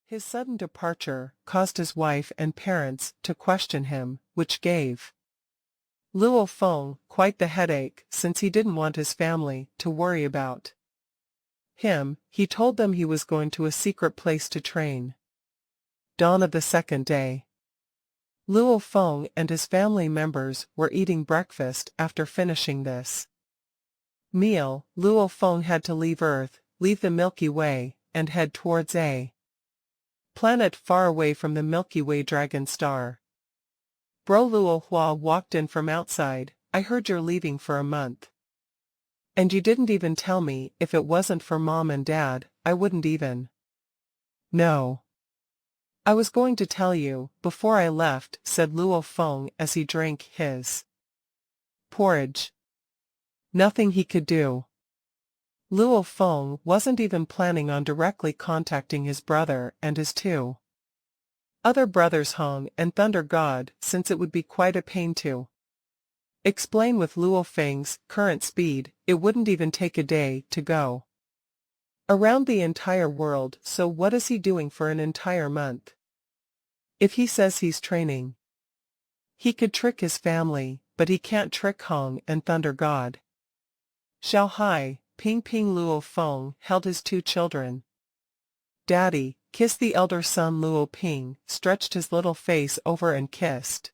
His sudden departure caused his wife and parents to question him, which gave Luo Feng quite the headache since he didn't want his family to worry about him. He told them he was going to a secret place to train. Dawn of the second day. Luo Feng and his family members were eating breakfast after finishing this meal. Luo Feng had to leave Earth, leave the Milky Way, and head towards a planet far away from the Milky Way dragon star. Bro Luo Hua walked in from outside. I heard you're leaving for a month. And you didn't even tell me. If it wasn't for Mom and Dad, I wouldn't even know. I was going to tell you before I left, said Luo Feng as he drank his porridge. Nothing he could do. Luo Feng wasn't even planning on directly contacting his brother and his two other brothers Hong and Thunder God, since it would be quite a pain to explain. With Luo Feng's current speed, it wouldn't even take a day to go around the entire world. So what is he doing for an entire month? If he says he's training, he could trick his family, but he can't trick Hong and Thunder God. Xiao Hai, Ping Ping. Luo Feng held his two children. Daddy, kissed the elder son. Luo Ping stretched his little face over and kissed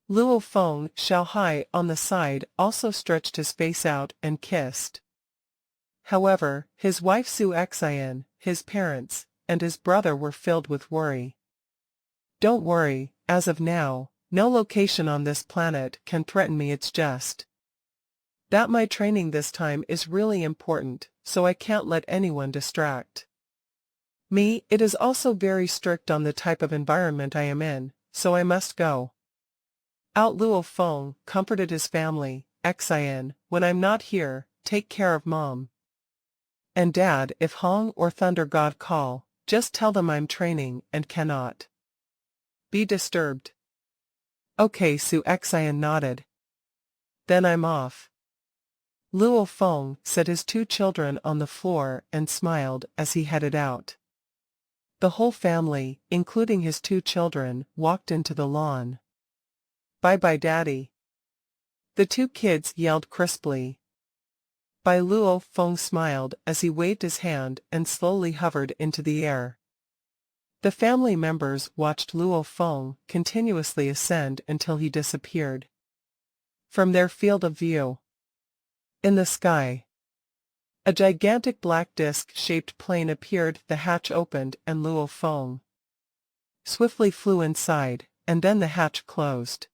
Luo Feng. Xiao Hai on the side also stretched his face out and kissed. However, his wife Su Xian, his parents, and his brother were filled with worry. Don't worry, as of now, no location on this planet can threaten me. It's just that my training this time is really important, so I can't let anyone distract me. It is also very strict on the type of environment I am in, so I must go out. Luo Feng comforted his family. Xian, when I'm not here, take care of Mom and Dad. If Hong or Thunder God call, just tell them I'm training and cannot be disturbed. Okay. Su Xian nodded. Then I'm off. Luo Feng set his two children on the floor and smiled as he headed out. The whole family, including his two children, walked into the lawn. Bye-bye, Daddy. The two kids yelled crisply. Bye. Luo Feng smiled as he waved his hand and slowly hovered into the air. The family members watched Luo Feng continuously ascend until he disappeared from their field of view. In the sky, a gigantic black disc-shaped plane appeared. The hatch opened and Luo Feng swiftly flew inside, and then the hatch closed.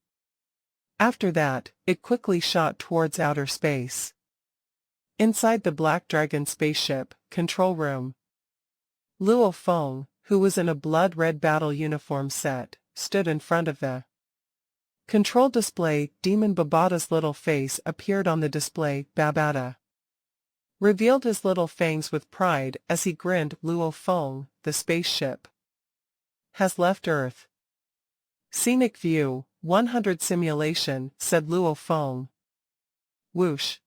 After that, it quickly shot towards outer space. Inside the Black Dragon spaceship control room, Luo Feng, who was in a blood-red battle uniform set, stood in front of the control display. Demon Babata's little face appeared on the display. Babata revealed his little fangs with pride as he grinned. Luo Feng, the spaceship has left Earth. Scenic view, 100 simulation, said Luo Feng. Whoosh.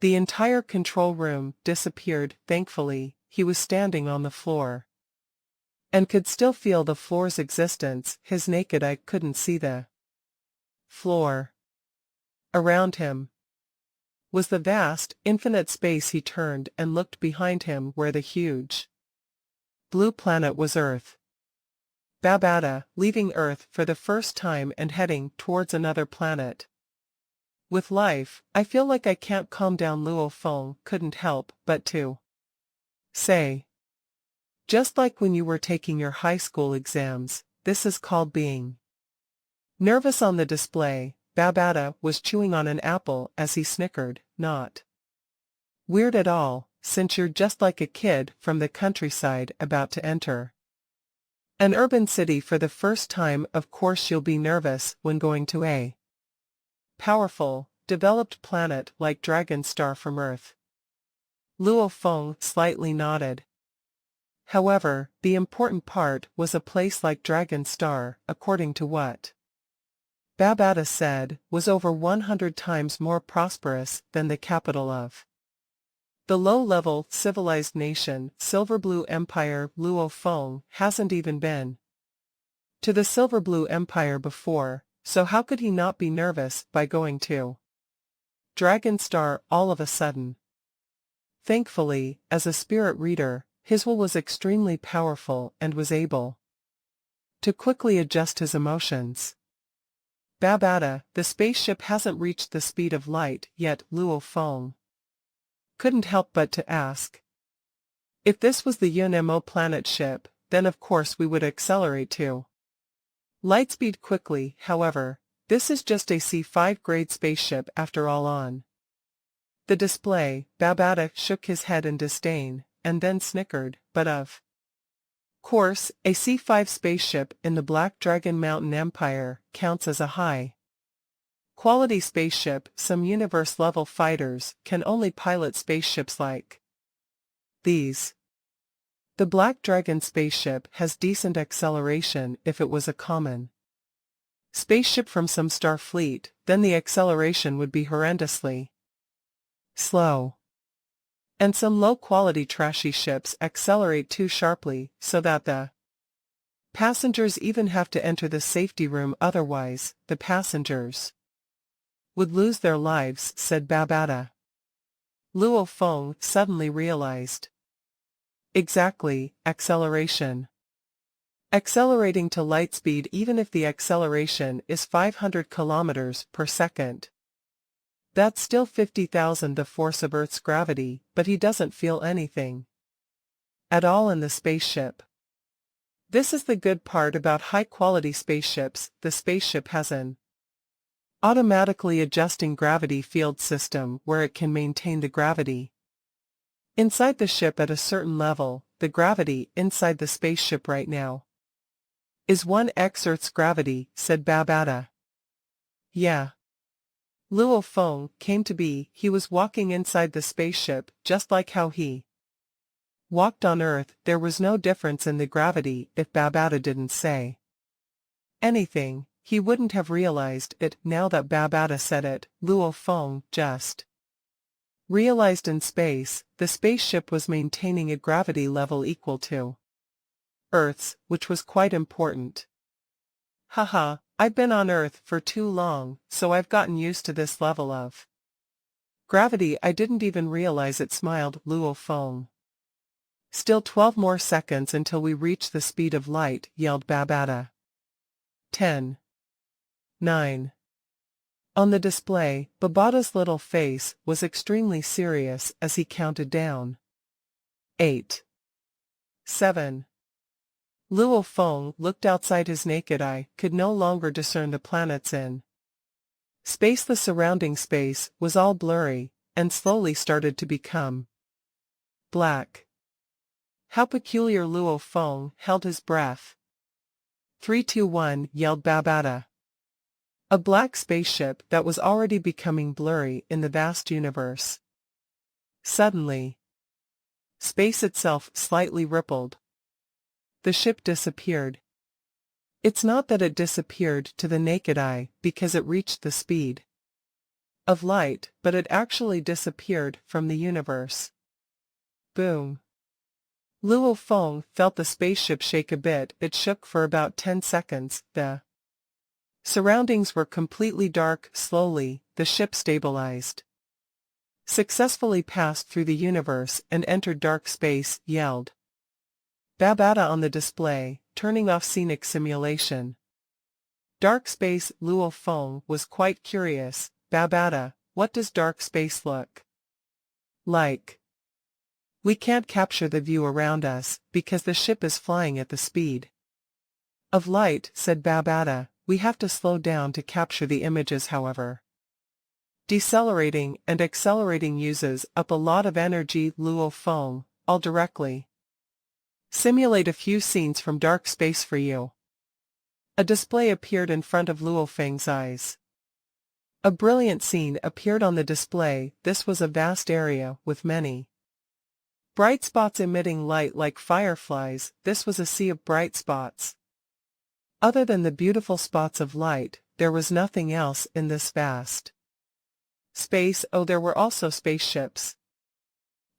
The entire control room disappeared. Thankfully, he was standing on the floor and could still feel the floor's existence. His naked eye couldn't see the floor around him was the vast, infinite space. He turned and looked behind him where the huge blue planet was Earth. Babata, leaving Earth for the first time and heading towards another planet. With life, I feel like I can't calm down. Luo Feng couldn't help but to say. Just like when you were taking your high school exams, this is called being nervous. On the display, Babata was chewing on an apple as he snickered. Not weird at all, since you're just like a kid from the countryside about to enter an urban city for the first time. Of course you'll be nervous when going to a powerful, developed planet like Dragon Star from Earth. Luo Feng slightly nodded. However, the important part was a place like Dragon Star, according to what Babata said, was over 100 times more prosperous than the capital of The low-level, civilized nation, Silver-Blue Empire Luo Feng, hasn't even been to the Silver-Blue Empire before, so how could he not be nervous by going to Dragon Star all of a sudden? Thankfully, as a spirit reader, his will was extremely powerful and was able to quickly adjust his emotions. Babada, the spaceship hasn't reached the speed of light yet, Luo Feng couldn't help but to ask. If this was the Yunmo planet ship, then of course we would accelerate to lightspeed quickly. However, this is just a C5 grade spaceship after all. On the display, Babada shook his head in disdain, and then snickered, but of course, a C5 spaceship in the Black Dragon Mountain Empire counts as a high quality spaceship. Some universe-level fighters can only pilot spaceships like these. The Black Dragon spaceship has decent acceleration. If it was a common spaceship from some star fleet, then the acceleration would be horrendously slow. And some low-quality trashy ships accelerate too sharply, so that the passengers even have to enter the safety room, otherwise, the passengers would lose their lives, said Babada. Luo Feng suddenly realized. Exactly, acceleration. Accelerating to light speed, even if the acceleration is 500 kilometers per second. That's still 50,000 the force of Earth's gravity, but he doesn't feel anything at all in the spaceship. This is the good part about high-quality spaceships. The spaceship has an automatically adjusting gravity field system where it can maintain the gravity inside the ship at a certain level. The gravity inside the spaceship right now is 1x Earth's gravity, said Babada. Yeah. Luo Feng came to be. He was walking inside the spaceship just like how he walked on Earth. There was no difference in the gravity. If Babada didn't say anything, he wouldn't have realized it. Now that Babada said it, Luo Feng just realized in space, the spaceship was maintaining a gravity level equal to Earth's, which was quite important. Haha, I've been on Earth for too long, so I've gotten used to this level of gravity. I didn't even realize it, smiled Luo Feng. Still 12 more seconds until we reach the speed of light, yelled Babada. 10. 9. On the display, Babada's little face was extremely serious as he counted down. 8. 7. Luo Feng looked outside his naked eye, could no longer discern the planets in space. The surrounding space was all blurry, and slowly started to become black. How peculiar! Luo Feng held his breath. 3, 2, 1, yelled Babada. A black spaceship that was already becoming blurry in the vast universe. Suddenly, space itself slightly rippled. The ship disappeared. It's not that it disappeared to the naked eye because it reached the speed of light, but it actually disappeared from the universe. Boom. Luo Feng felt the spaceship shake a bit. It shook for about 10 seconds. The surroundings were completely dark. Slowly, the ship stabilized. Successfully passed through the universe and entered dark space, yelled Babada on the display, turning off scenic simulation. Dark space. Luo Feng was quite curious. Babada, what does dark space look like? We can't capture the view around us, because the ship is flying at the speed of light, said Babada. We have to slow down to capture the images. However, decelerating and accelerating uses up a lot of energy. Luo Feng, I'll directly simulate a few scenes from dark space for you. A display appeared in front of Luo Feng's eyes. A brilliant scene appeared on the display. This was a vast area with many bright spots emitting light like fireflies. This was a sea of bright spots. Other than the beautiful spots of light, there was nothing else in this vast space. Oh, there were also spaceships.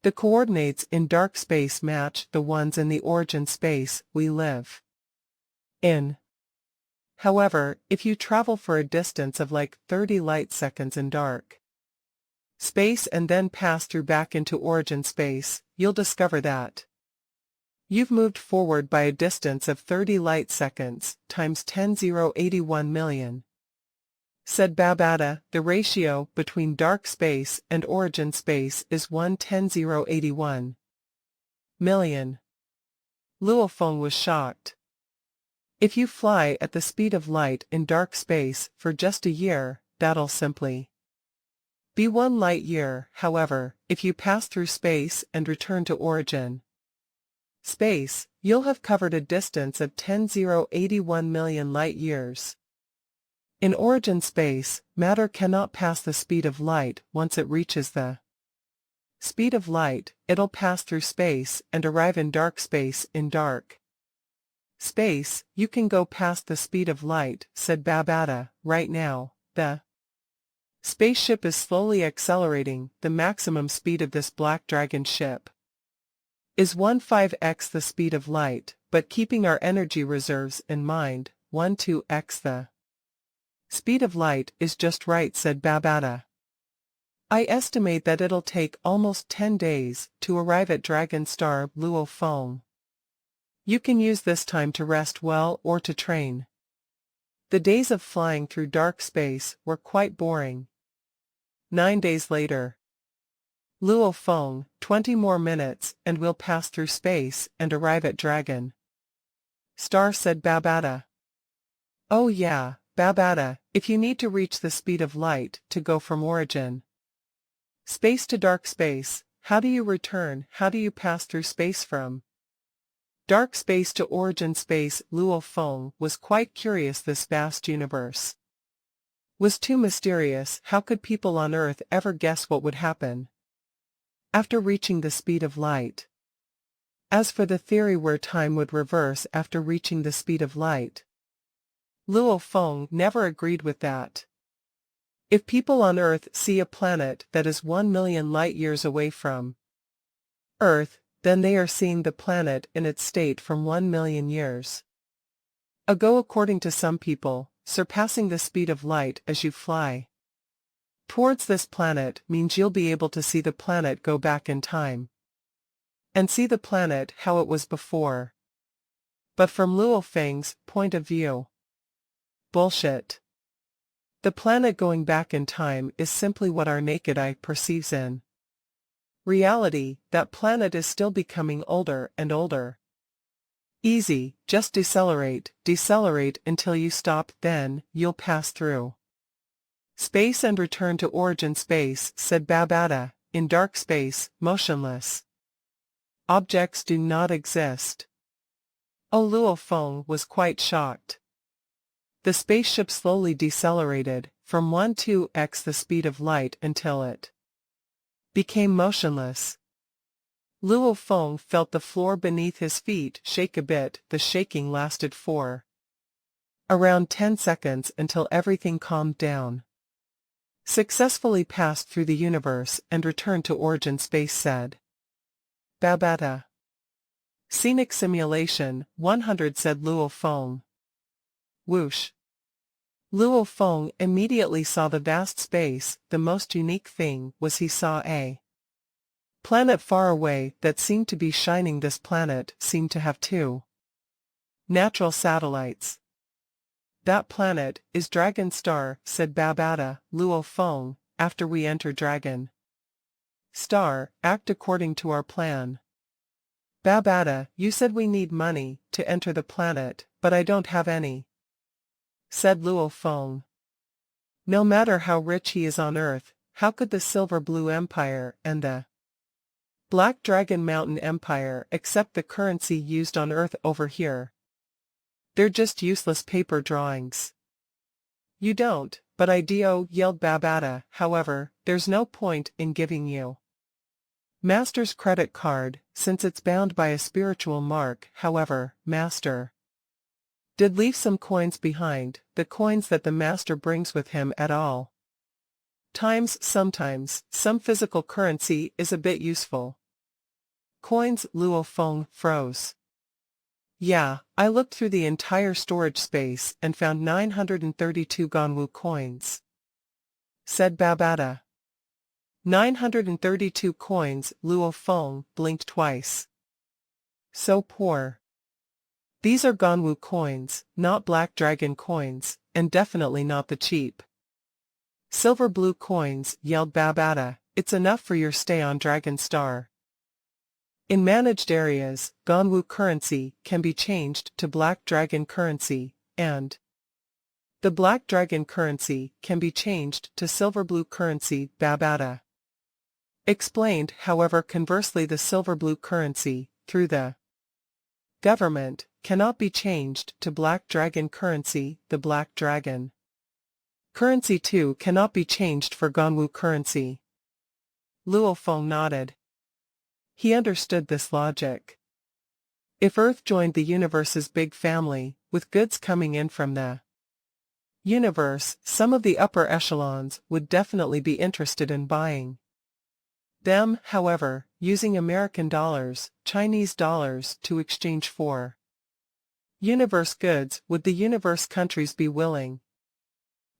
The coordinates in dark space match the ones in the origin space we live in. However, if you travel for a distance of like 30 light seconds in dark space and then pass through back into origin space, you'll discover that you've moved forward by a distance of 30 light seconds times 10^81 million. Said Babada, the ratio between dark space and origin space is 1/10^81 million. Luo Feng was shocked. If you fly at the speed of light in dark space for just a year, that'll simply be 1 light year. However, if you pass through space and return to origin space, you'll have covered a distance of 10^81 million light years. In origin space, matter cannot pass the speed of light. Once it reaches the speed of light, it'll pass through space and arrive in dark space. In dark space, you can go past the speed of light, said Babada. Right now, the spaceship is slowly accelerating. The maximum speed of this Black Dragon ship is 15x the speed of light, but keeping our energy reserves in mind, 12x the speed of light is just right, said Babada. I estimate that it'll take almost 10 days to arrive at Dragon Star. Luo Feng. You can use this time to rest well or to train. The days of flying through dark space were quite boring. 9 days later. Luo Feng, 20 more minutes and we'll pass through space and arrive at Dragon Star, said Babada. Oh yeah, Babada, if you need to reach the speed of light to go from origin space to dark space, how do you return? How do you pass through space from dark space to origin space? Luo Feng was quite curious. This vast universe was too mysterious. How could people on Earth ever guess what would happen after reaching the speed of light? As for the theory where time would reverse after reaching the speed of light, Luo Feng never agreed with that. If people on Earth see a planet that is 1 million light-years away from Earth, then they are seeing the planet in its state from 1 million years ago. According to some people, surpassing the speed of light as you fly towards this planet means you'll be able to see the planet go back in time and see the planet how it was before. But from Luo Feng's point of view, bullshit. The planet going back in time is simply what our naked eye perceives in reality. That planet is still becoming older and older. Easy, just decelerate until you stop, then you'll pass through space and return to origin space, said Babada. In dark space, motionless objects do not exist. Oh, Luo Feng was quite shocked. The spaceship slowly decelerated, from 12x the speed of light until it became motionless. Luo Feng felt the floor beneath his feet shake a bit. The shaking lasted for around 10 seconds until everything calmed down. Successfully passed through the universe and returned to origin space, said Babada. Scenic simulation, 100, said Luo Feng. Whoosh. Luo Feng immediately saw the vast space. The most unique thing was he saw a planet far away that seemed to be shining. This planet seemed to have 2 natural satellites. That planet is Dragon Star, said Babada. Luo Feng, after we enter Dragon Star, act according to our plan. Babada, you said we need money to enter the planet, but I don't have any, said Luo Feng. No matter how rich he is on Earth, how could the Silver Blue Empire and the Black Dragon Mountain Empire accept the currency used on Earth over here? They're just useless paper drawings. You don't, but I do, yelled Babada. However, there's no point in giving you Master's credit card, since it's bound by a spiritual mark. However, Master did leave some coins behind, the coins that the Master brings with him at all times. Sometimes, some physical currency is a bit useful. Coins. Luo Feng froze. Yeah, I looked through the entire storage space and found 932 Ganwu coins, said Babata. 932 coins. Luo Feng blinked twice. So poor. These are Ganwu coins, not Black Dragon coins, and definitely not the cheap silver blue coins, yelled Babata. It's enough for your stay on Dragon Star. In managed areas, Ganwu currency can be changed to Black Dragon currency, and the Black Dragon currency can be changed to silver blue currency, Babata explained. However, conversely, the silver blue currency, through the government, cannot be changed to Black Dragon currency. The Black Dragon currency too cannot be changed for Ganwu currency. Luo Feng nodded. He understood this logic. If Earth joined the universe's big family, with goods coming in from the universe, some of the upper echelons would definitely be interested in buying them. However, using American dollars, Chinese dollars to exchange for universe goods, would the universe countries be willing?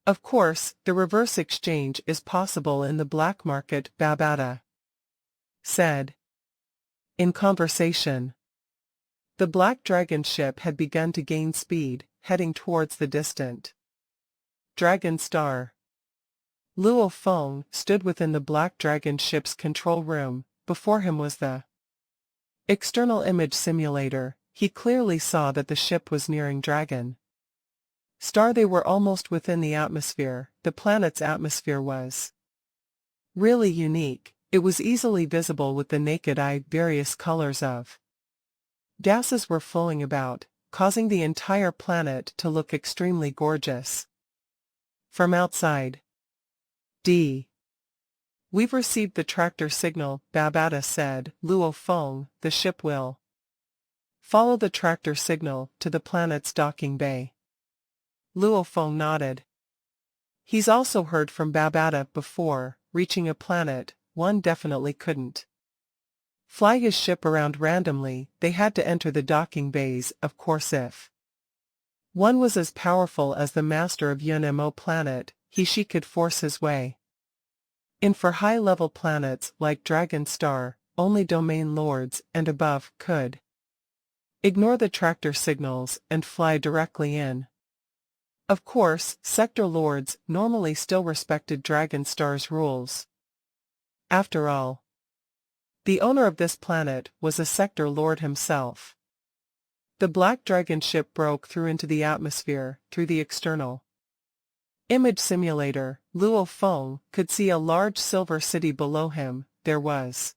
Of course, the reverse exchange is possible in the black market, Babata said. In conversation, the Black Dragon ship had begun to gain speed, heading towards the distant Dragon Star. Luo Feng stood within the Black Dragon ship's control room. Before him was the external image simulator. He clearly saw that the ship was nearing Dragon Star. They were almost within the atmosphere. The planet's atmosphere was really unique. It was easily visible with the naked eye. Various colors of gases were flowing about, causing the entire planet to look extremely gorgeous from outside. We've received the tractor signal, Babata said. Luo Feng, the ship will follow the tractor signal to the planet's docking bay. Luo Feng nodded. He's also heard from Babata before. Reaching a planet, one definitely couldn't fly his ship around randomly. They had to enter the docking bays. Of course, if one was as powerful as the master of Yunmo planet, she could force his way in. For high-level planets like Dragon Star, only domain lords and above could ignore the tractor signals and fly directly in. Of course, sector lords normally still respected Dragon Star's rules. After all, the owner of this planet was a sector lord himself. The Black Dragon ship broke through into the atmosphere. Through the external image simulator, Luo Feng could see a large silver city below him. There was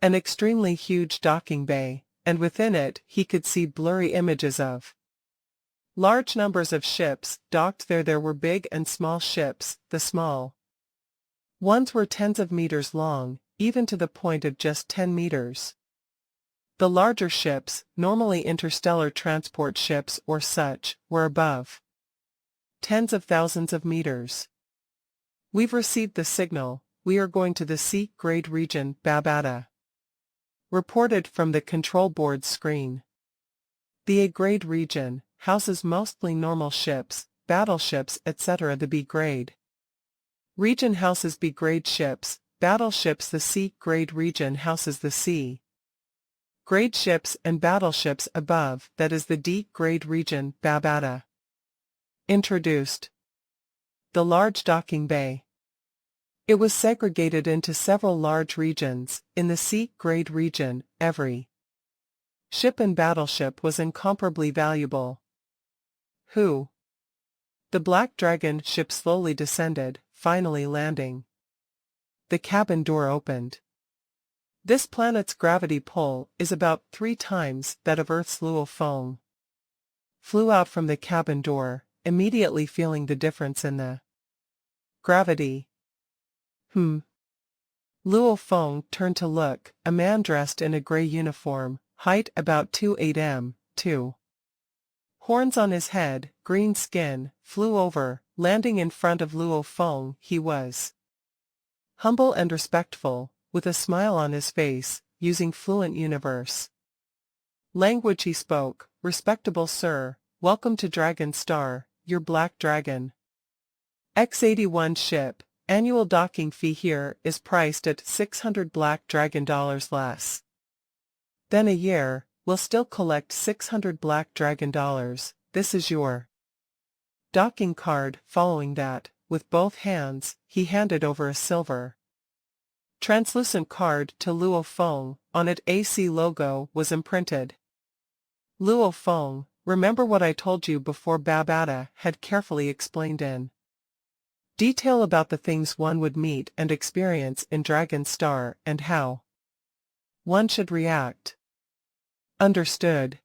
an extremely huge docking bay, and within it he could see blurry images of large numbers of ships docked there. There were big and small ships. The small ones were tens of meters long, even to the point of just 10 meters. The larger ships, normally interstellar transport ships or such, were above tens of thousands of meters. We've received the signal. We are going to the C-grade region, Babata reported from the control board screen. The A-grade region houses mostly normal ships, battleships, etc. The B-grade region houses B-grade ships, battleships. The C-grade region houses the C-grade ships and battleships above. That is the D-grade region, Babata introduced. The large docking bay. It was segregated into several large regions. In the C-grade region, every ship and battleship was incomparably valuable. The Black Dragon ship slowly descended, finally landing. The cabin door opened. This planet's gravity pull is about 3 times that of Earth's. Luo Feng flew out from the cabin door, immediately feeling the difference in the gravity. Luo Feng turned to look. A man dressed in a gray uniform, height about 2'8 m, 2 horns on his head, green skin, flew over, landing in front of Luo Feng. He was humble and respectful, with a smile on his face. using fluent universe language he spoke. Respectable sir, welcome to Dragon Star, your black dragon. X-81 ship, annual docking fee here is priced at 600 black dragon dollars less. Then a year, we'll still collect 600 black dragon dollars. This is your docking card. Following that, with both hands, he handed over a silver translucent card to Luo Feng. On it AC logo was imprinted. Luo Feng, remember what I told you before? Babata had carefully explained in detail about the things one would meet and experience in Dragon Star and how one should react. Understood.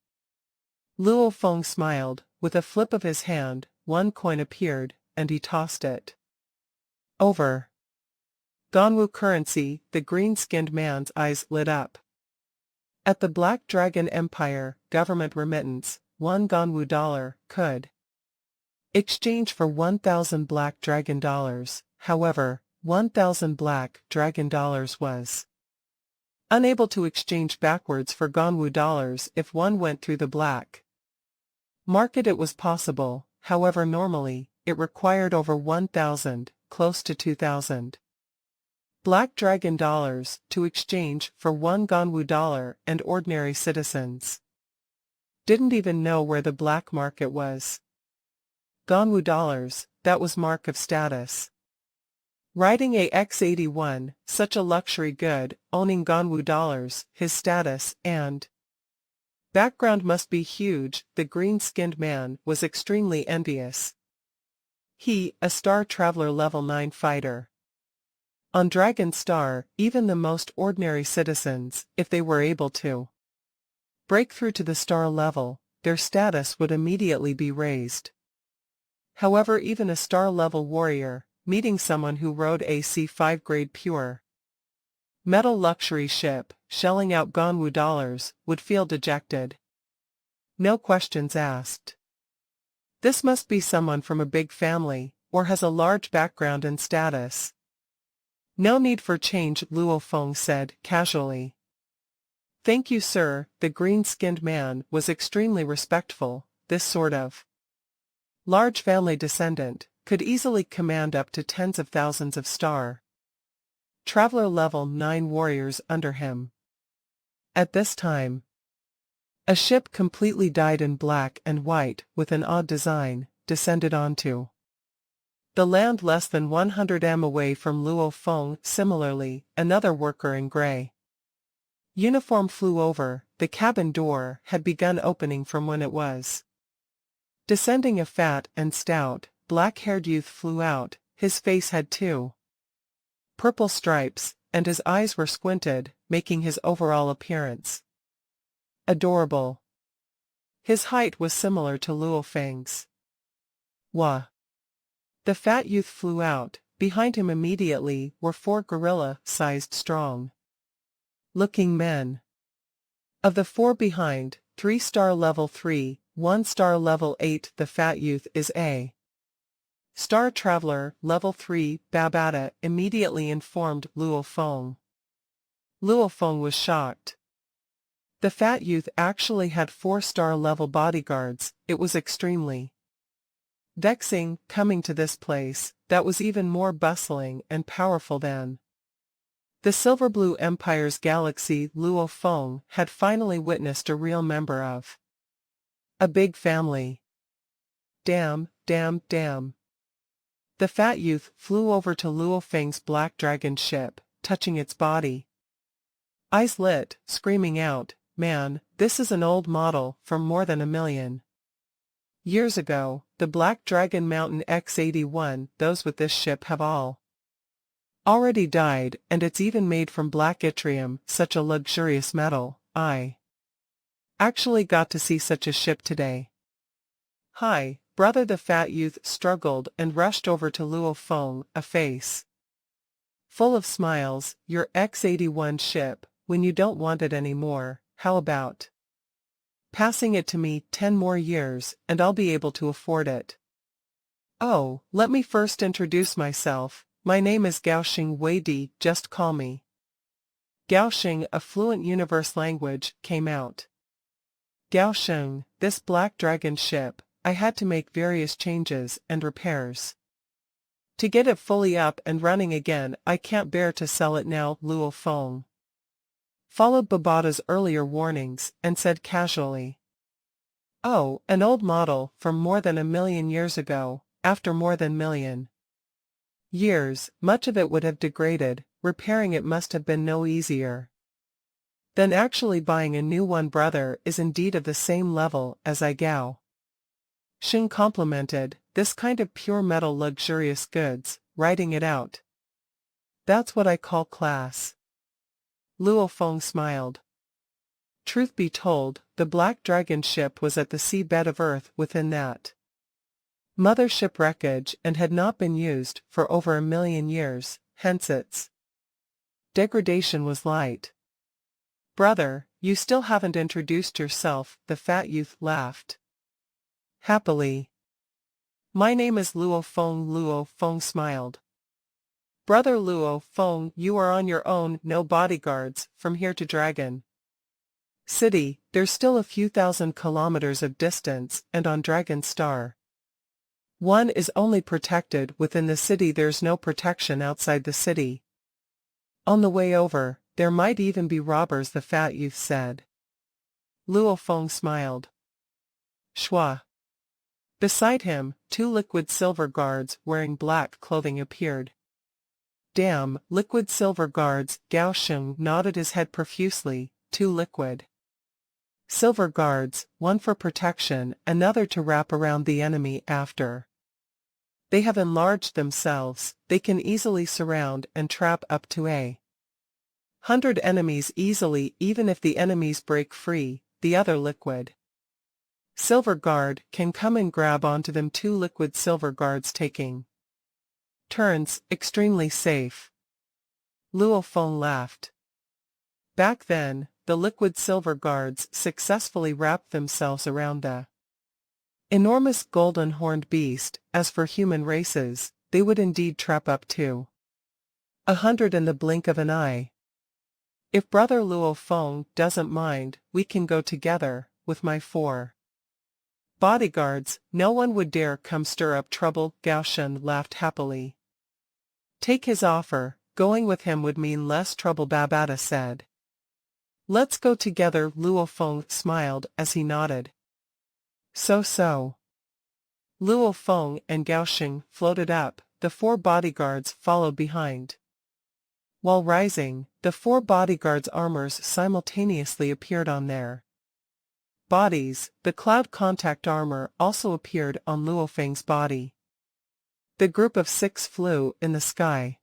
Luo Feng smiled. With a flip of his hand, one coin appeared, and he tossed it over. Ganwu currency. The green-skinned man's eyes lit up. At the Black Dragon Empire, government remittance, 1 Ganwu dollar, could exchange for 1,000 black dragon dollars. However, 1,000 black dragon dollars was unable to exchange backwards for Ganwu dollars if one went through the black market. It was possible, however normally, it required over 1,000, close to 2,000. Black dragon dollars to exchange for 1 Ganwu dollar, and ordinary citizens didn't even know where the black market was. Ganwu dollars, that was mark of status. Riding a X-81, such a luxury good, owning Ganwu dollars, his status and background must be huge. The green-skinned man was extremely envious. He, a Star Traveler Level 9 fighter. On Dragon Star, even the most ordinary citizens, if they were able to break through to the star level, their status would immediately be raised. However, even a star-level warrior, meeting someone who rode a C5 grade pure metal luxury ship, shelling out Ganwu dollars, would feel dejected. No questions asked. This must be someone from a big family, or has a large background and status. No need for change, Luo Feng said, casually. Thank you, sir. The green-skinned man was extremely respectful. This sort of large family descendant could easily command up to tens of thousands of Star Traveler Level 9 warriors under him. At this time, a ship completely dyed in black and white with an odd design descended onto the land less than 100 m away from Luo Feng. Similarly, another worker in gray uniform flew over. The cabin door had begun opening from when it was descending. A fat and stout, black-haired youth flew out. His face had 2 purple stripes, and his eyes were squinted, making his overall appearance adorable. His height was similar to Luo Feng's. Wah! The fat youth flew out. Behind him immediately were 4 gorilla-sized strong-looking men. Of the 4 behind, 3 Star Level 3, 1 Star Level 8. The fat youth is a Star Traveler Level 3. Babata immediately informed Luo Feng. Luo Feng was shocked. The fat youth actually had 4 Star Level bodyguards. It was extremely vexing, coming to this place, that was even more bustling and powerful than the Silver Blue Empire's galaxy. Luo Feng had finally witnessed a real member of a big family. Damn, damn, damn. The fat youth flew over to Luo Feng's black dragon ship, touching its body. Eyes lit, screaming out, man, this is an old model from more than 1,000,000 years ago. The Black Dragon Mountain X-81, those with this ship have all already died, and it's even made from black yttrium, such a luxurious metal. I actually got to see such a ship today. Hi, brother. The fat youth struggled and rushed over to Luo Feng, a face full of smiles. Your X-81 ship, when you don't want it anymore, how about passing it to me? 10 more years, and I'll be able to afford it. Oh, let me first introduce myself. My name is Gaoxing Weidi, just call me Gaosheng, a fluent universe language, came out. Gaosheng, this black dragon ship, I had to make various changes and repairs. To get it fully up and running again, I can't bear to sell it now. Luo Feng followed Babata's earlier warnings and said casually. Oh, an old model from more than 1,000,000 years ago, after more than 1,000,000 years, much of it would have degraded, repairing it must have been no easier. Then actually buying a new one. Brother is indeed of the same level as I. Gao Sheng complimented, this kind of pure metal luxurious goods, writing it out. That's what I call class. Luo Feng smiled. Truth be told, the black dragon ship was at the seabed of Earth within that mothership wreckage and had not been used for over 1,000,000 years, hence its degradation was light. Brother, you still haven't introduced yourself, the fat youth laughed happily. My name is Luo Feng. Luo Feng smiled. Brother Luo Feng, you are on your own, no bodyguards, from here to Dragon City. There's still a few thousand kilometers of distance, and on Dragon Star one is only protected within the city. There's no protection outside the city. On the way over, there might even be robbers, the fat youth said. Luo Feng smiled. Shua. Beside him, 2 liquid silver guards wearing black clothing appeared. Damn, liquid silver guards. Gao Sheng nodded his head profusely. 2 liquid silver guards, one for protection, another to wrap around the enemy after they have enlarged themselves. They can easily surround and trap up to 100 enemies easily, even if the enemies break free. The other liquid silver guard can come and grab onto them. 2 liquid silver guards taking turns, extremely safe. Luo Feng laughed. Back then, the liquid silver guards successfully wrapped themselves around the enormous golden horned beast. As for human races, they would indeed trap up to 100 in the blink of an eye. If Brother Luo Feng doesn't mind, we can go together, with my 4 bodyguards. No one would dare come stir up trouble. Gao Shen laughed happily. Take his offer, going with him would mean less trouble. Babata said. Let's go together. Luo Feng smiled as he nodded. So. Luo Feng and Gao Sheng floated up, the 4 bodyguards followed behind. While rising, the 4 bodyguards' armors simultaneously appeared on their bodies. The cloud contact armor also appeared on Luo Feng's body. The group of 6 flew in the sky.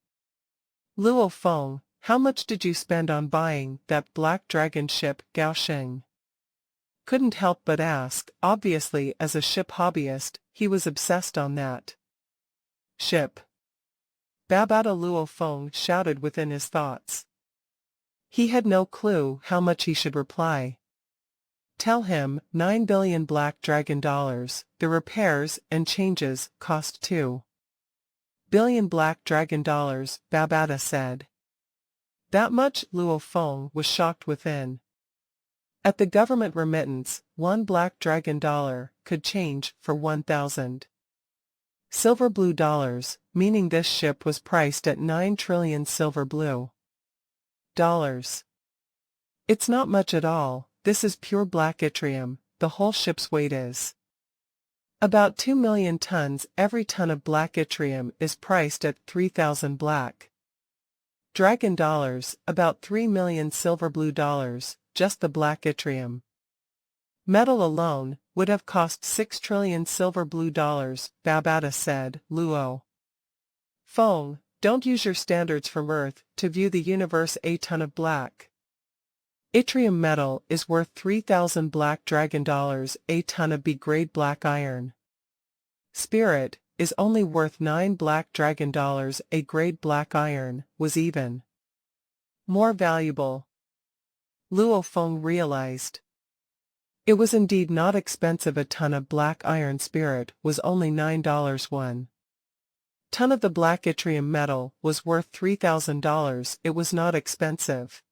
Luo Feng, how much did you spend on buying that black dragon ship? Gao Sheng couldn't help but ask. Obviously, as a ship hobbyist, he was obsessed on that ship. Babata. Luo Feng shouted within his thoughts. He had no clue how much he should reply. Tell him, 9 billion black dragon dollars. The repairs and changes cost 2 billion black dragon dollars, Babata said. That much? Luo Feng was shocked within. At the government remittance, 1 black dragon dollar could change for 1,000 silver blue dollars, meaning this ship was priced at 9 trillion silver blue dollars. It's not much at all. This is pure black yttrium. The whole ship's weight is about 2 million tons. Every ton of black yttrium is priced at 3,000 black dragon dollars, about 3 million silver blue dollars. Just the black yttrium metal alone would have cost 6 trillion silver blue dollars, Babata said. Luo Feng, don't use your standards from Earth to view the universe. A ton of black yttrium metal is worth 3,000 black dragon dollars. A ton of B-grade black iron spirit is only worth 9 black dragon dollars. A-grade black iron was even more valuable. Luo Feng realized. It was indeed not expensive. A ton of black iron spirit was only $9. 1 ton of the black yttrium metal was worth $3,000. It was not expensive.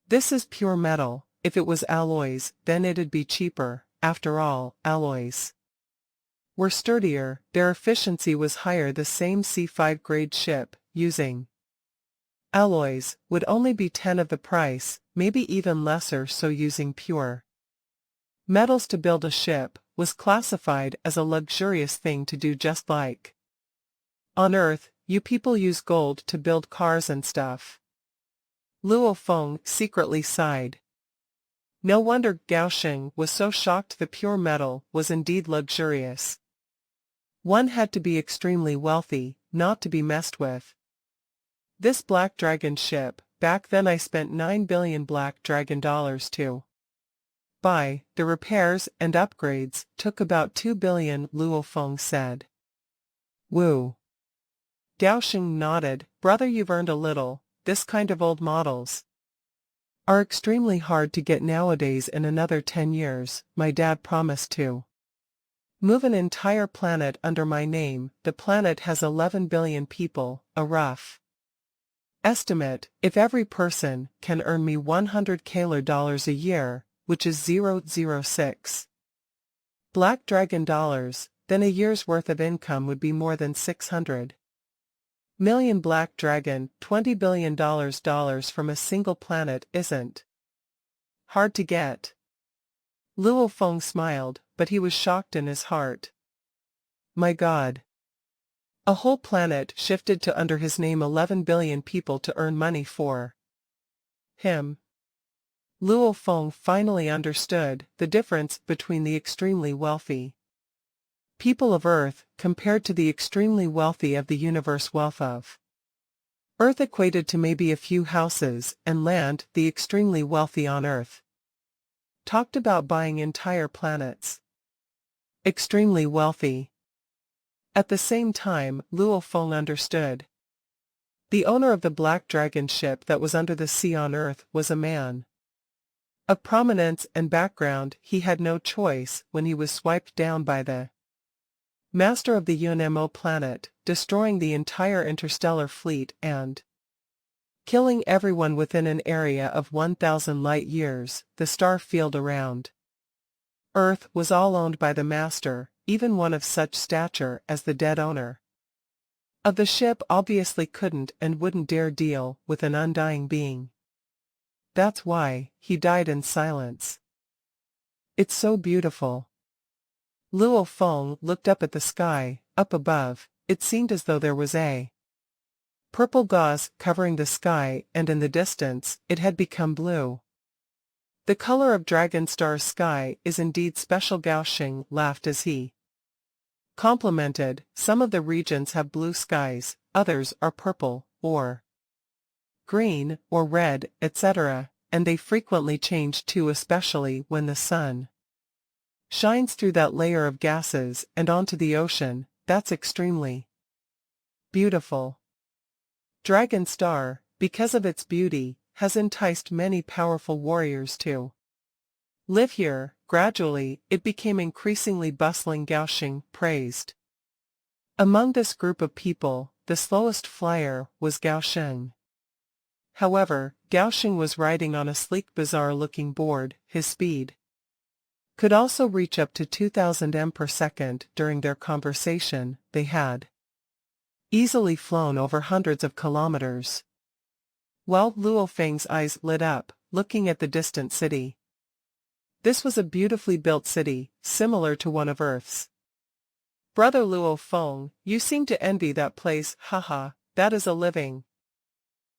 This is pure metal. If it was alloys, then it'd be cheaper. After all, alloys were sturdier, their efficiency was higher. The same C5 grade ship, using alloys, would only be 10 of the price, maybe even lesser. So using pure metals to build a ship was classified as a luxurious thing to do, just like on Earth, you people use gold to build cars and stuff. Luo Feng secretly sighed. No wonder Gao Sheng was so shocked. The pure metal was indeed luxurious. One had to be extremely wealthy, not to be messed with. This Black Dragon ship, back then I spent 9 billion Black Dragon dollars to buy. The repairs and upgrades took about 2 billion, Luo Feng said. Woo. Gao Sheng nodded. Brother, you've earned a little. This kind of old models are extremely hard to get nowadays. In another 10 years, my dad promised to move an entire planet under my name. The planet has 11 billion people, a rough estimate. If every person can earn me 100 KLR dollars a year, which is 0.06 Black Dragon dollars, then a year's worth of income would be more than 600 million Black Dragon. $20 billion dollars from a single planet isn't hard to get. Luo Feng smiled, but he was shocked in his heart. My God. A whole planet shifted to under his name, 11 billion people to earn money for him. Luo Feng finally understood the difference between the extremely wealthy people of Earth compared to the extremely wealthy of the universe. Wealth of Earth equated to maybe a few houses and land. The extremely wealthy on Earth talked about buying entire planets. Extremely wealthy. At the same time, Luo Feng understood. The owner of the Black Dragon ship that was under the sea on Earth was a man of prominence and background. He had no choice when he was swiped down by the master of the UNMO planet, destroying the entire interstellar fleet and killing everyone within an area of 1,000 light-years. The star field around Earth was all owned by the master. Even one of such stature as the dead owner of the ship obviously couldn't and wouldn't dare deal with an undying being. That's why he died in silence. It's so beautiful. Luo Feng looked up at the sky. Up above, it seemed as though there was a purple gauze covering the sky, and in the distance, it had become blue. The color of Dragon Star's sky is indeed special. Gao Sheng laughed as he complimented. Some of the regions have blue skies, others are purple, or green, or red, etc., and they frequently change too, especially when the sun shines through that layer of gases and onto the ocean. That's extremely beautiful. Dragon Star, because of its beauty, has enticed many powerful warriors to live here. Gradually, it became increasingly bustling, Gao Sheng praised. Among this group of people, the slowest flyer was Gao Sheng. However, Gao Sheng was riding on a sleek, bizarre-looking board. His speed could also reach up to 2,000 m per second. During their conversation, they had easily flown over hundreds of kilometers. While Luo Feng's eyes lit up, looking at the distant city. This was a beautifully built city, similar to one of Earth's. Brother Luo Feng, you seem to envy that place. Haha, that is a living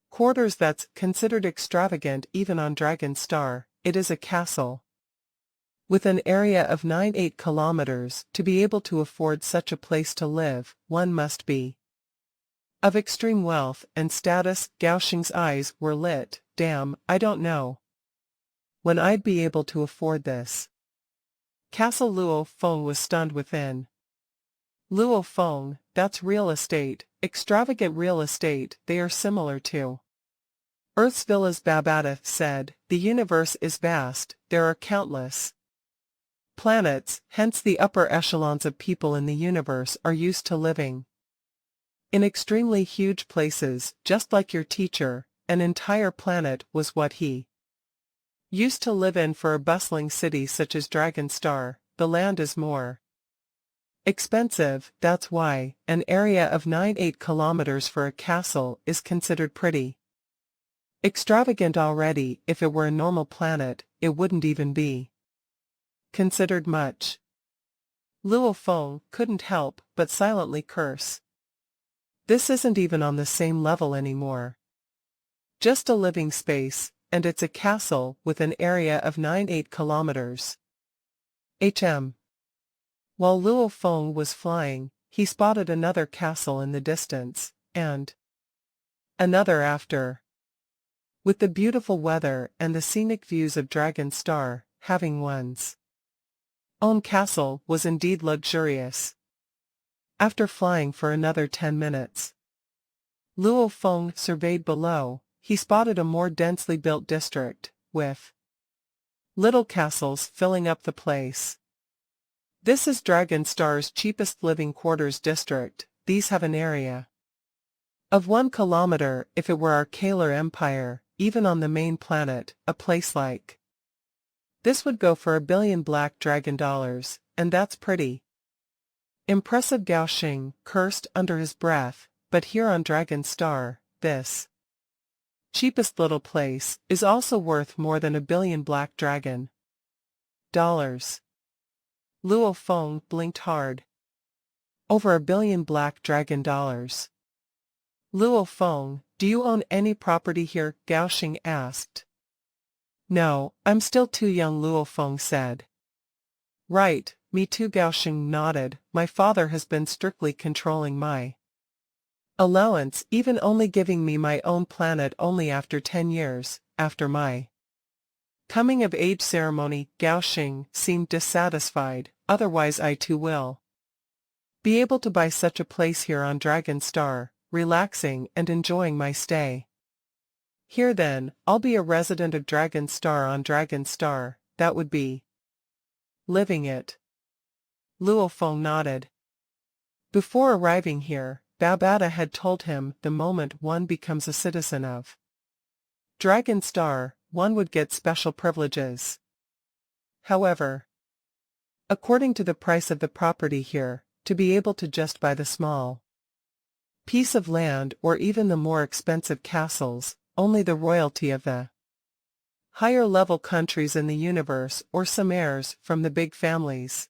quarters that's considered extravagant even on Dragon Star. It is a castle with an area of 98 kilometers. To be able to afford such a place to live, one must be of extreme wealth and status. Gao Sheng's eyes were lit. Damn, I don't know when I'd be able to afford this castle. Luo Feng was stunned within. Luo Feng, that's real estate, extravagant real estate. They are similar to Earth's villas. Babata said, the universe is vast, there are countless planets, hence the upper echelons of people in the universe are used to living in extremely huge places. Just like your teacher, an entire planet was what he used to live in for a bustling city such as Dragon Star, the land is more expensive, that's why an area of 9.8 kilometers for a castle is considered pretty extravagant already. If it were a normal planet, it wouldn't even be considered much. Luo Feng couldn't help but silently curse. This isn't even on the same level anymore. Just a living space, and it's a castle with an area of 9.8 kilometers. While Luo Feng was flying, he spotted another castle in the distance, and another after. With the beautiful weather and the scenic views of Dragon Star, having one's own castle was indeed luxurious. After flying for another 10 minutes, Luo Feng surveyed below. He spotted a more densely built district, with little castles filling up the place. This is Dragon Star's cheapest living quarters district. These have an area of 1 kilometer. If it were our Kalar Empire, even on the main planet, a place like this would go for $1 billion black dragon dollars, and that's pretty impressive. Gao Xing cursed under his breath, but here on Dragon Star, this cheapest little place is also worth more than $1 billion black dragon dollars. Luo Feng blinked hard. Over $1 billion black dragon dollars. Luo Feng, do you own any property here? Gao Xing asked. No, I'm still too young, Luo Feng said. Right, me too. Gao Xing nodded. My father has been strictly controlling my allowance, even only giving me my own planet only after 10 years, after my coming of age ceremony. Gao Xing seemed dissatisfied. Otherwise I too will be able to buy such a place here on Dragon Star, relaxing and enjoying my stay. Here then, I'll be a resident of Dragon Star on Dragon Star. That would be living it. Luo Feng nodded. Before arriving here, Babada had told him the moment one becomes a citizen of Dragon Star, one would get special privileges. However, according to the price of the property here, to be able to just buy the small piece of land or even the more expensive castles, only the royalty of the higher-level countries in the universe or some heirs from the big families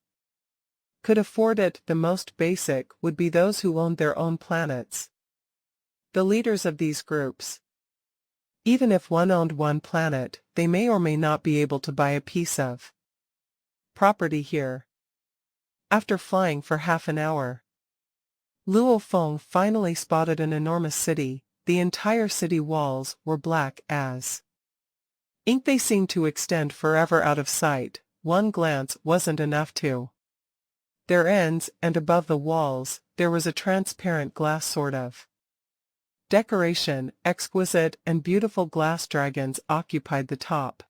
could afford it. The most basic would be those who owned their own planets, the leaders of these groups. Even if one owned one planet, they may or may not be able to buy a piece of property here. After flying for half an hour, Luo Feng finally spotted an enormous city. The entire city walls were black as ink. They seemed to extend forever out of sight. One glance wasn't enough to their ends, and above the walls, there was a transparent glass sort of decoration. Exquisite and beautiful glass dragons occupied the top.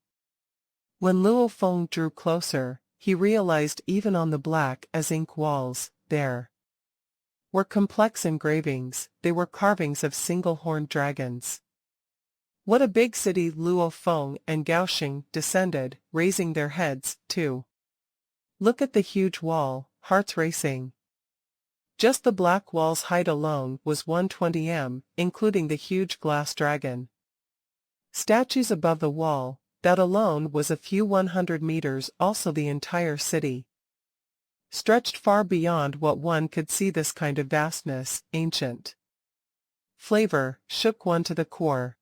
When Luo Feng drew closer, he realized even on the black as ink walls, there were complex engravings. They were carvings of single-horned dragons. What a big city! Luo Feng and Gao Xing descended, raising their heads, too. Look at the huge wall, hearts racing. Just the black wall's height alone was 120 m, including the huge glass dragon statues above the wall. That alone was a few 100 meters. Also the entire city stretched far beyond what one could see. This kind of vastness, ancient flavor, shook one to the core.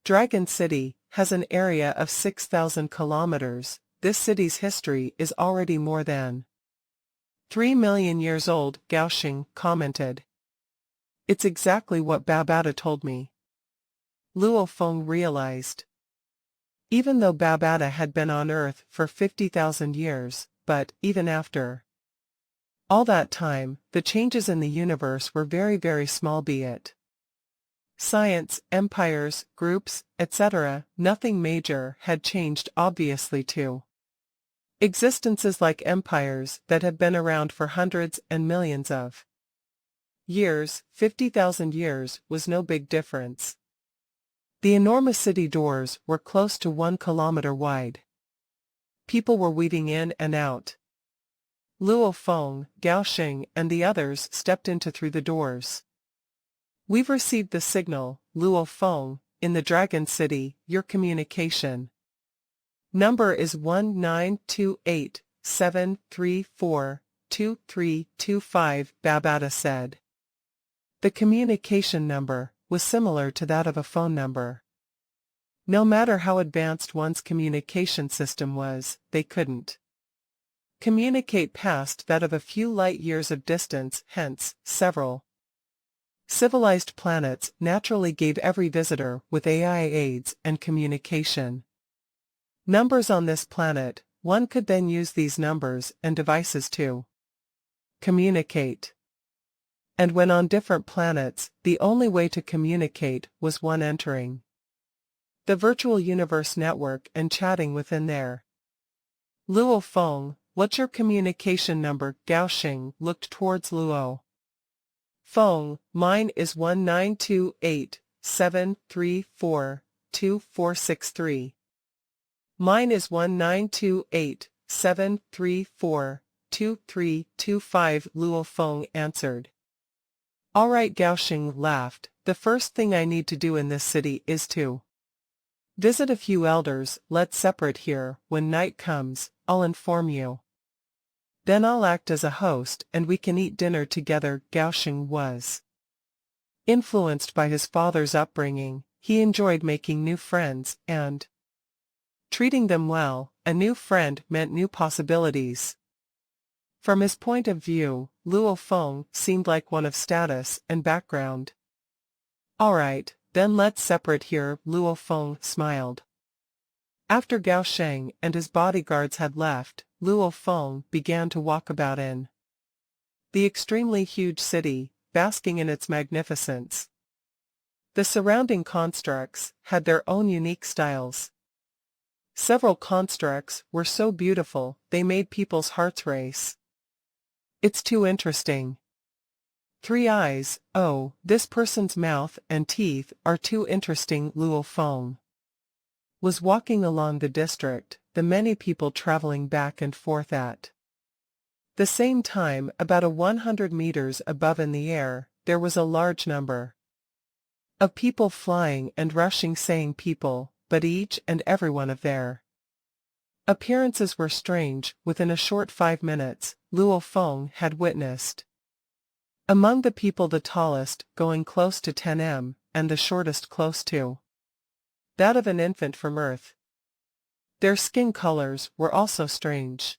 Dragon City has an area of 6,000 kilometers. This city's history is already more than 3 million years old, Gao Xing commented. It's exactly what Babada told me. Luo Feng realized. Even though Babada had been on Earth for 50,000 years, but, even after all that time, the changes in the universe were very, very small. Be it science, empires, groups, etc., nothing major had changed. Obviously too. Existences like empires that have been around for hundreds and millions of years, 50,000 years was no big difference. The enormous city doors were close to 1 kilometer wide. People were weaving in and out. Luo Feng, Gao Xing, and the others stepped into through the doors. We've received the signal, Luo Feng, in the Dragon City, your communication number is 1928-734-2325, Babata said. The communication number was similar to that of a phone number. No matter how advanced one's communication system was, they couldn't communicate past that of a few light years of distance, hence, several civilized planets naturally gave every visitor with AI aids and communication numbers on this planet. One could then use these numbers and devices to communicate. And when on different planets, the only way to communicate was one entering the virtual universe network and chatting within there. Luo Feng, what's your communication number? Gao Xing looked towards Luo Feng. Mine is 1928-734-2463. Mine is 1928-734-2325, Luo Feng answered. All right, Gao Xing laughed. The first thing I need to do in this city is to visit a few elders. Let's separate here. When night comes, I'll inform you. Then I'll act as a host and we can eat dinner together. Gao Xing was influenced by his father's upbringing. He enjoyed making new friends and treating them well. A new friend meant new possibilities. From his point of view, Luo Feng seemed like one of status and background. All right, then let's separate here. Luo Feng smiled. After Gao Xing and his bodyguards had left, Luo Feng began to walk about in the extremely huge city, basking in its magnificence. The surrounding constructs had their own unique styles. Several constructs were so beautiful they made people's hearts race. It's too interesting. 3 eyes, oh, this person's mouth and teeth are too interesting. Luo Feng was walking along the district, the many people traveling back and forth at the same time. About 100 meters above in the air, there was a large number of people flying and rushing, saying people, but each and every one of their appearances were strange. Within a short 5 minutes, Luo Feng had witnessed among the people the tallest going close to 10 m, and the shortest close to that of an infant from Earth. Their skin colors were also strange,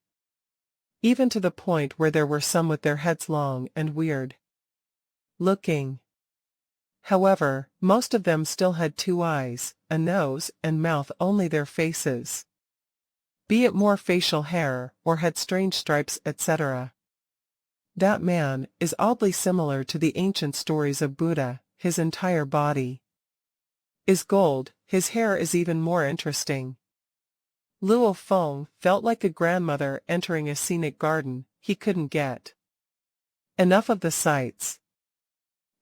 even to the point where there were some with their heads long and weird looking. However, most of them still had 2 eyes, a nose and mouth. Only their faces, be it more facial hair or had strange stripes, etc. That man is oddly similar to the ancient stories of Buddha. His entire body is gold. His hair is even more interesting. Luo Feng felt like a grandmother entering a scenic garden. He couldn't get enough of the sights.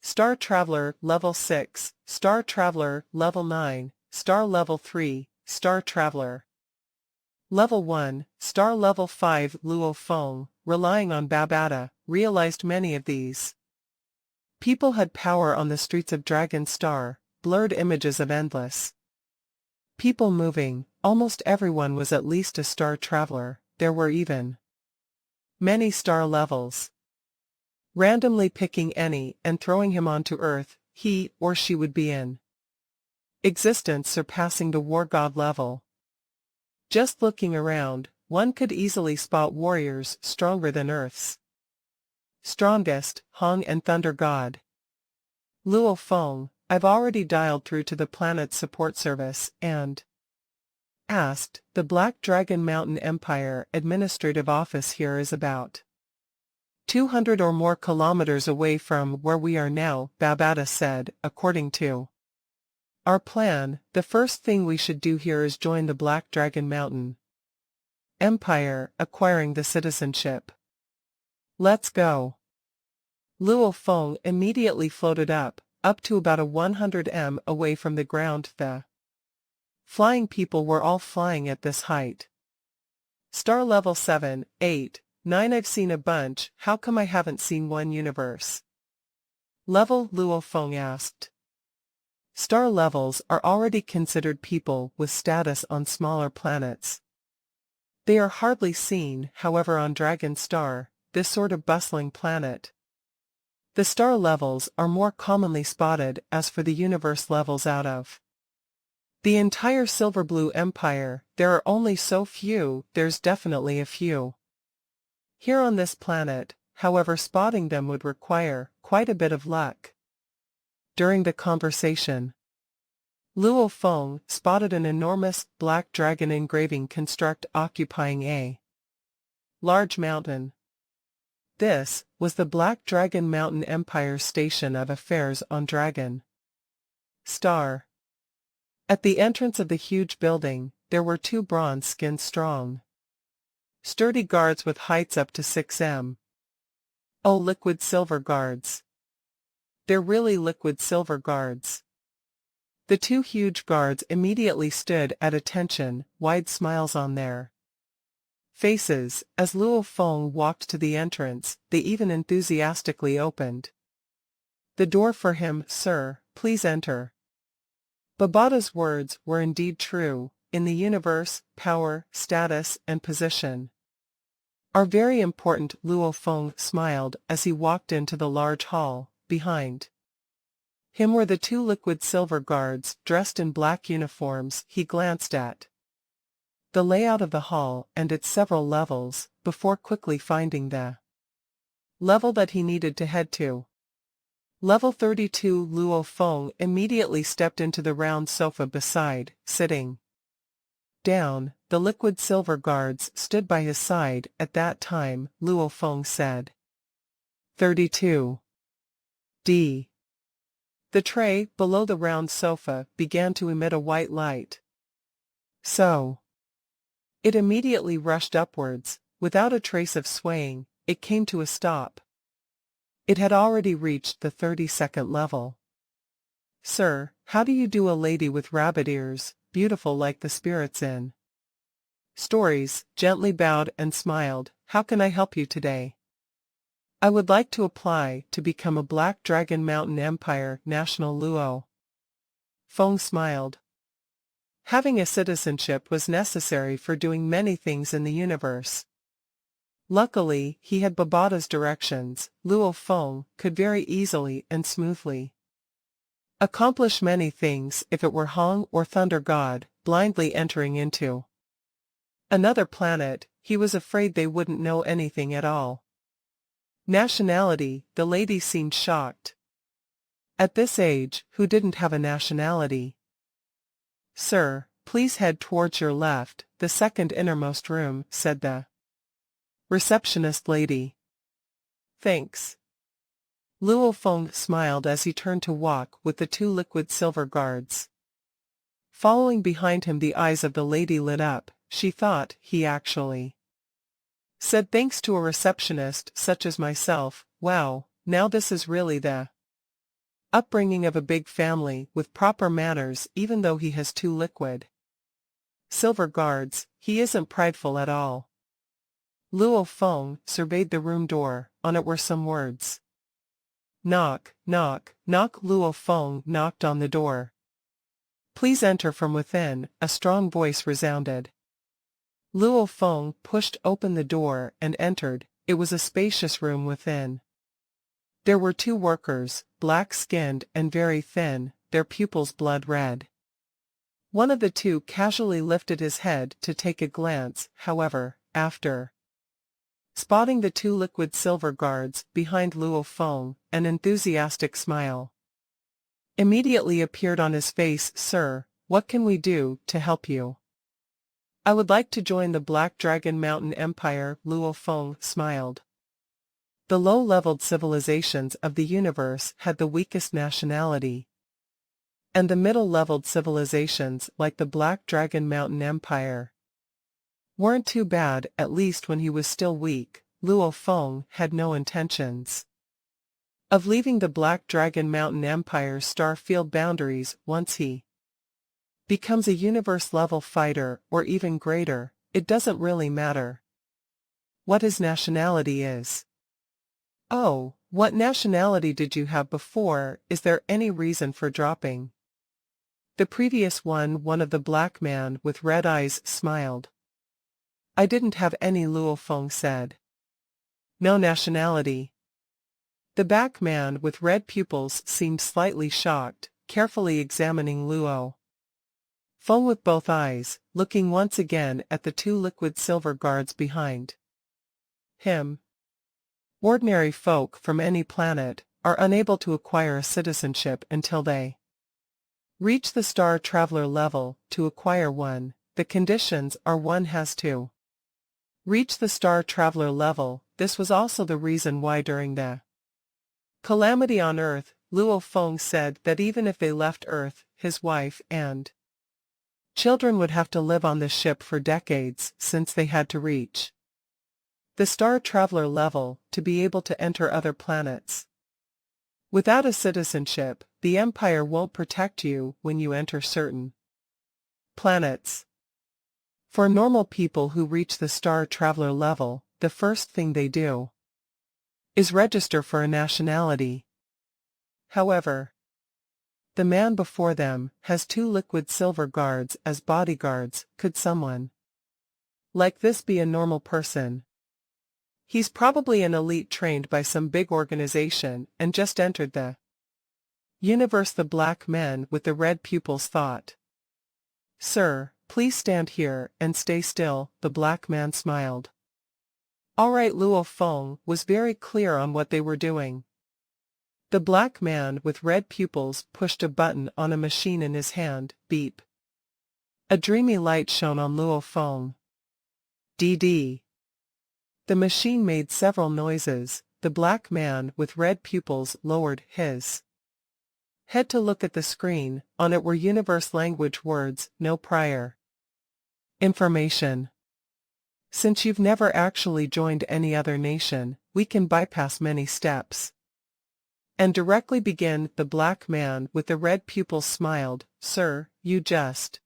Star Traveler Level 6, Star Traveler Level 9, Star Level 3, Star Traveler Level 1, Star Level 5. Luo Feng, relying on Babata, realized many of these people had power on the streets of Dragon Star, blurred images of endless people moving. Almost everyone was at least a Star Traveler. There were even many star levels. Randomly picking any and throwing him onto Earth, he or she would be in existence, surpassing the war god level. Just looking around, one could easily spot warriors stronger than Earth's strongest, Hong and Thunder God. Luo Feng, I've already dialed through to the planet's support service and asked. The Black Dragon Mountain Empire administrative office here is about 200 or more kilometers away from where we are now, Babata said. According to our plan, the first thing we should do here is join the Black Dragon Mountain Empire, acquiring the citizenship. Let's go. Luo Feng immediately floated up up to about a 100 m away from the ground. The flying people were all flying at this height. Star level 7, 8, 9. I've seen a bunch, how come I haven't seen one universe? Level, Luo Feng asked. Star levels are already considered people with status on smaller planets. They are hardly seen, however, on Dragon Star, this sort of bustling planet. The star levels are more commonly spotted. As for the universe levels out of the entire Silver Blue Empire, there are only so few. There's definitely a few here on this planet, however spotting them would require quite a bit of luck. During the conversation, Luo Feng spotted an enormous black dragon engraving construct occupying a large mountain. This was the Black Dragon Mountain Empire's station of affairs on Dragon Star. At the entrance of the huge building, there were 2 bronze-skinned strong, sturdy guards with heights up to 6 m. Oh, liquid silver guards. They're really liquid silver guards. The 2 huge guards immediately stood at attention, wide smiles on their faces. As Luo Feng walked to the entrance, they even enthusiastically opened the door for him. Sir, please enter. Babada's words were indeed true. In the universe, power, status, and position are very important. Luo Feng smiled as he walked into the large hall. Behind him were the 2 liquid silver guards dressed in black uniforms. He glanced at the layout of the hall and its several levels, before quickly finding the level that he needed to head to. Level 32. Luo Feng immediately stepped into the round sofa beside, sitting down. The liquid silver guards stood by his side. At that time, Luo Feng said, 32. D. The tray below the round sofa began to emit a white light. So it immediately rushed upwards. Without a trace of swaying, it came to a stop. It had already reached the 32nd level. Sir, how do you do? A lady with rabbit ears, beautiful like the spirits in stories, gently bowed and smiled. How can I help you today? I would like to apply to become a Black Dragon Mountain Empire national. Luo Feng smiled. Having a citizenship was necessary for doing many things in the universe. Luckily, he had Babada's directions. Luo Feng could very easily and smoothly accomplish many things. If it were Hong or Thunder God, blindly entering into another planet, he was afraid they wouldn't know anything at all. Nationality, the lady seemed shocked. At this age, who didn't have a nationality? Sir, please head towards your left, the second innermost room, said the receptionist lady. Thanks. Luo Feng smiled as he turned to walk with the 2 liquid silver guards. Following behind him, the eyes of the lady lit up. She thought he actually said thanks to a receptionist such as myself. Wow, now this is really the upbringing of a big family with proper manners. Even though he has 2 liquid silver guards, he isn't prideful at all. Luo Feng surveyed the room door. On it were some words. Knock, knock, knock. Luo Feng knocked on the door. Please enter from within, a strong voice resounded. Luo Feng pushed open the door and entered. It was a spacious room within. There were 2 workers, black-skinned and very thin, their pupils blood red. One of the 2 casually lifted his head to take a glance. However, after spotting the 2 liquid silver guards behind Luo Feng, an enthusiastic smile immediately appeared on his face. Sir, what can we do to help you? I would like to join the Black Dragon Mountain Empire. Luo Feng smiled. The low-leveled civilizations of the universe had the weakest nationality, and the middle-leveled civilizations like the Black Dragon Mountain Empire weren't too bad. At least when he was still weak, Luo Feng had no intentions of leaving the Black Dragon Mountain Empire's star field boundaries once he becomes a universe-level fighter or even greater. It doesn't really matter what his nationality is. Oh, what nationality did you have before? Is there any reason for dropping the previous one? One of the black man with red eyes smiled. I didn't have any, Luo Feng said. No nationality. The back man with red pupils seemed slightly shocked, carefully examining Luo Feng with both eyes, looking once again at the two liquid silver guards behind him. Ordinary folk from any planet are unable to acquire a citizenship until they reach the Star Traveler level. To acquire one, the conditions are one has to reach the Star Traveler level. This was also the reason why during the calamity on Earth, Luo Feng said that even if they left Earth, his wife and children would have to live on the ship for decades, since they had to reach the Star Traveler level to be able to enter other planets. Without a citizenship, the Empire won't protect you when you enter certain planets. For normal people who reach the Star Traveler level, the first thing they do is register for a nationality. However, the man before them has two liquid silver guards as bodyguards. Could someone like this be a normal person? He's probably an elite trained by some big organization and just entered the universe, the black man with the red pupils thought. Sir, please stand here and stay still, the black man smiled. All right, Luo Feng was very clear on what they were doing. The black man with red pupils pushed a button on a machine in his hand. Beep. A dreamy light shone on Luo Feng. DD. The machine made several noises. The black man with red pupils lowered his head to look at the screen. On it were universe language words, no prior information. Since you've never actually joined any other nation, we can bypass many steps and directly begin. The black man with the red pupils smiled. Sir, you just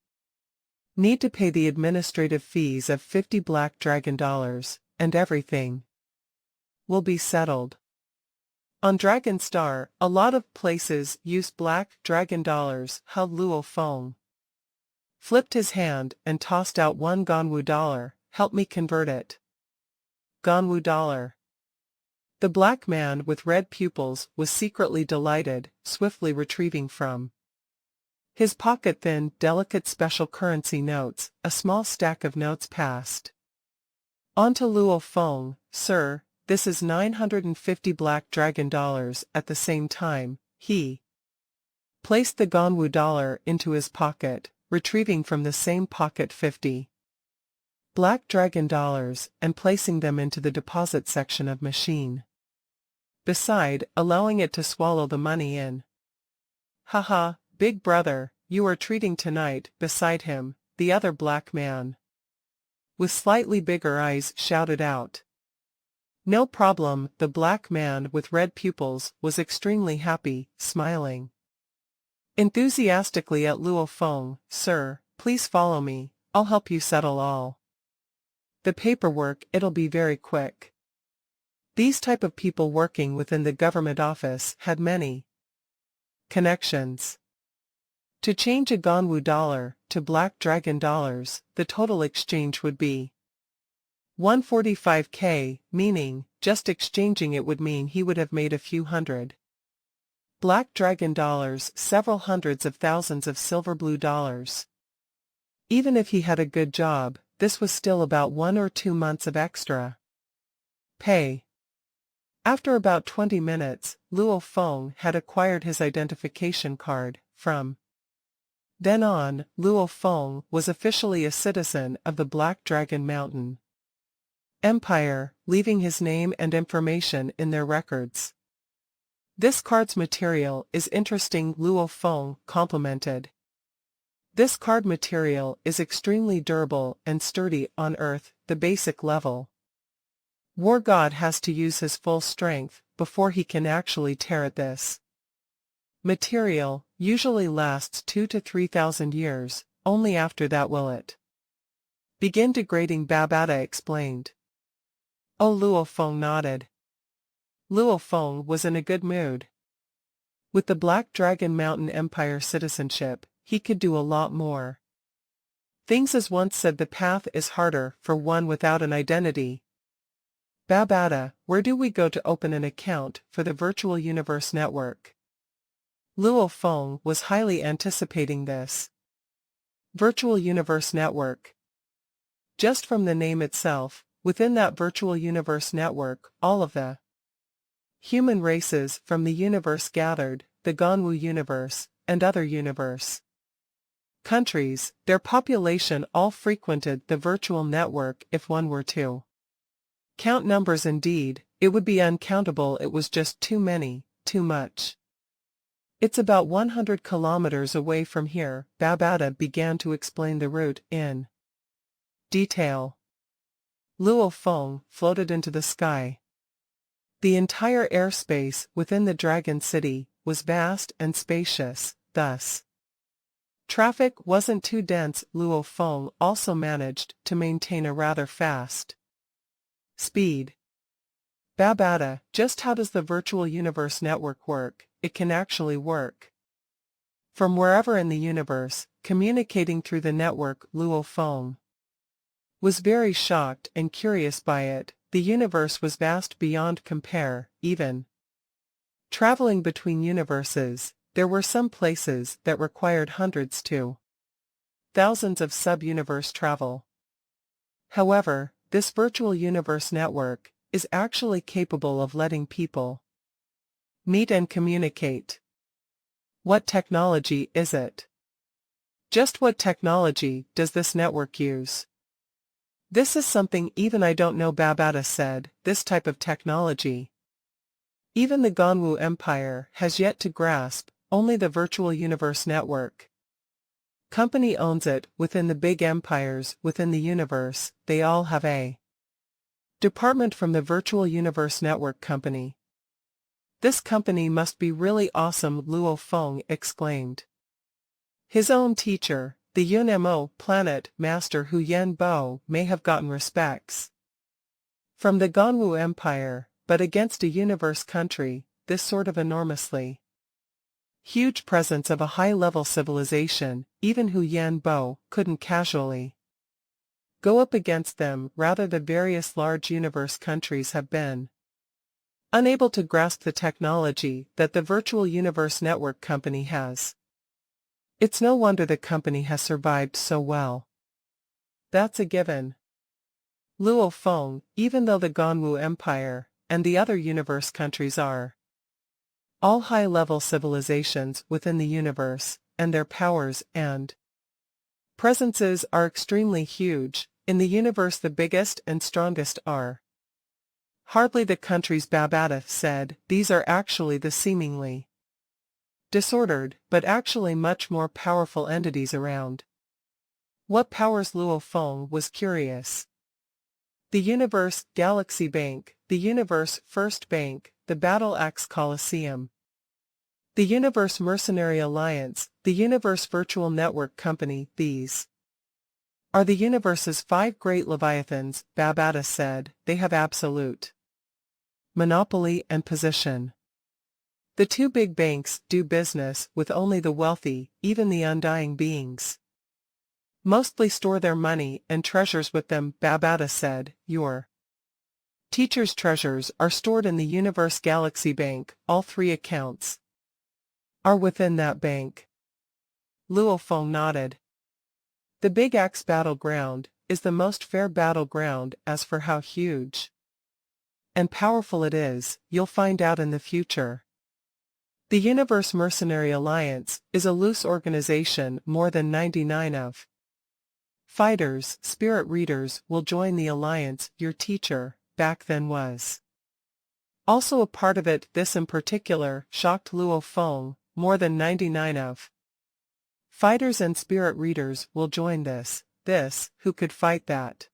need to pay the administrative fees of 50 black dragon dollars, and everything will be settled. On Dragon Star, a lot of places use black dragon dollars. How? Luo Feng flipped his hand and tossed out one Ganwu dollar. Help me convert it. Ganwu dollar. The black man with red pupils was secretly delighted, swiftly retrieving from his pocket thin, delicate special currency notes. A small stack of notes passed on to Luo Feng. Sir, this is 950 black dragon dollars. At the same time, he placed the Ganwu dollar into his pocket, retrieving from the same pocket 50 black dragon dollars and placing them into the deposit section of machine, beside allowing it to swallow the money in. Haha, big brother, you are treating tonight. Beside him, the other black man with slightly bigger eyes shouted out. No problem. The black man with red pupils was extremely happy, smiling enthusiastically at Luo Feng. Sir, please follow me, I'll help you settle all the paperwork. It'll be very quick. These type of people working within the government office had many connections. To change a Ganwu dollar to black dragon dollars, the total exchange would be 145k, meaning, just exchanging it would mean he would have made a few hundred black dragon dollars, several hundreds of thousands of silver blue dollars. Even if he had a good job, this was still about 1 or 2 months of extra pay. After about 20 minutes, Luo Feng had acquired his identification card. From then on, Luo Feng was officially a citizen of the Black Dragon Mountain Empire, leaving his name and information in their records. This card's material is interesting, Luo Feng complimented. This card material is extremely durable and sturdy. On Earth, the basic level war god has to use his full strength, before he can actually tear at this material, usually lasts 2 to 3,000 years, only after that will it begin degrading, Babata explained. Oh, Luo Feng nodded. Luo Feng was in a good mood. With the Black Dragon Mountain Empire citizenship, he could do a lot more things. As once said, the path is harder for one without an identity. Babata, where do we go to open an account for the Virtual Universe Network? Luo Feng was highly anticipating this Virtual Universe Network. Just from the name itself, within that Virtual Universe Network, all of the human races from the universe gathered, the Ganwu universe, and other universe countries, their population all frequented the virtual network. If one were to count numbers, indeed, it would be uncountable. It was just too many, too much. It's about 100 kilometers away from here. Babata began to explain the route in detail. Luo Feng floated into the sky. The entire airspace within the Dragon City was vast and spacious, thus traffic wasn't too dense. Luo Feng also managed to maintain a rather fast speed. Babata, just how does the Virtual Universe Network work? It can actually work from wherever in the universe, communicating through the network. Luo Feng was very shocked and curious by it. The universe was vast beyond compare. Even traveling between universes, there were some places that required hundreds to thousands of sub-universe travel. However, this Virtual Universe Network is actually capable of letting people meet and communicate. What technology is it? Just what technology does this network use? This is something even I don't know, Babata said. This type of technology even the Ganwu Empire has yet to grasp. Only the Virtual Universe Network company owns it. Within the big empires within the universe, they all have a department from the Virtual Universe Network company. This company must be really awesome, Luo Feng exclaimed. His own teacher, the Yunmo planet master Hu Yanbo, may have gotten respects from the Ganwu Empire, but against a universe country, this sort of enormously huge presence of a high-level civilization, even Hu Yanbo couldn't casually go up against them. Rather, the various large universe countries have been unable to grasp the technology that the Virtual Universe Network company has. It's no wonder the company has survived so well. That's a given. Luo Feng, even though the Ganwu Empire and the other universe countries are all high-level civilizations within the universe, and their powers and presences are extremely huge, in the universe the biggest and strongest are hardly the countries, Babata said. These are actually the seemingly disordered, but actually much more powerful entities around. What powers? Luo Feng was curious. The Universe Galaxy Bank, the Universe First Bank, the Battle Axe Coliseum, the Universe Mercenary Alliance, the Universe Virtual Network Company. These are the universe's 5 great leviathans, Babata said. They have absolute monopoly and position. The 2 big banks do business with only the wealthy. Even the undying beings mostly store their money and treasures with them, Babata said. Your teacher's treasures are stored in the Universe Galaxy Bank. All 3 accounts are within that bank. Luo Feng nodded. The Big Axe Battleground is the most fair battleground. As for how huge and powerful it is, you'll find out in the future. The Universe Mercenary Alliance is a loose organization. More than 99 of fighters, spirit readers will join the alliance. Your teacher, back then, was also a part of it. This in particular shocked Luo Feng. More than 99 of fighters and spirit readers will join this. Who could fight that?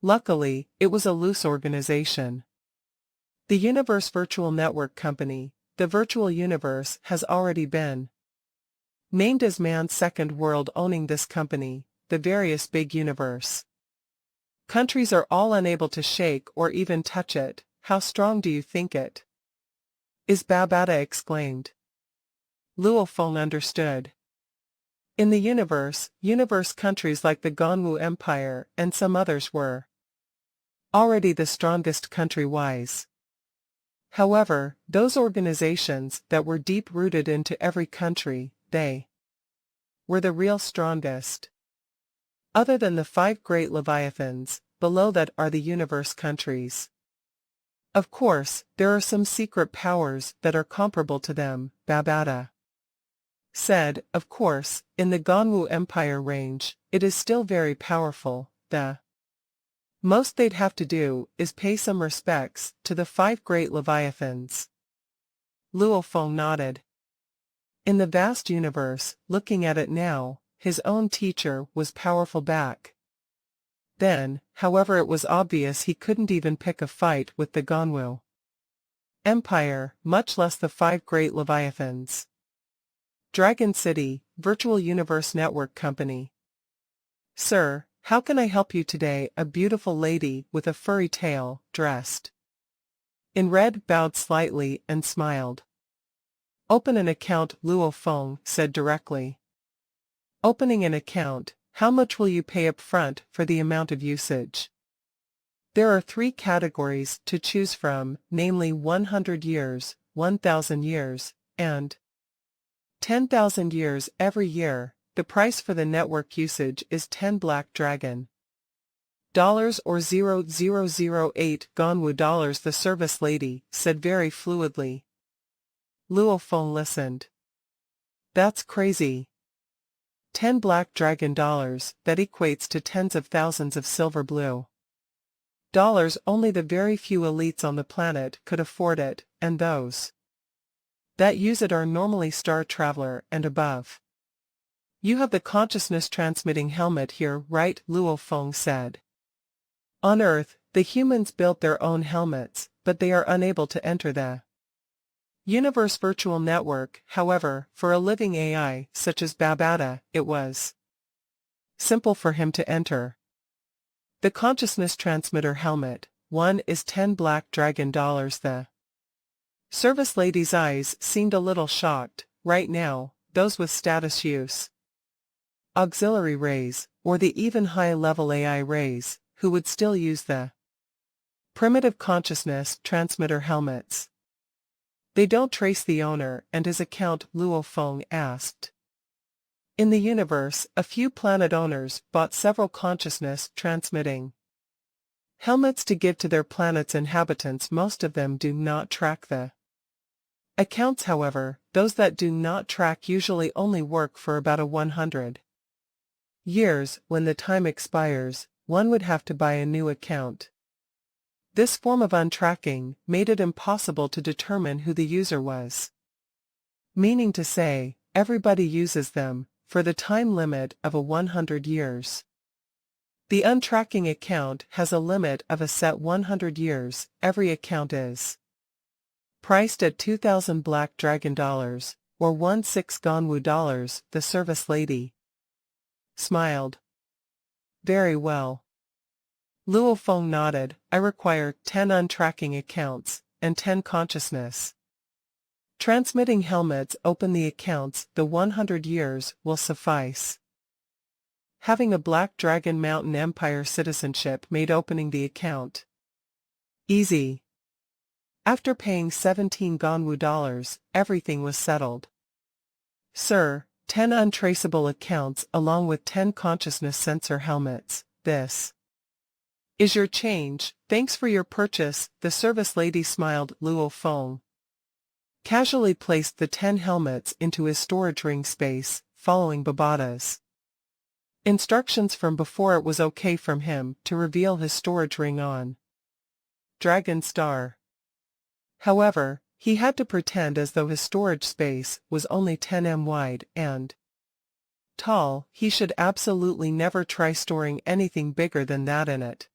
Luckily, it was a loose organization. The Universe Virtual Network Company, the virtual universe, has already been named as man's second world owning this company, the various big universe. Countries are all unable to shake or even touch it. How strong do you think it is? Babata exclaimed. Luo Feng understood. In the universe countries like the Ganwu Empire and some others were already the strongest country-wise. However, those organizations that were deep-rooted into every country, they were the real strongest. Other than the 5 great leviathans, below that are the universe countries. Of course, there are some secret powers that are comparable to them, Babata said. Of course, in the Ganwu Empire range, it is still very powerful. The most they'd have to do is pay some respects to the 5 great leviathans. Luo Feng nodded. In the vast universe, looking at it now, his own teacher was powerful back then. However, it was obvious he couldn't even pick a fight with the Ganwu Empire, much less the 5 great leviathans. Dragon City, Virtual Universe Network Company. Sir, how can I help you today? A beautiful lady with a furry tail, dressed in red, bowed slightly and smiled. Open an account, Luo Feng said directly. Opening an account, how much will you pay up front for the amount of usage? There are 3 categories to choose from, namely 100 years, 1,000 years, and 10,000 years every year. The price for the network usage is 10 Black Dragon dollars or 0.008 Ganwu dollars, the service lady said very fluidly. Luo Feng listened. That's crazy. 10 Black Dragon dollars, that equates to tens of thousands of silver blue dollars. Only the very few elites on the planet could afford it, and those that use it are normally Star Traveler and above. You have the consciousness transmitting helmet here, right? Luo Feng said. On Earth, the humans built their own helmets, but they are unable to enter the Universe Virtual Network. However, for a living AI such as Babata, it was simple for him to enter. The consciousness transmitter helmet, one is 10 Black Dragon dollars. The service lady's eyes seemed a little shocked. Right now, those with status use auxiliary rays, or the even high-level AI rays, who would still use the primitive consciousness transmitter helmets. They don't trace the owner and his account, Luo Feng asked. In the universe, a few planet owners bought several consciousness transmitting helmets to give to their planet's inhabitants. Most of them do not track the accounts. However, those that do not track usually only work for about 100 years. When the time expires, one would have to buy a new account. This form of untracking made it impossible to determine who the user was. Meaning to say, everybody uses them, for the time limit of 100 years. The untracking account has a limit of a set 100 years. Every account is priced at 2,000 Black Dragon dollars, or 16 Ganwu dollars. The service lady smiled. Very well. Luo Feng nodded. I require 10 untracking accounts, and 10 consciousness transmitting helmets. Open the accounts. The 100 years will suffice. Having a Black Dragon Mountain Empire citizenship made opening the account easy. After paying 17 Ganwu dollars, everything was settled. Sir, 10 untraceable accounts along with 10 consciousness sensor helmets. This is your change. Thanks for your purchase. The service lady smiled. Luo Feng casually placed the 10 helmets into his storage ring space, following Babata's instructions from before. It was okay from him to reveal his storage ring on Dragon Star. However, he had to pretend as though his storage space was only 10 m wide and tall. He should absolutely never try storing anything bigger than that in it.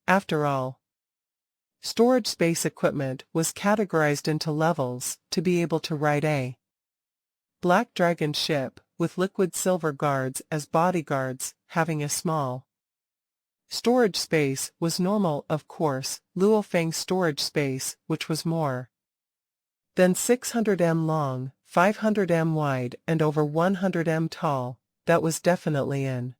After all, Storage space equipment was categorized into levels to be able to ride a Black Dragon ship with liquid silver guards as bodyguards, having a small storage space was normal. Of course, Luo Feng's storage space, which was more than 600 m long, 500 m wide and over 100 m tall, that was definitely an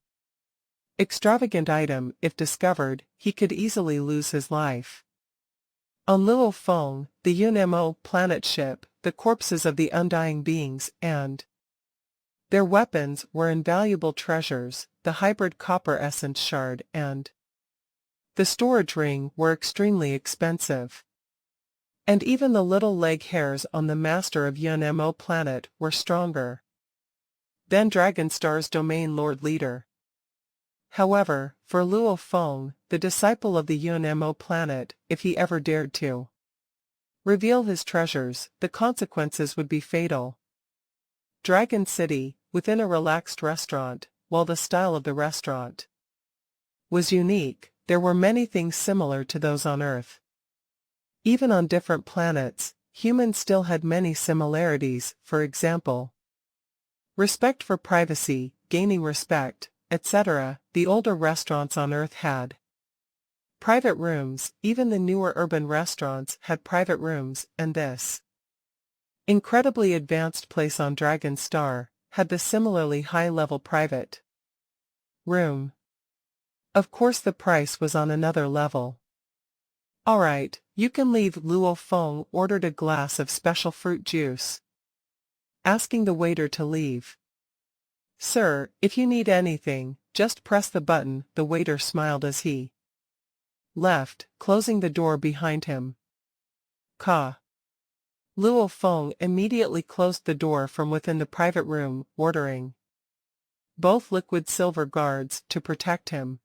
extravagant item. If discovered, he could easily lose his life. On Luo Feng, the UNMO planet ship, the corpses of the undying beings and their weapons were invaluable treasures. The hybrid copper essence shard and the storage ring were extremely expensive. And even the little leg hairs on the master of UNMO planet were stronger than Dragonstar's domain lord leader. However, for Luo Feng, the disciple of the UNMO planet, if he ever dared to reveal his treasures, the consequences would be fatal. Dragon City, within a relaxed restaurant, while the style of the restaurant was unique, there were many things similar to those on Earth. Even on different planets, humans still had many similarities, for example, respect for privacy, gaining respect, etc. The older restaurants on Earth had private rooms. Even the newer urban restaurants had private rooms, and this incredibly advanced place on Dragon Star had the similarly high-level private room. Of course the price was on another level. "Alright, you can leave." Luo Feng ordered a glass of special fruit juice, asking the waiter to leave. "Sir, if you need anything, just press the button," the waiter smiled as he left, closing the door behind him. Ka. Luo Feng immediately closed the door from within the private room, ordering both liquid silver guards to protect him.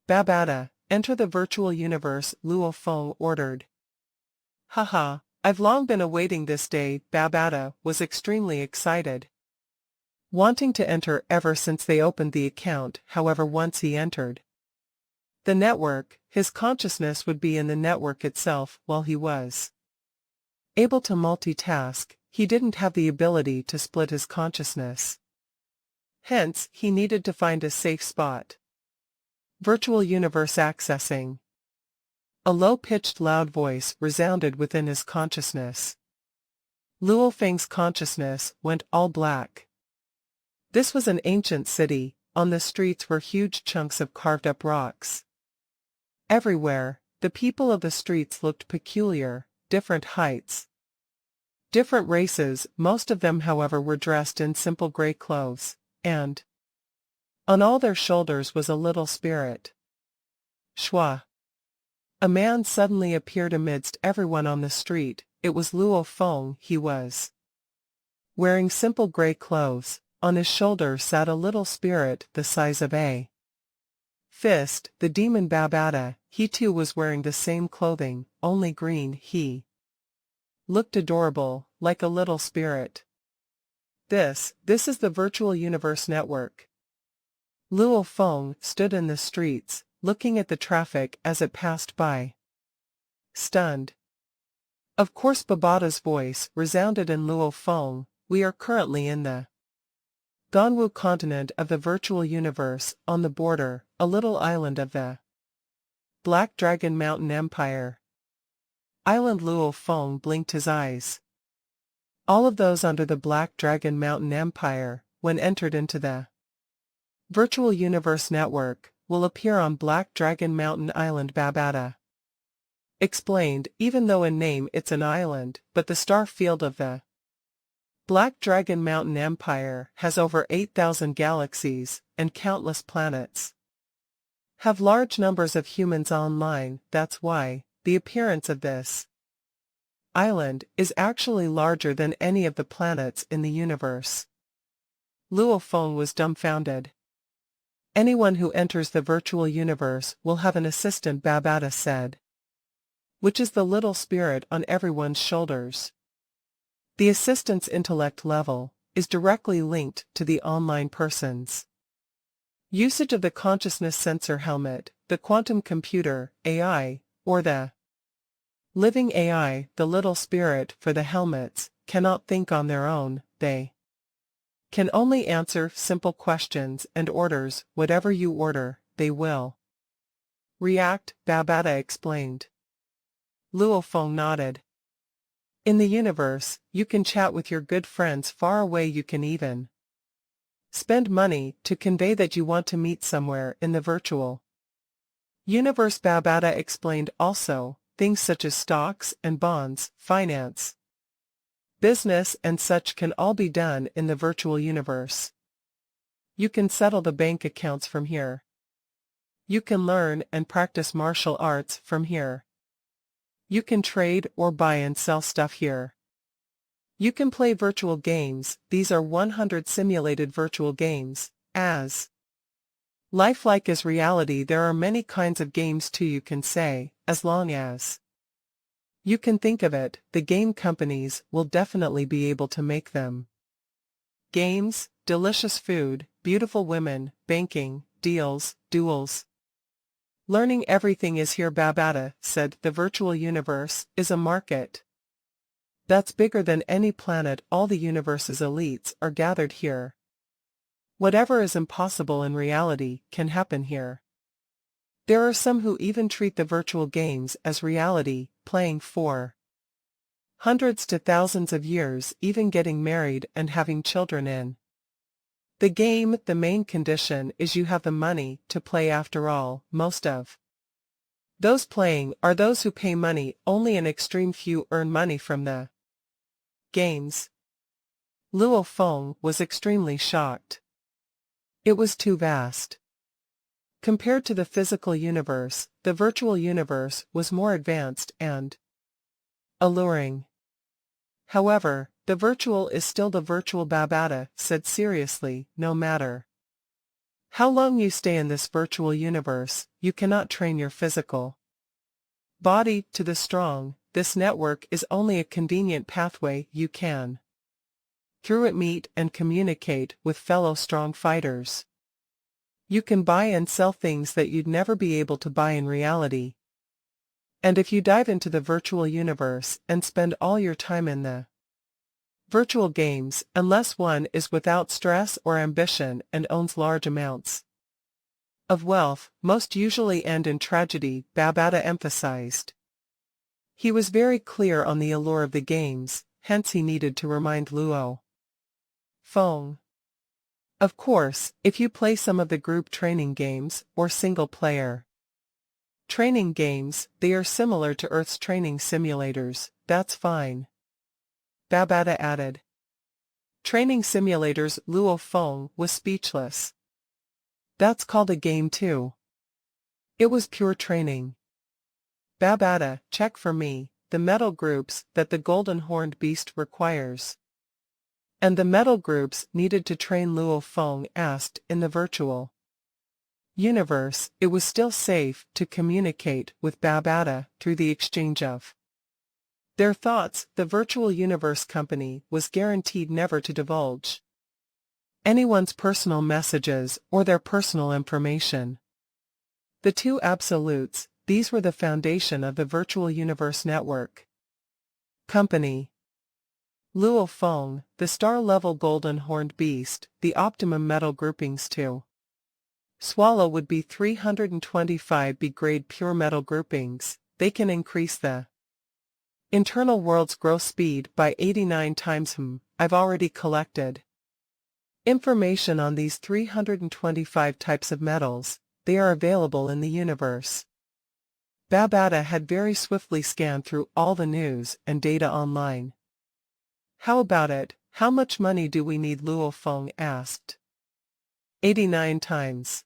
"Babada, enter the virtual universe," Luo Feng ordered. "Haha, I've long been awaiting this day." Babada was extremely excited, wanting to enter ever since they opened the account. However, once he entered the network, his consciousness would be in the network itself. While he was able to multitask, he didn't have the ability to split his consciousness. Hence, he needed to find a safe spot. Virtual universe accessing. A low-pitched loud voice resounded within his consciousness. Luo Feng's consciousness went all black. This was an ancient city. On the streets were huge chunks of carved-up rocks. Everywhere, the people of the streets looked peculiar, different heights, different races. Most of them, however, were dressed in simple gray clothes, and on all their shoulders was a little spirit. Shwa. A man suddenly appeared amidst everyone on the street. It was Luo Feng. He was wearing simple gray clothes. On his shoulder sat a little spirit the size of a fist, the demon Babada. He too was wearing the same clothing, only green. He looked adorable, like a little spirit. This is the virtual universe network. Luo Feng stood in the streets, looking at the traffic as it passed by, stunned. Of course Babada's voice resounded in Luo Feng. "We are currently in the Ganwu continent of the virtual universe, on the border, a little island of the Black Dragon Mountain Empire." Island. Luo Feng blinked his eyes. All of those under the Black Dragon Mountain Empire, when entered into the virtual universe network, will appear on Black Dragon Mountain Island. Babada explained. Even though in name it's an island, but the star field of the Black Dragon Mountain Empire has over 8,000 galaxies, and countless planets have large numbers of humans online. That's why the appearance of this island is actually larger than any of the planets in the universe. Luo Feng was dumbfounded. "Anyone who enters the virtual universe will have an assistant," Babada said, "which is the little spirit on everyone's shoulders. The assistant's intellect level is directly linked to the online person's usage of the consciousness sensor helmet, the quantum computer, AI, or the Living AI, the little spirit for the helmets, cannot think on their own, they can only answer simple questions and orders. Whatever you order, they will react, Babata explained. Luo Feng nodded. In the universe, you can chat with your good friends far away. You can even spend money to convey that you want to meet somewhere in the virtual universe. Babata explained also, things such as stocks and bonds, finance, business and such can all be done in the virtual universe. You can settle the bank accounts from here. You can learn and practice martial arts from here. You can trade or buy and sell stuff here. You can play virtual games. These are 100 simulated virtual games, as lifelike as reality. There are many kinds of games too. You can say, as long as you can think of it, the game companies will definitely be able to make them. Games, delicious food, beautiful women, banking, deals, duels. Learning everything is here. Babata said the virtual universe is a market that's bigger than any planet. All the universe's elites are gathered here. Whatever is impossible in reality can happen here. There are some who even treat the virtual games as reality, playing for hundreds to thousands of years, even getting married and having children in the game. The main condition is you have the money to play. After all, most of those playing are those who pay money. Only an extreme few earn money from the games. Luo Feng was extremely shocked. It was too vast. Compared to the physical universe, the virtual universe was more advanced and alluring. However, the virtual is still the virtual. Babata said seriously, no matter how long you stay in this virtual universe, you cannot train your physical body to the strong. This network is only a convenient pathway. You can through it meet and communicate with fellow strong fighters. You can buy and sell things that you'd never be able to buy in reality. And if you dive into the virtual universe and spend all your time in the virtual games, unless one is without stress or ambition and owns large amounts of wealth, most usually end in tragedy, Babata emphasized. He was very clear on the allure of the games, hence he needed to remind Luo Feng. Of course, if you play some of the group training games, or single-player training games, they are similar to Earth's training simulators, that's fine. Babata added. Training simulators. Luo Feng was speechless. That's called a game too. It was pure training. Babata, check for me the metal groups that the golden horned beast requires. And the metal groups needed to train. Luo Feng asked. In the virtual universe, it was still safe to communicate with Babata through the exchange of their thoughts. The virtual universe company was guaranteed never to divulge anyone's personal messages or their personal information. The two absolutes, these were the foundation of the virtual universe network company. Luo Feng, the star-level golden horned beast, the optimum metal groupings to swallow would be 325 B-grade pure metal groupings. They can increase the internal world's growth speed by 89 times. I've already collected information on these 325 types of metals. They are available in the universe. Babata had very swiftly scanned through all the news and data online. How about it? How much money do we need? Luo Feng asked. 89 times.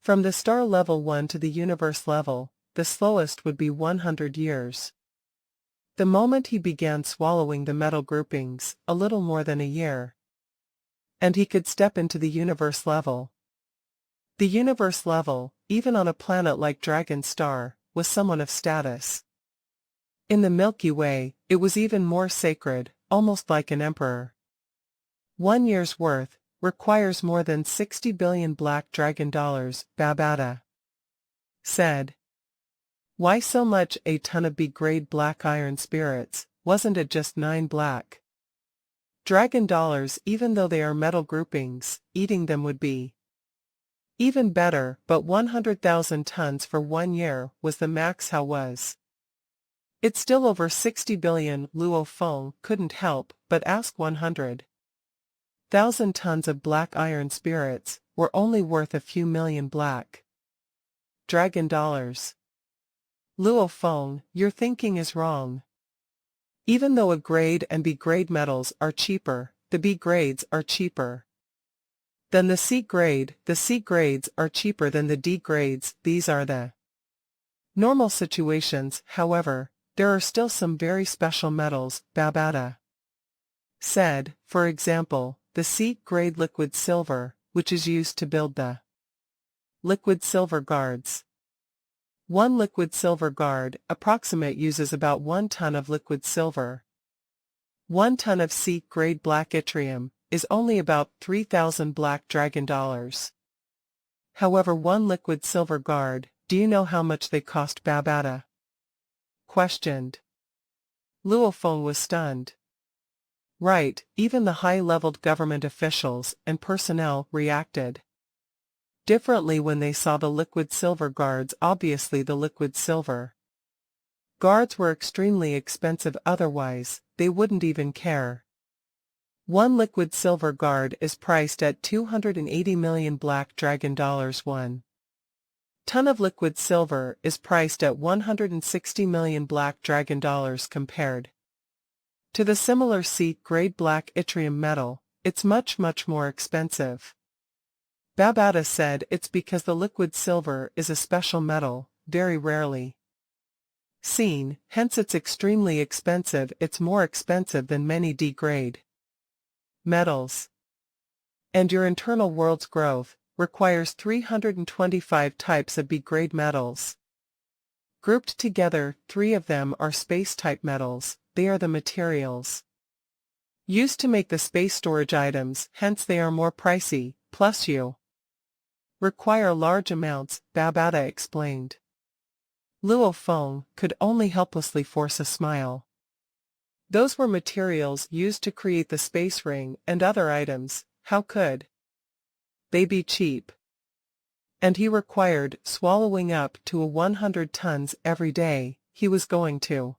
From the star level 1 to the universe level, the slowest would be 100 years. The moment he began swallowing the metal groupings, a little more than a year, and he could step into the universe level. The universe level, even on a planet like Dragon Star, was someone of status. In the Milky Way, it was even more sacred, almost like an emperor. 1 year's worth requires more than 60 billion black dragon dollars, Babata said. Why so much a ton of B-grade black iron spirits, wasn't it just 9 black dragon dollars? Even though they are metal groupings, eating them would be even better, but 100,000 tons for 1 year was the max. How was it's still over 60 billion. Luo Feng couldn't help but ask. 100,000 tons of black iron spirits were only worth a few million black dragon dollars. Luo Feng, your thinking is wrong. Even though A grade and B grade metals are cheaper, the B grades are cheaper than the C grade. The C grades are cheaper than the D grades. These are the normal situations. However, there are still some very special metals, Babata said. For example, the C grade liquid silver, which is used to build the liquid silver guards. One liquid silver guard approximate uses about 1 ton of liquid silver. 1 ton of C grade black yttrium is only about 3,000 black dragon dollars. However, 1 liquid silver guard, do you know how much they cost? Babata questioned. Luo Feng was stunned. Right, even the high-leveled government officials and personnel reacted differently when they saw the liquid silver guards. Obviously the liquid silver guards were extremely expensive, otherwise they wouldn't even care. 1 liquid silver guard is priced at 280 million black dragon dollars. 1 ton of liquid silver is priced at 160 million black dragon dollars. Compared to the similar C-grade black yttrium metal, it's much more expensive. Babata said it's because the liquid silver is a special metal, very rarely seen, hence it's extremely expensive. It's more expensive than many D-grade metals. And your internal world's growth requires 325 types of B-grade metals. Grouped together, 3 of them are space-type metals. They are the materials used to make the space storage items, hence they are more pricey, plus you require large amounts, Babata explained. Luo Feng could only helplessly force a smile. Those were materials used to create the space ring and other items. How could they be cheap? And he required swallowing up to 100 tons every day. He was going to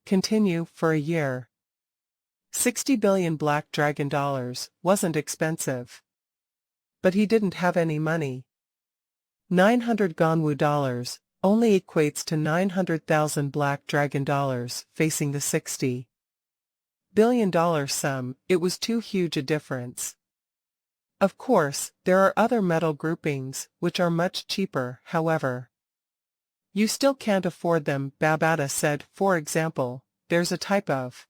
continue for a year. 60 billion black dragon dollars wasn't expensive. But he didn't have any money. 900 Ganwu dollars only equates to 900,000 black dragon dollars. Facing the 60 billion dollar sum, it was too huge a difference. Of course, there are other metal groupings, which are much cheaper. However, you still can't afford them, Babata said. For example, there's a type of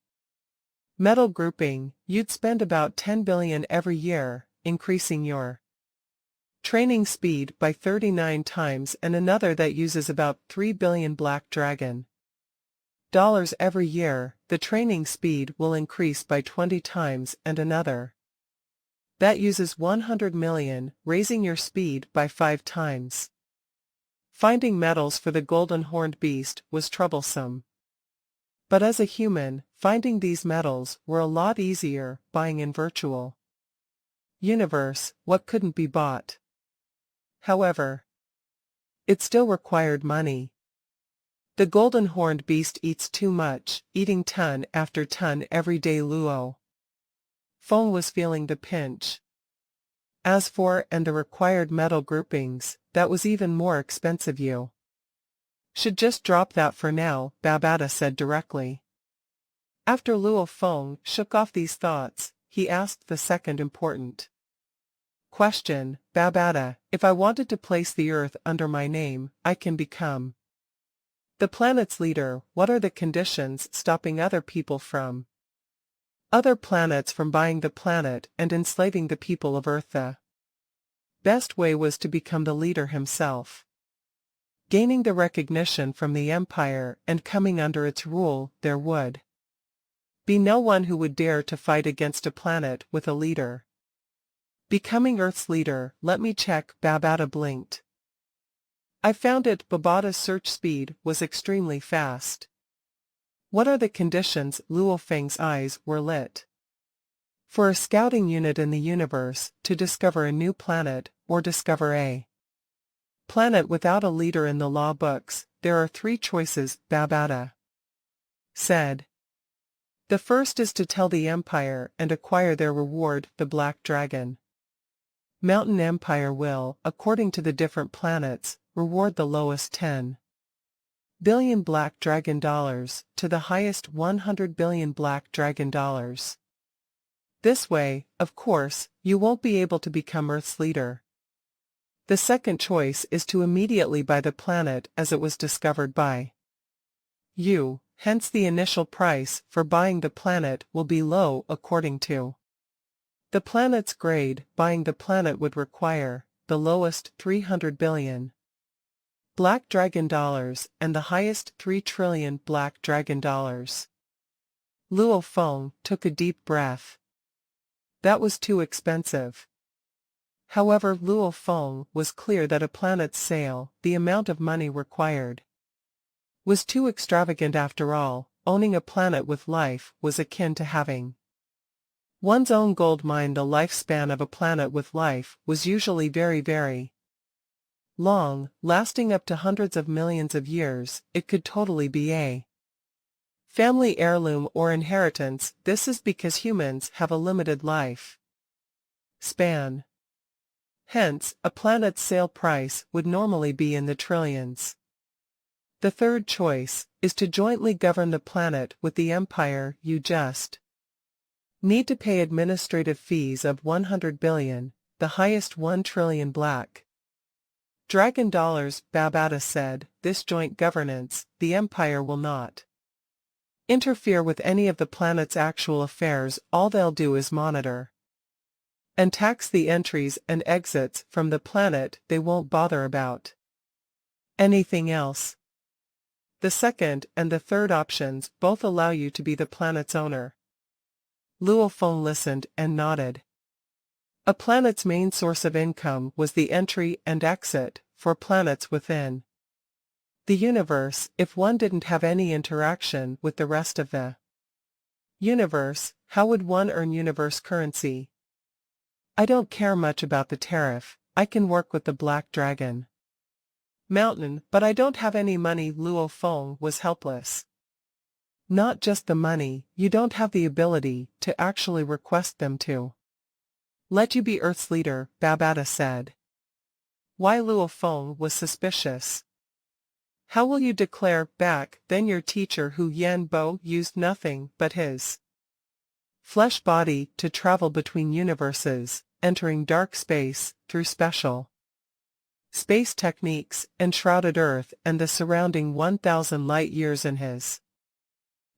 metal grouping, you'd spend about 10 billion every year, increasing your training speed by 39 times, and another that uses about 3 billion black dragon dollars every year. The training speed will increase by 20 times, and another that uses 100 million, raising your speed by 5 times. Finding metals for the golden horned beast was troublesome. But as a human, finding these metals were a lot easier. Buying in virtual universe what couldn't be bought. However, it still required money. The golden horned beast eats too much, eating ton after ton every day. Luo Feng was feeling the pinch. As for the required metal groupings, that was even more expensive. You should just drop that for now, Babata said directly. After Luo Feng shook off these thoughts, he asked the second important question. Babata, if I wanted to place the Earth under my name, I can become the planet's leader. What are the conditions stopping other people from other planets from buying the planet and enslaving the people of Earth? The best way was to become the leader himself. Gaining the recognition from the Empire and coming under its rule, there would be no one who would dare to fight against a planet with a leader. Becoming Earth's leader, let me check. Babata blinked. I found it. Babata's search speed was extremely fast. What are the conditions? Luo Feng's eyes were lit. For a scouting unit in the universe to discover a new planet, or discover a planet without a leader in the law books, there are 3 choices, Babata said. The first is to tell the Empire and acquire their reward, the Black Dragon. Mountain Empire will, according to the different planets, reward the lowest 10 billion Black Dragon dollars to the highest 100 billion Black Dragon dollars. This way, of course, you won't be able to become Earth's leader. The second choice is to immediately buy the planet as it was discovered by you, hence the initial price for buying the planet will be low according to the planet's grade. Buying the planet would require the lowest 300 billion Black Dragon dollars and the highest 3 trillion Black Dragon dollars. Luo Feng took a deep breath. That was too expensive. However, Luo Feng was clear that a planet's sale, the amount of money required, was too extravagant. After all, owning a planet with life was akin to having one's own gold mine. The lifespan of a planet with life was usually very, very long, lasting up to hundreds of millions of years. It could totally be a family heirloom or inheritance. This is because humans have a limited life span. Hence, a planet's sale price would normally be in the trillions. The third choice is to jointly govern the planet with the Empire. You just need to pay administrative fees of 100 billion, the highest 1 trillion Black Dragon dollars. Babata said, this joint governance, the Empire will not interfere with any of the planet's actual affairs. All they'll do is monitor and tax the entries and exits from the planet. They won't bother about anything else. The second and the third options both allow you to be the planet's owner. Luo Feng listened and nodded. A planet's main source of income was the entry and exit for planets within the universe. If one didn't have any interaction with the rest of the universe, how would one earn universe currency? I don't care much about the tariff. I can work with the Black Dragon Mountain, but I don't have any money. Luo Feng was helpless. Not just the money, you don't have the ability to actually request them to let you be Earth's leader, Babata said. Why? Luo Feng was suspicious. How will you declare back then your teacher Hu Yanbo used nothing but his flesh body to travel between universes, entering dark space through special space techniques, enshrouded Earth and the surrounding 1,000 light-years in his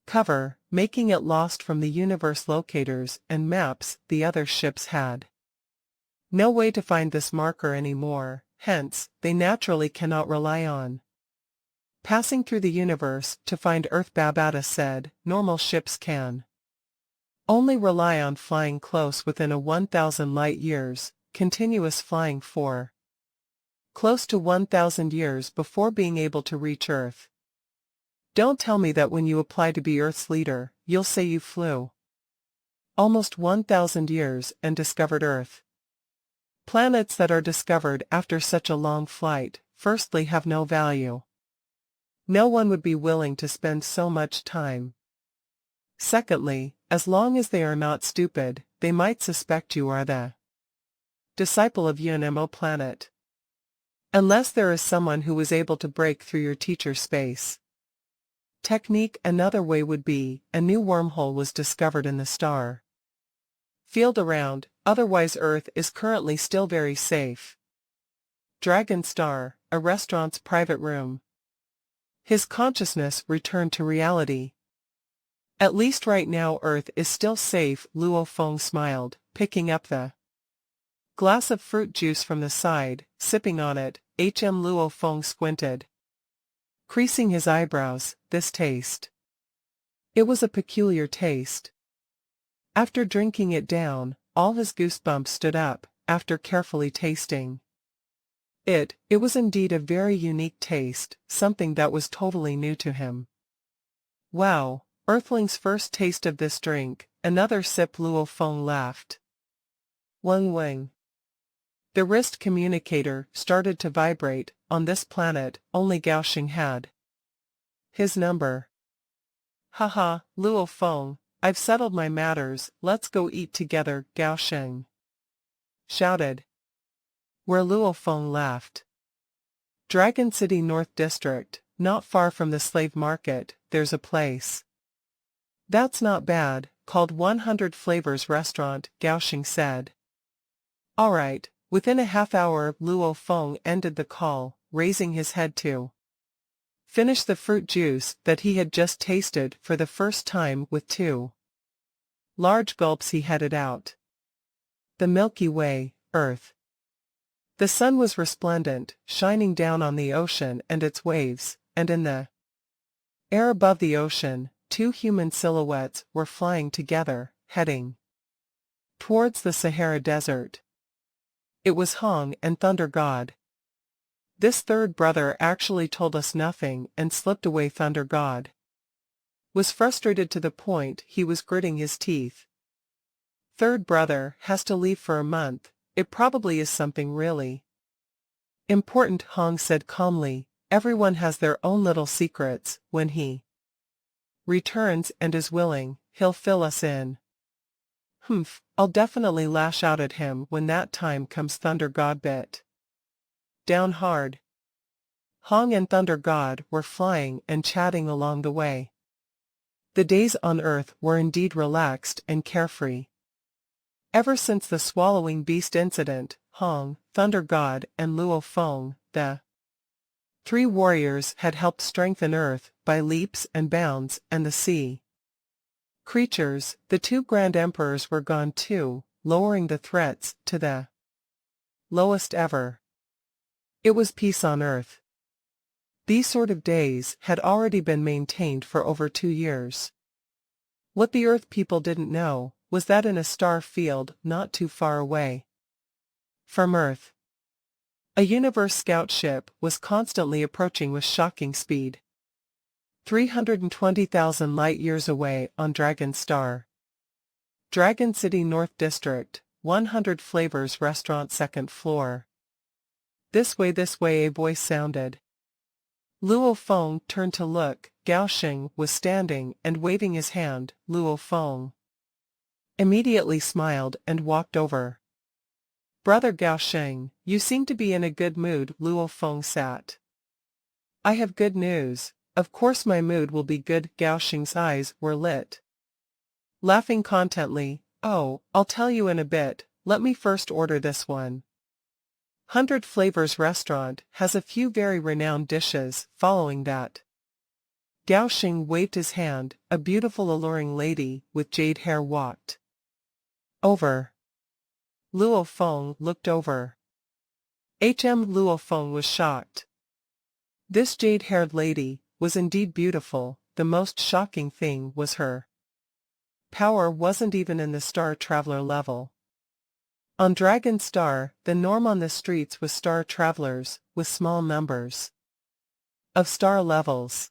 cover, making it lost from the universe locators and maps. The other ships had no way to find this marker anymore, hence, they naturally cannot rely on passing through the universe to find Earth. Babata said, normal ships can only rely on flying close within a 1,000 light-years, continuous flying for close to 1,000 years before being able to reach Earth. Don't tell me that when you apply to be Earth's leader, you'll say you flew almost 1,000 years and discovered Earth. Planets that are discovered after such a long flight, firstly have no value. No one would be willing to spend so much time. Secondly, as long as they are not stupid, they might suspect you are the disciple of UNMO planet. Unless there is someone who was able to break through your teacher's space technique. Another way would be, a new wormhole was discovered in the star field around, otherwise Earth is currently still very safe. Dragon Star, a restaurant's private room. His consciousness returned to reality. At least right now Earth is still safe. Luo Feng smiled, picking up the glass of fruit juice from the side, sipping on it. Luo Feng squinted, creasing his eyebrows. This taste. It was a peculiar taste. After drinking it down, all his goosebumps stood up, after carefully tasting It was indeed a very unique taste, something that was totally new to him. Wow, Earthling's first taste of this drink, another sip. Luo Feng laughed. Wang Wang. The wrist communicator started to vibrate. On this planet, only Gao Xing had his number. Haha, Luo Feng, I've settled my matters, let's go eat together, Gao Xing shouted. Where? Luo Feng laughed. Dragon City North District, not far from the slave market, there's a place. That's not bad, called 100 Flavors Restaurant, Gao Xing said. Alright, within a half hour Luo Feng ended the call, raising his head to finish the fruit juice that he had just tasted for the first time. With 2 large gulps he headed out. The Milky Way, Earth. The sun was resplendent, shining down on the ocean and its waves, and in the air above the ocean, 2 human silhouettes were flying together, heading towards the Sahara Desert. It was Hong and Thunder God. This third brother actually told us nothing and slipped away. Thunder God was frustrated to the point he was gritting his teeth. Third brother has to leave for a month. It probably is something really important, Hong said calmly. Everyone has their own little secrets. When he returns and is willing, he'll fill us in. Humph, I'll definitely lash out at him when that time comes. Thunder God bit down hard. Hong and Thunder God were flying and chatting along the way. The days on Earth were indeed relaxed and carefree. Ever since the swallowing beast incident, Hong, Thunder God, and Luo Feng, the 3 warriors had helped strengthen Earth by leaps and bounds, and the sea creatures, the 2 Grand Emperors, were gone too, lowering the threats to the lowest ever. It was peace on Earth. These sort of days had already been maintained for over 2 years. What the Earth people didn't know was that in a star field not too far away from Earth, a universe scout ship was constantly approaching with shocking speed. 320,000 light-years away on Dragon Star. Dragon City North District, 100 Flavors Restaurant, 2nd floor. This way, a voice sounded. Luo Feng turned to look. Gao Xing was standing and waving his hand. Luo Feng immediately smiled and walked over. Brother Gao Xing, you seem to be in a good mood. Luo Feng sat. I have good news. Of course my mood will be good. Gao Xing's eyes were lit. Laughing contently, oh, I'll tell you in a bit, let me first order this one. 100 Flavors Restaurant has a few very renowned dishes. Following that, Gao Xing waved his hand. A beautiful alluring lady with jade hair walked over. Luo Feng looked over. Luo Feng was shocked. This jade-haired lady was indeed beautiful. The most shocking thing was her power wasn't even in the Star Traveler level. On Dragon Star, the norm on the streets was star travelers, with small numbers of star levels.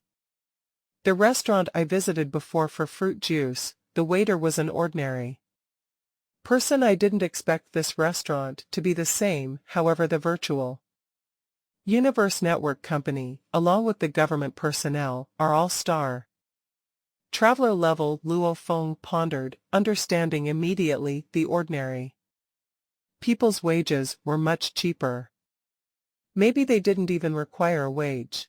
The restaurant I visited before for fruit juice, the waiter was an ordinary person. I didn't expect this restaurant to be the same. However, the virtual Universe Network Company, along with the government personnel, are all star traveler level. Luo Feng pondered, understanding immediately the ordinary people's wages were much cheaper. Maybe they didn't even require a wage.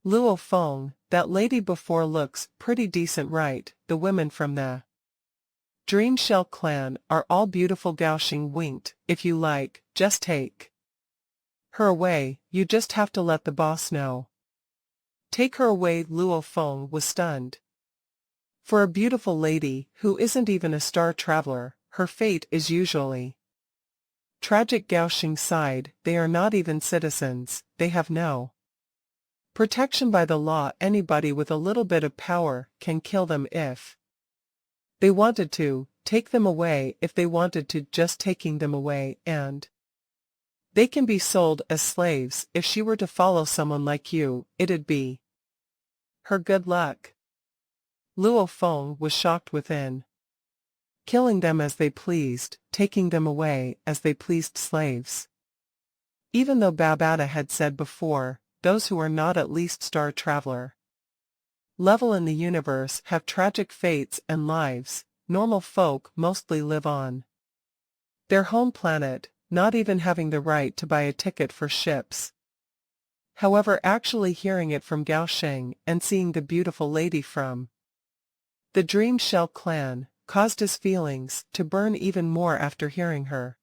Luo Feng, that lady before looks pretty decent, right? The women from the Dream Shell clan are all beautiful. Gao Xing winked. If you like, just take her away. You just have to let the boss know. Take her away. Luo Feng was stunned. For a beautiful lady who isn't even a star traveler, her fate is usually tragic. Gao Xing sighed. They are not even citizens. They have no protection by the law. Anybody with a little bit of power can kill them if they wanted to, take them away if they wanted to. Just taking them away and They can be sold as slaves. If she were to follow someone like you, it'd be her good luck. Luo Feng was shocked within. Killing them as they pleased, taking them away as they pleased slaves. Even though Babada had said before, those who are not at least star traveler level in the universe have tragic fates and lives, normal folk mostly live on their home planet, not even having the right to buy a ticket for ships. However, actually hearing it from Gao Sheng and seeing the beautiful lady from the Dream Shell clan caused his feelings to burn even more after hearing her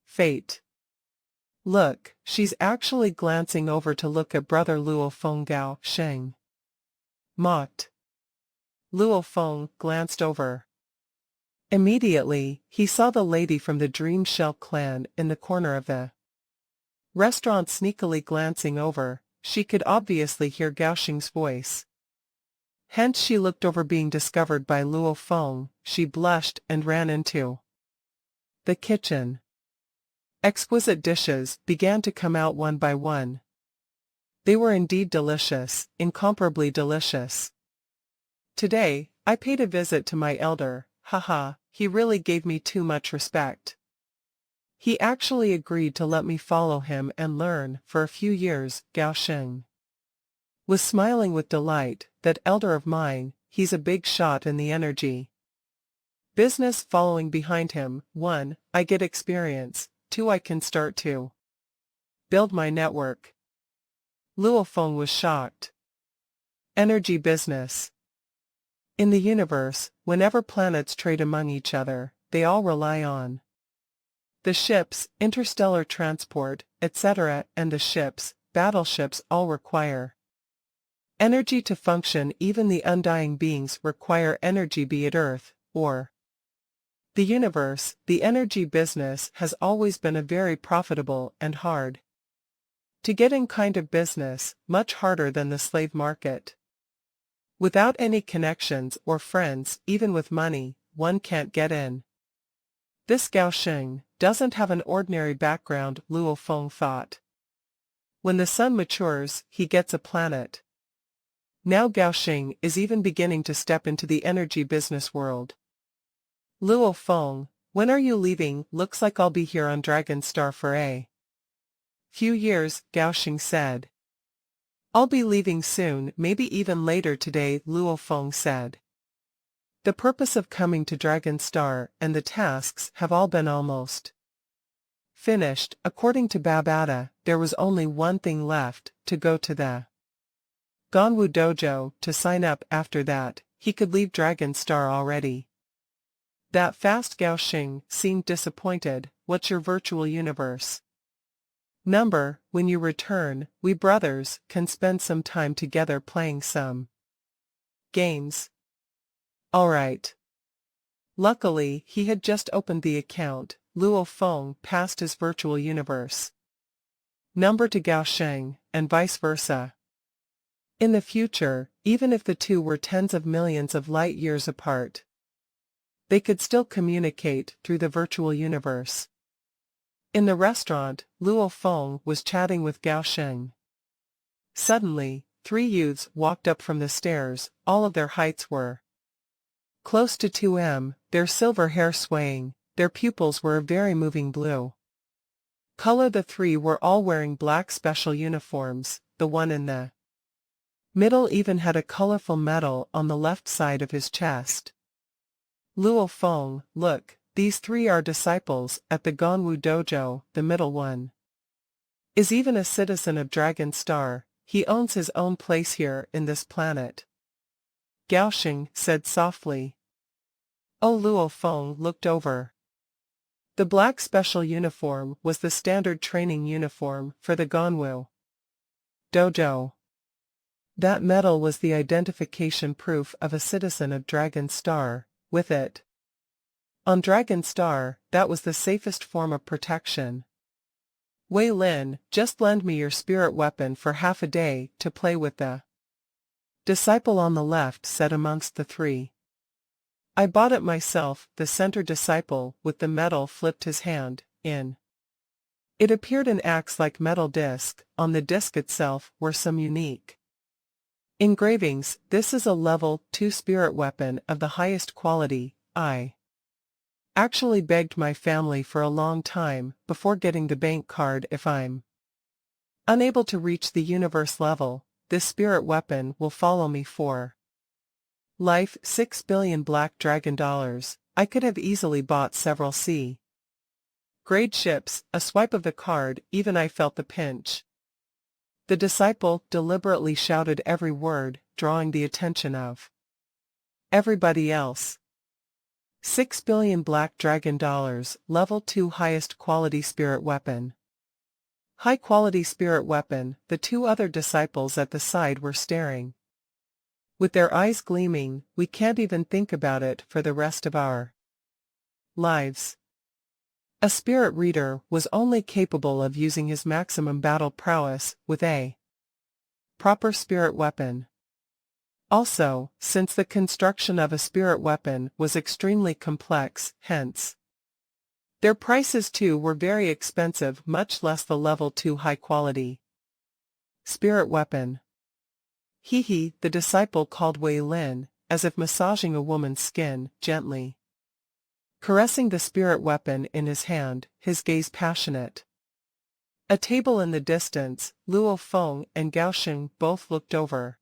fate. Look, she's actually glancing over to look at brother Luo Feng. Gao Sheng mocked. Luo Feng glanced over. Immediately, he saw the lady from the Dream Shell clan in the corner of the restaurant sneakily glancing over. She could obviously hear Gao Sheng's voice. Hence she looked over being discovered by Luo Feng. She blushed and ran into the kitchen. Exquisite dishes began to come out one by one. They were indeed delicious, incomparably delicious. Today, I paid a visit to my elder. Haha, he really gave me too much respect. He actually agreed to let me follow him and learn for a few years. Gao Sheng was smiling with delight. That elder of mine, he's a big shot in the energy business. Following behind him, 1. I get experience, 2. I can start to build my network. Luo Feng was shocked. Energy business. In the universe, whenever planets trade among each other, they all rely on the ships, interstellar transport, etc., and the ships, battleships all require energy to function. Even the undying beings require energy, be it Earth or the universe. The energy business has always been a very profitable and hard to get in kind of business, much harder than the slave market. Without any connections or friends, even with money, one can't get in. This Gao Sheng doesn't have an ordinary background, Luo Feng thought. When the sun matures, he gets a planet. Now Gao Sheng is even beginning to step into the energy business world. Luo Feng, when are you leaving? Looks like I'll be here on Dragon Star for a few years, Gao Sheng said. I'll be leaving soon, maybe even later today, Luo Feng said. The purpose of coming to Dragon Star and the tasks have all been almost finished. According to Babada, there was only one thing left, to go to the Ganwu Dojo to sign up. After that, he could leave Dragon Star already. That fast? Gao Sheng seemed disappointed. What's your virtual universe number? When you return, we brothers can spend some time together playing some games. Alright. Luckily, he had just opened the account. Luo Feng passed his virtual universe number to Gao Sheng, and vice versa. In the future, even if the two were tens of millions of light years apart, they could still communicate through the virtual universe. In the restaurant, Luo Feng was chatting with Gao Sheng. Suddenly, 3 youths walked up from the stairs. All of their heights were close to 2 m, their silver hair swaying, their pupils were a very moving blue color. The 3 were all wearing black special uniforms. The one in the middle even had a colorful medal on the left side of his chest. Luo Feng, look, these 3 are disciples at the Ganwu Dojo. The middle one is even a citizen of Dragon Star. He owns his own place here in this planet. Gao Sheng said softly. Oh, Luo Feng looked over. The black special uniform was the standard training uniform for the Ganwu Dojo. That medal was the identification proof of a citizen of Dragon Star. With it on Dragon Star, that was the safest form of protection. Wei Lin, just lend me your spirit weapon for half a day to play with. The disciple on the left said amongst the 3. I bought it myself. The center disciple with the medal flipped his hand in It appeared and acts like metal disc. On the disc itself were some unique engravings. This is a level 2 spirit weapon of the highest quality. I actually begged my family for a long time before getting the bank card. If I'm unable to reach the universe level, this spirit weapon will follow me for life. 6 billion black dragon dollars. I could have easily bought several C-grade ships. A swipe of the card, even I felt the pinch. The disciple deliberately shouted every word, drawing the attention of everybody else. 6 billion black dragon dollars, level 2 highest quality spirit weapon. High quality spirit weapon. The two other disciples at the side were staring with their eyes gleaming. We can't even think about it for the rest of our lives. A spirit reader was only capable of using his maximum battle prowess with a proper spirit weapon. Also, since the construction of a spirit weapon was extremely complex, hence their prices too were very expensive, much less the level 2 high quality spirit weapon. Hee, the disciple called Wei Lin, as if massaging a woman's skin, gently caressing the spirit weapon in his hand, his gaze passionate. A table in the distance, Luo Feng and Gao Sheng both looked over.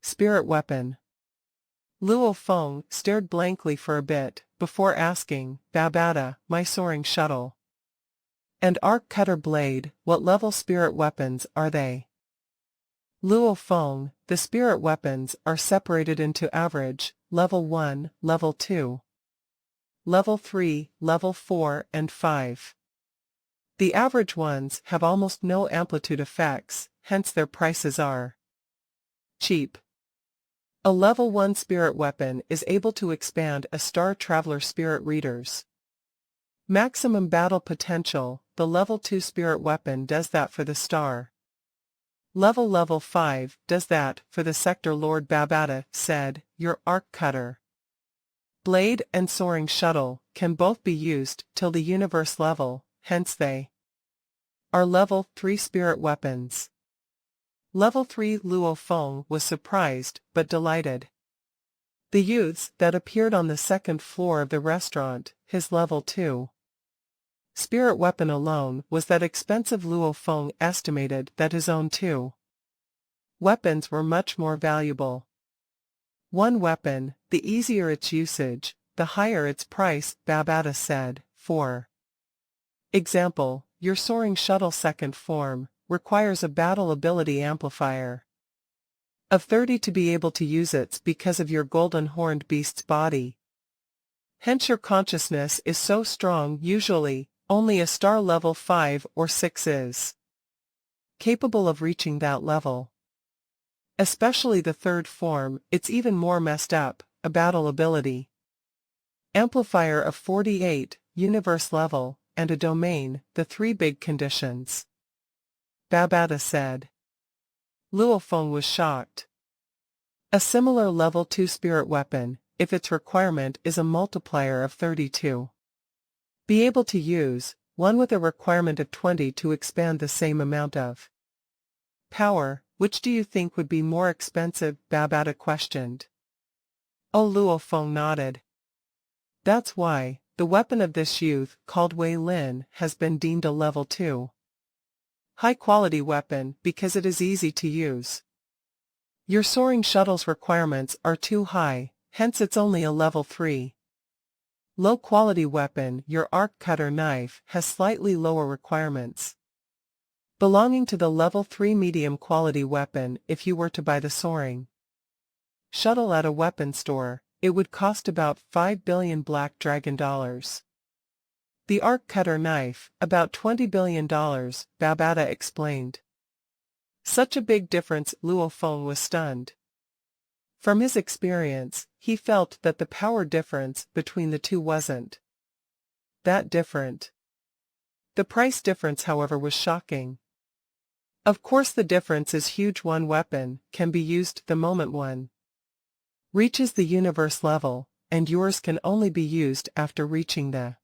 Spirit weapon. Luo Feng stared blankly for a bit, before asking, Babata, my soaring shuttle and arc cutter blade, what level spirit weapons are they? Luo Feng, the spirit weapons are separated into average, level 1, level 2. Level 3, level 4 and 5. The average ones have almost no amplitude effects, hence their prices are cheap. A level 1 spirit weapon is able to expand a Star Traveler spirit reader's maximum battle potential. The level 2 spirit weapon does that for the Star level 5 does that for the Sector Lord. Babata said, your arc cutter blade and soaring shuttle can both be used till the universe level, hence they are level 3 spirit weapons. Level 3. Luo Feng was surprised, but delighted. The youths that appeared on the second floor of the restaurant, his level 2 spirit weapon alone was that expensive. Luo Feng estimated that his own 2 weapons were much more valuable. One weapon, the easier its usage, the higher its price. Babata said, for example, your soaring shuttle second form requires a battle ability amplifier of 30 to be able to use it because of your golden horned beast's body. Hence your consciousness is so strong. Usually, only a star level 5 or 6 is capable of reaching that level. Especially the third form, it's even more messed up, a battle ability amplifier of 48, universe level, and a domain, the 3 big conditions. Babata said. Luo Feng was shocked. A similar level 2 spirit weapon, if its requirement is a multiplier of 32. Be able to use, one with a requirement of 20 to expand the same amount of power. Which do you think would be more expensive? Babata questioned. Oh, Luo Feng nodded. That's why, the weapon of this youth, called Wei Lin, has been deemed a level 2 high-quality weapon because it is easy to use. Your soaring shuttle's requirements are too high, hence it's only a level 3 low-quality weapon. Your arc cutter knife has slightly lower requirements, belonging to the level 3 medium-quality weapon. If you were to buy the soaring shuttle at a weapon store, it would cost about 5 billion black dragon dollars. The arc cutter knife, about $20 billion, Babata explained. Such a big difference. Luo Feng was stunned. From his experience, he felt that the power difference between the two wasn't that different. The price difference, however, was shocking. Of course the difference is huge. One weapon can be used the moment one reaches the universe level, and yours can only be used after reaching the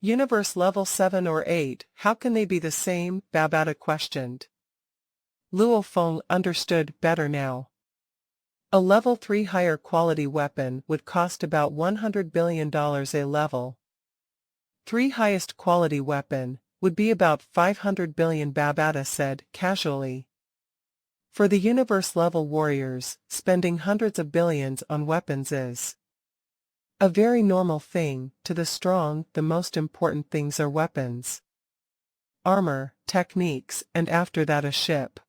Universe level 7 or 8, how can they be the same? Babata questioned. Luo Feng understood better now. A level 3 higher quality weapon would cost about $100 billion a level. 3 highest quality weapon would be about 500 billion, Babata said casually. For the universe level warriors, spending hundreds of billions on weapons is a very normal thing. To the strong, the most important things are weapons, armor, techniques, and after that a ship.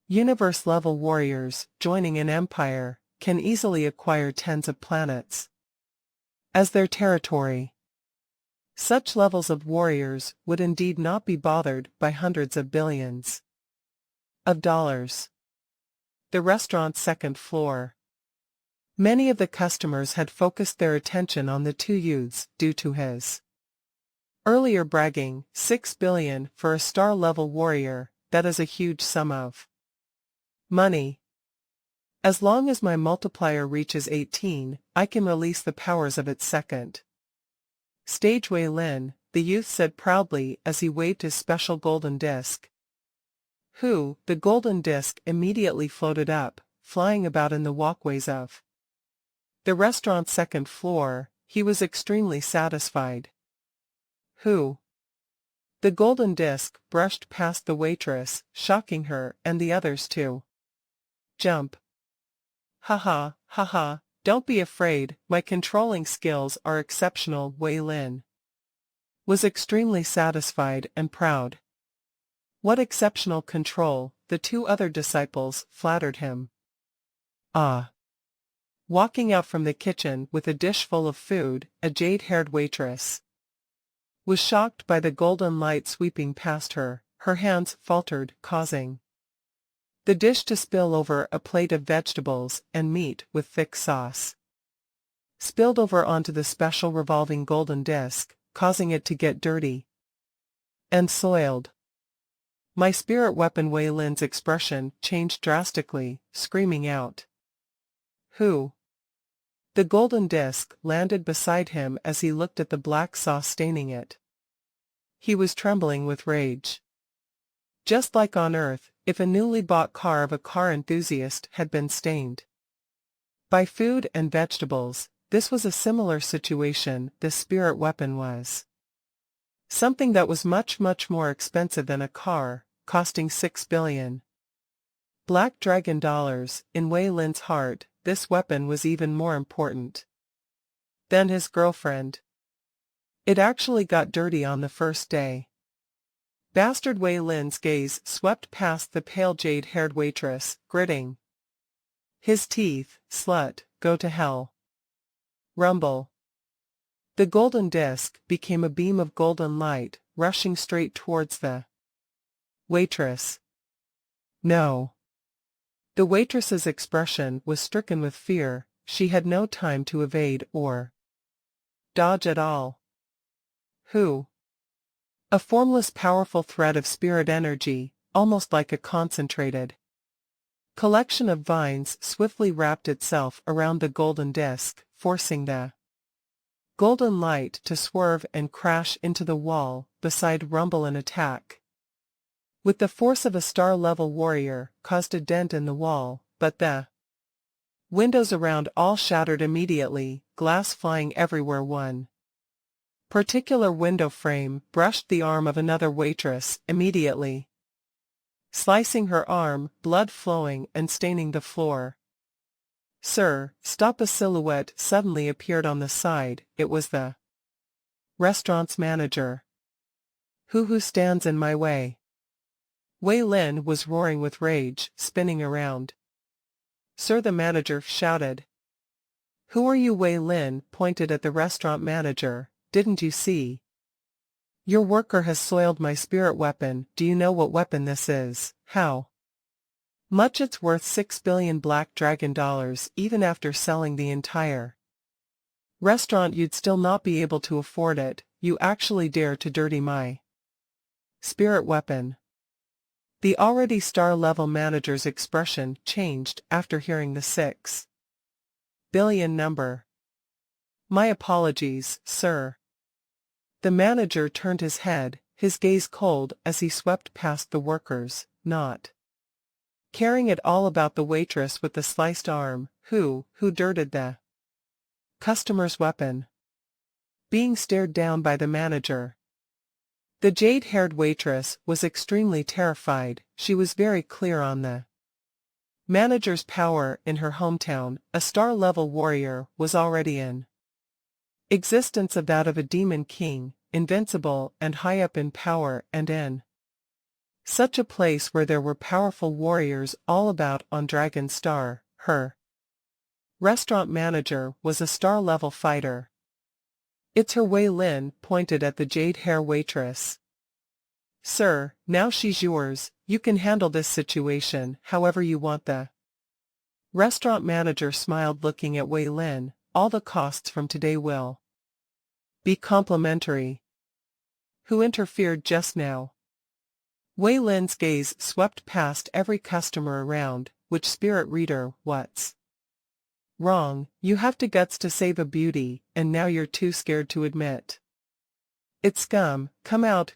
Universe level warriors, joining an empire, can easily acquire tens of planets as their territory. Such levels of warriors would indeed not be bothered by hundreds of billions of dollars. The restaurant's second floor. Many of the customers had focused their attention on the two youths due to his earlier bragging. 6 billion for a star-level warrior, that is a huge sum of money. As long as my multiplier reaches 18, I can release the powers of its second stage. Wei Lin, the youth said proudly as he waved his special golden disc. The golden disc immediately floated up, flying about in the walkways of the restaurant's second floor. He was extremely satisfied. The golden disc brushed past the waitress, shocking her and the others to jump. Haha, haha, don't be afraid, my controlling skills are exceptional. Wei Lin was extremely satisfied and proud. What exceptional control, the two other disciples flattered him. Walking out from the kitchen with a dish full of food, a jade-haired waitress was shocked by the golden light sweeping past her. Her hands faltered, causing the dish to spill over a plate of vegetables and meat with thick sauce. Spilled over onto the special revolving golden disc, causing it to get dirty and soiled. My spirit weapon. Wei Lin's expression changed drastically, screaming out. The golden disc landed beside him as he looked at the black sauce staining it. He was trembling with rage. Just like on Earth, if a newly bought car of a car enthusiast had been stained by food and vegetables, this was a similar situation. The spirit weapon was something that was much more expensive than a car, costing 6 billion Black Dragon dollars. In Wei Lin's heart, this weapon was even more important than his girlfriend. It actually got dirty on the first day. Bastard. Wei Lin's gaze swept past the pale jade-haired waitress, gritting his teeth. Slut, go to hell. Rumble. The golden disc became a beam of golden light, rushing straight towards the waitress. No. The waitress's expression was stricken with fear. She had no time to evade or dodge at all. A formless powerful thread of spirit energy, almost like a concentrated collection of vines, swiftly wrapped itself around the golden disc, forcing the golden light to swerve and crash into the wall beside Rumble. An attack with the force of a star-level warrior caused a dent in the wall, but the windows around all shattered immediately, glass flying everywhere. One particular window frame brushed the arm of another waitress, immediately slicing her arm, blood flowing and staining the floor. Sir, stop! A silhouette suddenly appeared on the side. It was the restaurant's manager. Who stands in my way? Wei Lin was roaring with rage, spinning around. Sir, the manager shouted. Who are you? Wei Lin pointed at the restaurant manager. Didn't you see? Your worker has soiled my spirit weapon. Do you know what weapon this is? How much it's worth? 6 billion Black Dragon dollars. Even after selling the entire restaurant, you'd still not be able to afford it. You actually dare to dirty my spirit weapon. The already star-level manager's expression changed after hearing the 6 billion number. My apologies, sir. The manager turned his head, his gaze cold as he swept past the workers, not caring at all about the waitress with the sliced arm, who dirted the customer's weapon. Being stared down by the manager. The jade-haired waitress was extremely terrified. She was very clear on the manager's power in her hometown. A star-level warrior was already in existence of that of a demon king, invincible and high up in power and in such a place where there were powerful warriors all about on Dragon Star. Her restaurant manager was a star-level fighter. "It's her." Wei Lin pointed at the jade-hair waitress. "Sir, now she's yours. You can handle this situation however you want." The restaurant manager smiled, looking at Wei Lin. "All the costs from today will be complimentary." "Who interfered just now?" Wei Lin's gaze swept past every customer around. "Which spirit reader? What's wrong? You have the guts to save a beauty, and now you're too scared to admit it's scum. Come out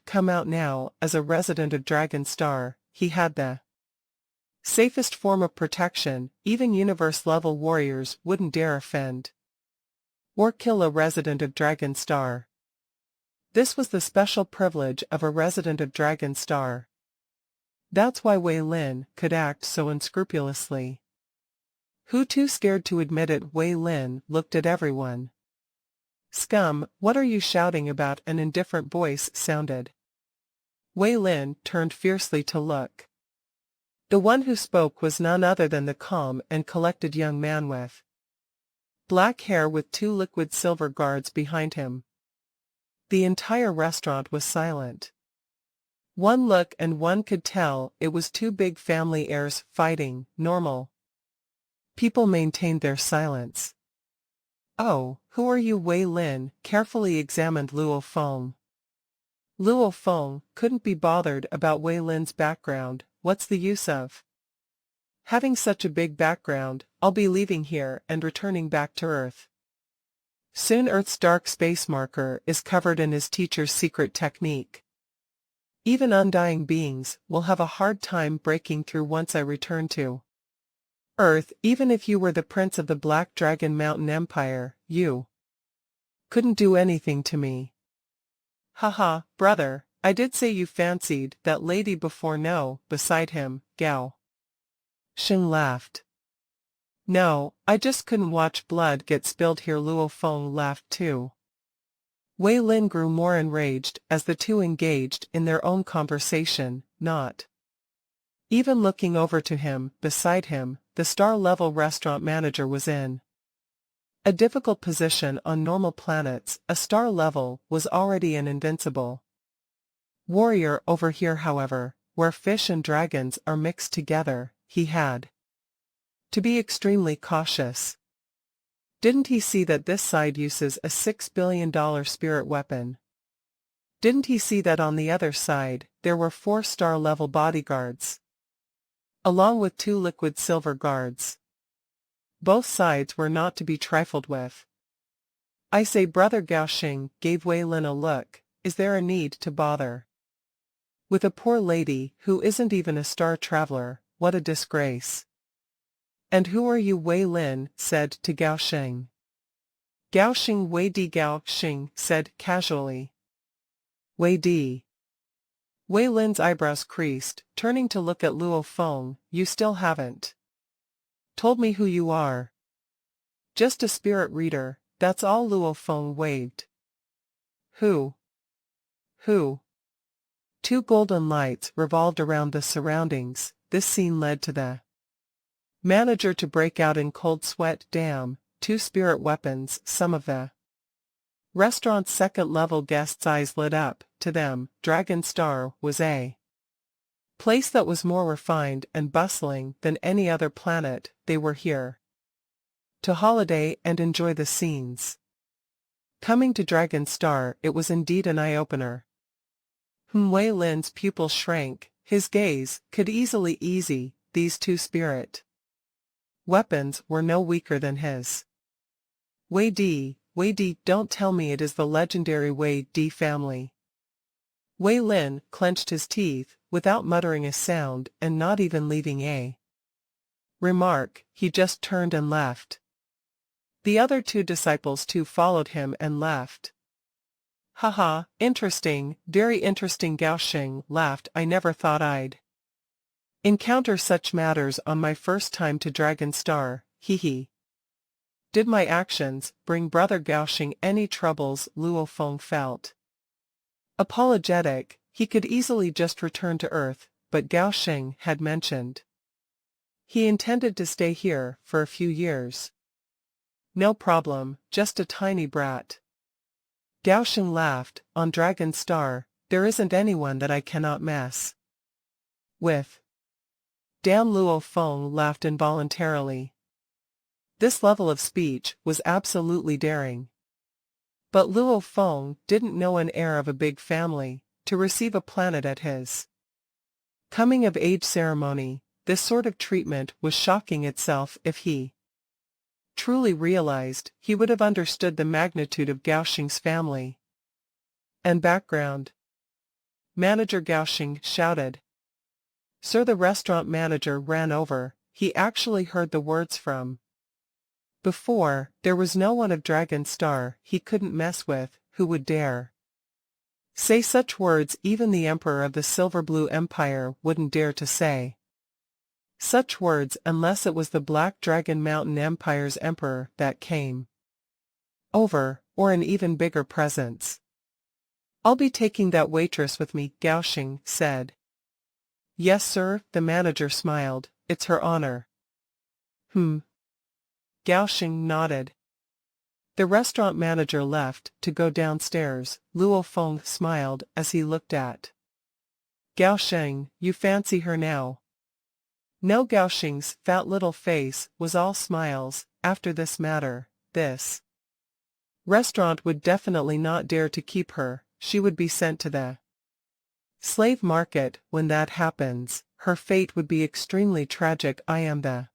now." As a resident of Dragon Star, he had the safest form of protection. Even universe-level warriors wouldn't dare offend or kill a resident of Dragon Star. This was the special privilege of a resident of Dragon Star. That's why Wei Lin could act so unscrupulously. "Who too scared to admit it?" Wei Lin looked at everyone. "Scum, what are you shouting about?" An indifferent voice sounded. Wei Lin turned fiercely to look. The one who spoke was none other than the calm and collected young man with black hair with two liquid silver guards behind him. The entire restaurant was silent. One look and one could tell it was two big family heirs fighting. Normal people maintained their silence. "Oh, who are you?" Wei Lin carefully examined Luo Feng. Luo Feng couldn't be bothered about Wei Lin's background. "What's the use of having such a big background? I'll be leaving here and returning back to Earth soon. Earth's dark space marker is covered in his teacher's secret technique. Even undying beings will have a hard time breaking through once I return to Earth. Even if you were the prince of the Black Dragon Mountain Empire, you couldn't do anything to me." "Haha, brother, I did say you fancied that lady before." "No." Beside him, Gao Sheng laughed. "No, I just couldn't watch blood get spilled here." Luo Feng laughed too. Wei Lin grew more enraged as the two engaged in their own conversation, not even looking over to him. Beside him, the star-level restaurant manager was in a difficult position. On normal planets, a star level was already an invincible warrior. Over here, however, where fish and dragons are mixed together, he had to be extremely cautious. Didn't he see that this side uses a $6 billion spirit weapon? Didn't he see that on the other side, there were 4 star-level bodyguards, along with 2 liquid silver guards? Both sides were not to be trifled with. "I say, brother." Gao Sheng gave Wei Lin a look. "Is there a need to bother with a poor lady who isn't even a star traveler? What a disgrace." "And who are you?" Wei Lin said to Gao Sheng. Gao Sheng Wei Di. Gao Sheng said casually. "Wei Di." Wei Lin's eyebrows creased, turning to look at Luo Feng. "You still haven't told me who you are." "Just a spirit reader, that's all." Luo Feng waved. Who? Two golden lights revolved around the surroundings. This scene led to the manager to break out in cold sweat. Damn, 2 spirit weapons. Some of the restaurant's second-level guests' eyes lit up. To them, Dragon Star was a place that was more refined and bustling than any other planet. They were here to holiday and enjoy the scenes. Coming to Dragon Star, it was indeed an eye-opener. Wei Lin's pupils shrank. His gaze could easily easy. These 2 spirit weapons were no weaker than his. Wei Di, Wei Di, don't tell me it is the legendary Wei Di family. Wei Lin clenched his teeth, without muttering a sound and not even leaving a remark, he just turned and left. The other two disciples too followed him and left. Haha, interesting, very interesting, Gao Xing laughed. I never thought I'd encounter such matters on my first time to Dragon Star, hee hee. Did my actions bring Brother Gao Xing any troubles? Luo Feng felt apologetic. He could easily just return to Earth, but Gao Xing had mentioned he intended to stay here for a few years. No problem, just a tiny brat. Gao Xing laughed. On Dragon Star, there isn't anyone that I cannot mess with. Damn, Luo Feng laughed involuntarily. This level of speech was absolutely daring. But Luo Feng didn't know an heir of a big family to receive a planet at his coming-of-age ceremony. This sort of treatment was shocking itself. If he truly realized, he would have understood the magnitude of Gao Xing's family and background. Manager Gao Xing shouted. Sir, the restaurant manager ran over. He actually heard the words from before. There was no one of Dragon Star he couldn't mess with. Who would dare say such words? Even the Emperor of the Silver Blue Empire wouldn't dare to say such words unless it was the Black Dragon Mountain Empire's emperor that came over, or an even bigger presence. I'll be taking that waitress with me, Gao Xing said. Yes, sir, the manager smiled. It's her honor. Gao Xing nodded. The restaurant manager left to go downstairs. Luo Feng smiled as he looked at Gao Xing. You fancy her now? No, Gao Xing's fat little face was all smiles. After this matter, this restaurant would definitely not dare to keep her. She would be sent to the slave market. When that happens, her fate would be extremely tragic. I am the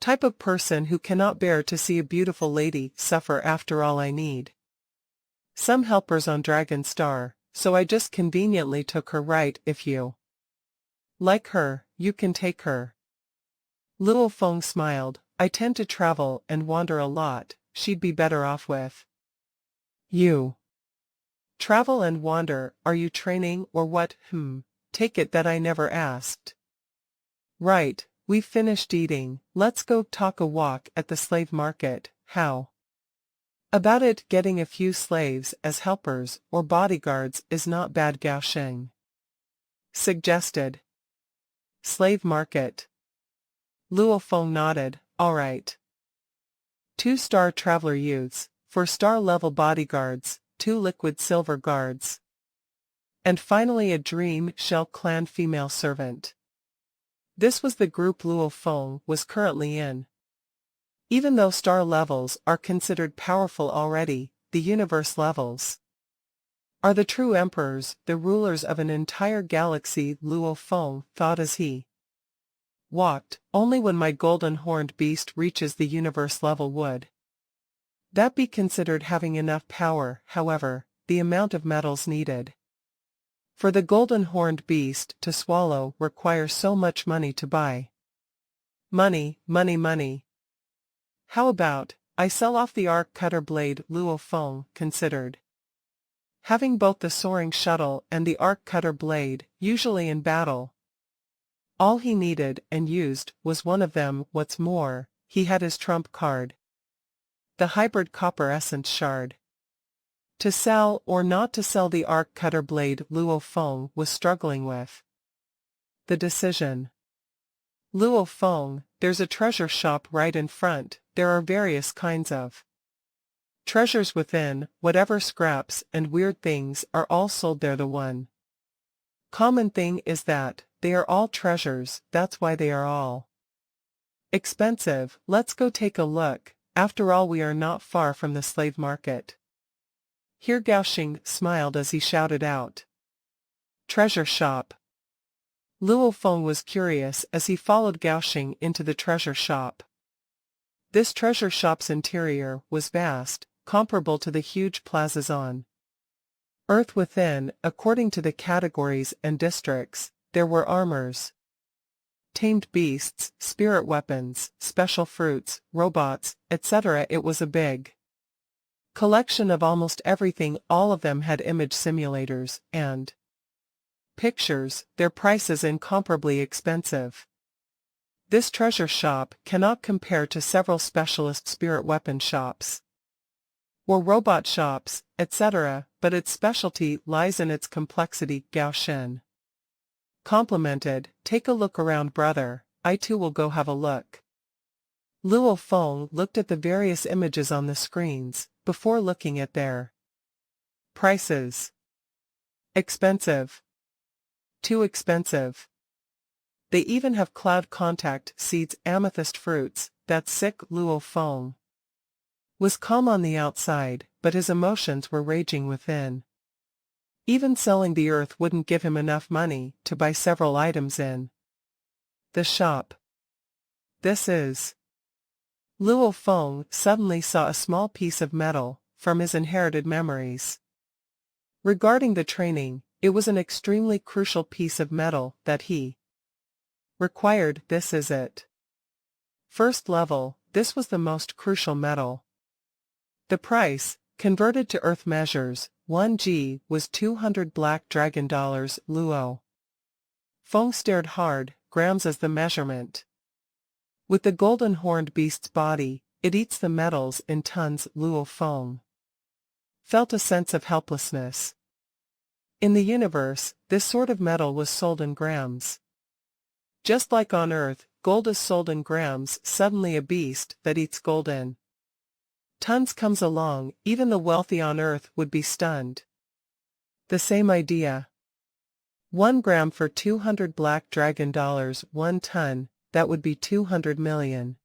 type of person who cannot bear to see a beautiful lady suffer. After all, I need some helpers on Dragon Star, so I just conveniently took her. Right, if you like her, you can take her. Luo Feng smiled. I tend to travel and wander a lot. She'd be better off with you. Travel and wander? Are you training or what? Take it that I never asked. Right, we've finished eating. Let's go talk a walk at the slave market. How about it? Getting a few slaves as helpers or bodyguards is not bad, Gao Xing suggested. Slave market. Luo Feng nodded. All right. 2-star traveler youths, 4-star-level bodyguards, 2 liquid silver guards, and finally a Dream Shell clan female servant. This was the group Luo Feng was currently in. Even though star levels are considered powerful already, the universe levels are the true emperors, the rulers of an entire galaxy. Luo Feng thought as he walked. Only when my golden horned beast reaches the universe level would that be considered having enough power. However, the amount of metals needed for the golden horned beast to swallow requires so much money to buy. Money, money, money. How about I sell off the arc cutter blade? Luo Feng considered. Having both the soaring shuttle and the arc cutter blade, usually in battle, all he needed and used was one of them. What's more, he had his trump card, the hybrid copper essence shard. To sell or not to sell the arc cutter blade? Luo Feng was struggling with the decision. Luo Feng, there's a treasure shop right in front. There are various kinds of treasures within. Whatever scraps and weird things are all sold there. The one common thing is that they are all treasures. That's why they are all expensive. Let's go take a look. After all, we are not far from the slave market. Here Gao Xing smiled as he shouted out, treasure shop. Luo Feng was curious as he followed Gao Xing into the treasure shop. This treasure shop's interior was vast, comparable to the huge plazas on Earth. Within, according to the categories and districts, there were armors, tamed beasts, spirit weapons, special fruits, robots, etc. It was a big collection of almost everything. All of them had image simulators and pictures, their prices incomparably expensive. This treasure shop cannot compare to several specialist spirit weapon shops or robot shops, etc., but its specialty lies in its complexity. Gao Shen complimented, "Take a look around, brother, I too will go have a look." Luo Feng looked at the various images on the screens, before looking at their prices. Expensive. Too expensive. They even have cloud contact seeds, amethyst fruits. That's sick. Luo Feng was calm on the outside, but his emotions were raging within. Even selling the earth wouldn't give him enough money to buy several items in the shop. This is... Luo Feng suddenly saw a small piece of metal, from his inherited memories. Regarding the training, it was an extremely crucial piece of metal that he required. This is it. First level, this was the most crucial metal. The price, converted to Earth measures, 1G, was 200 black dragon dollars. Luo Feng stared hard, grams as the measurement. With the golden horned beast's body, it eats the metals in tons. Luo Feng felt a sense of helplessness. In the universe, this sort of metal was sold in grams. Just like on Earth, gold is sold in grams. Suddenly a beast that eats gold in tons comes along, even the wealthy on Earth would be stunned. The same idea. 1 gram for 200 black dragon dollars, 1 ton, that would be 200 million.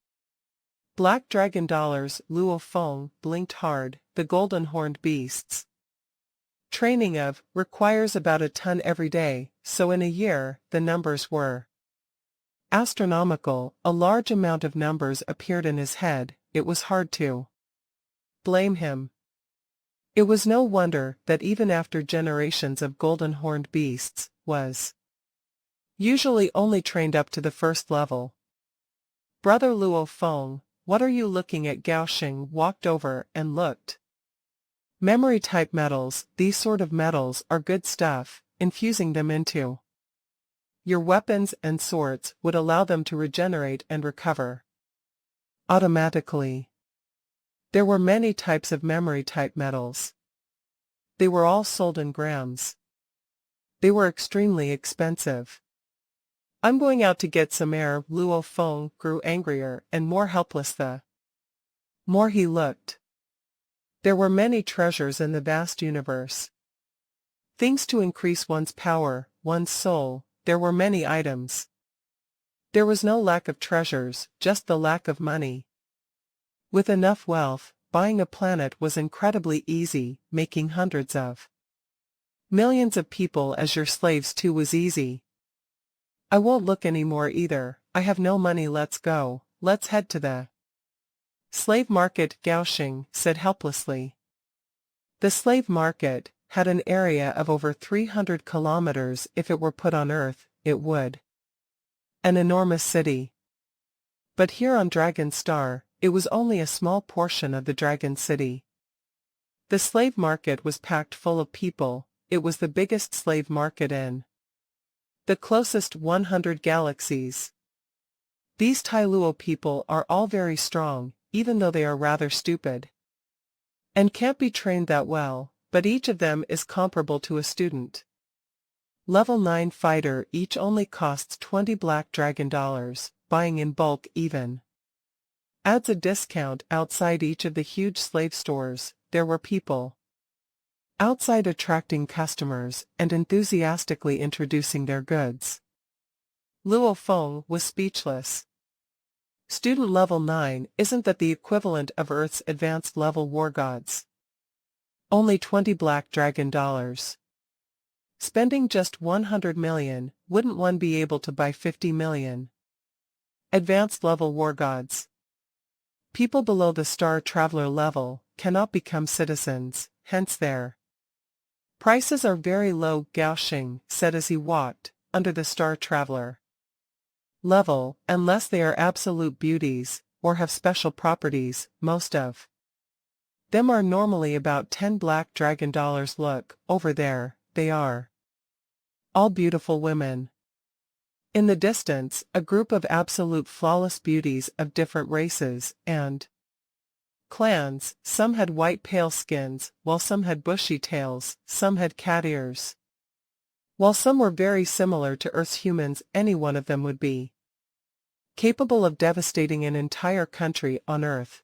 Black dragon dollars. Luo Feng blinked hard. The golden horned beasts training of requires about a ton every day, so in a year, the numbers were astronomical. A large amount of numbers appeared in his head. It was hard to blame him. It was no wonder that even after generations of golden horned beasts, was usually only trained up to the first level. Brother Luo Feng, what are you looking at? Gao Sheng walked over and looked. Memory-type metals. These sort of metals are good stuff. Infusing them into your weapons and swords would allow them to regenerate and recover automatically. There were many types of memory-type metals. They were all sold in grams. They were extremely expensive. I'm going out to get some air. Luo Feng grew angrier and more helpless the more he looked. There were many treasures in the vast universe. Things to increase one's power, one's soul. There were many items. There was no lack of treasures, just the lack of money. With enough wealth, buying a planet was incredibly easy. Making hundreds of millions of people as your slaves too was easy. I won't look anymore either. I have no money. Let's go. Let's head to the slave market. Gao Sheng said helplessly. The slave market had an area of over 300 kilometers. If it were put on Earth, it would. An enormous city. But here on Dragon Star, it was only a small portion of the Dragon City. The slave market was packed full of people. It was the biggest slave market in the closest 100 galaxies. These Tai Luo people are all very strong, even though they are rather stupid and can't be trained that well, but each of them is comparable to a student. Level 9 fighter. Each only costs 20 black dragon dollars. Buying in bulk even adds a discount. Outside each of the huge slave stores, there were people outside attracting customers and enthusiastically introducing their goods. Luo Feng was speechless. Student level 9, isn't that the equivalent of Earth's advanced level war gods? Only 20 black dragon dollars. Spending just 100 million, wouldn't one be able to buy 50 million? Advanced level war gods. People below the Star Traveler level, cannot become citizens, hence their prices are very low, Gao Xing said as he walked under the Star Traveler level, unless they are absolute beauties, or have special properties. Most of them are normally about 10 black dragon dollars. Look, over there, they are all beautiful women. In the distance, a group of absolute flawless beauties of different races and clans. Some had white pale skins, while some had bushy tails, some had cat ears. While some were very similar to Earth's humans, any one of them would be capable of devastating an entire country on Earth.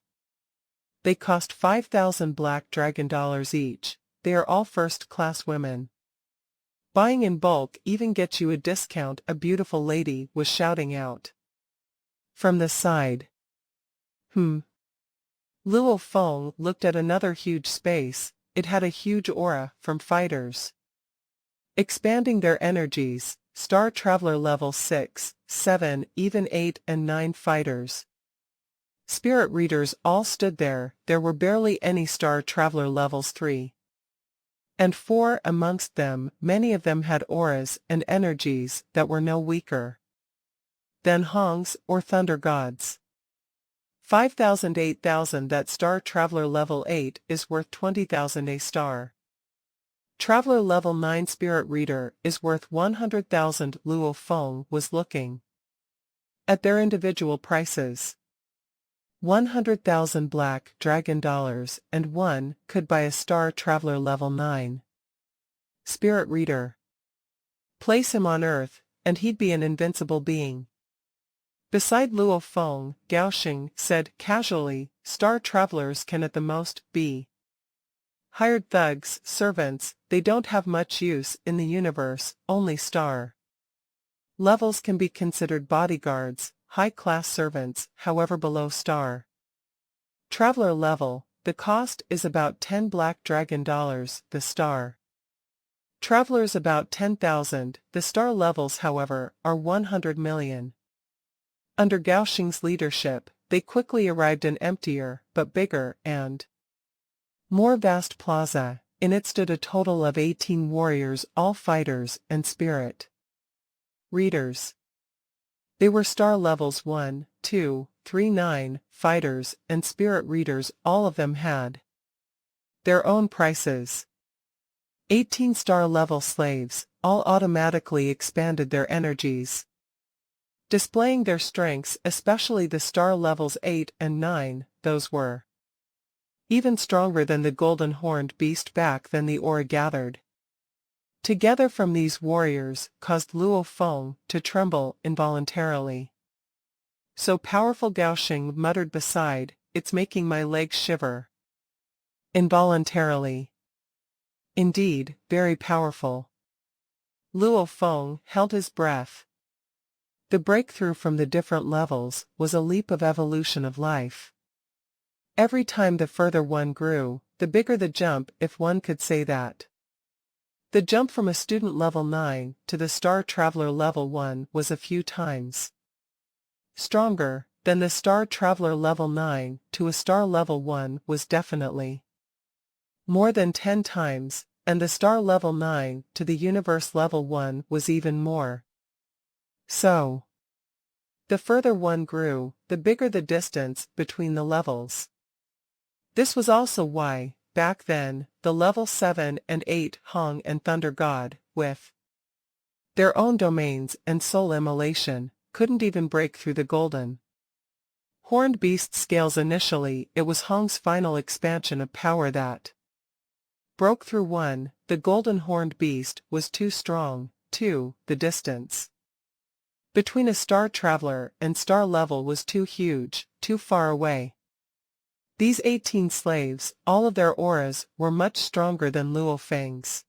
They cost 5,000 black dragon dollars each. They are all first-class women. Buying in bulk even gets you a discount, a beautiful lady was shouting out from the side. Luo Feng looked at another huge space. It had a huge aura from fighters expanding their energies. Star Traveler level 6, 7, even 8 and 9 fighters. Spirit readers all stood there. There were barely any Star Traveler levels 3 and 4 amongst them. Many of them had auras and energies that were no weaker than Hongs or Thunder Gods. 5,000, 8,000. That Star Traveler level 8 is worth 20,000. A Star Traveler level 9 Spirit Reader is worth 100,000. Luo Feng was looking at their individual prices. 100,000 black dragon dollars, and one could buy a Star Traveler level 9 Spirit Reader. Place him on Earth, and he'd be an invincible being. Beside Luo Feng, Gao Xing said casually, Star Travelers can at the most be hired thugs, servants. They don't have much use in the universe. Only Star levels can be considered bodyguards, high-class servants. However, below Star Traveler level, the cost is about 10 black dragon dollars. The Star Travelers about 10,000. The star levels, however, are 100 million. Under Gao Xing's leadership, they quickly arrived an emptier, but bigger, and more vast plaza. In it stood a total of 18 warriors, all fighters and spirit readers. They were star levels 1, 2, 3, 9, fighters and spirit readers. All of them had their own prices. 18 star level slaves, all automatically expanded their energies, displaying their strengths, especially the star levels 8 and 9. Those were even stronger than the golden horned beast. Back then the aura gathered together from these warriors caused Luo Feng to tremble involuntarily. So powerful, Gao Xing muttered beside, it's making my legs shiver. Involuntarily. Indeed, very powerful. Luo Feng held his breath. The breakthrough from the different levels was a leap of evolution of life. Every time the further one grew, the bigger the jump, if one could say that. The jump from a student level 9 to the Star Traveler level 1 was a few times stronger than the Star Traveler level 9 to a star level 1 was definitely more than 10 times, and the star level 9 to the universe level 1 was even more. So, the further one grew, the bigger the distance between the levels. This was also why, back then, the level 7 and 8 Hong and Thunder God, with their own domains and soul immolation, couldn't even break through the golden horned beast scales initially. It was Hong's final expansion of power that broke through. 1. The golden horned beast was too strong. 2. The distance between a star traveler and star level was too huge, too far away. These 18 slaves, all of their auras were much stronger than Luo Feng's.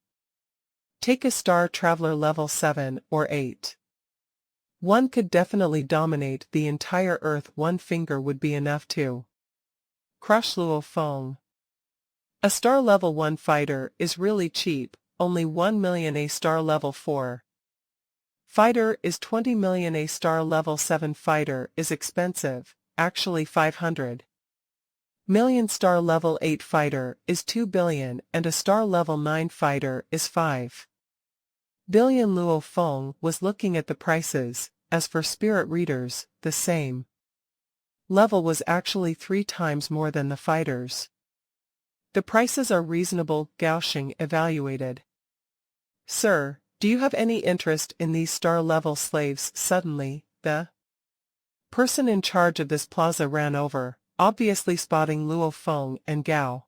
Take a Star Traveler level 7 or 8. One could definitely dominate the entire Earth. One finger would be enough to crush Luo Feng. A Star level 1 fighter is really cheap, only 1 million. A Star level 4 fighter is 20 million. A Star level 7 fighter is expensive, actually 500 Million star level 8 fighter is 2 billion and a star level 9 fighter is 5 billion. Luo Feng was looking at the prices. As for spirit readers, the same level was actually 3 times more than the fighters. The prices are reasonable, Gaoxing evaluated. Sir, do you have any interest in these star-level slaves? Suddenly, the person in charge of this plaza ran over, obviously spotting Luo Feng and Gao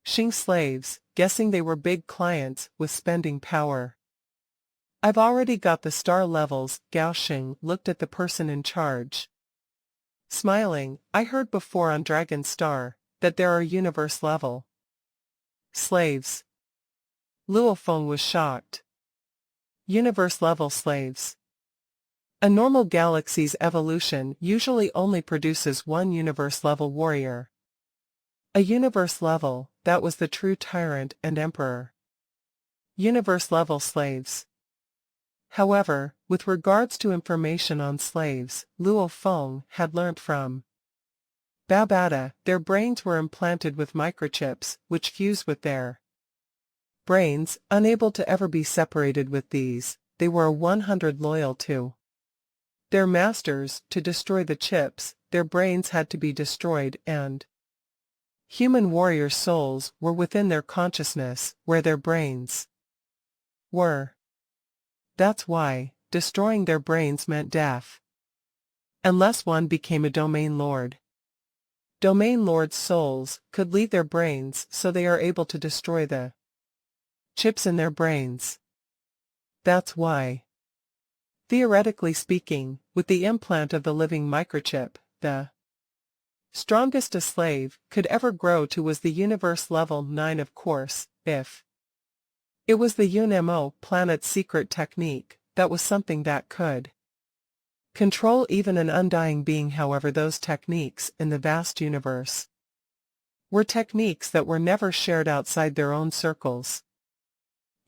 Xing slaves, guessing they were big clients with spending power. I've already got the star levels. Gao Xing looked at the person in charge. Smiling, I heard before on Dragon Star that there are universe level slaves. Luo Feng was shocked. Universe level slaves. A normal galaxy's evolution usually only produces one universe level warrior. A universe level, that was the true tyrant and emperor. Universe level slaves. However, with regards to information on slaves, Luo Feng had learnt from Babada, their brains were implanted with microchips, which fuse with their brains, unable to ever be separated with these. They were 100 loyal to their masters. To destroy the chips, their brains had to be destroyed, and human warrior souls were within their consciousness, where their brains were. That's why destroying their brains meant death. Unless one became a domain lord. Domain lords' souls could leave their brains, so they are able to destroy the chips in their brains. That's why. Theoretically speaking, with the implant of the living microchip, the strongest a slave could ever grow to was the universe level 9. Of course, if it was the UNMO planet's secret technique, that was something that could control even an undying being. However, those techniques in the vast universe were techniques that were never shared outside their own circles.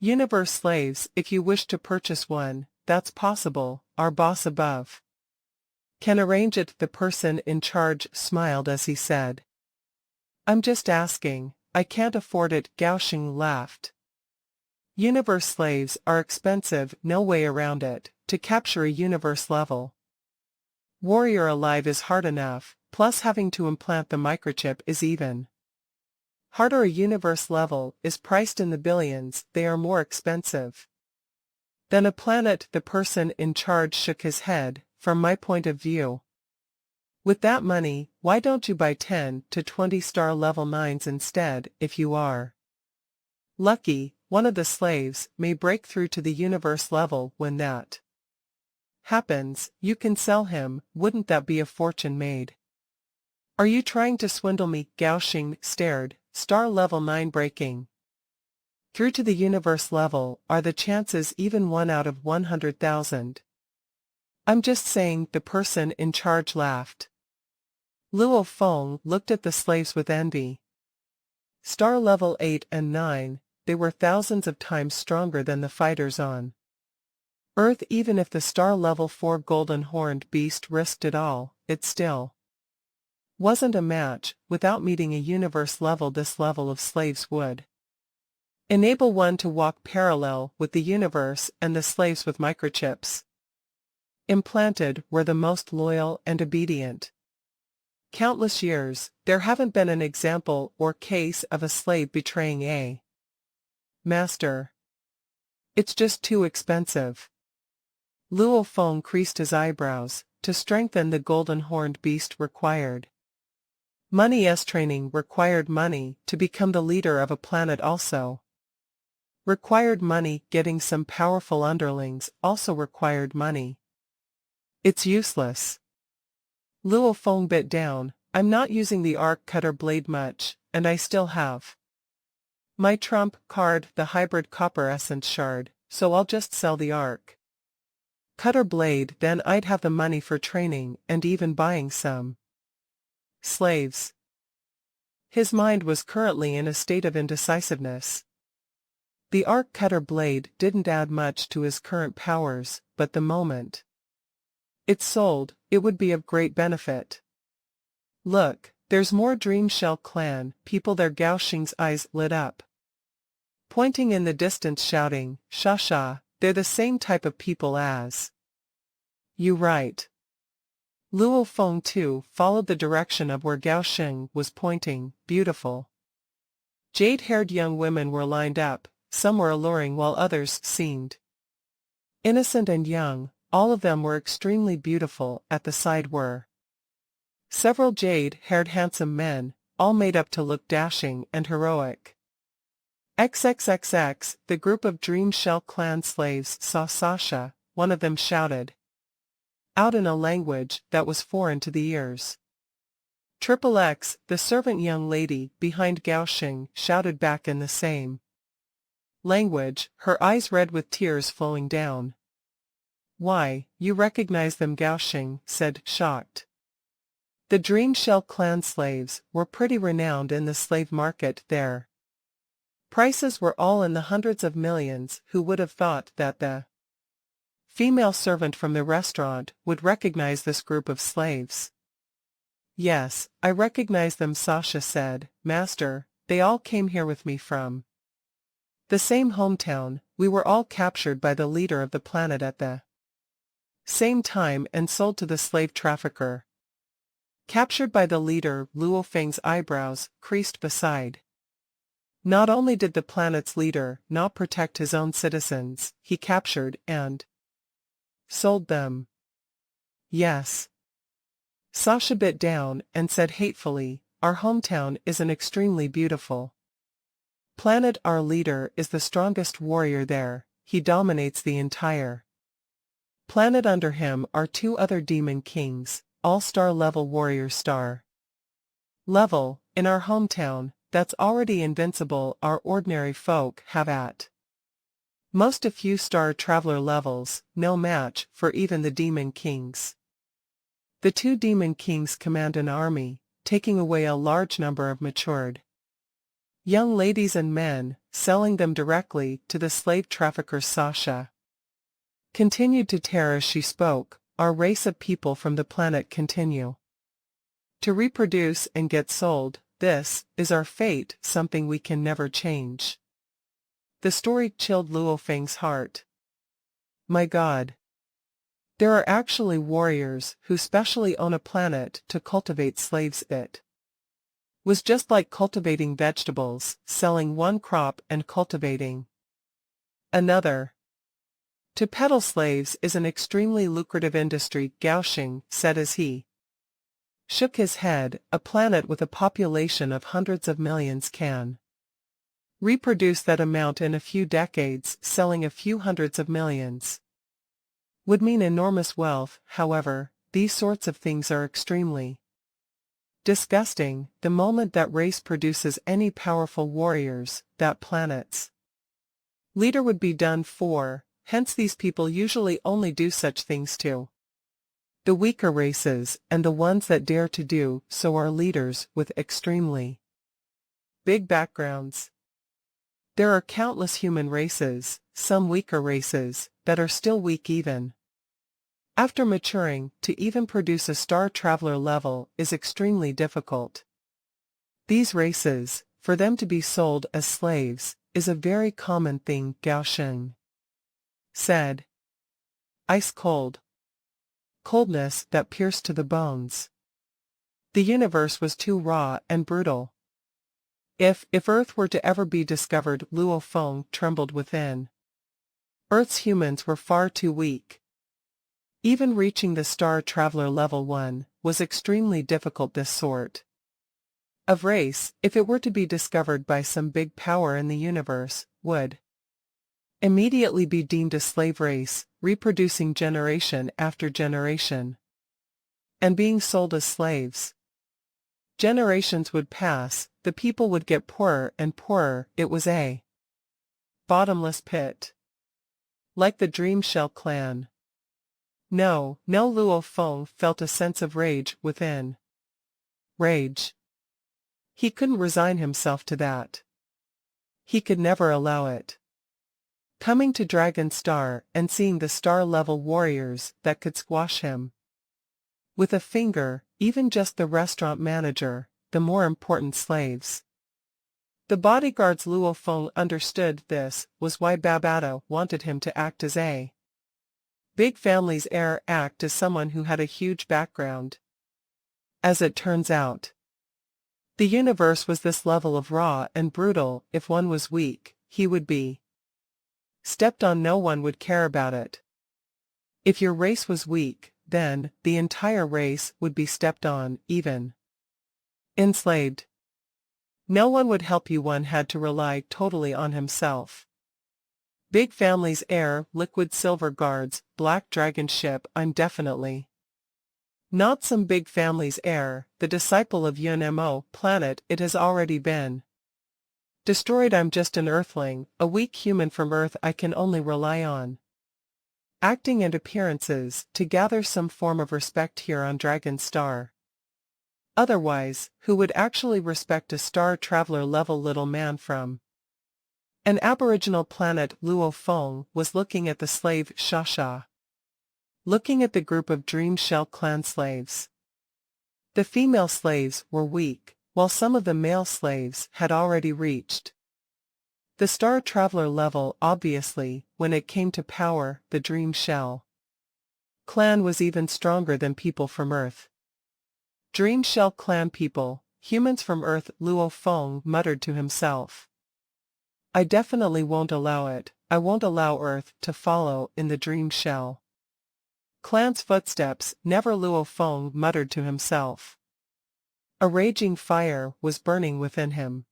Universe slaves, if you wish to purchase one, that's possible. Our boss above can arrange it. The person in charge smiled as he said, I'm just asking, I can't afford it. Gao Xing laughed. Universe slaves are expensive, no way around it. To capture a universe level warrior alive is hard enough, plus having to implant the microchip is even harder. A universe level is priced in the billions. They are more expensive than a planet. The person in charge shook his head. From my point of view, with that money, why don't you buy 10 to 20 star level 9s instead? If you are lucky, one of the slaves may break through to the universe level. When that happens, you can sell him. Wouldn't that be a fortune made? Are you trying to swindle me? Gao Xing stared. Star level 9 breaking through to the universe level, are the chances even 1 out of 100,000? I'm just saying. The person in charge laughed. Luo Feng looked at the slaves with envy. Star level 8 and 9, they were thousands of times stronger than the fighters on Earth. Even if the star level 4 golden horned beast risked it all, it still wasn't a match. Without meeting a universe level, this level of slaves would enable one to walk parallel with the universe, and the slaves with microchips implanted were the most loyal and obedient. Countless years, there haven't been an example or case of a slave betraying a master. It's just too expensive. Luo Feng creased his eyebrows. To strengthen the golden horned beast required money. Training required money. To become the leader of a planet also required money. Getting some powerful underlings also required money. It's useless. Luo Feng bit down. I'm not using the arc cutter blade much, and I still have my trump card, the hybrid copper essence shard, so I'll just sell the arc cutter blade. Then I'd have the money for training and even buying some slaves. His mind was currently in a state of indecisiveness. The arc cutter blade didn't add much to his current powers, but the moment it's sold, it would be of great benefit. Look, There's more Dream Shell Clan people there. Gao Xing's eyes lit up. Pointing in the distance shouting, "Sha sha, they're the same type of people as." You right. Luo Feng too followed the direction of where Gao Xing was pointing. Beautiful. Jade-haired young women were lined up, some were alluring while others seemed innocent and young. All of them were extremely beautiful. At the side were several jade-haired handsome men, all made up to look dashing and heroic. XXXX, the group of Dream Shell Clan slaves saw Sasha, one of them shouted out in a language that was foreign to the ears. XXX, the servant young lady behind Gao Xing, shouted back in the same language, her eyes red with tears flowing down. "Why, you recognize them?" Gao Xing said, shocked. The Dream Shell Clan slaves were pretty renowned in the slave market there. Prices were all in the hundreds of millions. Who would have thought that the female servant from the restaurant would recognize this group of slaves? "Yes, I recognize them," Sasha said. "Master, they all came here with me from the same hometown. We were all captured by the leader of the planet at the same time and sold to the slave trafficker." Captured by the leader, Luo Feng's eyebrows creased beside. Not only did the planet's leader not protect his own citizens, he captured and sold them. Yes. Sasha bit down and said hatefully, "Our hometown is an extremely beautiful planet. Our leader is the strongest warrior there. He dominates the entire planet. Under him are two other demon kings, all-star level warriors. Star level, in our hometown, that's already invincible. Our ordinary folk have at most a few star traveler levels, no match for even the demon kings. The two demon kings command an army, taking away a large number of matured young ladies and men, selling them directly to the slave traffickers." Sasha continued to tear as she spoke. "Our race of people from the planet continue to reproduce and get sold. This is our fate, something we can never change." The story chilled Luo Feng's heart. My God. There are actually warriors who specially own a planet to cultivate slaves. It was just like cultivating vegetables, selling one crop and cultivating another. To peddle slaves is an extremely lucrative industry, Gao Xing said as he shook his head. A planet with a population of hundreds of millions can reproduce that amount in a few decades. Selling a few hundreds of millions would mean enormous wealth. However, these sorts of things are extremely disgusting. The moment that race produces any powerful warriors, that planet's leader would be done for. Hence these people usually only do such things to the weaker races, and the ones that dare to do so are leaders with extremely big backgrounds. There are countless human races, some weaker races, that are still weak even after maturing. To even produce a star traveler level is extremely difficult. These races, for them to be sold as slaves, is a very common thing, Gao Xing said. Ice cold. Coldness that pierced to the bones. The universe was too raw and brutal. If Earth were to ever be discovered, Luo Feng trembled within. Earth's humans were far too weak. Even reaching the Star Traveler level 1 was extremely difficult. This sort of race, if it were to be discovered by some big power in the universe, would immediately be deemed a slave race, reproducing generation after generation, and being sold as slaves. Generations would pass, the people would get poorer and poorer. It was a bottomless pit. Like the Dream Shell Clan. No, Luo Feng felt a sense of rage within. Rage. He couldn't resign himself to that. He could never allow it. Coming to Dragon Star and seeing the star-level warriors that could squash him with a finger, even just the restaurant manager, the more important slaves. The bodyguards Luo Feng understood this was why Babata wanted him to act as a big family's heir, act as someone who had a huge background. As it turns out, the universe was this level of raw and brutal. If one was weak, he would be stepped on. No one would care about it. If your race was weak, then the entire race would be stepped on, even enslaved. No one would help you. One had to rely totally on himself. Big family's heir, liquid silver guards, black dragon ship. I'm definitely not some big family's heir, the disciple of Yunmo planet. It has already been destroyed. I'm just an earthling, a weak human from Earth I can only rely on acting and appearances to gather some form of respect here on Dragon Star. Otherwise, who would actually respect a star traveler level little man from an aboriginal planet? Luo Feng was looking at the slave Shasha, looking at the group of Dream Shell clan slaves. The female slaves were weak, while some of the male slaves had already reached the star traveler level. Obviously, when it came to power, the Dream Shell clan was even stronger than people from Earth. Dream Shell clan people, humans from Earth, Luo Feng muttered to himself. I definitely won't allow it. I won't allow Earth to follow in the Dream Shell clan's footsteps. Never, Luo Feng muttered to himself. A raging fire was burning within him.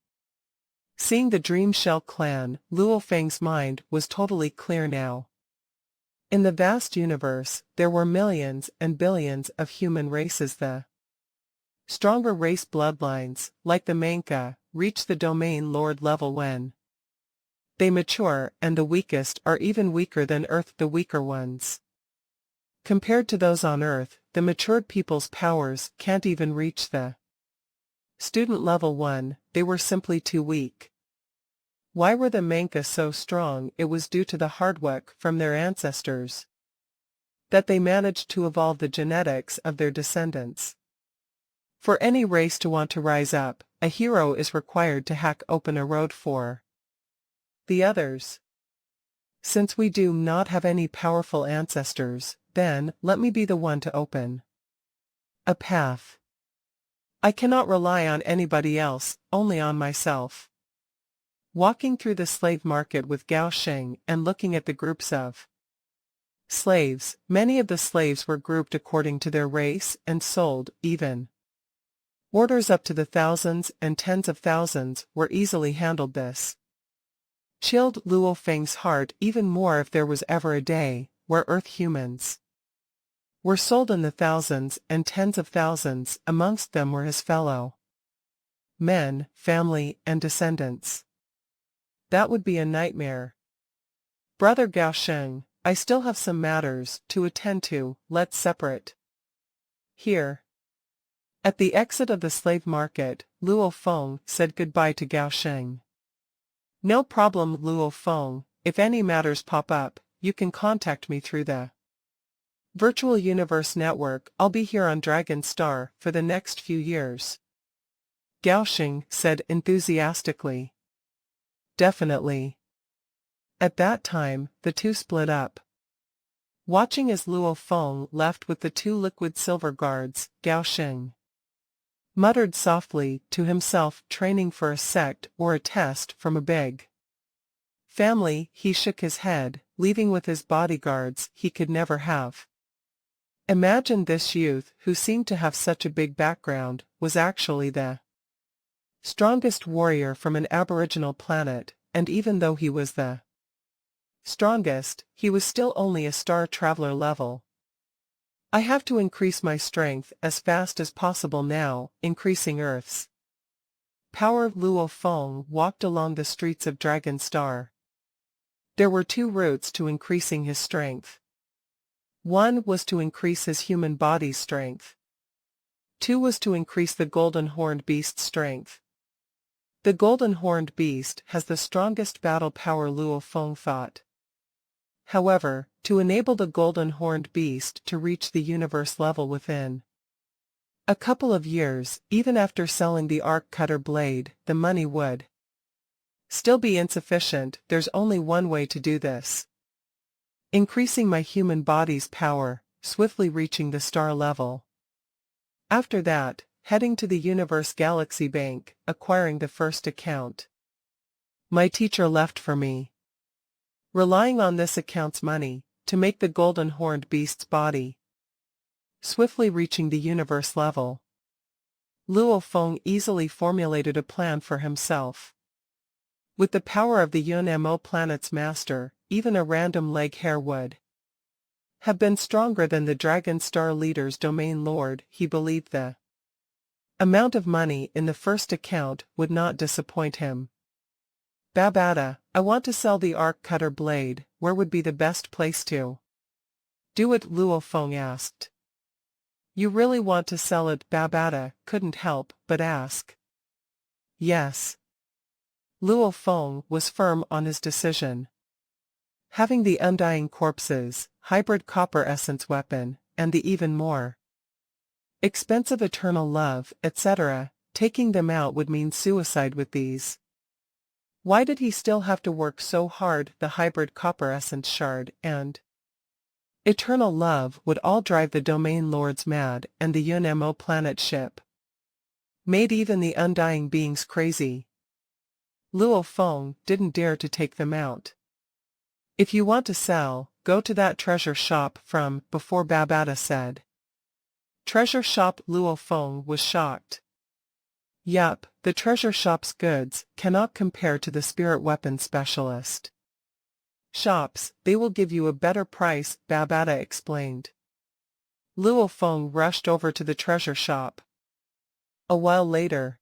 Seeing the Dream Shell clan, Luo Feng's mind was totally clear now. In the vast universe, there were millions and billions of human races. The stronger race bloodlines, like the Manka, reach the domain lord level when they mature, and the weakest are even weaker than Earth. The weaker ones, compared to those on Earth, the matured people's powers can't even reach the student level 1, they were simply too weak. Why were the Manka so strong? It was due to the hard work from their ancestors that they managed to evolve the genetics of their descendants. For any race to want to rise up, a hero is required to hack open a road for the others. Since we do not have any powerful ancestors, then let me be the one to open a path. I cannot rely on anybody else, only on myself. Walking through the slave market with Gao Sheng and looking at the groups of slaves, many of the slaves were grouped according to their race and sold, even orders up to the thousands and tens of thousands were easily handled. This chilled Luo Feng's heart even more. If there was ever a day where Earth humans were sold in the thousands and tens of thousands, amongst them were his fellow men, family, and descendants, that would be a nightmare. Brother Gao Sheng, I still have some matters to attend to. Let's separate here. At the exit of the slave market, Luo Feng said goodbye to Gao Sheng. No problem, Luo Feng. If any matters pop up, you can contact me through the Virtual Universe Network. I'll be here on Dragon Star for the next few years. Gao Sheng said enthusiastically. Definitely. At that time, the two split up. Watching as Luo Feng left with the two liquid silver guards, Gao Sheng muttered softly to himself, training for a sect or a test from a big family. He shook his head, leaving with his bodyguards he could never have. Imagine this youth, who seemed to have such a big background, was actually the strongest warrior from an aboriginal planet, and even though he was the strongest, he was still only a star traveler level. I have to increase my strength as fast as possible now, increasing Earth's power. Luo Feng walked along the streets of Dragon Star. There were two routes to increasing his strength. One was to increase his human body's strength. Two was to increase the golden horned beast's strength. The golden horned beast has the strongest battle power, Luo Feng thought. However, to enable the golden horned beast to reach the universe level within A couple of years, even after selling the arc cutter blade, the money would still be insufficient. There's only one way to do this. Increasing my human body's power, swiftly reaching the star level. After that, heading to the Universe Galaxy Bank, acquiring the first account my teacher left for me. Relying on this account's money, to make the golden horned beast's body. Swiftly reaching the universe level. Luo Feng easily formulated a plan for himself. With the power of the Yunmo planet's master, even a random leg hair would have been stronger than the Dragon Star leader's domain lord. He believed the amount of money in the first account would not disappoint him. Babada, I want to sell the arc cutter blade. Where would be the best place to do it? Luo Feng asked. You really want to sell it? Babada couldn't help but ask. Yes. Luo Feng was firm on his decision. Having the undying corpses, hybrid copper essence weapon, and the even more expensive eternal love, etc., taking them out would mean suicide with these. Why did he still have to work so hard? The hybrid copper essence shard and eternal love would all drive the domain lords mad, and the Yunmo planet ship made even the undying beings crazy. Luo Feng didn't dare to take them out. If you want to sell, go to that treasure shop from before, Babada said. Treasure shop? Luo Feng was shocked. Yup, the treasure shop's goods cannot compare to the spirit weapon specialist shops. They will give you a better price, Babada explained. Luo Feng rushed over to the treasure shop. A while later.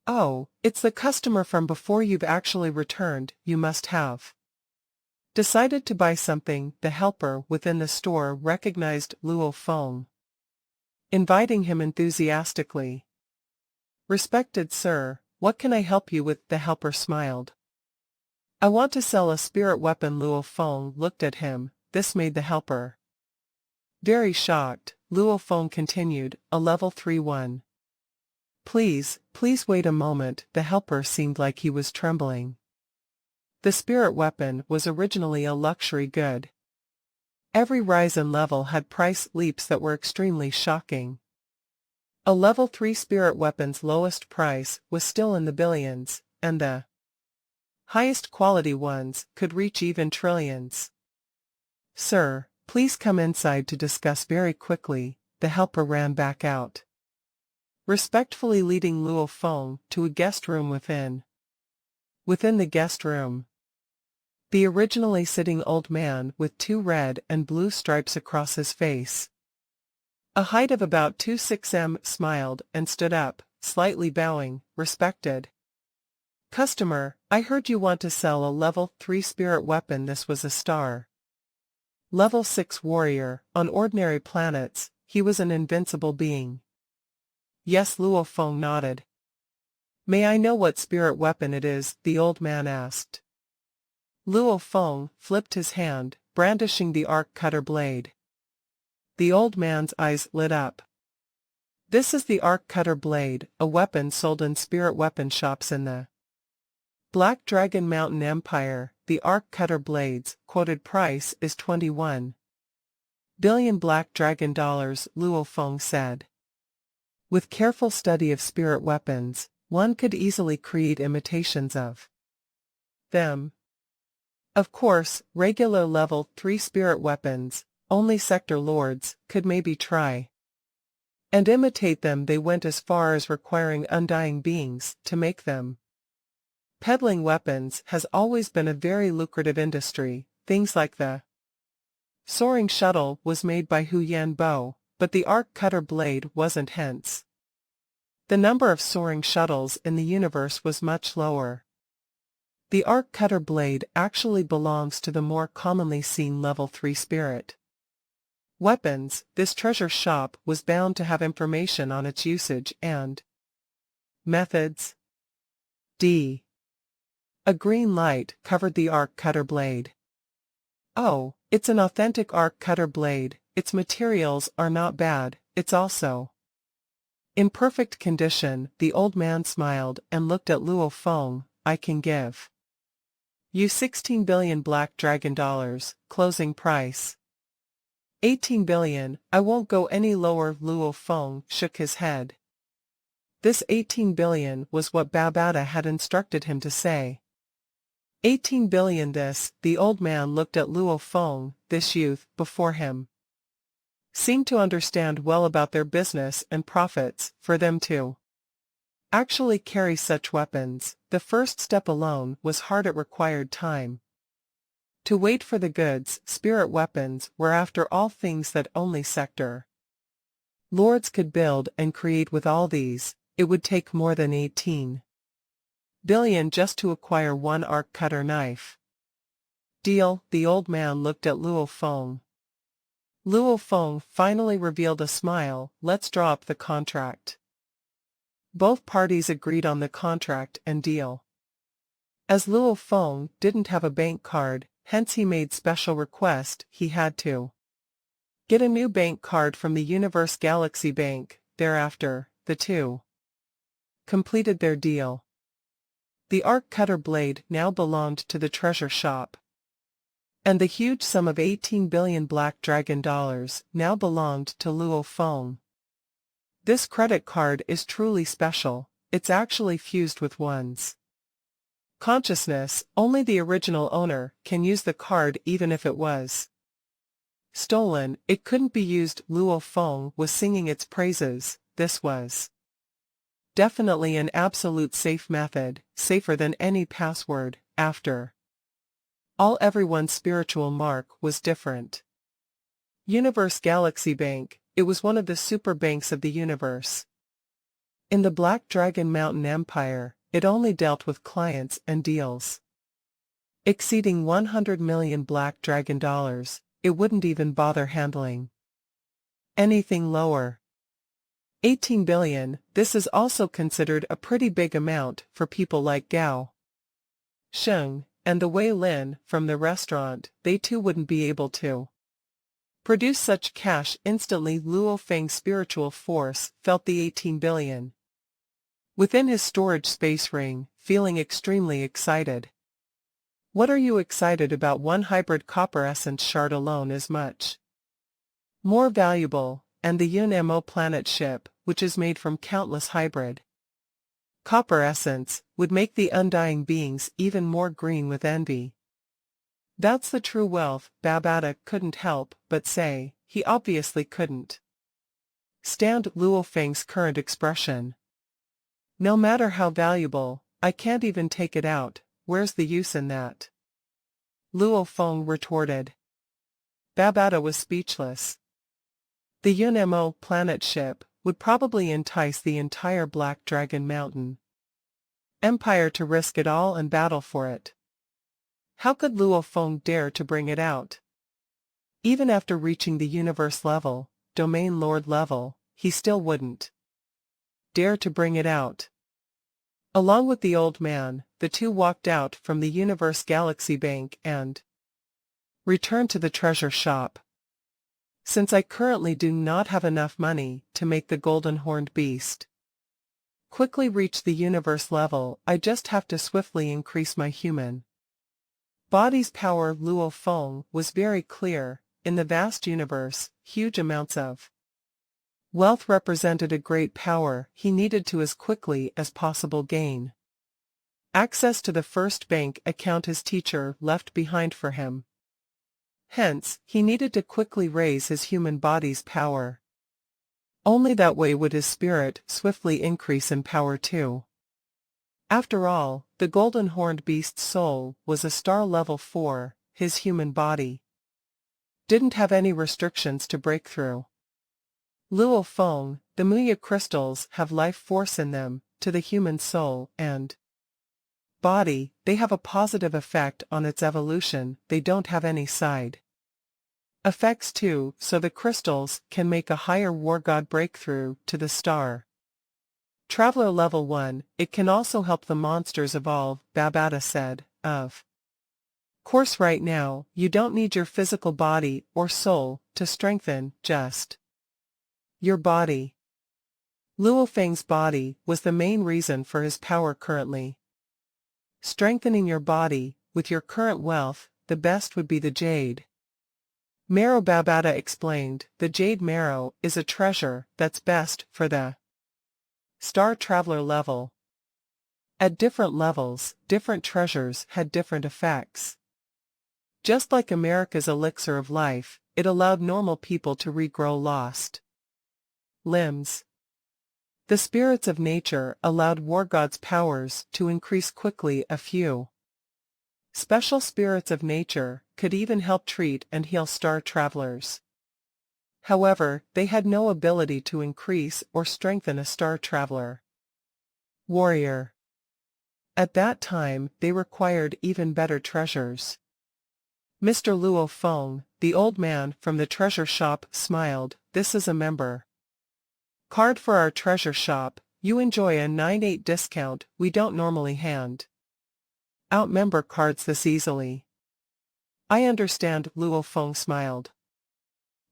Oh, it's the customer from before. You've actually returned. You must have decided to buy something. The helper within the store recognized Luo Feng, inviting him enthusiastically. Respected sir, what can I help you with? The helper smiled. I want to sell a spirit weapon. Luo Feng looked at him. This made the helper very shocked. Luo Feng continued, a level 3-1. Please wait a moment. The helper seemed like he was trembling. The spirit weapon was originally a luxury good. Every rise in level had price leaps that were extremely shocking. A level 3 spirit weapon's lowest price was still in the billions, and the highest quality ones could reach even trillions. Sir, please come inside to discuss very quickly. The helper ran back out, respectfully leading Luo Feng to a guest room within. Within the guest room, the originally sitting old man with 2 red and blue stripes across his face, a height of about 2.6 m, smiled and stood up, slightly bowing. Respected customer, I heard you want to sell a level 3 spirit weapon. This was a star level 6 warrior. On ordinary planets, he was an invincible being. Yes, Luo Feng nodded. May I know what spirit weapon it is? The old man asked. Luo Feng flipped his hand, brandishing the arc cutter blade. The old man's eyes lit up. This is the arc cutter blade, a weapon sold in spirit weapon shops in the Black Dragon Mountain Empire. The arc cutter blade's quoted price is 21 billion Black Dragon dollars, Luo Feng said. With careful study of spirit weapons, one could easily create imitations of them. Of course, regular level 3 spirit weapons, only sector lords could maybe try and imitate them. They went as far as requiring undying beings to make them. Peddling weapons has always been a very lucrative industry. Things like the soaring shuttle was made by Hu Yanbo, but the arc cutter blade wasn't. Hence, the number of soaring shuttles in the universe was much lower. The arc cutter blade actually belongs to the more commonly seen level 3 spirit weapons. This treasure shop was bound to have information on its usage and methods. D. A green light covered the arc cutter blade. Oh, it's an authentic arc cutter blade. Its materials are not bad. It's also In perfect condition, the old man smiled and looked at Luo Feng. I can give you 16 billion black dragon dollars, closing price 18 billion, I won't go any lower. Luo Feng shook his head. This 18 billion was what Babata had instructed him to say. 18 billion this, the old man looked at Luo Feng, this youth, before him. Seemed to understand well about their business and profits, for them to actually carry such weapons, the first step alone was hard. It required time. To wait for the goods, spirit weapons were after all things that only sector lords could build and create. With all these, it would take more than 18 billion just to acquire one arc cutter knife. Deal, the old man looked at Luo Feng. Luo Feng finally revealed a smile. Let's draw up the contract. Both parties agreed on the contract and deal. As Luo Feng didn't have a bank card, hence he made special request, he had to get a new bank card from the Universe Galaxy Bank. Thereafter, the two completed their deal. The arc cutter blade now belonged to the treasure shop, and the huge sum of 18 billion black dragon dollars now belonged to Luo Feng. This credit card is truly special. It's actually fused with one's consciousness. Only the original owner can use the card. Even if it was stolen, it couldn't be used. Luo Feng was singing its praises. This was definitely an absolute safe method, safer than any password. After all, everyone's spiritual mark was different. Universe Galaxy Bank, it was one of the super banks of the universe. In the Black Dragon Mountain Empire, it only dealt with clients and deals exceeding 100 million black dragon dollars. It wouldn't even bother handling anything lower. 18 billion, this is also considered a pretty big amount for people like Gao Sheng and the Wei Lin from the restaurant. They too wouldn't be able to produce such cash instantly. Luo Feng's spiritual force felt the 18 billion within his storage space ring, feeling extremely excited. What are you excited about? One hybrid copper essence shard alone is much more valuable, and the Yun-Mo planet ship, which is made from countless hybrid copper essence, would make the undying beings even more green with envy. That's the true wealth. Babata couldn't help but say. He obviously couldn't stand Luo Feng's current expression. No matter how valuable, I can't even take it out. Where's the use in that? Luo Feng retorted. Babata was speechless. The Yun-Mo planet ship would probably entice the entire Black Dragon Mountain Empire to risk it all and battle for it. How could Luo Feng dare to bring it out? Even after reaching the universe level, domain lord level, he still wouldn't dare to bring it out. Along with the old man, the two walked out from the Universe Galaxy Bank and returned to the treasure shop. Since I currently do not have enough money to make the golden horned beast quickly reach the universe level, I just have to swiftly increase my human body's power. Luo Feng was very clear. In the vast universe, huge amounts of wealth represented a great power. He needed to as quickly as possible gain access to the first bank account his teacher left behind for him. Hence, he needed to quickly raise his human body's power. Only that way would his spirit swiftly increase in power too. After all, the golden horned beast's soul was a star level 4, his human body didn't have any restrictions to break through. Luo Feng, the Muya crystals have life force in them. To the human soul and body, they have a positive effect on its evolution. They don't have any side effects too, so the crystals can make a higher war god breakthrough to the star Traveler level 1. It can also help the monsters evolve, Babata said. Of course, right now, you don't need your physical body or soul to strengthen, just your body. Luo Feng's body was the main reason for his power currently. Strengthening your body, with your current wealth, the best would be the jade. Marrow Babada explained, the jade marrow is a treasure that's best for the Star Traveler level. At different levels, different treasures had different effects. Just like America's elixir of life, it allowed normal people to regrow lost limbs. The spirits of nature allowed war gods' powers to increase quickly. A few special spirits of nature could even help treat and heal star travelers. However, they had no ability to increase or strengthen a star traveler warrior. At that time, they required even better treasures. Mr. Luo Feng, the old man from the treasure shop, smiled. This is a member card for our treasure shop. You enjoy a 9.8 discount. We don't normally hand out member cards this easily. I understand, Luo Feng smiled.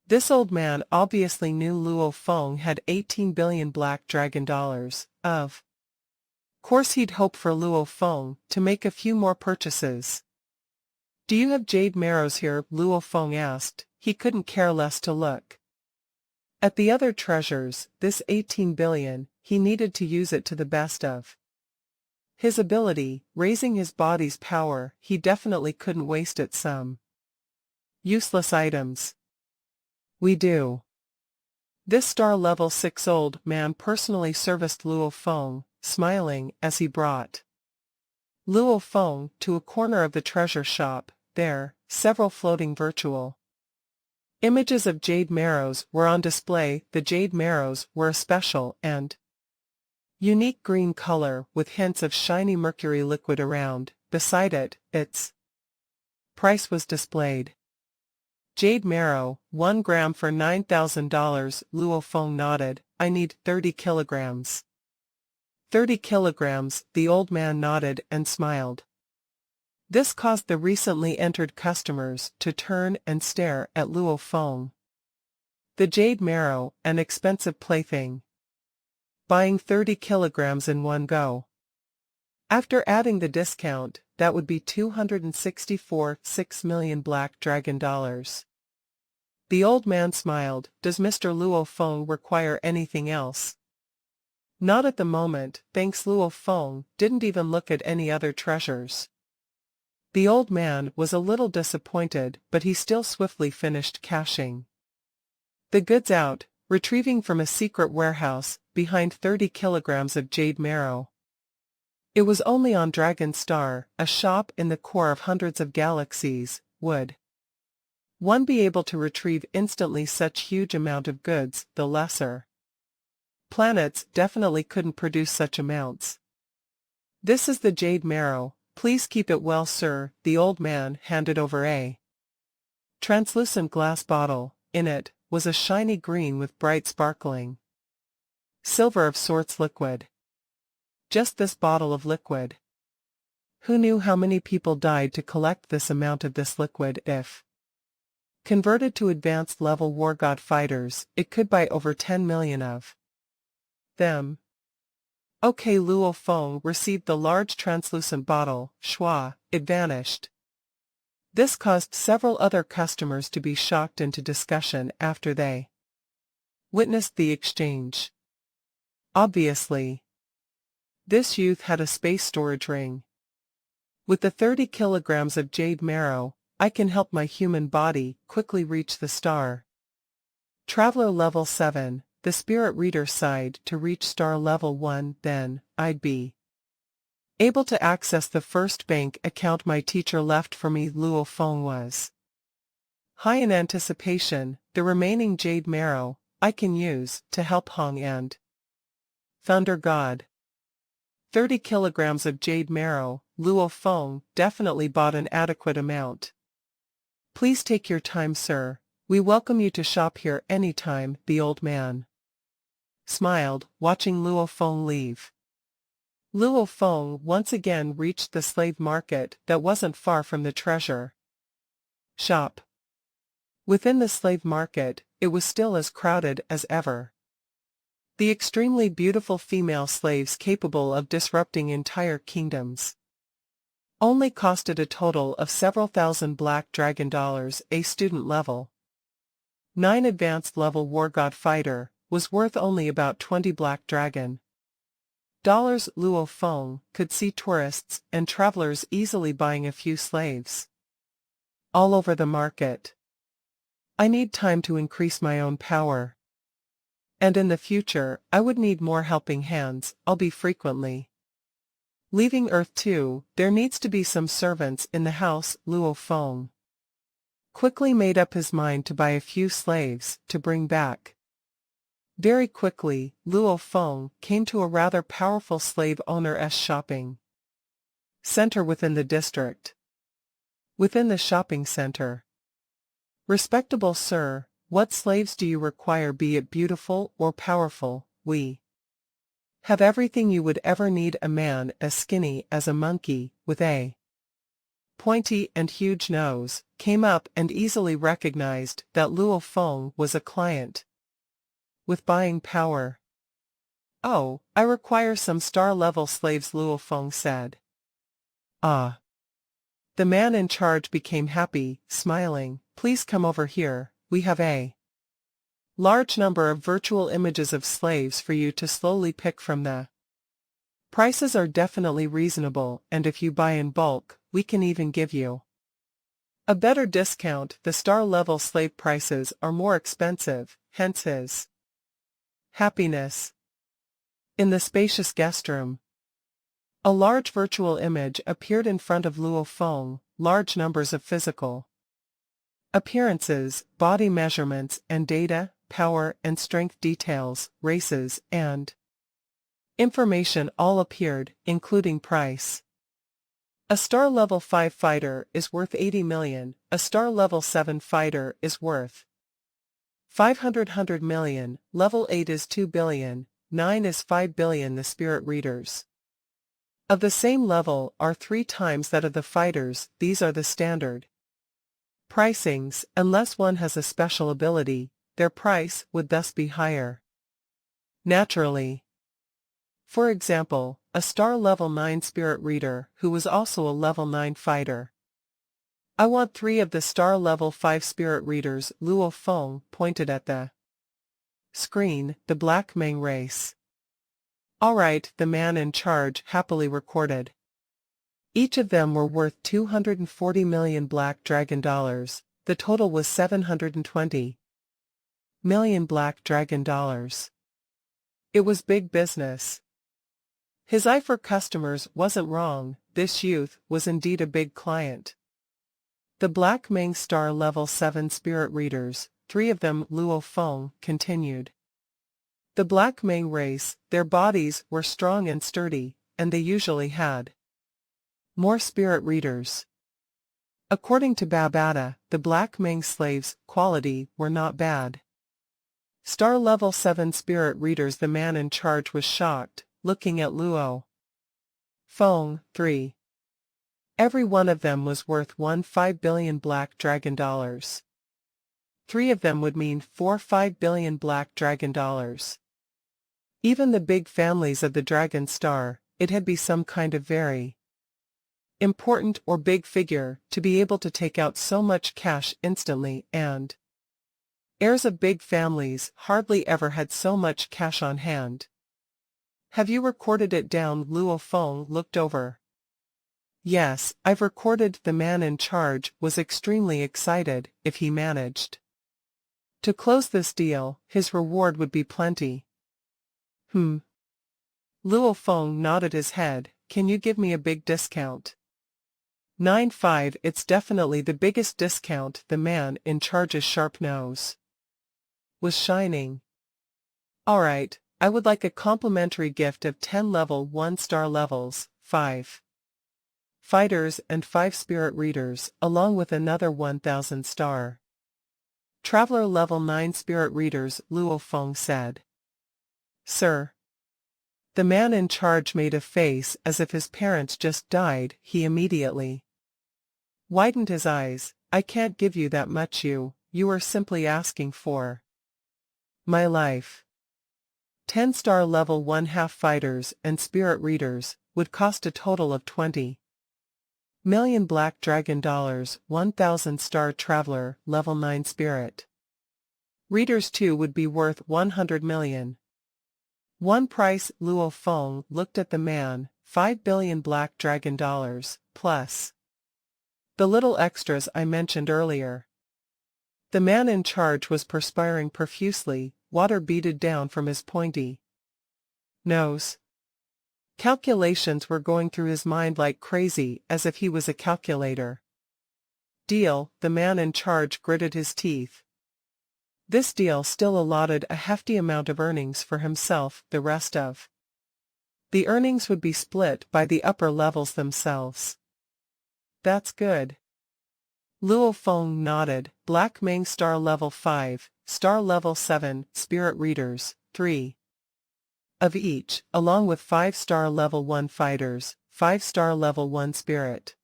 This old man obviously knew Luo Feng had 18 billion black dragon dollars. Of course he'd hope for Luo Feng to make a few more purchases. Do you have jade marrows here? Luo Feng asked. He couldn't care less to look at the other treasures. This 18 billion, he needed to use it to the best of his ability, raising his body's power. He definitely couldn't waste it some useless items. We do. This star level 6 old man personally serviced Luo Feng, smiling as he brought Luo Feng to a corner of the treasure shop. There, several floating virtual images of jade marrows were on display. The jade marrows were a special and unique green color with hints of shiny mercury liquid around. Beside it, its price was displayed. Jade marrow, 1 gram for $9,000. Luo Feng nodded. I need 30 kilograms. 30 kilograms, the old man nodded and smiled. This caused the recently entered customers to turn and stare at Luo Feng. The jade marrow, an expensive plaything. Buying 30 kilograms in one go. After adding the discount, that would be 264.6 million black dragon dollars. The old man smiled. Does Mr. Luo Feng require anything else? Not at the moment, thanks. Luo Feng didn't even look at any other treasures. The old man was a little disappointed, but he still swiftly finished cashing the goods out, retrieving from a secret warehouse behind 30 kilograms of jade marrow. It was only on Dragon Star, a shop in the core of hundreds of galaxies, would one be able to retrieve instantly such huge amount of goods. The lesser planets definitely couldn't produce such amounts. This is the jade marrow. Please keep it well, sir. The old man handed over a translucent glass bottle. In it was a shiny green with bright sparkling silver of sorts liquid. Just this bottle of liquid. Who knew how many people died to collect this amount of this liquid? If converted to advanced level war god fighters, it could buy over 10 million of them. Okay, Luo Feng received the large translucent bottle. Shua, it vanished. This caused several other customers to be shocked into discussion after they witnessed the exchange. Obviously, this youth had a space storage ring. With the 30 kilograms of jade marrow, I can help my human body quickly reach the star Traveler level 7. The spirit reader sighed. To reach star level 1, then, I'd be able to access the first bank account my teacher left for me. Luo Feng was high in anticipation. The remaining jade marrow, I can use to help Hong and Thunder God. 30 kilograms of jade marrow. Luo Feng definitely bought an adequate amount. Please take your time, sir. We welcome you to shop here anytime. The old man smiled, watching Luo Feng leave. Luo Feng once again reached the slave market that wasn't far from the treasure shop. Within the slave market, it was still as crowded as ever. The extremely beautiful female slaves capable of disrupting entire kingdoms. Only costed a total of several thousand black dragon dollars. A student level 9 advanced level war god fighter was worth only about 20 black dragon dollars. Luo Feng could see tourists and travelers easily buying a few slaves all over the market. I need time to increase my own power. And in the future, I would need more helping hands, albeit frequently. Leaving Earth too, there needs to be some servants in the house. Luo Feng quickly made up his mind to buy a few slaves to bring back. Very quickly, Luo Feng came to a rather powerful slave owner's shopping center within the district. Within the shopping center. Respectable sir, what slaves do you require, be it beautiful or powerful? We have everything you would ever need. A man as skinny as a monkey, with a pointy and huge nose, came up and easily recognized that Luo Feng was a client with buying power. Oh, I require some star-level slaves, Luo Feng said. Ah. The man in charge became happy, smiling. Please come over here, we have a large number of virtual images of slaves for you to slowly pick from. The prices are definitely reasonable, and if you buy in bulk, we can even give you a better discount. The star-level slave prices are more expensive, hence his happiness. In the spacious guest room, a large virtual image appeared in front of Luo Feng. Large numbers of physical appearances, body measurements and data, power and strength details, races, and information all appeared, including price. A star level 5 fighter is worth 80 million, a star level 7 fighter is worth 500 million, level 8 is 2 billion, 9 is 5 billion. The spirit readers of the same level are 3 times that of the fighters. These are the standard pricings. Unless one has a special ability, their price would thus be higher. Naturally. For example, a star level 9 spirit reader who was also a level 9 fighter. I want 3 of the star level 5 spirit readers. Luo Feng pointed at the screen. The Black Meng race. Alright, the man in charge happily recorded. Each of them were worth 240 million black dragon dollars. The total was 720 million black dragon dollars. It was big business. His eye for customers wasn't wrong. This youth was indeed a big client. The Black Meng star level 7 spirit readers, 3 of them. Luo Feng continued. The Black Meng race, their bodies were strong and sturdy, and they usually had more spirit readers. According to Babata, the Black Meng slaves' quality were not bad. Star level 7 spirit readers. The man in charge was shocked, looking at Luo Feng. 3. Every one of them was worth 5 billion black dragon dollars. 3 of them would mean 5 billion black dragon dollars. Even the big families of the Dragon Star, it had be some kind of very important or big figure to be able to take out so much cash instantly, and heirs of big families hardly ever had so much cash on hand. Have you recorded it down? Luo Feng looked over. Yes, I've recorded. The man in charge was extremely excited. If he managed to close this deal, his reward would be plenty. Luo Feng nodded his head. Can you give me a big discount? 9.5. It's definitely the biggest discount. The man in charge's sharp nose was shining. Alright, I would like a complimentary gift of 10 level 1 star levels, 5 fighters and 5 spirit readers, along with another 1000 star traveler level 9 spirit readers. Luo Feng said. Sir. The man in charge made a face as if his parents just died. He immediately widened his eyes. I can't give you that much. You are simply asking for my life. 10-star level 1/2 fighters and spirit readers would cost a total of 20 million black dragon dollars. 1,000-star traveler level 9 spirit readers too would be worth 100 million. One price. Luo Feng looked at the man. 5 billion black dragon dollars, plus the little extras I mentioned earlier. The man in charge was perspiring profusely, water beaded down from his pointy nose. Calculations were going through his mind like crazy, as if he was a calculator. Deal. The man in charge gritted his teeth. This deal still allotted a hefty amount of earnings for himself. The rest of the earnings would be split by the upper levels themselves. That's good. Luo Feng nodded. Black Ming star level 5, star level 7, spirit readers, 3 of each, along with 5-star level 1 fighters, 5-star level 1 spirit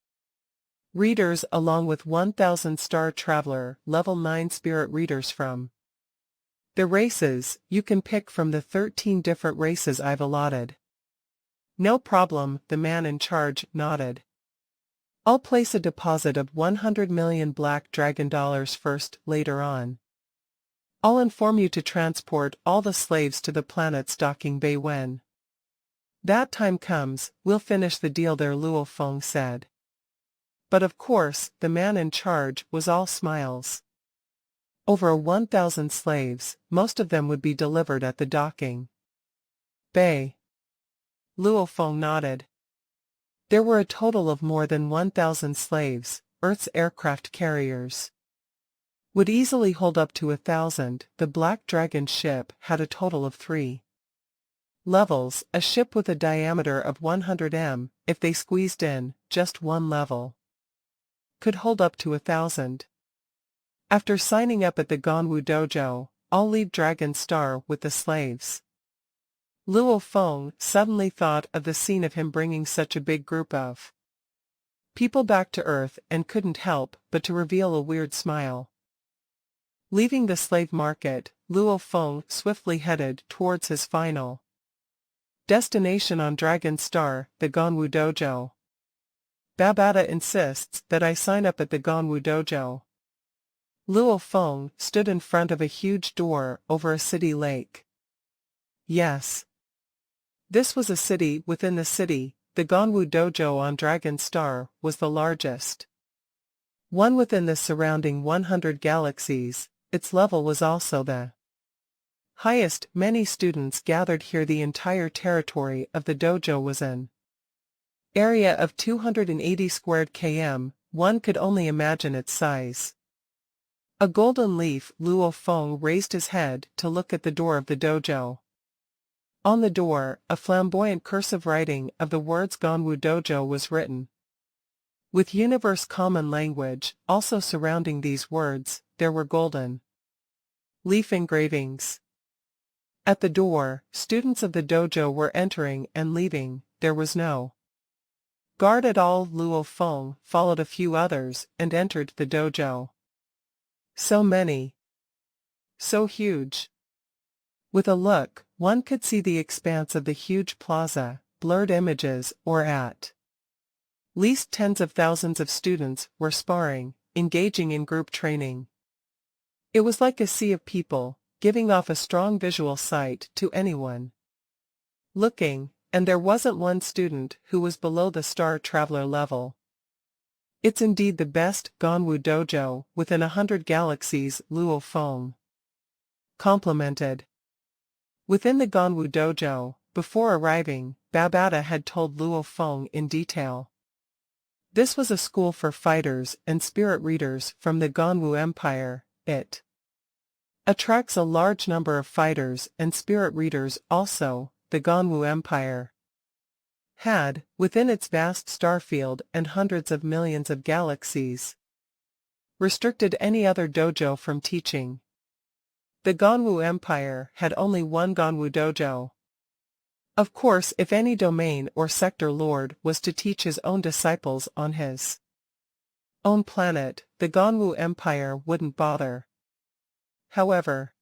readers, along with 1,000-star traveler level 9 spirit readers from the races. You can pick from the 13 different races I've allotted. No problem, the man in charge nodded. I'll place a deposit of 100 million black dragon dollars first. Later on, I'll inform you to transport all the slaves to the planet's docking bay. When that time comes, we'll finish the deal there, Luo Feng said. But of course, the man in charge was all smiles. Over 1,000 slaves, most of them would be delivered at the docking bay. Luo Feng nodded. There were a total of more than 1,000 slaves. Earth's aircraft carriers would easily hold up to 1,000. The Black Dragon ship had a total of 3 levels. A ship with a diameter of 100 m, if they squeezed in just one level, could hold up to 1,000. After signing up at the Ganwu dojo, I'll leave Dragon Star with the slaves. Luo Feng suddenly thought of the scene of him bringing such a big group of people back to Earth and couldn't help but to reveal a weird smile. Leaving the slave market, Luo Feng swiftly headed towards his final destination on Dragon Star, the Ganwu dojo. Babata insists that I sign up at the Ganwu dojo. Luo Feng stood in front of a huge door over a city lake. Yes. This was a city within the city. The Ganwu dojo on Dragon Star was the largest one within the surrounding 100 galaxies. Its level was also the highest. Many students gathered here. The entire territory of the dojo was an area of 280 squared km. One could only imagine its size. A golden leaf. Luo Feng raised his head to look at the door of the dojo. On the door, a flamboyant cursive writing of the words Ganwu Dojo was written. With universe common language also surrounding these words, there were golden leaf engravings. At the door, students of the dojo were entering and leaving. There was no guard at all. Luo Feng followed a few others and entered the dojo. So many. So huge. With a look, one could see the expanse of the huge plaza, blurred images, or at least tens of thousands of students were sparring, engaging in group training. It was like a sea of people, giving off a strong visual sight to anyone looking, and there wasn't one student who was below the Star Traveler level. It's indeed the best Ganwu dojo within 100 galaxies, Luo Feng complimented. Within the Ganwu dojo, before arriving, Babata had told Luo Feng in detail. This was a school for fighters and spirit readers from the Ganwu Empire. It attracts a large number of fighters and spirit readers. Also, the Ganwu Empire had, within its vast starfield and hundreds of millions of galaxies, restricted any other dojo from teaching. The Ganwu Empire had only one Ganwu dojo. Of course, if any domain or sector lord was to teach his own disciples on his own planet, the Ganwu Empire wouldn't bother. However,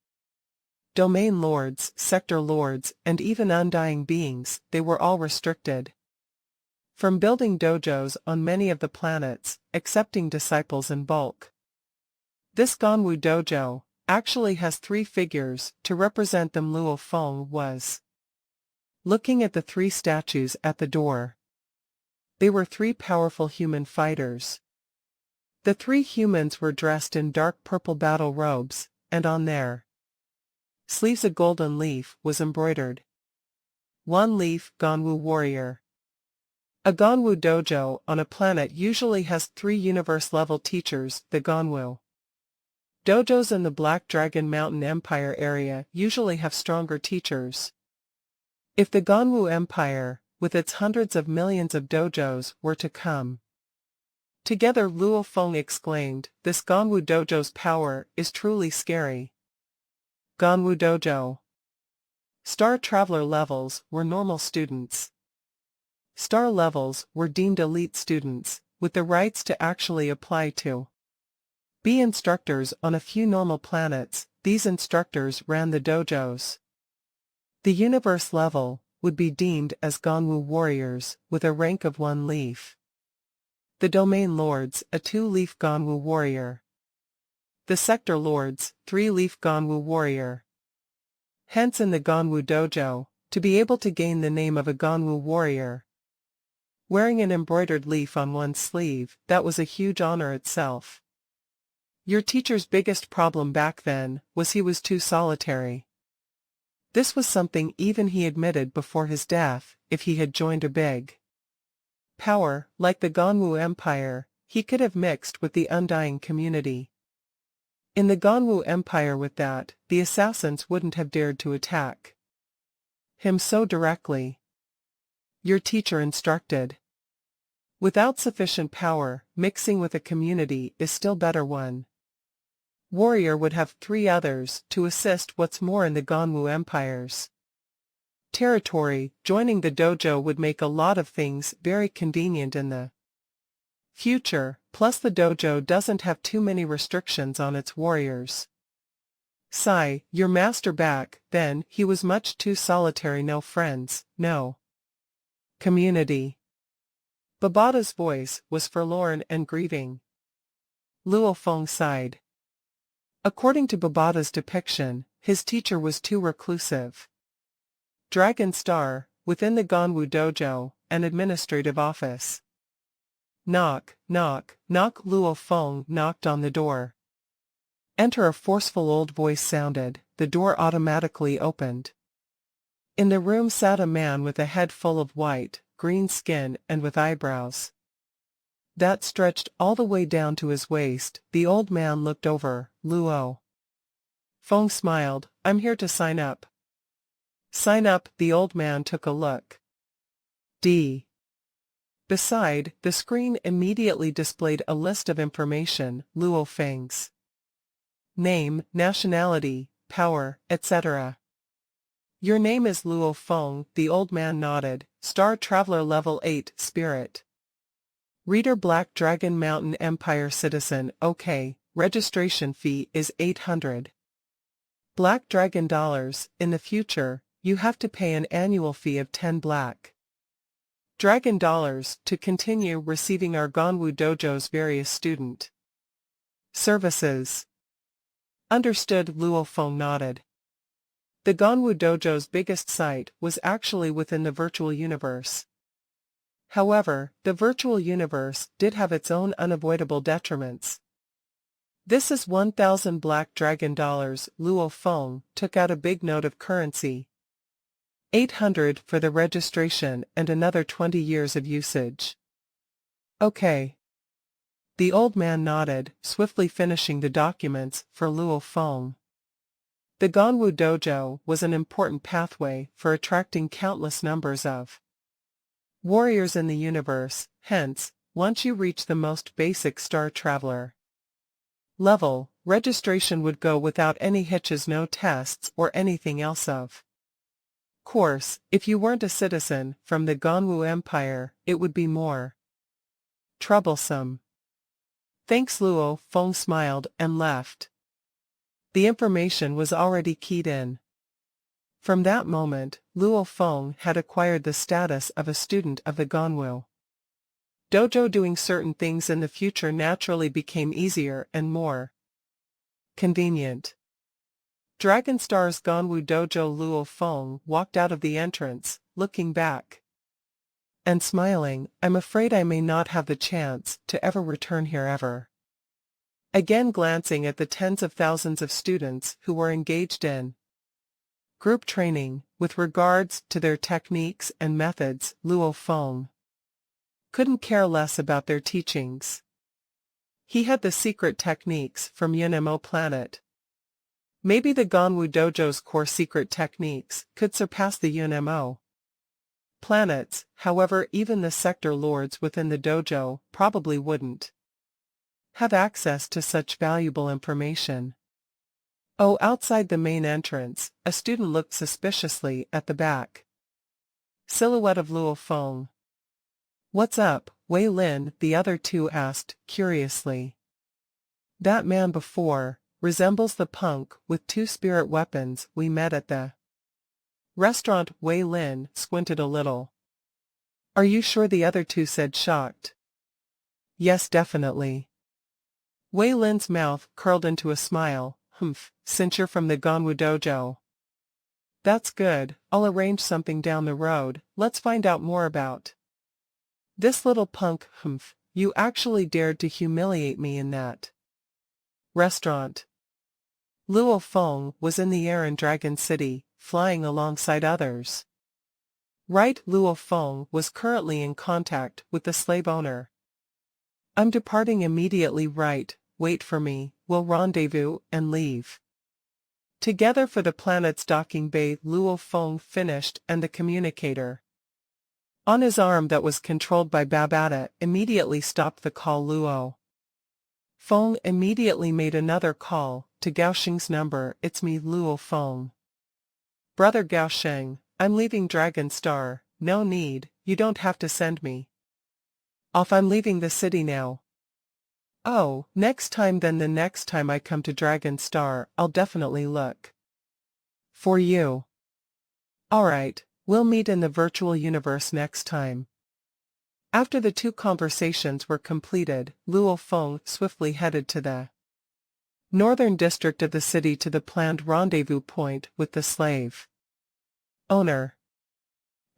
Domain lords, sector lords, and even undying beings, they were all restricted from building dojos on many of the planets, accepting disciples in bulk. This Ganwu dojo actually has 3 figures to represent them. Luo Feng was looking at the 3 statues at the door. They were 3 powerful human fighters. The 3 humans were dressed in dark purple battle robes, and on their sleeves a golden leaf was embroidered. 1 leaf, Ganwu warrior. A Ganwu dojo on a planet usually has 3 universe-level teachers. The Ganwu dojos in the Black Dragon Mountain Empire area usually have stronger teachers. If the Ganwu Empire, with its hundreds of millions of dojos, were to come together, Luo Feng exclaimed, this Ganwu dojo's power is truly scary. Ganwu dojo. Star Traveler levels were normal students. Star levels were deemed elite students, with the rights to actually apply to be instructors on a few normal planets. These instructors ran the dojos. The universe level would be deemed as Ganwu warriors, with a rank of 1 leaf. The domain lords, a 2-leaf Ganwu warrior. The sector lords, 3-leaf Ganwu warrior. Hence in the Ganwu dojo, to be able to gain the name of a Ganwu warrior, wearing an embroidered leaf on one's sleeve, that was a huge honor itself. Your teacher's biggest problem back then was he was too solitary. This was something even he admitted before his death. If he had joined a big power, like the Ganwu Empire, he could have mixed with the undying community. In the Ganwu Empire with that, the assassins wouldn't have dared to attack him so directly. Your teacher instructed. Without sufficient power, mixing with a community is still better. 1 warrior would have 3 others to assist. What's more, in the Ganwu Empire's territory, joining the dojo would make a lot of things very convenient in the future, plus the dojo doesn't have too many restrictions on its warriors. Sigh, your master back then, he was much too solitary. No friends, no community. Babada's voice was forlorn and grieving. Luo Feng sighed. According to Babada's depiction, his teacher was too reclusive. Dragon Star, within the Ganwu dojo, an administrative office. Knock, knock, knock. Luo Feng knocked on the door. Enter. A forceful old voice sounded. The door automatically opened. In the room sat a man with a head full of white, green skin and with eyebrows that stretched all the way down to his waist. The old man looked over. Luo Feng smiled. I'm here to sign up. Sign up. The old man took a look. Beside, the screen immediately displayed a list of information. Luo Feng's name, nationality, power, etc. Your name is Luo Feng. The old man nodded. Star Traveler level 8, spirit. Reader, Black Dragon Mountain Empire citizen. Okay, registration fee is 800 Black Dragon dollars. In the future, you have to pay an annual fee of 10 Black Dragon dollars to continue receiving our Ganwu dojo's various student services. Understood. Luo Feng nodded. The Ganwu dojo's biggest site was actually within the virtual universe. However, the virtual universe did have its own unavoidable detriments. This is 1,000 Black Dragon dollars. Luo Feng took out a big note of currency. 800 for the registration and another 20 years of usage. Okay. The old man nodded, swiftly finishing the documents for Luo Feng. The Ganwu dojo was an important pathway for attracting countless numbers of warriors in the universe. Hence, once you reach the most basic Star Traveler level, registration would go without any hitches, no tests or anything else. Of course, if you weren't a citizen from the Ganwu Empire, it would be more troublesome. Thanks. Luo Feng smiled and left. The information was already keyed in. From that moment, Luo Feng had acquired the status of a student of the Ganwu Dojo. Doing certain things in the future naturally became easier and more convenient. Dragon Star's Ganwu Dojo. Luo Feng walked out of the entrance, looking back and smiling. I'm afraid I may not have the chance to ever return here ever. Again glancing at the tens of thousands of students who were engaged in group training, with regards to their techniques and methods, Luo Feng couldn't care less about their teachings. He had the secret techniques from Yunmo planet. Maybe the Ganwu Dojo's core secret techniques could surpass the Yunmo planets, however even the sector lords within the dojo probably wouldn't have access to such valuable information. Oh, outside the main entrance, a student looked suspiciously at the back silhouette of Luo Feng. What's up, Wei Lin? The other two asked, curiously. That man before resembles the punk with two spirit weapons we met at the restaurant. Wei Lin squinted a little. Are you sure? The other two said, shocked. Yes, definitely. Wei Lin's mouth curled into a smile. Humph, since you're from the Ganwu Dojo. That's good, I'll arrange something down the road. Let's find out more about this little punk. Humph, you actually dared to humiliate me in that restaurant. Luo Feng was in the air in Dragon City, flying alongside others. Right, Luo Feng was currently in contact with the slave owner. I'm departing immediately. Right, wait for me, we'll rendezvous and leave together for the planet's docking bay. Luo Feng finished, and the communicator on his arm that was controlled by Babata immediately stopped the call. Luo Feng immediately made another call to Gaosheng's number. It's me, Luo Feng. Brother Gaosheng, I'm leaving Dragon Star. No need, you don't have to send me off. I'm leaving the city now. Oh, next time then. The next time I come to Dragon Star, I'll definitely look for you. Alright, we'll meet in the virtual universe next time. After the two conversations were completed, Luo Feng swiftly headed to the northern district of the city, to the planned rendezvous point with the slave owner.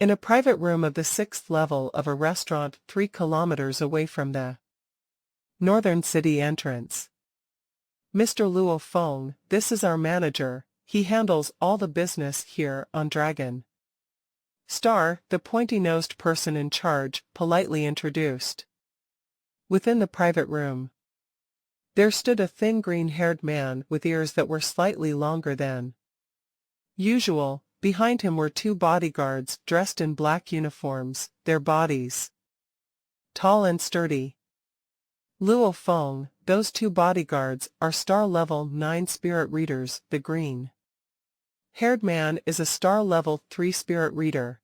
In a private room of the 6th level of a restaurant 3 kilometers away from the northern city entrance. Mr. Luo Feng, this is our manager. He handles all the business here on Dragon Star, the pointy-nosed person in charge politely introduced. Within the private room, there stood a thin green-haired man with ears that were slightly longer than usual. Behind him were 2 bodyguards dressed in black uniforms, their bodies tall and sturdy. Luo Feng, those 2 bodyguards are star level 9 spirit readers. The green-haired man is a star level 3 spirit reader.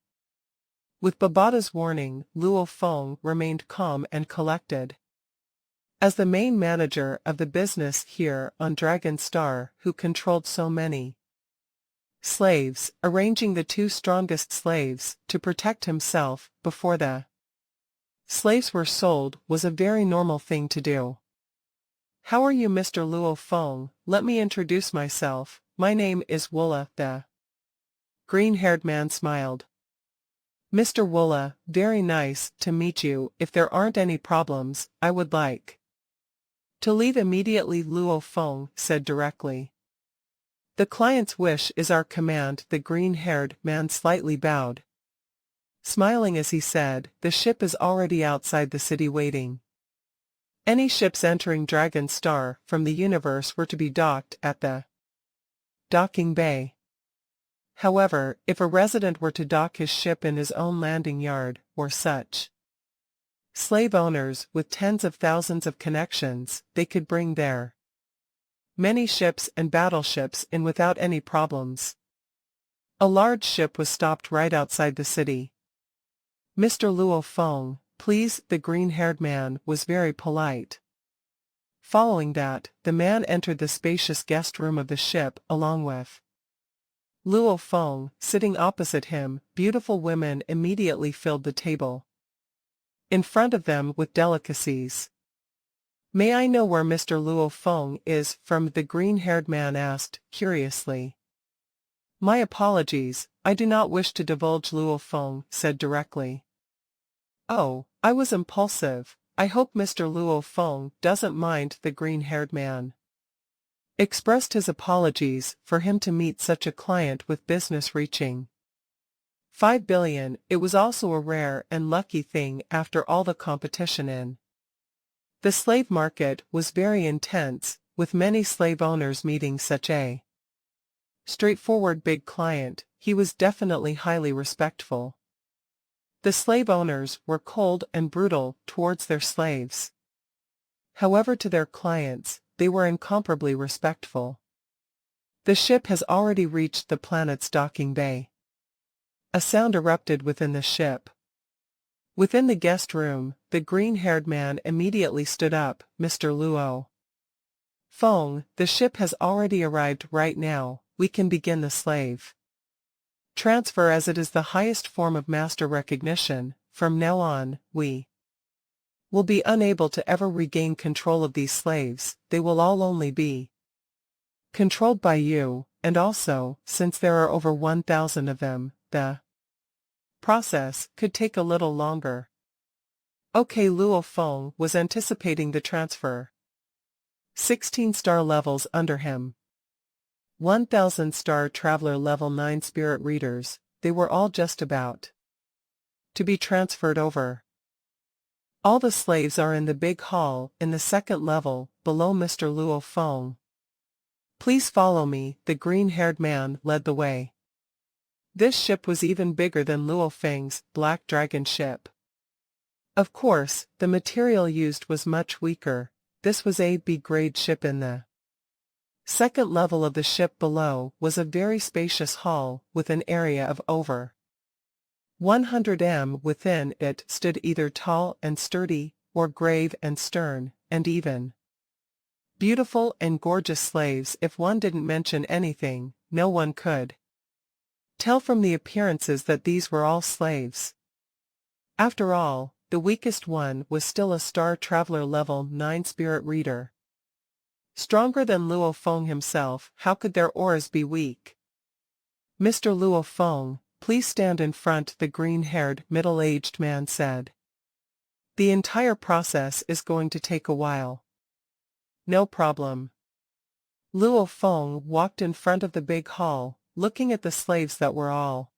With Babata's warning, Luo Feng remained calm and collected. As the main manager of the business here on Dragon Star, who controlled so many slaves, arranging the 2 strongest slaves to protect himself before the slaves were sold was a very normal thing to do. How are you, Mr. Luo Feng? Let me introduce myself. My name is Wula. The green-haired man smiled. Mr. Wula, very nice to meet you. If there aren't any problems, I would like to leave immediately, Luo Feng said directly. The client's wish is our command. The green-haired man slightly bowed, smiling as he said, the ship is already outside the city waiting. Any ships entering Dragon Star from the universe were to be docked at the docking bay. However, if a resident were to dock his ship in his own landing yard, or such slave owners with tens of thousands of connections, they could bring their many ships and battleships in without any problems. A large ship was stopped right outside the city. Mr. Luo Feng, please. The green-haired man was very polite. Following that, the man entered the spacious guest room of the ship along with Luo Feng, sitting opposite him, beautiful women immediately filled the table. In front of them with delicacies. "May I know where Mr. Luo Feng is from?" the green-haired man asked, curiously. "My apologies, I do not wish to divulge," Luo Feng said directly. "Oh, I was impulsive. I hope Mr. Luo Feng doesn't mind," the green-haired man expressed his apologies for him to meet such a client with business reaching 5 billion. It was also a rare and lucky thing after all the competition in the slave market was very intense, with many slave owners meeting such a straightforward big client. He was definitely highly respectful. The slave owners were cold and brutal towards their slaves. However, to their clients, they were incomparably respectful. "The ship has already reached the planet's docking bay." A sound erupted within the ship. Within the guest room, the green-haired man immediately stood up. "Mr. Luo Feng, the ship has already arrived right now. We can begin the slave transfer as it is the highest form of master recognition. From now on, we will be unable to ever regain control of these slaves. They will all only be controlled by you, and also, since there are over 1,000 of them, the process could take a little longer." Okay, Luo Feng was anticipating the transfer. 16 star levels under him. 1,000 star traveler level 9 spirit readers, they were all just about to be transferred over. All the slaves are in the big hall in the second level, below Mr. Luo Feng. "Please follow me," the green-haired man led the way. This ship was even bigger than Luo Feng's Black Dragon ship. Of course, the material used was much weaker. This was a B-grade ship. In the second level of the ship below was a very spacious hall with an area of over 100 m. Within it stood either tall and sturdy, or grave and stern, and even beautiful and gorgeous slaves. If one didn't mention anything, no one could tell from the appearances that these were all slaves. After all, the weakest one was still a Star Traveler level 9 spirit reader. Stronger than Luo Feng himself. How could their auras be weak? "Mr. Luo Feng, please stand in front," the green-haired, middle-aged man said. "The entire process is going to take a while." "No problem." Luo Feng walked in front of the big hall, looking at the slaves that were all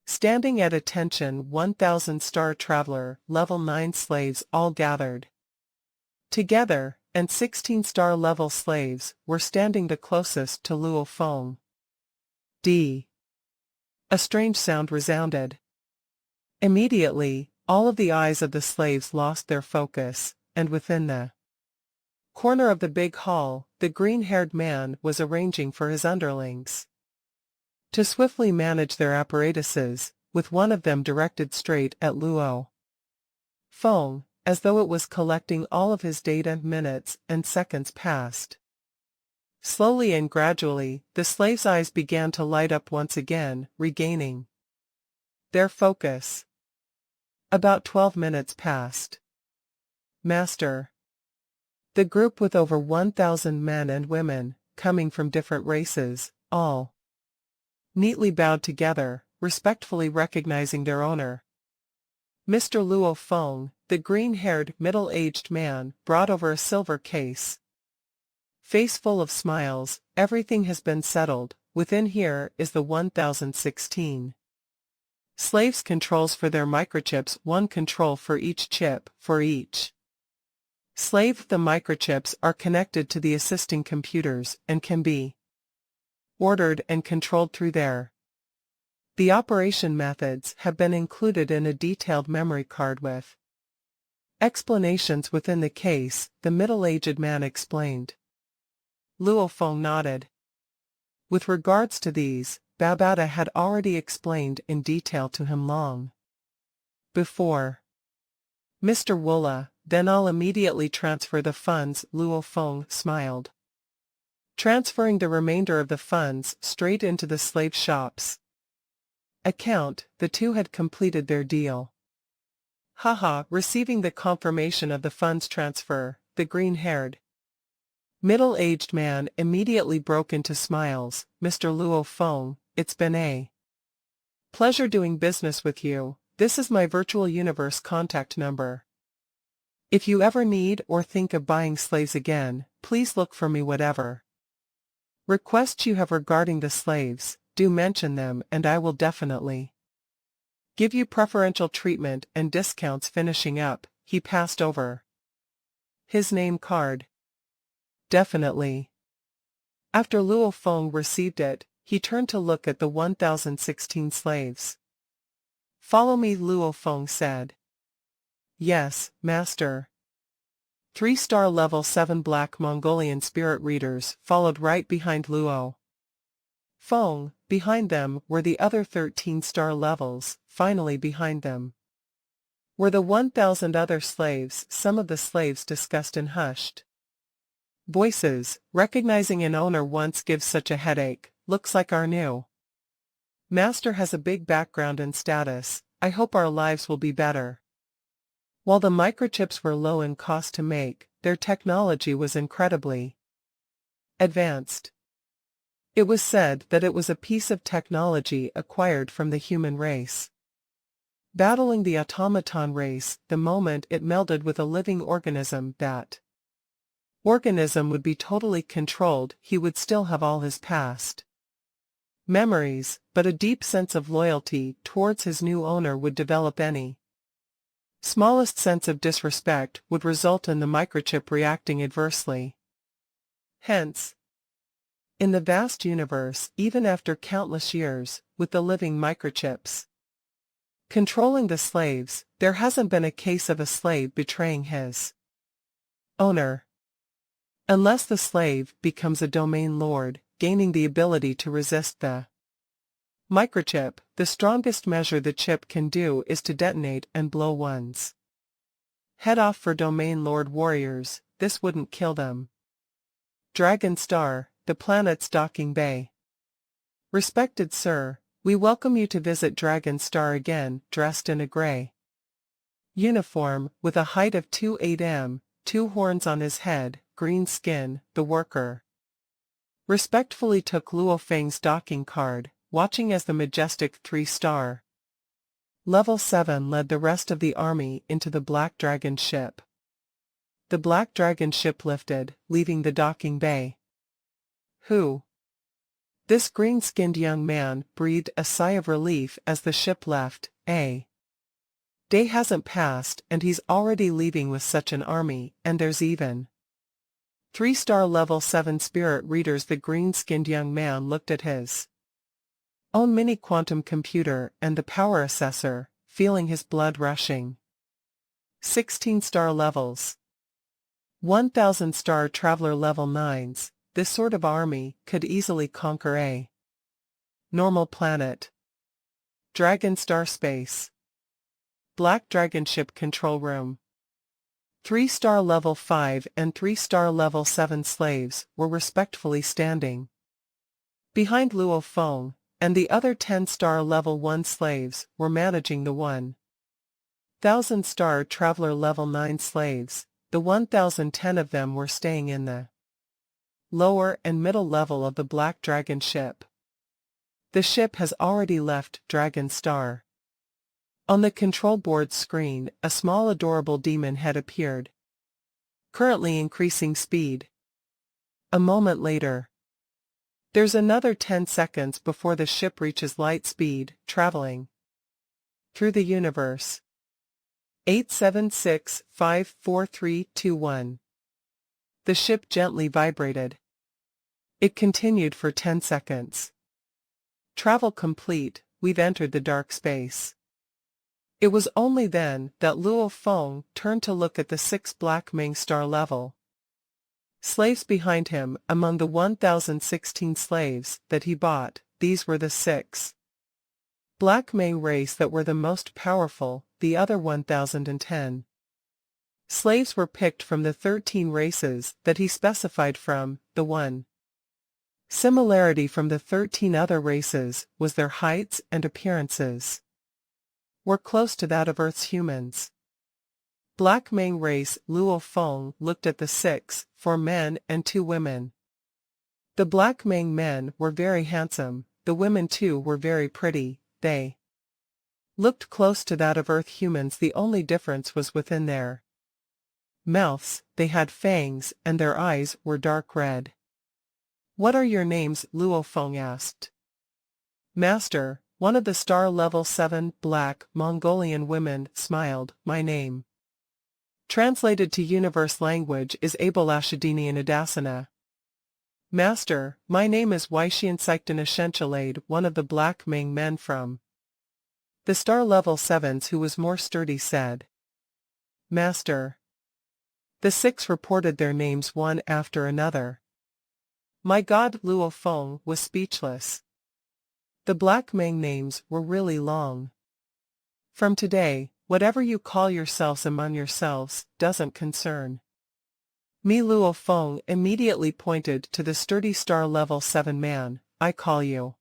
standing at attention. 1,000 Star Traveler level 9 slaves all gathered together, and 16 star level slaves were standing the closest to Luo Feng. D. A strange sound resounded. Immediately, all of the eyes of the slaves lost their focus, and within the corner of the big hall, the green-haired man was arranging for his underlings to swiftly manage their apparatuses, with one of them directed straight at Luo Feng, as though it was collecting all of his data. Minutes and seconds passed. Slowly and gradually, the slave's eyes began to light up once again, regaining their focus. About 12 minutes passed. "Master." The group, with over 1,000 men and women, coming from different races, all neatly bowed together, respectfully recognizing their owner. Mr. Luo Feng, the green-haired, middle-aged man, brought over a silver case. Face full of smiles. "Everything has been settled. Within here is the 1016 slaves' controls for their microchips. One control for each chip. For each slave, the microchips are connected to the assisting computers and can be ordered and controlled through there. The operation methods have been included in a detailed memory card with explanations within the case," the middle-aged man explained. Luo Feng nodded. With regards to these, Babada had already explained in detail to him long before. "Mr. Woola, then I'll immediately transfer the funds." Luo Feng smiled. transferring the remainder of the funds straight into the slave shop's account. The two had completed their deal. Haha, receiving the confirmation of the funds transfer, the green-haired, middle-aged man immediately broke into smiles. Mr. Luo Feng, it's been a pleasure doing business with you. This is my virtual universe contact number. If you ever need or think of buying slaves again, please look for me. Whatever requests you have regarding the slaves, do mention them and I will definitely give you preferential treatment and discounts. Finishing up, he passed over his name card. Definitely. After Luo Feng received it, he turned to look at the 1016 slaves. Follow me, Luo Feng said. Yes, master. 3-star level 7 black Mongolian spirit readers followed right behind Luo Feng. Behind them were the other 13-star levels. Finally behind them were the 1000 other slaves. Some of the slaves discussed in hushed voices. Recognizing an owner once gives such a headache. Looks like our new master has a big background and status. I hope our lives will be better. While the microchips were low in cost to make, their technology was incredibly advanced. It was said that it was a piece of technology acquired from the human race, battling the automaton race. The moment it melded with a living organism, that organism would be totally controlled. He would still have all his past memories, but a deep sense of loyalty towards his new owner would develop. Any smallest sense of disrespect would result in the microchip reacting adversely. Hence, in the vast universe, even after countless years, with the living microchips controlling the slaves, there hasn't been a case of a slave betraying his owner. Unless the slave becomes a domain lord, gaining the ability to resist the microchip, the strongest measure the chip can do is to detonate and blow one's head off. For domain lord warriors, this wouldn't kill them. Dragon Star, the planet's docking bay. Respected sir, we welcome you to visit Dragon Star again. Dressed in a gray uniform, with a height of 2.8 m, 2 horns on his head, green skin, the worker respectfully took Luo Feng's docking card, watching as the majestic 3-star level 7 led the rest of the army into the Black Dragon ship. The Black Dragon ship lifted, leaving the docking bay. Who? This green-skinned young man breathed a sigh of relief as the ship left. A day hasn't passed and he's already leaving with such an army, and there's even 3-star level 7 spirit readers. The green-skinned young man looked at his own mini-quantum computer and the power assessor, feeling his blood rushing. 16-star levels. 1000-star traveler level 9s. This sort of army could easily conquer a normal planet. Dragon Star Space. Black Dragon Ship Control Room. 3-star level 5 and 3-star level 7 slaves were respectfully standing behind Luo Feng, and the other 10-star level 1 slaves were managing the 1000-star traveler level 9 slaves. The 1010 of them were staying in the lower and middle level of the Black Dragon ship. The ship has already left Dragon Star. On the control board screen, a small adorable demon head appeared, currently increasing speed. A moment later. There's another 10 seconds before the ship reaches light speed, traveling through the universe. 876-54321. The ship gently vibrated. It continued for 10 seconds. Travel complete, we've entered the dark space. It was only then that Luo Feng turned to look at the 6 Black Ming star level slaves behind him. Among the 1016 slaves that he bought, these were the 6 Black Ming race that were the most powerful. The other 1010 slaves were picked from the 13 races that he specified from the Similarity from the 13 other races was their heights and appearances were close to that of Earth's humans. Black Meng race Luo Feng looked at the 4 men and 2 women. The Black Meng men were very handsome, the women too were very pretty, they looked close to that of Earth humans. The only difference was within their mouths. They had fangs and their eyes were dark red. "What are your names?" Luo Feng asked. "Master," one of the star level 7 black Mongolian women smiled, "my name." Translated to universe language is Abolashadini Adasana. "Master, my name is Waishian Saiktan Ashenchilade," one of the Black Meng men from the star level 7s who was more sturdy said. "Master." The 6 reported their names one after another. My God, Luo Feng was speechless. The Black Meng names were really long. "From today, whatever you call yourselves among yourselves doesn't concern me." Luo Feng immediately pointed to the sturdy star level 7 man. "I call you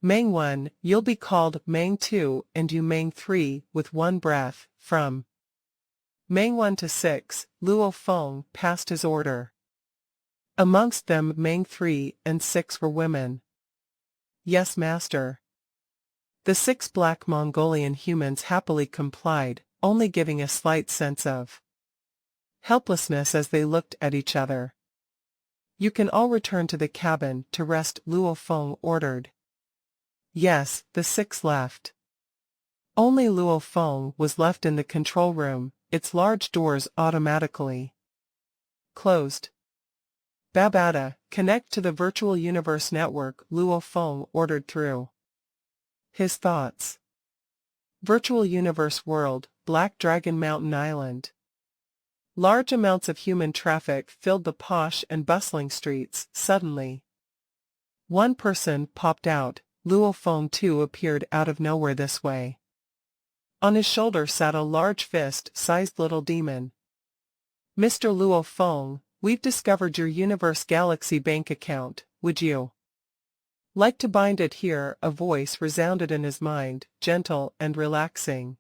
Meng 1, you'll be called Meng 2, and you Meng 3, with one breath." From Meng 1 to 6, Luo Feng passed his order. Amongst them Meng 3 and 6 were women. "Yes, master." The 6 black Mongolian humans happily complied, only giving a slight sense of helplessness as they looked at each other. "You can all return to the cabin to rest," Luo Feng ordered. Yes, the 6 left. Only Luo Feng was left in the control room, its large doors automatically closed. "Babada, connect to the virtual universe network," Luo Feng ordered through his thoughts. Virtual universe world, Black Dragon Mountain Island. Large amounts of human traffic filled the posh and bustling streets. Suddenly, one person popped out. Luo Feng too appeared out of nowhere this way. On his shoulder sat a large fist-sized little demon. "Mr. Luo Feng, we've discovered your Universe Galaxy bank account. Would you like to bind it here?" A voice resounded in his mind, gentle and relaxing.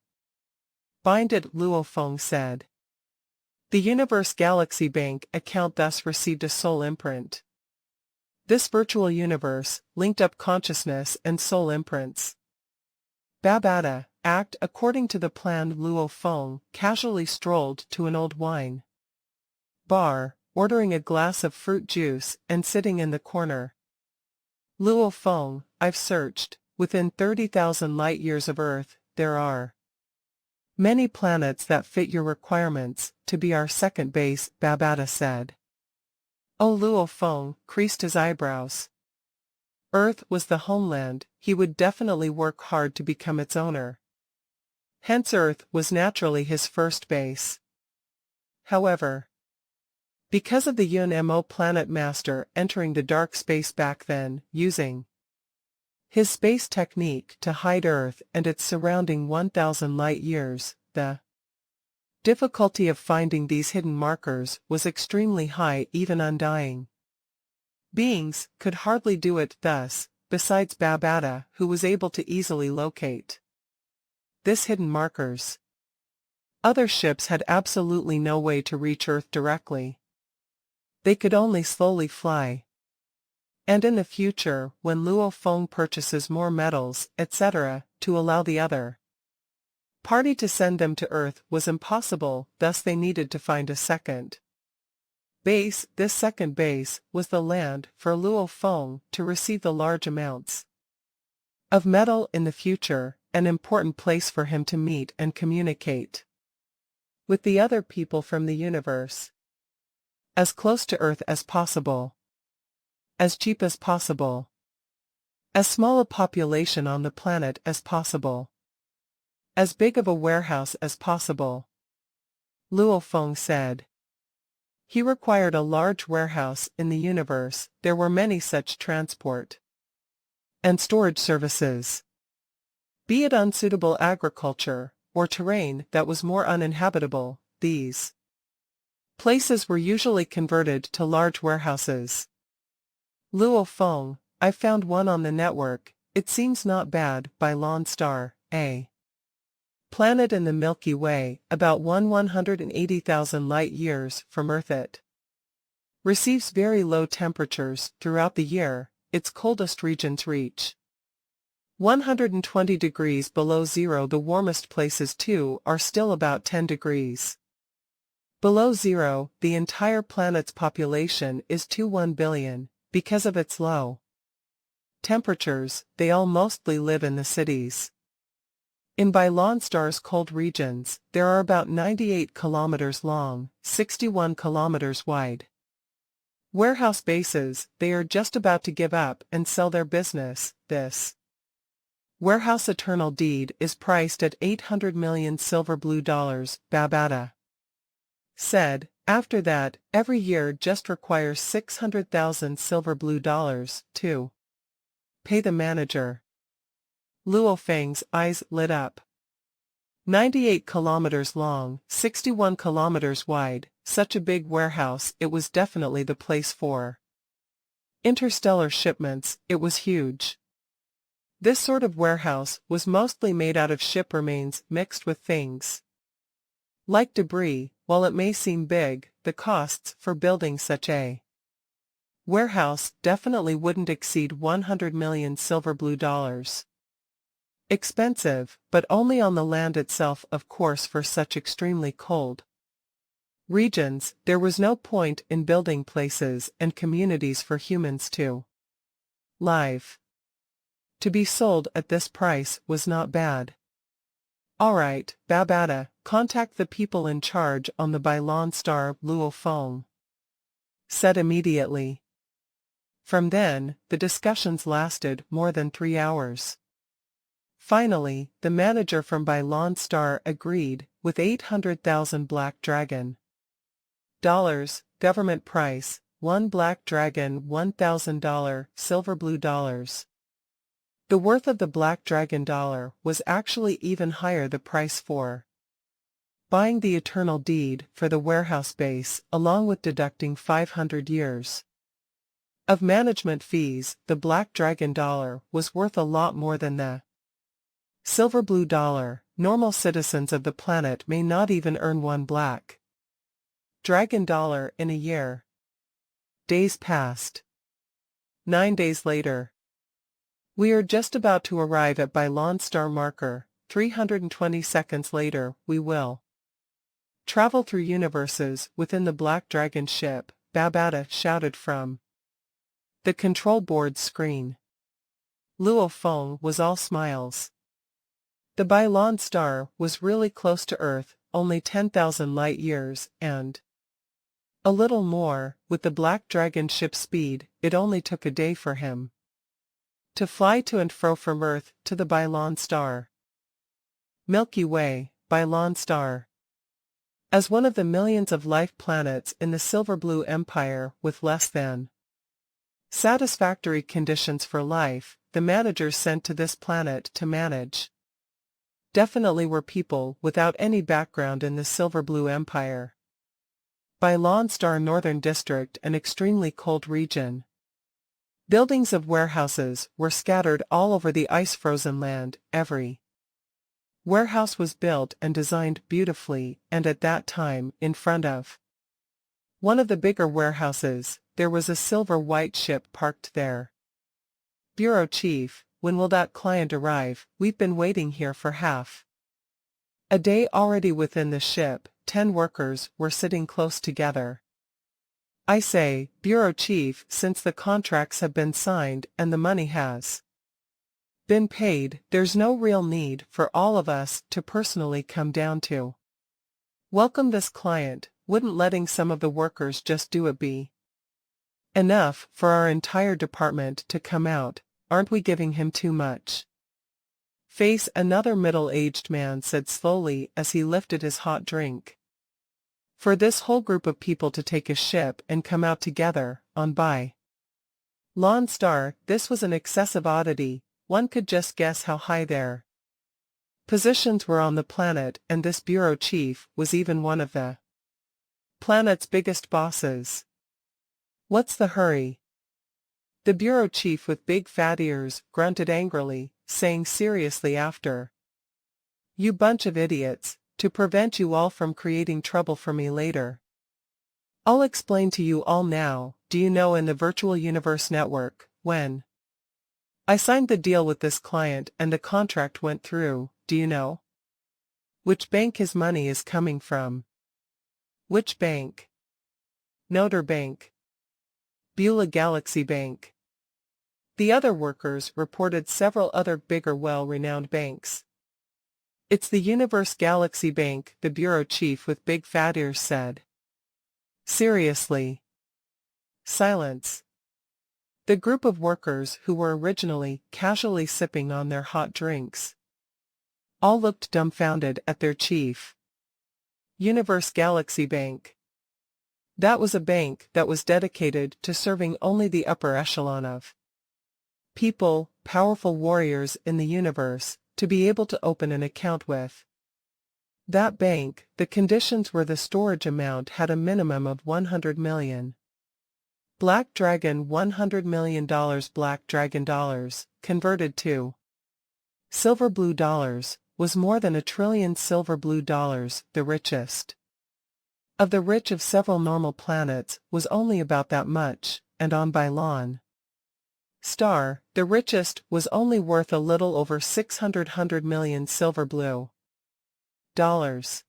"Bind it," Luo Feng said. The Universe Galaxy bank account thus received a soul imprint. This virtual universe linked up consciousness and soul imprints. Babada, act according to the plan. Luo Feng casually strolled to an old wine bar, ordering a glass of fruit juice and sitting in the corner. "Luo Feng, I've searched. Within 30,000 light-years of Earth, there are many planets that fit your requirements to be our second base," Babada said. Oh, Luo Feng creased his eyebrows. Earth was the homeland, he would definitely work hard to become its owner. Hence Earth was naturally his first base. However, because of the UNMO planet master entering the dark space back then, using his space technique to hide Earth and its surrounding 1,000 light-years, the difficulty of finding these hidden markers was extremely high. Even undying beings could hardly do it thus, besides Babada, who was able to easily locate this hidden markers. Other ships had absolutely no way to reach Earth directly. They could only slowly fly. And in the future, when Luo Feng purchases more metals, etc., to allow the other party to send them to Earth was impossible, thus they needed to find a second base. This second base was the land for Luo Feng to receive the large amounts of metal in the future, an important place for him to meet and communicate with the other people from the universe. As close to Earth as possible. As cheap as possible. As small a population on the planet as possible. As big of a warehouse as possible. Luo Feng said. He required a large warehouse in the universe. There were many such transport and storage services. Be it unsuitable agriculture, or terrain that was more uninhabitable, these places were usually converted to large warehouses. Luo Feng, I found one on the network, it seems not bad, by Lone Star, a planet in the Milky Way, about 180,000 light-years from Earth. It receives very low temperatures throughout the year. Its coldest regions reach 120 degrees below zero. The warmest places too are still about 10 degrees below zero. The entire planet's population is 21 billion. Because of its low temperatures, they all mostly live in the cities. In Lone Star's cold regions, there are about 98 kilometers long, 61 kilometers wide warehouse bases. They are just about to give up and sell their business. This warehouse eternal deed is priced at 800 million silver blue dollars, Babata said. After that, every year just requires 600,000 silver blue dollars to pay the manager. Luo Feng's eyes lit up. 98 kilometers long, 61 kilometers wide, such a big warehouse. It was definitely the place for interstellar shipments. It was huge. This sort of warehouse was mostly made out of ship remains mixed with things like debris. While it may seem big, the costs for building such a warehouse definitely wouldn't exceed 100 million silver blue dollars. Expensive, but only on the land itself, of course. For such extremely cold regions, there was no point in building places and communities for humans to live. To be sold at this price was not bad. Alright, Babata, contact the people in charge on the Lone Star. Luo Feng said immediately. From then, the discussions lasted more than 3 hours. Finally, the manager from Lone Star agreed, with 800,000 black dragon dollars, government price, 1 black dragon $1,000, silver blue dollars. The worth of the black dragon dollar was actually even higher. The price for buying the eternal deed for the warehouse base, along with deducting 500 years of management fees, the black dragon dollar was worth a lot more than the silver blue dollar. Normal citizens of the planet may not even earn 1 black dragon dollar in a year. Days passed. 9 days later. We are just about to arrive at Lone Star marker. 320 seconds later, we will travel through universes within the Black Dragon ship, Babata shouted from the control board screen. Luo Feng was all smiles. The Lone Star was really close to Earth, only 10,000 light-years, and a little more. With the Black Dragon ship speed, it only took a day for him to fly to and fro from Earth to the Lone Star Milky Way. Lone Star, as one of the millions of life planets in the Silver Blue Empire with less than satisfactory conditions for life, the managers sent to this planet to manage definitely were people without any background in the Silver Blue Empire. Lone Star Northern District, an extremely cold region. Buildings of warehouses were scattered all over the ice-frozen land. Every warehouse was built and designed beautifully, and at that time, in front of one of the bigger warehouses, there was a silver-white ship parked there. Bureau Chief, when will that client arrive? We've been waiting here for half a day already. Within the ship, 10 workers were sitting close together. I say, Bureau Chief, since the contracts have been signed and the money has been paid, there's no real need for all of us to personally come down to welcome this client. Wouldn't letting some of the workers just do it be enough for our entire department to come out? Aren't we giving him too much? Face, another middle-aged man said slowly as he lifted his hot drink. For this whole group of people to take a ship and come out together, on Lone Star, this was an excessive oddity. One could just guess how high their positions were on the planet, and this bureau chief was even one of the planet's biggest bosses. What's the hurry? The bureau chief with big fat ears grunted angrily, saying seriously after, "You bunch of idiots, to prevent you all from creating trouble for me later. I'll explain to you all now. Do you know, in the virtual universe network, when I signed the deal with this client and the contract went through, do you know which bank his money is coming from? Which bank? Notre Bank. Beulah Galaxy Bank." The other workers reported several other bigger well-renowned banks. "It's the Universe Galaxy Bank," the bureau chief with big fat ears said. "Seriously?" Silence. The group of workers who were originally casually sipping on their hot drinks all looked dumbfounded at their chief. Universe Galaxy Bank. That was a bank that was dedicated to serving only the upper echelon of people, powerful warriors in the universe, to be able to open an account with. That bank, the conditions were the storage amount had a minimum of $100 million. Black Dragon $100 million. Black Dragon dollars, converted to silver blue dollars, was more than $1 trillion. Silver blue dollars, the richest of the rich of several normal planets, was only about that much, and on Bylon Star, the richest, was only worth a little over 600 million silver blue dollars.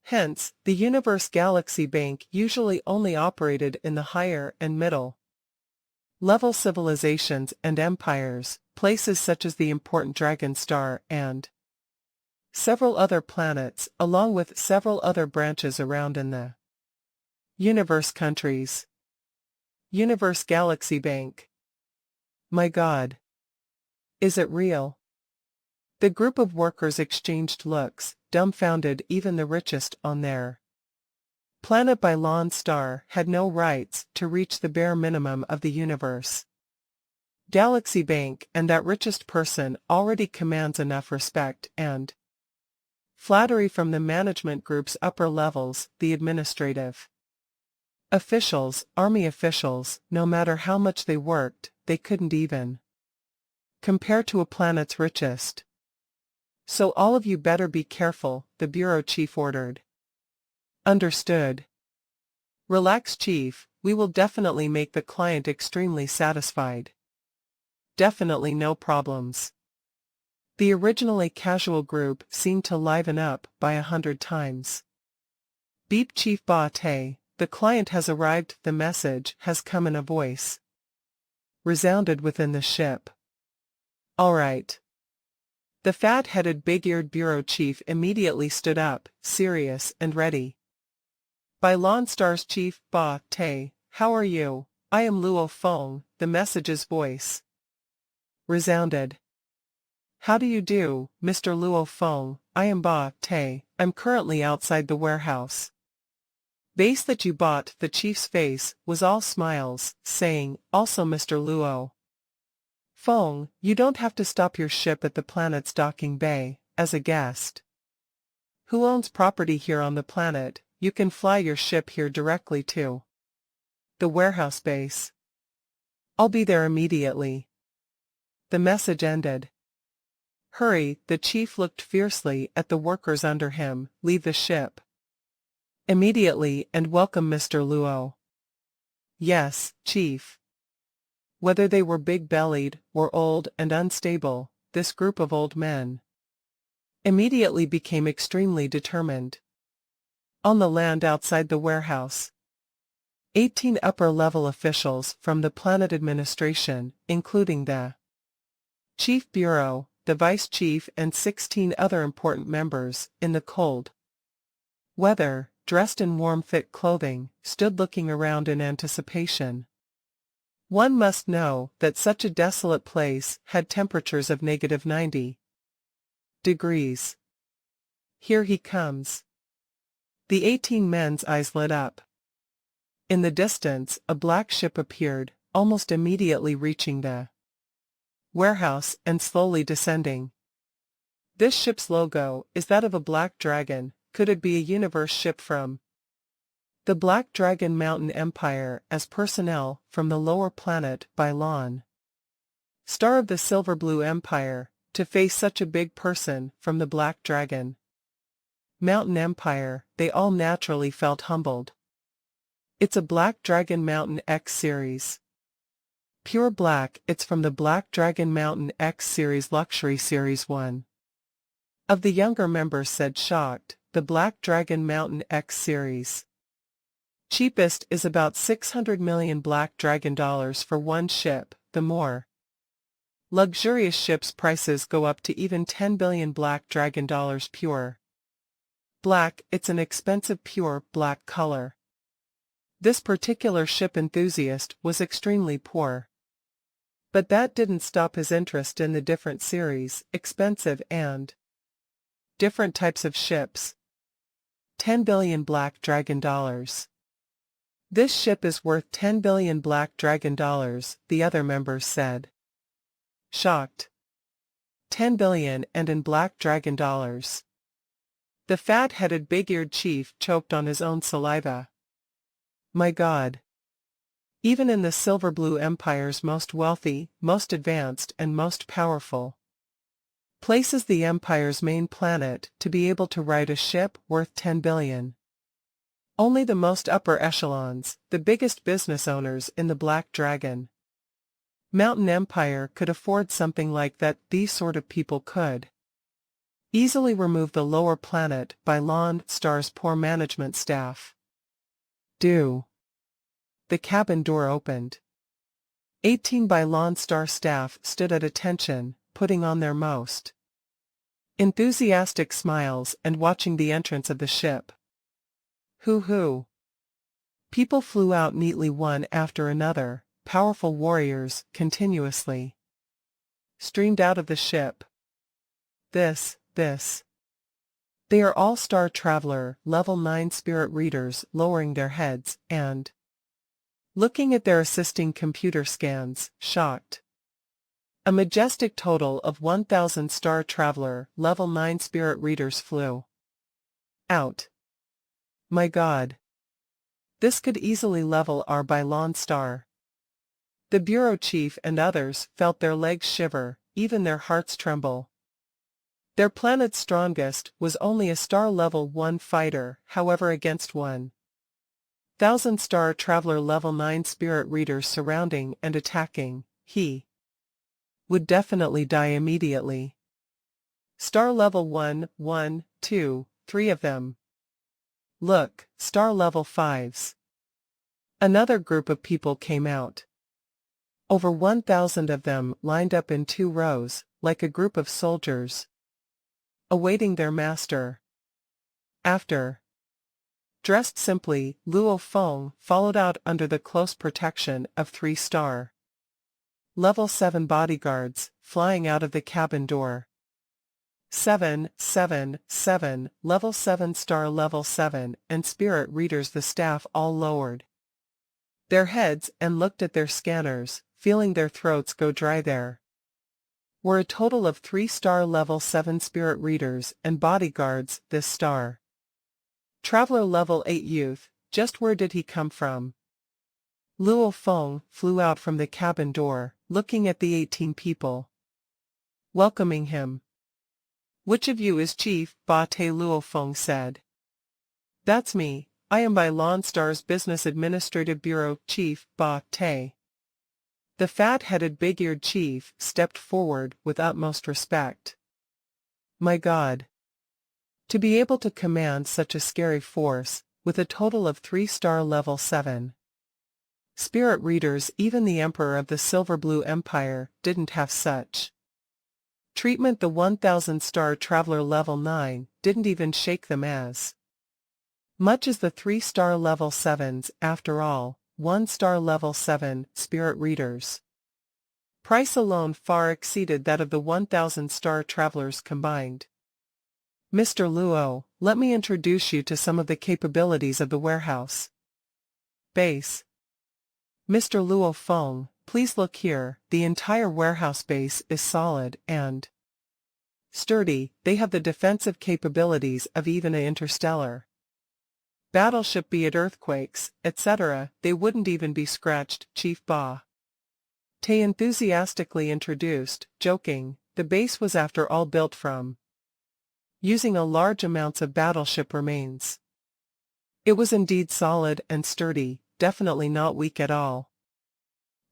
Hence, the Universe Galaxy Bank usually only operated in the higher and middle level civilizations and empires, places such as the important Dragon Star and several other planets, along with several other branches around in the universe countries. Universe Galaxy Bank. My God. Is it real? The group of workers exchanged looks, dumbfounded. Even the richest on their planet Bylon Star had no rights to reach the bare minimum of the universe Galaxy Bank, and that richest person already commands enough respect and flattery from the management group's upper levels, the administrative officials, army officials. No matter how much they worked, they couldn't even compare to a planet's richest. "So all of you better be careful," the bureau chief ordered. "Understood. Relax, chief, we will definitely make the client extremely satisfied. Definitely no problems." The originally casual group seemed to liven up by 100 times. "Beep, Chief Bate, the client has arrived. The message has come," in a voice resounded within the ship. "All right." The fat-headed big-eared bureau chief immediately stood up, serious and ready. "Bylon Star's Chief Bate, how are you? I am Luo Feng," the message's voice resounded. "How do you do, Mr. Luo Feng? I am Bate. I'm currently outside the warehouse base that you bought." The chief's face was all smiles, saying, "Also Mr. Luo Feng, you don't have to stop your ship at the planet's docking bay, as a guest who owns property here on the planet. You can fly your ship here directly to the warehouse base. I'll be there immediately." The message ended. "Hurry," the chief looked fiercely at the workers under him, "leave the ship immediately and welcome Mr. Luo." "Yes, chief." Whether they were big-bellied or old and unstable, this group of old men immediately became extremely determined. On the land outside the warehouse, 18 upper-level officials from the planet administration, including the chief bureau, the vice chief and 16 other important members, in the cold weather, dressed in warm thick clothing, stood looking around in anticipation. One must know that such a desolate place had temperatures of -90 degrees. "Here he comes." The 18 men's eyes lit up. In the distance, a black ship appeared, almost immediately reaching the warehouse and slowly descending. This ship's logo is that of a black dragon. Could it be a universe ship from The Black Dragon Mountain Empire as personnel from the lower planet by Lon. Star of the Silver Blue Empire, to face such a big person from the Black Dragon Mountain Empire, they all naturally felt humbled. It's a Black Dragon Mountain X series. Pure black, it's from the Black Dragon Mountain X series Luxury Series 1. Of the younger members said shocked, the Black Dragon Mountain X series. Cheapest is about 600 million Black Dragon dollars for one ship, the more luxurious ships' prices go up to even 10 billion Black Dragon dollars pure black, it's an expensive pure black color. This particular ship enthusiast was extremely poor. But that didn't stop his interest in the different series, expensive and different types of ships. 10 billion Black Dragon dollars. This ship is worth 10 billion Black Dragon dollars, the other members said. Shocked. 10 billion and in Black Dragon dollars. The fat-headed big-eared chief choked on his own saliva. My God. Even in the Silver Blue Empire's most wealthy, most advanced and most powerful places, the Empire's main planet, to be able to ride a ship worth 10 billion. Only the most upper echelons, the biggest business owners in the Black Dragon Mountain Empire could afford something like that. These sort of people could easily remove the lower planet by Lone Star's poor management staff. The cabin door opened. 18 by Lone Star staff stood at attention, putting on their most enthusiastic smiles and watching the entrance of the ship. Hoo-hoo. People flew out neatly one after another, powerful warriors, continuously streamed out of the ship. This. They are all Star Traveler, Level 9 Spirit Readers, lowering their heads, and looking at their assisting computer scans, shocked. A majestic total of 1,000 Star Traveler, Level 9 Spirit Readers flew out. My God. This could easily level our by Lone Star. The bureau chief and others felt their legs shiver, even their hearts tremble. Their planet's strongest was only a Star Level 1 fighter, however, against 1,000 Star Traveler Level 9 Spirit Readers surrounding and attacking, he would definitely die immediately. Star Level 1, 2, 3 of them. Look, Star Level 5s. Another group of people came out. Over 1,000 of them lined up in 2 rows, like a group of soldiers, awaiting their master. After dressed simply, Luo Feng followed out under the close protection of 3 Star Level 7 bodyguards, flying out of the cabin door. 7, Level 7 Star Level 7 and Spirit Readers. The staff all lowered their heads and looked at their scanners, feeling their throats go dry. There were a total of 3 Star Level 7 Spirit Readers and bodyguards. This Star Traveler Level 8 youth, just where did he come from? Luo Feng flew out from the cabin door, looking at the 18 people welcoming him. Which of you is Chief Ba Te? Luo Feng said. That's me, I am by Lone Star's Business Administrative Bureau, Chief Ba Te. The fat-headed big-eared chief stepped forward with utmost respect. My God. To be able to command such a scary force, with a total of 3 Star Level 7 Spirit Readers, even the Emperor of the Silver Blue Empire didn't have such treatment. The 1,000 Star Traveler Level 9 didn't even shake them as much as the 3 Star Level 7s. After all, 1 Star Level 7 Spirit Readers price alone far exceeded that of the 1,000 Star Travelers combined. Mr. Luo, let me introduce you to some of the capabilities of the warehouse base. Mr. Luo Feng, please look here. The entire warehouse base is solid and sturdy. They have the defensive capabilities of even an interstellar Battleship be it earthquakes, etc., they wouldn't even be scratched, Chief Ba Te enthusiastically introduced, joking, the base was after all built from using a large amounts of battleship remains. It was indeed solid and sturdy, definitely not weak at all.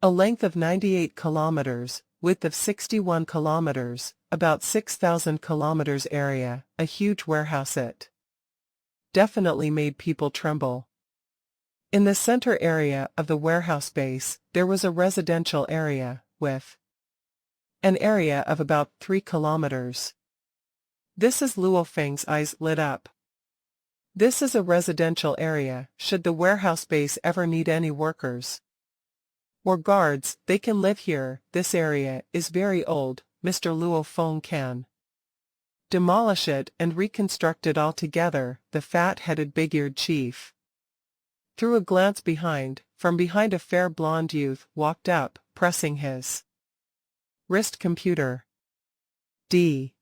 A length of 98 kilometers, width of 61 kilometers, about 6,000 kilometers area, a huge warehouse it definitely made people tremble. In the center area of the warehouse base, there was a residential area, with an area of about 3 kilometers. This is Luo Feng's eyes lit up. This is a residential area, should the warehouse base ever need any workers or guards, they can live here. This area is very old, Mr. Luo Feng can demolish it and reconstruct it altogether, the fat-headed big-eared chief threw a glance behind. From behind a fair blonde youth walked up, pressing his wrist computer. A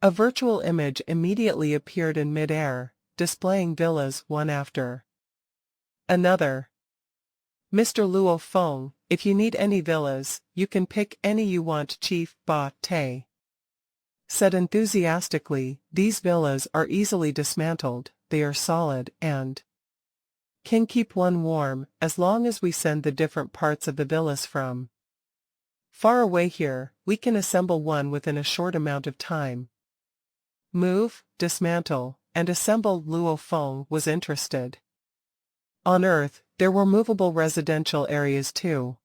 virtual image immediately appeared in mid-air, displaying villas one after another. Mr. Luo Feng, if you need any villas, you can pick any you want, Chief Ba Te said enthusiastically. These villas are easily dismantled, they are solid and can keep one warm, as long as we send the different parts of the villas from far away here. We can assemble one within a short amount of time. Move, dismantle, and assemble. Luo Feng was interested. On Earth, there were movable residential areas too.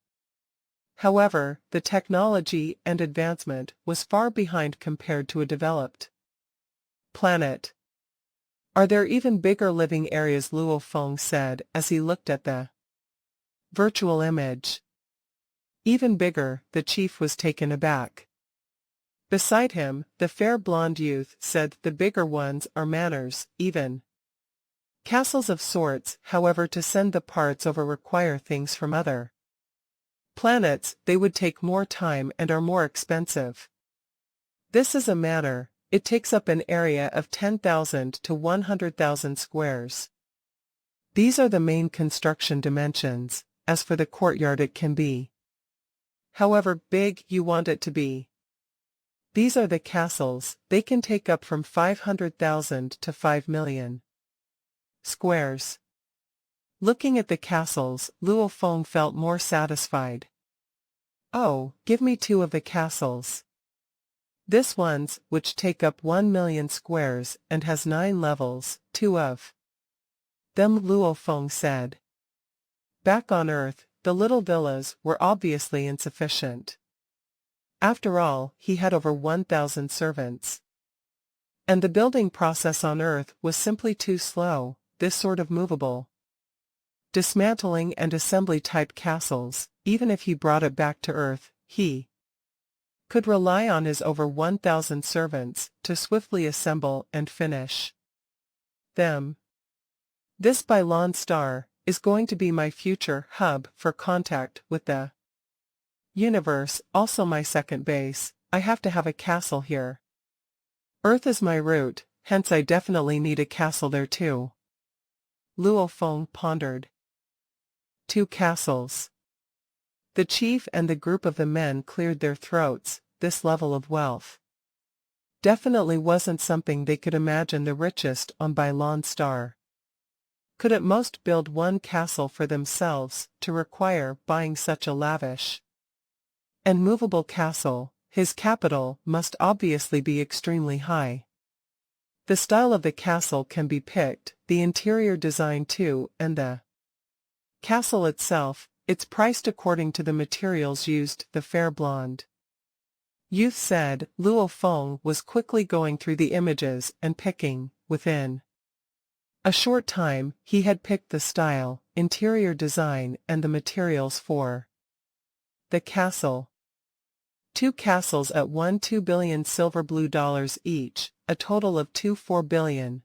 However, the technology and advancement was far behind compared to a developed planet. Are there even bigger living areas? Luo Feng said as he looked at the virtual image. Even bigger, the chief was taken aback. Beside him, the fair blonde youth said the bigger ones are manors, even castles of sorts. However, to send the parts over require things from other planets, they would take more time and are more expensive. This is a manor, it takes up an area of 10,000 to 100,000 squares. These are the main construction dimensions. As for the courtyard, it can be however big you want it to be. These are the castles, they can take up from 500,000 to 5 million squares. Looking at the castles, Luo Feng felt more satisfied. Oh, give me 2 of the castles. This one's, which take up 1 million squares and has 9 levels, 2 of them, Luo Feng said. Back on Earth, the little villas were obviously insufficient. After all, he had over 1,000 servants. And the building process on Earth was simply too slow. This sort of movable dismantling and assembly type castles, even if he brought it back to Earth, he could rely on his over 1,000 servants to swiftly assemble and finish them. This Bylon Star is going to be my future hub for contact with the universe, also my second base. I have to have a castle here. Earth is my root, hence I definitely need a castle there too. Luo Feng pondered. 2 castles. The chief and the group of the men cleared their throats. This level of wealth definitely wasn't something they could imagine the richest on Bylon Star could at most build 1 castle for themselves. To require buying such a lavish and movable castle, his capital must obviously be extremely high. The style of the castle can be picked, the interior design too, and the castle itself. It's priced according to the materials used, the fair blonde youth said. Luo Feng was quickly going through the images and picking. Within a short time, he had picked the style, interior design, and the materials for the castle. 2 castles at $2 billion silver blue dollars each, a total of 4 billion.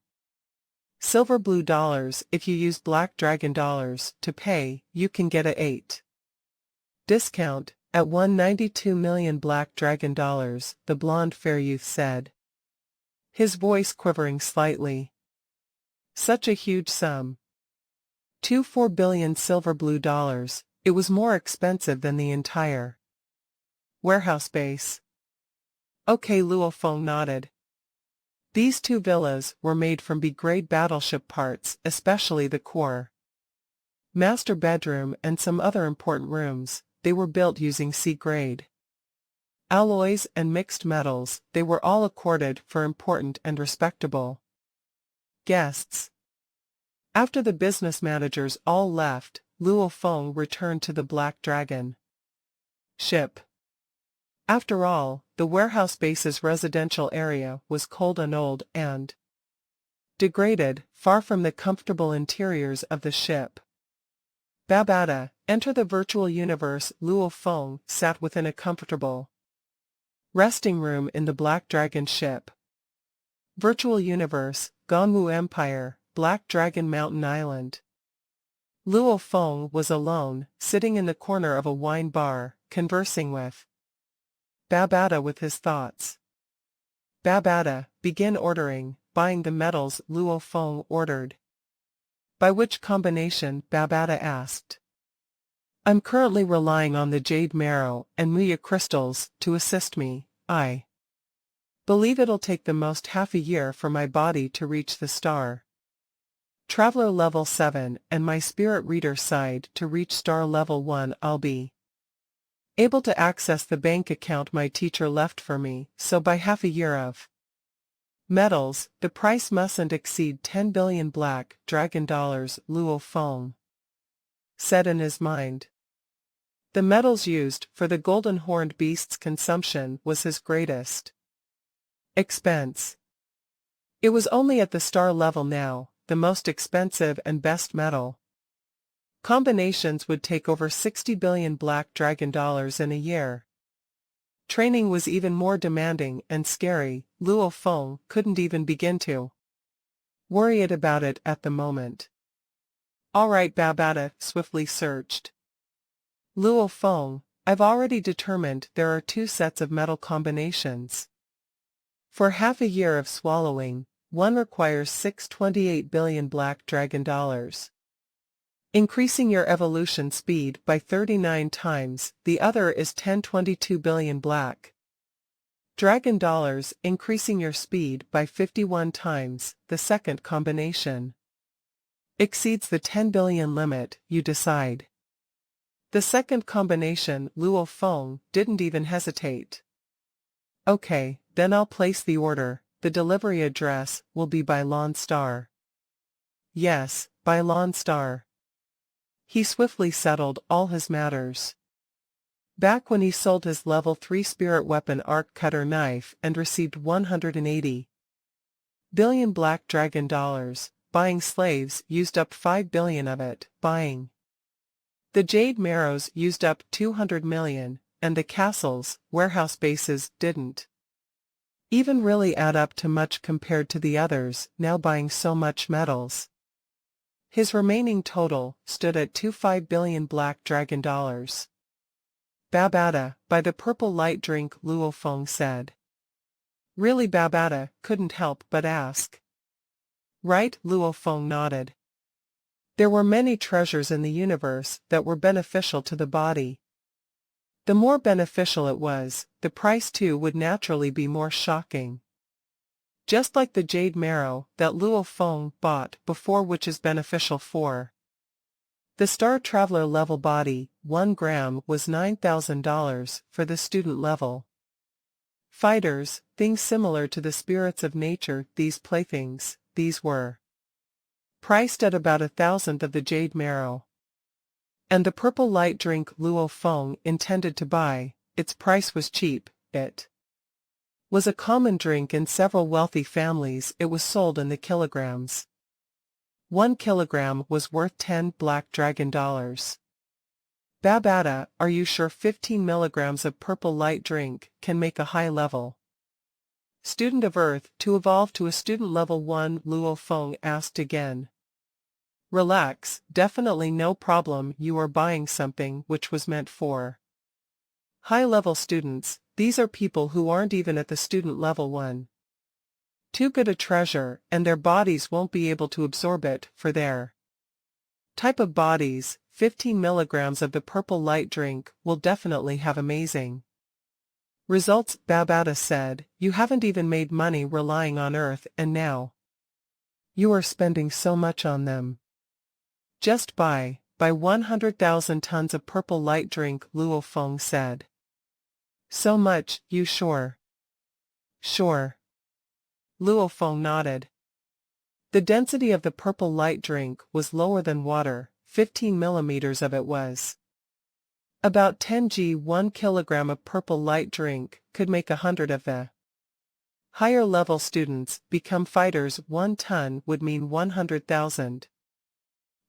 Silver blue dollars. If you use black dragon dollars to pay, you can get a 8 discount at 192 million black dragon dollars, the blonde fair youth said, his voice quivering slightly. Such a huge sum. 4 billion silver blue dollars, it was more expensive than the entire warehouse base. Okay, Luo Feng nodded. These 2 villas were made from B-grade battleship parts, especially the core master bedroom and some other important rooms. They were built using C-grade alloys and mixed metals. They were all accorded for important and respectable guests. After the business managers all left, Luo Feng returned to the Black Dragon ship. After all, the warehouse base's residential area was cold and old and degraded, far from the comfortable interiors of the ship. Babada, enter the virtual universe. Luo Feng sat within a comfortable resting room in the Black Dragon ship. Virtual universe, Gongwu Empire, Black Dragon Mountain Island. Luo Feng was alone, sitting in the corner of a wine bar, conversing with Babada with his thoughts. Babada, begin ordering, buying the metals. Luo Feng ordered. By which combination? Babada asked. I'm currently relying on the jade marrow and Muya crystals to assist me. I believe it'll take the most half a year for my body to reach the star Traveler level 7 and my spirit reader side to reach star level 1. I'll be able to access the bank account my teacher left for me, so by half a year of metals, the price mustn't exceed 10 billion black dragon dollars, Luo Feng said in his mind. The metals used for the golden horned beast's consumption was his greatest expense. It was only at the star level now, the most expensive and best metal combinations would take over 60 billion black dragon dollars in a year. Training was even more demanding and scary. Luo Feng couldn't even begin to worry about it at the moment. Alright, Babada swiftly searched. Luo Feng, I've already determined there are 2 sets of metal combinations. For half a year of swallowing, one requires 628 billion black dragon dollars. Increasing your evolution speed by 39 times, the other is 1022 billion black dragon dollars, increasing your speed by 51 times. The second combination exceeds the 10 billion limit, you decide. The second combination. Luo Feng didn't even hesitate. Okay, then I'll place the order. The delivery address will be by Lone Star. Yes, by Lone Star. He swiftly settled all his matters. Back when he sold his level 3 spirit weapon arc cutter knife and received 180 billion black dragon dollars, buying slaves used up 5 billion of it, buying the jade marrows used up 200 million, and the castles, warehouse bases didn't even really add up to much compared to the others now buying so much metals. His remaining total stood at 25 billion black dragon dollars. Babada, by the purple light drink, Luo Feng said. Really? Babada couldn't help but ask. Right? Luo Feng nodded. There were many treasures in the universe that were beneficial to the body. The more beneficial it was, the price too would naturally be more shocking. Just like the jade marrow that Luo Feng bought before, which is beneficial for the Star Traveler level body. 1 gram was $9,000 for the student level fighters, things similar to the spirits of nature. These playthings, these were priced at about 1,000 of the jade marrow. And the purple light drink Luo Feng intended to buy, its price was cheap. It was a common drink in several wealthy families. It was sold in the kilograms. 1 kilogram was worth 10 black dragon dollars. Babada, are you sure 15 milligrams of purple light drink can make a high-level student of Earth to evolve to a student level 1? Luo Feng asked again. Relax, definitely no problem. You are buying something which was meant for high-level students. These are people who aren't even at the student level 1. Too good a treasure, and their bodies won't be able to absorb it for their type of bodies. 15 milligrams of the purple light drink will definitely have amazing results, Babata said. You haven't even made money relying on Earth, and now you are spending so much on them. Just buy 100,000 tons of purple light drink, Luo Feng said. So much, you sure? Sure. Luo Feng nodded. The density of the purple light drink was lower than water. 15 millimeters of it was about 10 g. 1 kilogram of purple light drink could make 100 of the higher level students become fighters. 1 ton would mean 100,000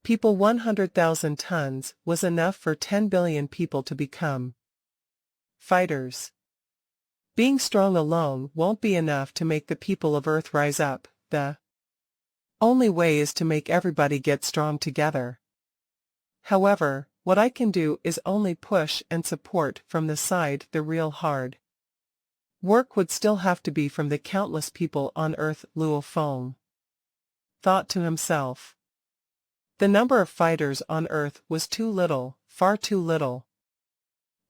people. 100,000 tons was enough for 10 billion people to become fighters. Being strong alone won't be enough to make the people of Earth rise up. The only way is to make everybody get strong together. However, what I can do is only push and support from the side. The real hard work would still have to be from the countless people on Earth, Luo Feng thought to himself. The number of fighters on Earth was too little, far too little.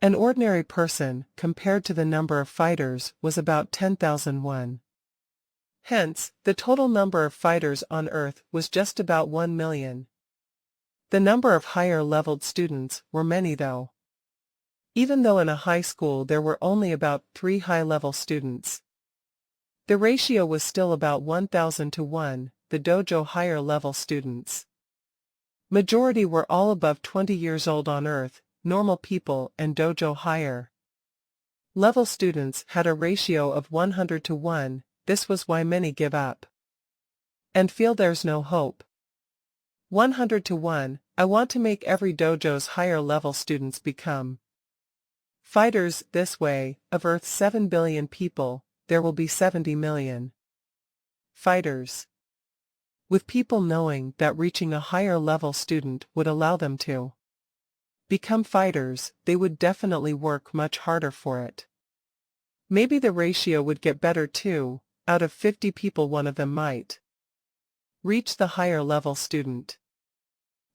An ordinary person, compared to the number of fighters, was about 10,001. Hence, the total number of fighters on Earth was just about 1 million. The number of higher-leveled students were many though. Even though in a high school there were only about 3 high-level students, the ratio was still about 1,000 to 1, the dojo higher-level students. Majority were all above 20 years old on Earth. Normal people and dojo higher level students had a ratio of 100 to 1, this was why many give up and feel there's no hope. 100 to 1, I want to make every dojo's higher level students become fighters. This way, of Earth's 7 billion people, there will be 70 million fighters. With people knowing that reaching a higher level student would allow them to become fighters, they would definitely work much harder for it. Maybe the ratio would get better too. Out of 50 people, one of them might reach the higher level student.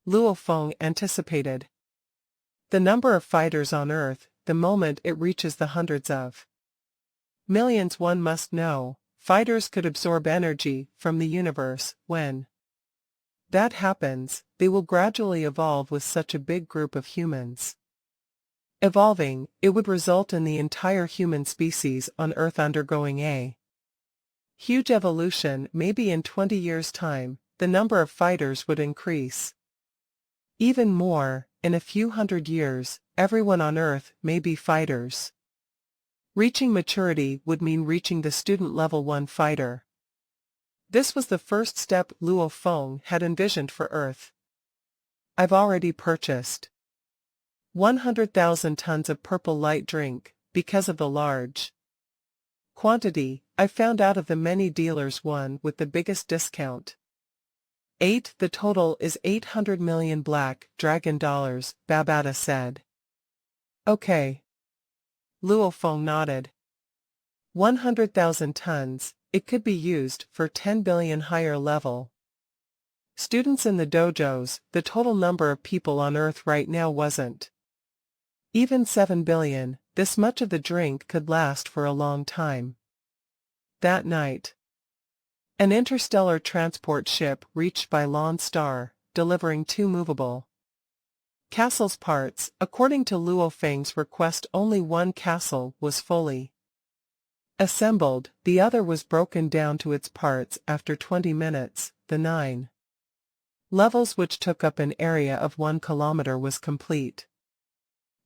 Luo Feng anticipated the number of fighters on Earth the moment it reaches the hundreds of millions. One must know, fighters could absorb energy from the universe. When that happens, they will gradually evolve with such a big group of humans. Evolving, it would result in the entire human species on Earth undergoing a huge evolution. Maybe in 20 years' time, the number of fighters would increase even more. In a few hundred years, everyone on Earth may be fighters. Reaching maturity would mean reaching the student level 1 fighter. This was the first step Luo Feng had envisioned for Earth. I've already purchased 100,000 tons of purple light drink. Because of the large quantity, I found out of the many dealers one with the biggest discount. 8. The total is 800 million black dragon dollars, Babata said. Okay. Luo Feng nodded. 100,000 tons, it could be used for 10 billion higher level students in the dojos. The total number of people on Earth right now wasn't even 7 billion, this much of the drink could last for a long time. That night, an interstellar transport ship reached by Lone Star, delivering 2 movable castles parts. According to Luo Feng's request, only 1 castle was fully assembled, the other was broken down to its parts after 20 minutes. The 9 levels, which took up an area of 1 kilometer, was complete.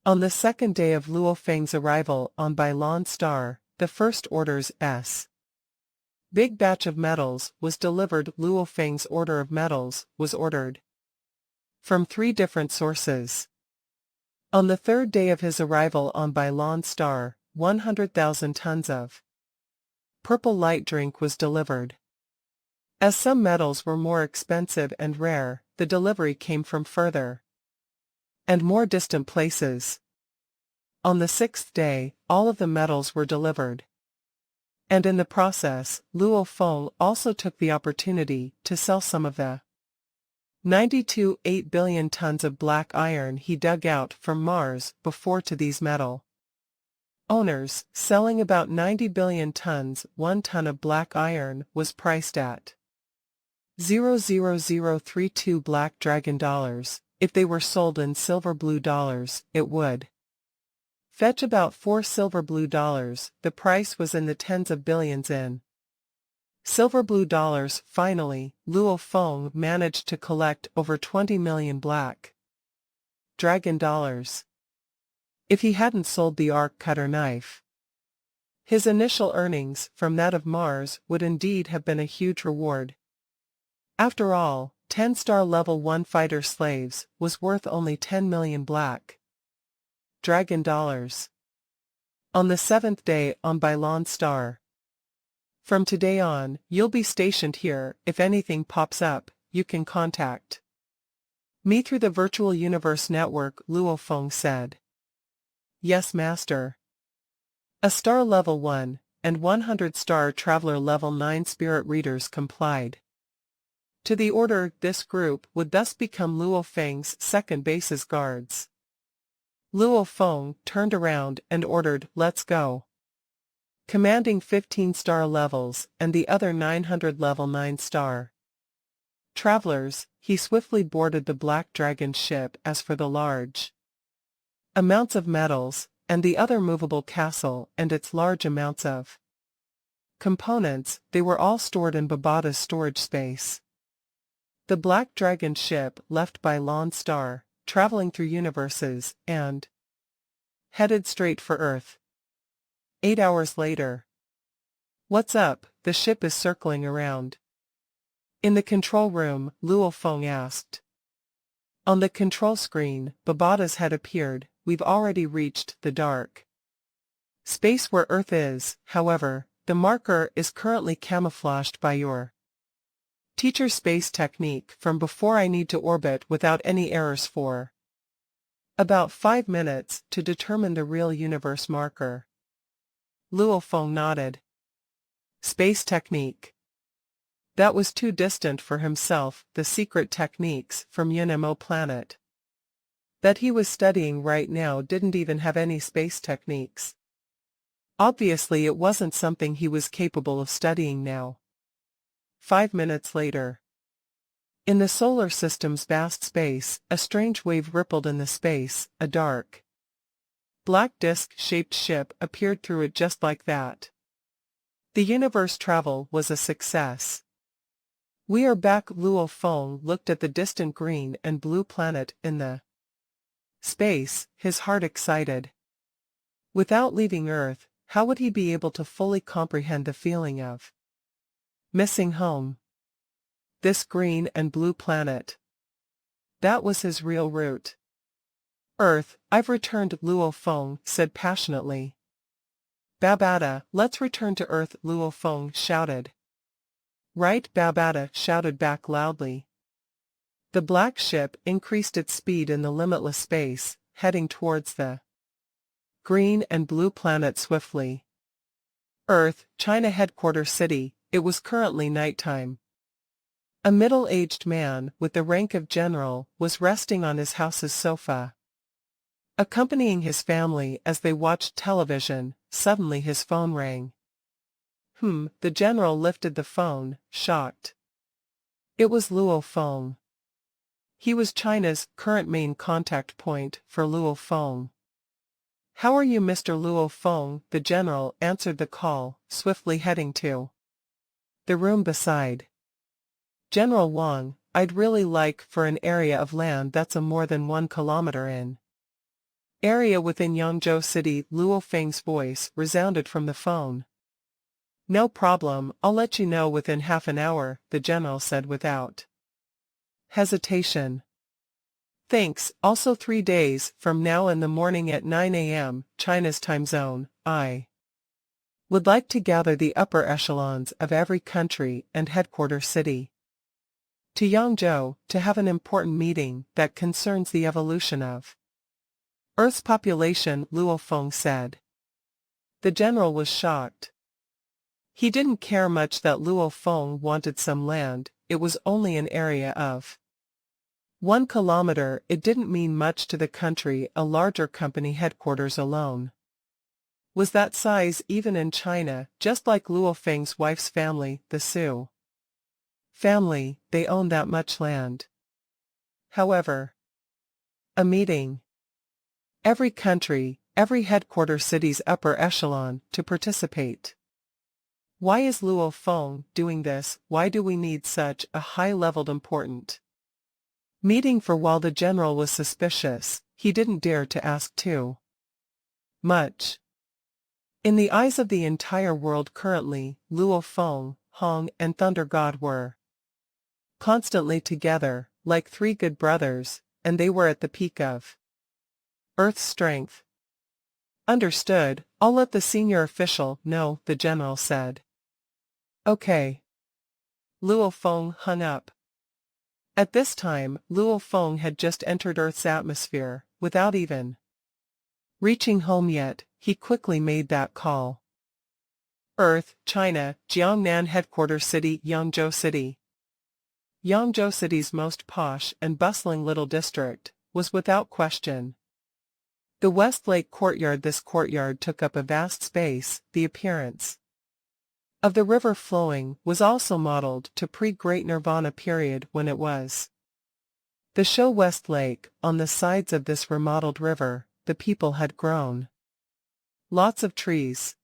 On the second day of Luo Feng's arrival on Lone Star, the first order's big batch of metals was delivered. Luo Feng's order of metals was ordered from 3 different sources. On the third day of his arrival on Lone Star, 100,000 tons of purple light drink was delivered. As some metals were more expensive and rare, the delivery came from further and more distant places. On the 6th day, all of the metals were delivered. And in the process, Luo Feng also took the opportunity to sell some of the 92.8 billion tons of black iron he dug out from Mars before to these metal owners, selling about 90 billion tons. 1 ton of black iron was priced at 0.00032 black dragon dollars. If they were sold in silver blue dollars, it would fetch about 4 silver blue dollars. The price was in the tens of billions in silver blue dollars. Finally, Luo Feng managed to collect over 20 million black dragon dollars. If he hadn't sold the arc cutter knife, his initial earnings from that of Mars would indeed have been a huge reward. After all, 10-star level 1 fighter slaves was worth only 10 million black dragon dollars. On the 7th day on Bailon Star. From today on, you'll be stationed here. If anything pops up, you can contact me through the virtual universe network, Luo Feng said. Yes, master. A star level 1 and 100-star traveler level 9 spirit readers complied to the order. This group would thus become Luo Feng's second base's guards. Luo Feng turned around and ordered, "Let's go." Commanding 15-star levels and the other 900 level 9-star travelers, he swiftly boarded the Black Dragon ship. As for the large amounts of metals, and the other movable castle and its large amounts of components, they were all stored in Babada's storage space. The Black Dragon ship left by Lon Star, traveling through universes, and headed straight for Earth. 8 hours later. What's up? The ship is circling around. In the control room, Luo Feng asked. On the control screen, Babada's head appeared. We've already reached the dark space where Earth is. However, the marker is currently camouflaged by your teacher space technique from before. I need to orbit without any errors for about 5 minutes to determine the real universe marker. Luo Feng nodded. Space technique. That was too distant for himself. The secret techniques from Yunmo planet that he was studying right now didn't even have any space techniques. Obviously it wasn't something he was capable of studying now. 5 minutes later. In the solar system's vast space, a strange wave rippled in the space. A dark, black disc-shaped ship appeared through it just like that. The universe travel was a success. We are back. Luo Feng looked at the distant green and blue planet in the space, his heart excited. Without leaving Earth, how would he be able to fully comprehend the feeling of missing home? This green and blue planet. That was his real route. Earth, I've returned, Luo Feng said passionately. Babada, let's return to Earth, Luo Feng shouted. Right, Babada shouted back loudly. The black ship increased its speed in the limitless space, heading towards the green and blue planet swiftly. Earth, China headquarters city. It was currently nighttime. A middle-aged man with the rank of general was resting on his house's sofa, accompanying his family as they watched television. Suddenly his phone rang. The general lifted the phone, shocked. It was Luo Feng. He was China's current main contact point for Luo Feng. How are you, Mr. Luo Feng? The general answered the call, swiftly heading to the room beside General Wang. I'd really like for an area of land that's a more than 1 kilometer in area within Yangzhou City. Luo Feng's voice resounded from the phone. No problem, I'll let you know within half an hour, the general said without hesitation. Thanks. Also 3 days from now in the morning at 9 a.m., China's time zone, I would like to gather the upper echelons of every country and headquarters city to Yangzhou to have an important meeting that concerns the evolution of Earth's population, Luo Feng said. The general was shocked. He didn't care much that Luo Feng wanted some land, it was only an area of 1 kilometer. It didn't mean much to the country. A larger company headquarters alone was that size even in China, just like Luo Feng's wife's family, the Su family, they owned that much land. However, a meeting. Every country, every headquarter city's upper echelon, to participate. Why is Luo Feng doing this? Why do we need such a high-leveled important meeting for? While the general was suspicious, he didn't dare to ask too much. In the eyes of the entire world currently, Luo Feng, Hong and Thunder God were constantly together, like 3 good brothers, and they were at the peak of Earth's strength. Understood, I'll let the senior official know, the general said. Okay. Luo Feng hung up. At this time, Luo Feng had just entered Earth's atmosphere, without even reaching home yet. He quickly made that call. Earth, China, Jiangnan headquarters city, Yangzhou City. Yangzhou City's most posh and bustling little district, was without question the West Lake Courtyard. This courtyard took up a vast space. The appearance of the river flowing was also modeled to pre-Great Nirvana period when it was the show West Lake. On the sides of this remodeled river, the people had grown lots of trees.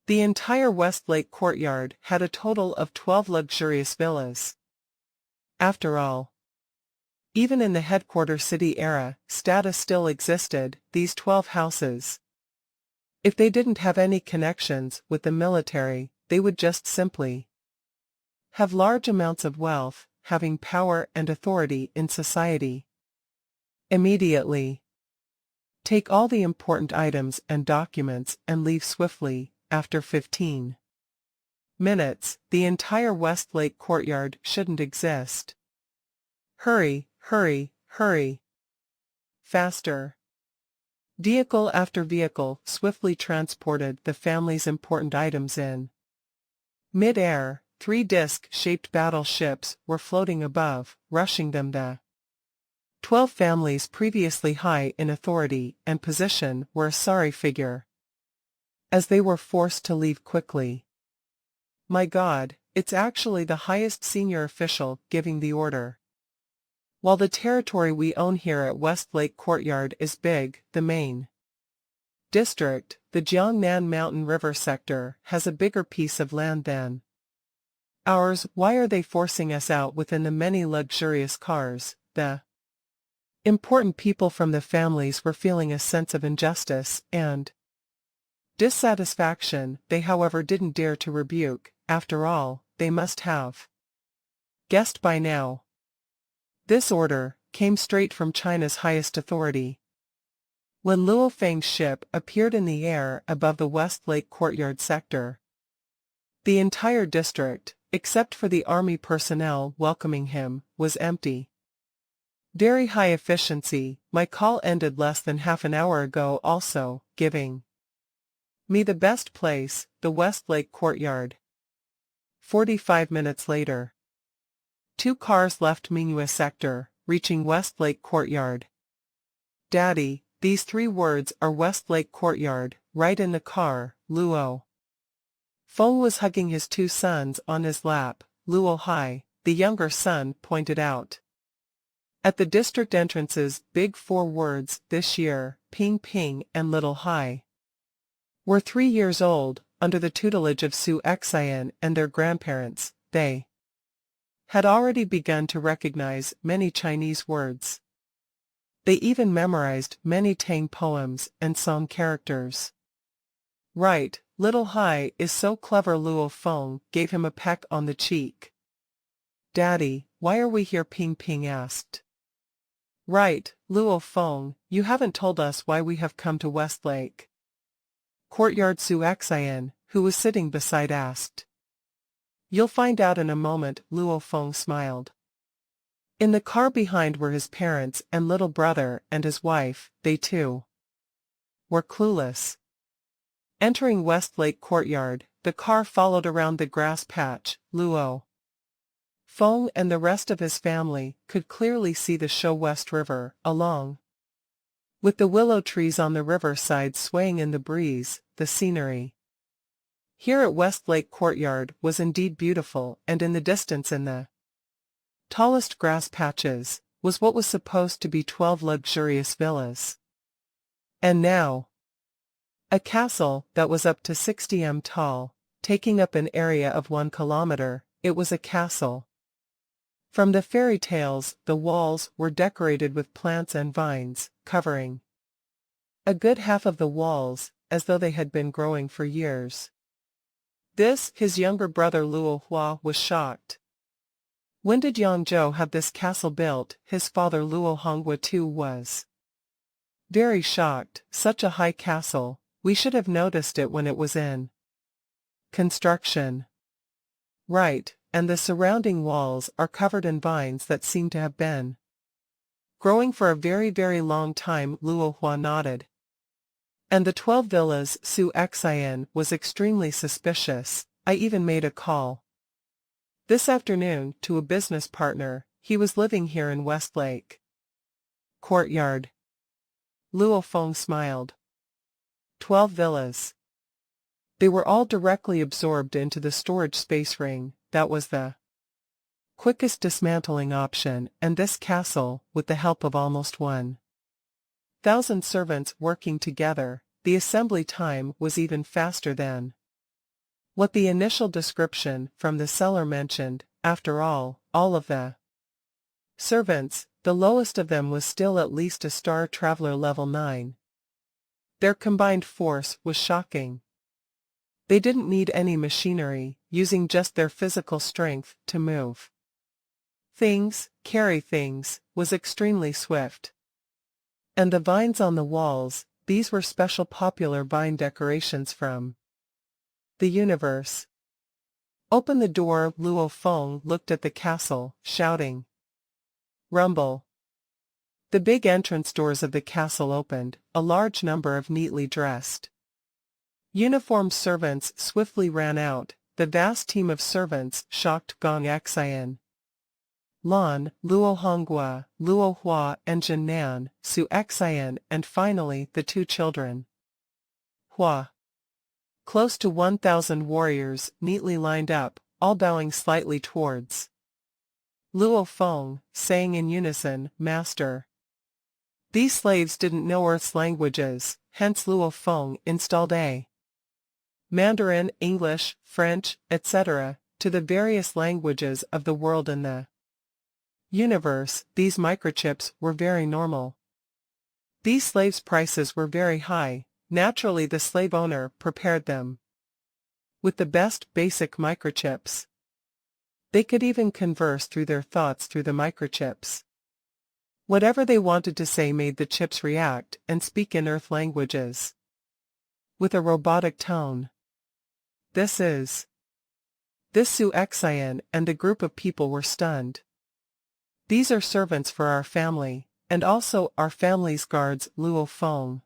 The entire West Lake Courtyard had a total of 12 luxurious villas. After all, even in the headquarter city era, status still existed. These 12 houses, if they didn't have any connections with the military, they would just simply have large amounts of wealth, having power and authority in society. Immediately take all the important items and documents and leave swiftly. After 15 minutes, the entire West Lake Courtyard shouldn't exist. Hurry, hurry, hurry. Faster. Vehicle after vehicle swiftly transported the family's important items in mid-air. 3 disc-shaped battleships were floating above, rushing them. The 12 families previously high in authority and position were a sorry figure as they were forced to leave quickly. My God, it's actually the highest senior official giving the order. While the territory we own here at West Lake Courtyard is big, the main district, the Jiangnan Mountain River sector, has a bigger piece of land than ours. Why are they forcing us out within the many luxurious cars? The important people from the families were feeling a sense of injustice and dissatisfaction. They, however, didn't dare to rebuke. After all, they must have guessed by now. This order came straight from China's highest authority. When Luo Feng's ship appeared in the air above the West Lake Courtyard sector, the entire district, except for the army personnel welcoming him, was empty. Very high efficiency. My call ended less than half an hour ago, also giving me the best place, the West Lake Courtyard. 45 minutes later, 2 cars left Mingyue sector, reaching West Lake Courtyard. Daddy, these 3 words are West Lake Courtyard, right in the car. Luo Feng was hugging his 2 sons on his lap. Luo Hai, the younger son, pointed out at the district entrances big 4 words this year. Ping Ping and Little Hai were 3 years old. Under the tutelage of Su Xian and their grandparents, they had already begun to recognize many Chinese words. They even memorized many Tang poems and song characters. Right, Little Hai is so clever. Luo Feng gave him a peck on the cheek. Daddy, why are we here? Ping Ping asked. Right, Luo Feng, you haven't told us why we have come to West Lake Courtyard. Su Xian, who was sitting beside, asked. You'll find out in a moment. Luo Feng smiled. In the car behind were his parents and little brother and his wife. They too were clueless. Entering West Lake Courtyard, the car followed around the grass patch. Luo Feng and the rest of his family could clearly see the Sho West River, along with the willow trees on the riverside swaying in the breeze. The scenery here at Westlake Courtyard was indeed beautiful, and in the distance in the tallest grass patches was what was supposed to be 12 luxurious villas. And now, a castle that was up to 60 m tall, taking up an area of 1 kilometer. It was a castle. From the fairy tales, the walls were decorated with plants and vines, covering a good half of the walls, as though they had been growing for years. This, his younger brother Luo Hua was shocked. When did Yangzhou have this castle built? His father Luo Hongwa too was very shocked. Such a high castle, we should have noticed it when it was in construction. Right, and the surrounding walls are covered in vines that seem to have been growing for a very, very long time. Luo Hua nodded. And the 12 villas. Su Xian was extremely suspicious. I even made a call this afternoon to a business partner. He was living here in Westlake Courtyard. Luo Feng smiled. 12 villas. They were all directly absorbed into the storage space ring. That was the quickest dismantling option, and this castle, with the help of almost 1,000 servants working together, the assembly time was even faster than what the initial description from the seller mentioned. After all of the servants, the lowest of them was still at least a Star Traveler level 9. Their combined force was shocking. They didn't need any machinery, using just their physical strength to move things, carry things, was extremely swift. And the vines on the walls, these were special popular vine decorations from the universe. Open the door. Luo Feng looked at the castle, shouting. Rumble. The big entrance doors of the castle opened. A large number of neatly dressed uniformed servants swiftly ran out. The vast team of servants shocked Gong Xian, Lan, Luo Hongwa, Luo Hua and Jinnan, Su Xian, and finally the 2 children. Hua. Close to 1,000 warriors neatly lined up, all bowing slightly towards Luo Feng, saying in unison, Master. These slaves didn't know Earth's languages, hence Luo Feng installed a Mandarin, English, French, etc., to the various languages of the world in the universe. These microchips were very normal. These slaves' prices were very high. Naturally, the slave owner prepared them with the best basic microchips. They could even converse through their thoughts through the microchips. Whatever they wanted to say made the chips react and speak in Earth languages with a robotic tone. This Su Xian and a group of people were stunned. These are servants for our family, and also our family's guards, Luo Feng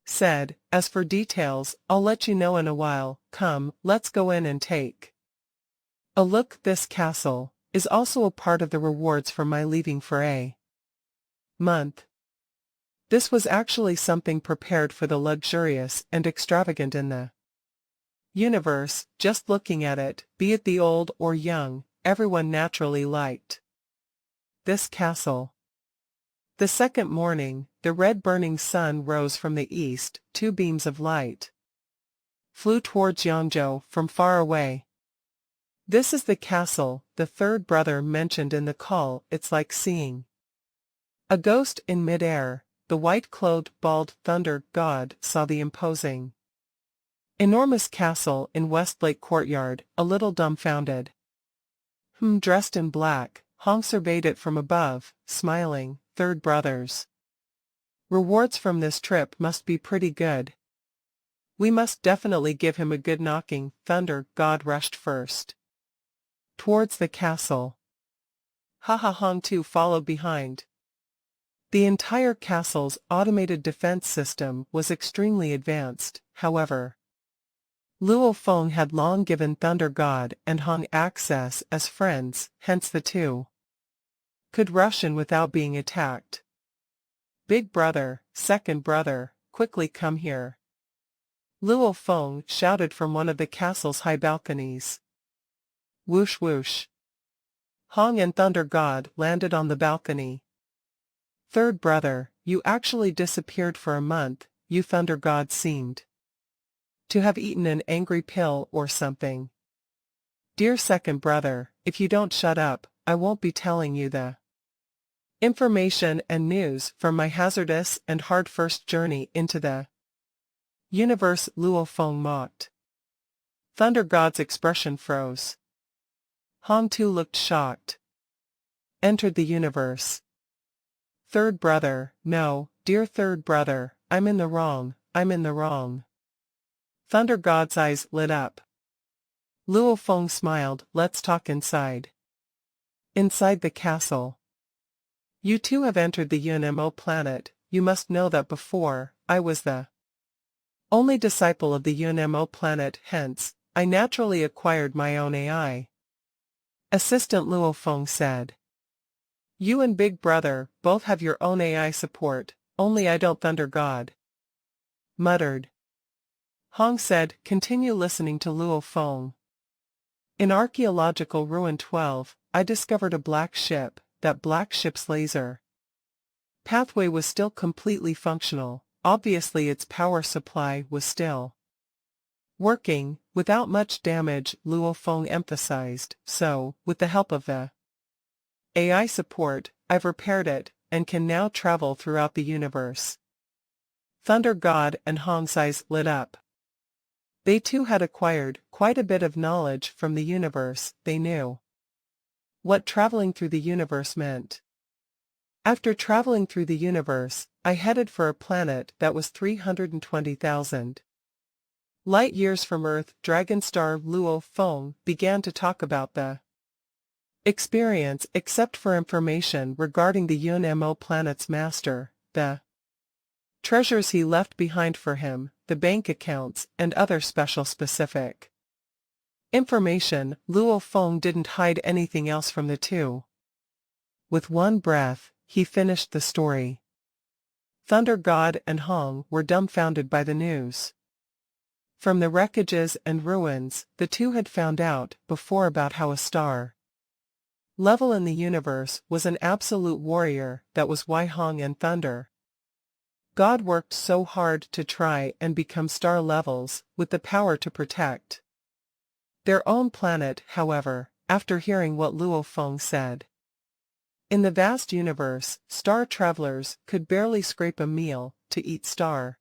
said. As for details, I'll let you know in a while. Come, let's go in and take a look. This castle is also a part of the rewards for my leaving for a month. This was actually something prepared for the luxurious and extravagant in the universe. Just looking at it, be it the old or young, everyone naturally liked this castle. The second morning, the red burning sun rose from the east. 2 beams of light flew towards Yangzhou from far away. This is the castle, the third brother mentioned in the call. It's like seeing a ghost in mid-air. The white-clothed, bald thunder god saw the imposing, enormous castle in Westlake Courtyard, a little dumbfounded. Dressed in black, Hong surveyed it from above, smiling. Third brothers. Rewards from this trip must be pretty good. We must definitely give him a good knocking. Thunder god rushed first towards the castle. Hong too followed behind. The entire castle's automated defense system was extremely advanced. However, Luo Feng had long given Thunder God and Hong access as friends, hence the two could rush in without being attacked. "Big brother, second brother, quickly come here," Luo Feng shouted from one of the castle's high balconies. Whoosh whoosh. Hong and Thunder God landed on the balcony. "Third brother, you actually disappeared for a month," you Thunder God seemed to have eaten an angry pill or something. "Dear second brother, if you don't shut up, I won't be telling you the information and news from my hazardous and hard first journey into the universe," Luo Feng mocked. Thunder God's expression froze. Hong too looked shocked. "Entered the universe. Third brother, no, dear third brother, I'm in the wrong, I'm in the wrong." Thunder God's eyes lit up. Luo Feng smiled. "Let's talk inside." Inside the castle. "You two have entered the UNMO planet. You must know that before, I was the only disciple of the UNMO planet, hence, I naturally acquired my own AI. Assistant Luo Feng said. "You and Big Brother both have your own AI support, only I don't," Thunder God muttered. Hong said, "Continue listening to Luo Feng." "In Archaeological Ruin 12, I discovered a black ship. That black ship's laser pathway was still completely functional. Obviously its power supply was still working, without much damage," Luo Feng emphasized. "So, with the help of the AI support, I've repaired it, and can now travel throughout the universe." Thunder God and Hong's eyes lit up. They too had acquired quite a bit of knowledge from the universe. They knew what traveling through the universe meant. "After traveling through the universe, I headed for a planet that was 320,000 light years from Earth." Dragonstar Luo Feng began to talk about the experience, except for information regarding the UNMO planet's master, the treasures he left behind for him, the bank accounts, and other special specific information. Luo Feng didn't hide anything else from the two. With one breath, he finished the story. Thunder God and Hong were dumbfounded by the news. From the wreckages and ruins, the two had found out before about how a star level in the universe was an absolute warrior. That was why Hong and Thunder God worked so hard to try and become star levels, with the power to protect their own planet. However, after hearing what Luo Feng said, in the vast universe, star travelers could barely scrape a meal to eat. Star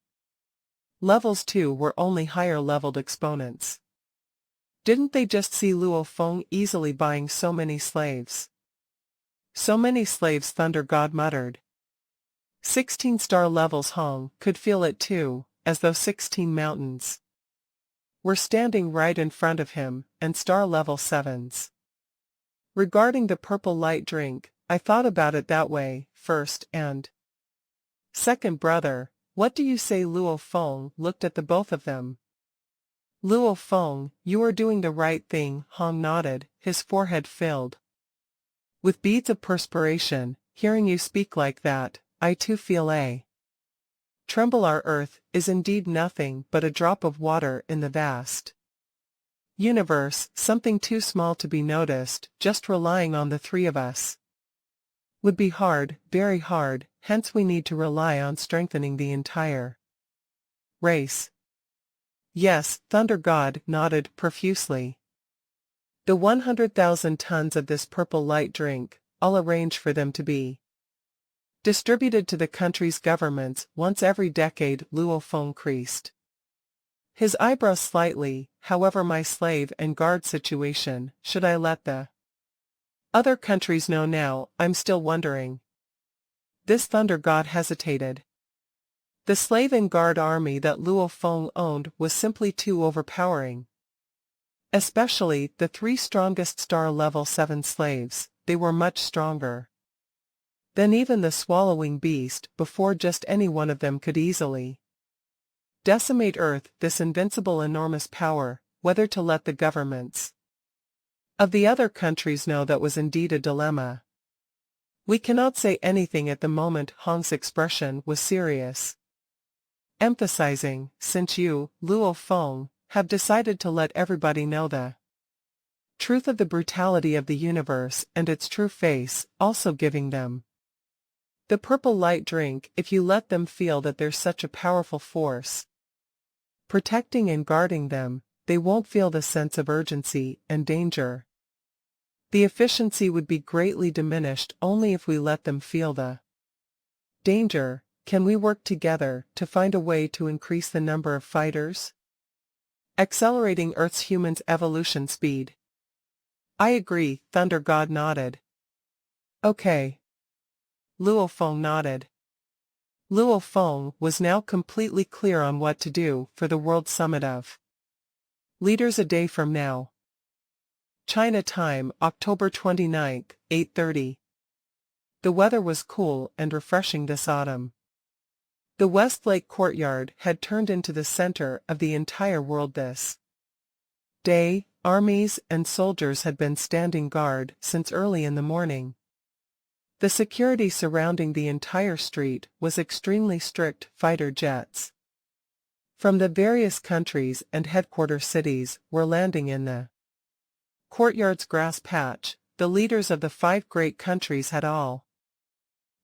levels too were only higher-leveled exponents. Didn't they just see Luo Feng easily buying so many slaves? "So many slaves," Thunder God muttered. 16 star levels. Hong could feel it too, as though 16 mountains were standing right in front of him, and star level 7s. "Regarding the purple light drink, I thought about it that way, first, and second brother, what do you say?" Luo Feng looked at the both of them. "Luo Feng, you are doing the right thing," Hong nodded, his forehead filled with beads of perspiration. "Hearing you speak like that, I too feel a tremble. Our Earth is indeed nothing but a drop of water in the vast universe, something too small to be noticed. Just relying on the three of us would be hard, very hard, hence we need to rely on strengthening the entire race." "Yes," Thunder God nodded profusely. "The 100,000 tons of this purple light drink, I'll arrange for them to be distributed to the country's governments once every decade." Luo Feng creased his eyebrows slightly. "However, my slave and guard situation, should I let the other countries know now? I'm still wondering." This Thunder God hesitated. The slave and guard army that Luo Feng owned was simply too overpowering. Especially the 3 strongest star level 7 slaves. They were much stronger than even the swallowing beast before. Just any one of them could easily Decimate Earth, this invincible enormous power, whether to let the governments of the other countries know that was indeed a dilemma. We cannot say anything at the moment. Hong's expression was serious, emphasizing, since you, Luo Feng, have decided to let everybody know the truth of the brutality of the universe and its true face, also giving them the purple light drink. If you let them feel that there's such a powerful force protecting and guarding them, they won't feel the sense of urgency and danger. The efficiency would be greatly diminished only if we let them feel the danger. Can we work together to find a way to increase the number of fighters? Accelerating Earth's humans' evolution speed. I agree, Thunder God nodded. Okay. Luo Feng nodded. Luo Feng was now completely clear on what to do for the World Summit of Leaders a day from now. China time, October 29, 8:30. The weather was cool and refreshing this autumn. The West Lake courtyard had turned into the center of the entire world this day. Armies and soldiers had been standing guard since early in the morning. The security surrounding the entire street was extremely strict. Fighter jets from the various countries and headquarter cities were landing in the courtyard's grass patch. The leaders of the 5 great countries had all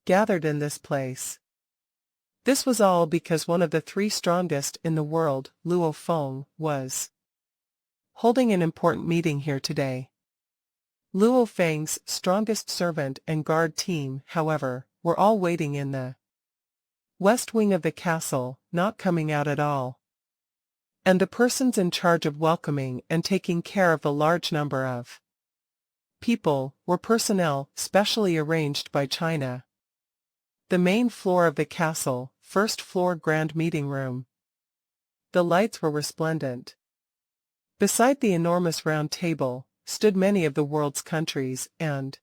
gathered in this place. This was all because one of the 3 strongest in the world, Luo Feng, was holding an important meeting here today. Luo Feng's strongest servant and guard team, however, were all waiting in the west wing of the castle, not coming out at all. And the persons in charge of welcoming and taking care of the large number of people were personnel specially arranged by China. The main floor of the castle, first floor grand meeting room. The lights were resplendent. Beside the enormous round table stood many of the world's countries and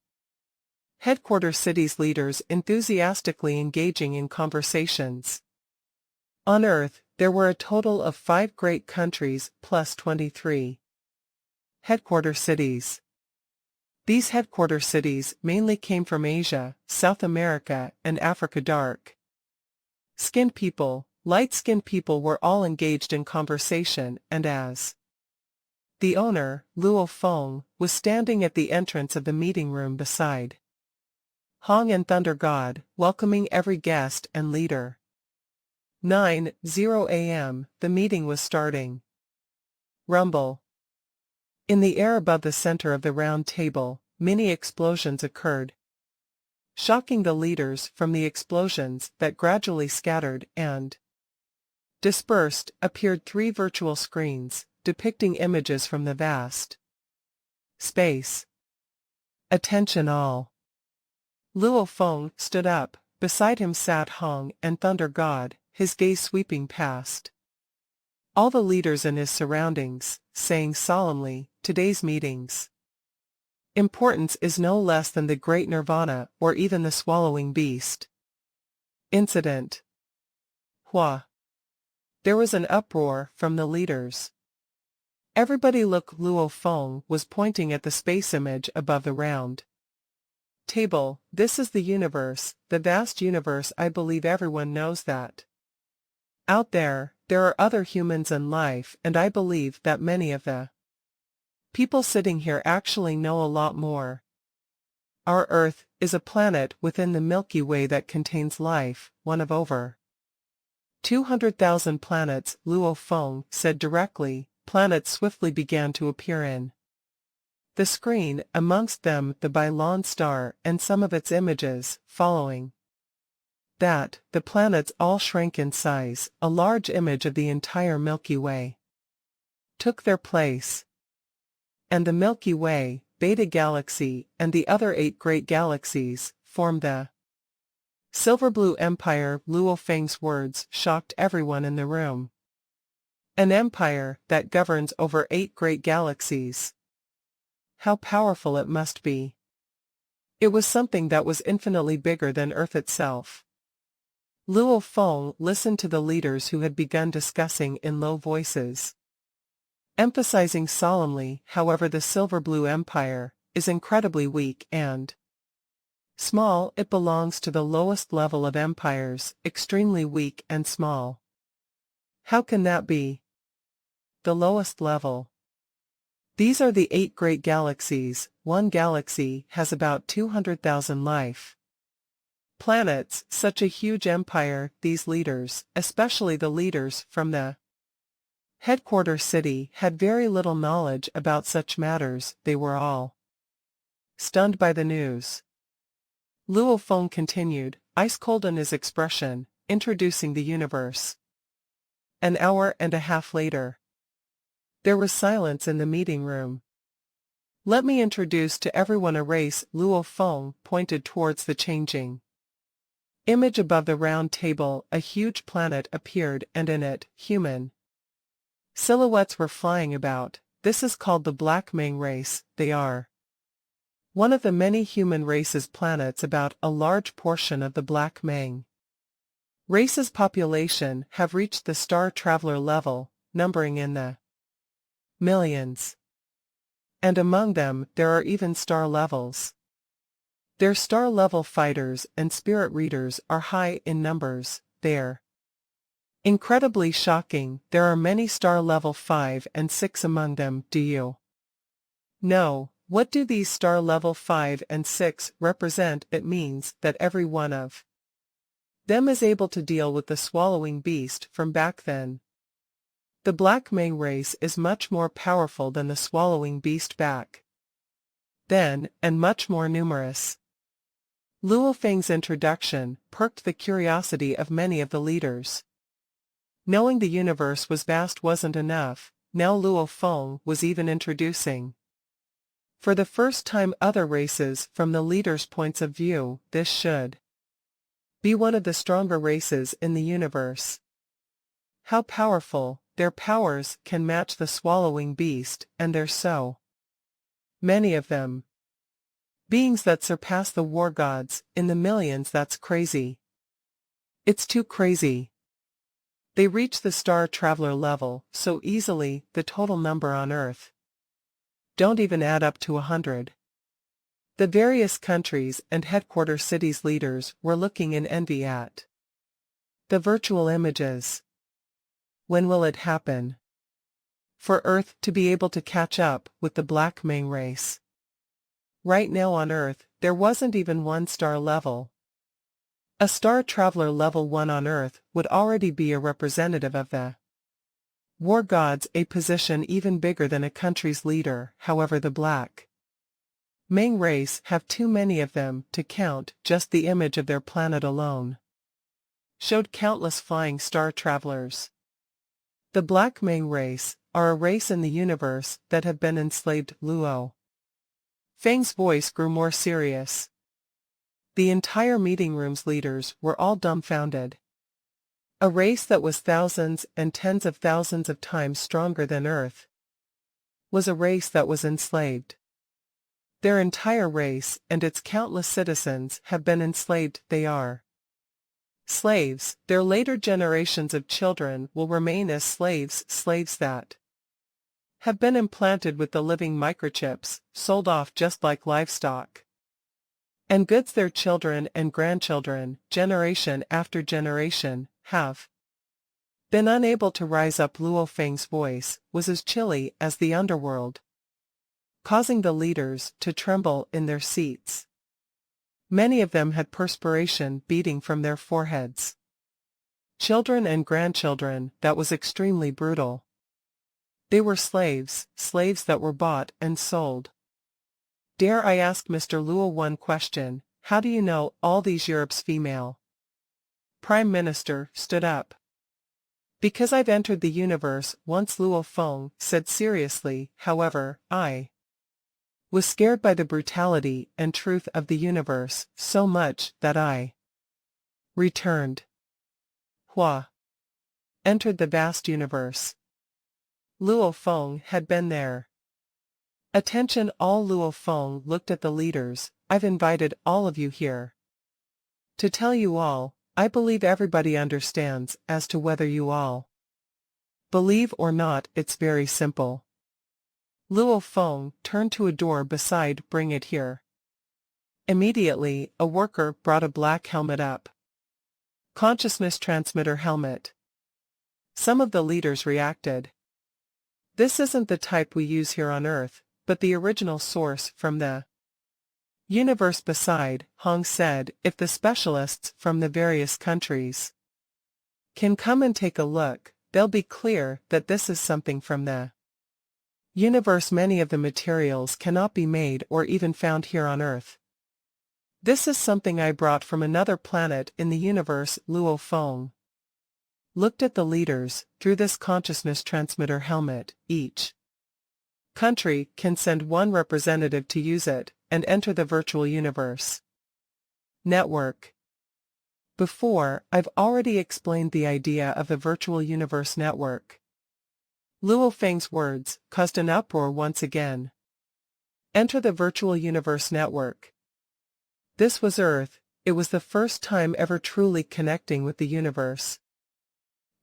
headquarter cities' leaders enthusiastically engaging in conversations. On Earth, there were a total of 5 great countries plus 23 headquarter cities. These headquarter cities mainly came from Asia, South America, and Africa. Dark-skinned people, light-skinned people were all engaged in conversation, and as the owner, Luo Feng, was standing at the entrance of the meeting room beside Hong and Thunder God, welcoming every guest and leader. 9:00 a.m., the meeting was starting. Rumble. In the air above the center of the round table, many explosions occurred. Shocking the leaders from the explosions that gradually scattered and dispersed, appeared 3 virtual screens, depicting images from the vast space. Attention all. Luo Feng stood up, beside him sat Hong and Thunder God, his gaze sweeping past all the leaders in his surroundings, saying solemnly, today's meeting's importance is no less than the great Nirvana or even the swallowing beast incident. Hua. There was an uproar from the leaders. Everybody looked. Luo Feng was pointing at the space image above the round table. This is the universe, the vast universe. I believe everyone knows that. Out there are other humans and life, and I believe that many of the people sitting here actually know a lot more. Our Earth is a planet within the Milky Way that contains life, one of over 200,000 planets, Luo Feng said directly. Planets swiftly began to appear in the screen, amongst them the Bailon star and some of its images. Following that, the planets all shrank in size. A large image of the entire Milky Way took their place. And the Milky Way, Beta Galaxy, and the other 8 great galaxies formed the Silver-Blue Empire. Luo Feng's words shocked everyone in the room. An empire that governs over 8 great galaxies. How powerful it must be. It was something that was infinitely bigger than Earth itself. Luo Feng listened to the leaders who had begun discussing in low voices, emphasizing solemnly, however, the Silver Blue Empire is incredibly weak and small. It belongs to the lowest level of empires, extremely weak and small. How can that be? The lowest level. These are the 8 great galaxies. One galaxy has about 200,000 life planets. Such a huge empire. These leaders, especially the leaders from the headquarters city, had very little knowledge about such matters. They were all stunned by the news. Luo Feng continued, ice cold in his expression, introducing the universe. An hour and a half later, there was silence in the meeting room. Let me introduce to everyone a race. Luo Feng pointed towards the changing image above the round table. A huge planet appeared, and in it, human silhouettes were flying about. This is called the Black Meng race. They are one of the many human races planets. About a large portion of the Black Meng race's population have reached the star traveler level, numbering in the millions. And among them there are even star levels. Their star-level fighters and spirit readers are high in numbers. They're incredibly shocking. There are many star-level 5 and 6 among them. Do you know what do these star-level 5 and 6 represent? It means that every one of them is able to deal with the swallowing beast from back then. The Black Meng race is much more powerful than the swallowing beast back then, and much more numerous. Luo Feng's introduction perked the curiosity of many of the leaders. Knowing the universe was vast wasn't enough. Now Luo Feng was even introducing, for the first time, other races from the leaders' points of view. This should be one of the stronger races in the universe. How powerful! Their powers can match the swallowing beast, and there's so many of them. Beings that surpass the war gods in the millions. That's crazy. It's too crazy. They reach the star traveler level so easily. The total number on Earth don't even add up to 100. The various countries and headquarters cities leaders were looking in envy at the virtual images. When will it happen for Earth to be able to catch up with the Black Meng race? Right now on Earth, there wasn't even one star level. A star traveler level 1 on Earth would already be a representative of the war gods, a position even bigger than a country's leader. However, the Black Meng race have too many of them to count. Just the image of their planet alone showed countless flying star travelers. The Black Meng race are a race in the universe that have been enslaved. Luo Feng's voice grew more serious. The entire meeting room's leaders were all dumbfounded. A race that was thousands and tens of thousands of times stronger than Earth was a race that was enslaved. Their entire race and its countless citizens have been enslaved. They are slaves. Their later generations of children will remain as slaves, slaves that have been implanted with the living microchips, sold off just like livestock and goods. Their children and grandchildren, generation after generation, have been unable to rise up. Luo Feng's voice was as chilly as the underworld, causing the leaders to tremble in their seats. Many of them had perspiration beading from their foreheads. Children and grandchildren. That was extremely brutal. They were slaves, slaves that were bought and sold. Dare I ask Mr. Luo one question? How do you know all these? Europe's female Prime Minister stood up. Because I've entered the universe once, Luo Feng said seriously. However, I was scared by the brutality and truth of the universe so much that I returned. Hua entered the vast universe. Luo Feng had been there. Attention all. Luo Feng looked at the leaders. I've invited all of you here to tell you all, I believe everybody understands as to whether you all believe or not. It's very simple. Luo Feng turned to a door beside. Bring it here. Immediately, a worker brought a black helmet up. Consciousness transmitter helmet. Some of the leaders reacted. This isn't the type we use here on Earth, but the original source from the universe beside, Hong said. If the specialists from the various countries can come and take a look, they'll be clear that this is something from the universe. Many of the materials cannot be made or even found here on Earth. This is something I brought from another planet in the universe. Luo Feng looked at the leaders through this consciousness transmitter helmet. Each country can send one representative to use it and enter the virtual universe network. Before, I've already explained the idea of the virtual universe network. Luo Feng's words caused an uproar once again. Enter the virtual universe network. This was Earth. It was the first time ever truly connecting with the universe.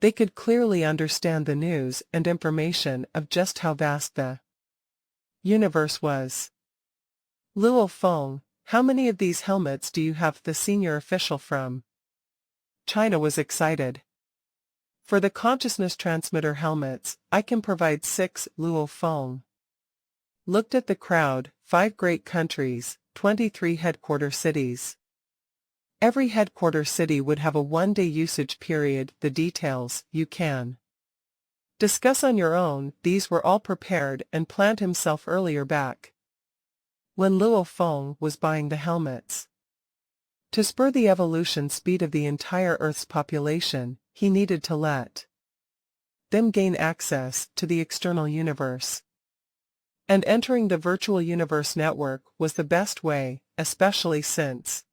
They could clearly understand the news and information of just how vast the universe was. Luo Feng, how many of these helmets do you have? The senior official from China was excited. For the consciousness transmitter helmets, I can provide 6. Luo Feng looked at the crowd. 5 great countries, 23 headquarter cities. Every headquarter city would have a 1-day usage period. The details you can discuss on your own. These were all prepared and planned himself earlier back when Luo Feng was buying the helmets. To spur the evolution speed of the entire Earth's population, he needed to let them gain access to the external universe. And entering the virtual universe network was the best way, especially since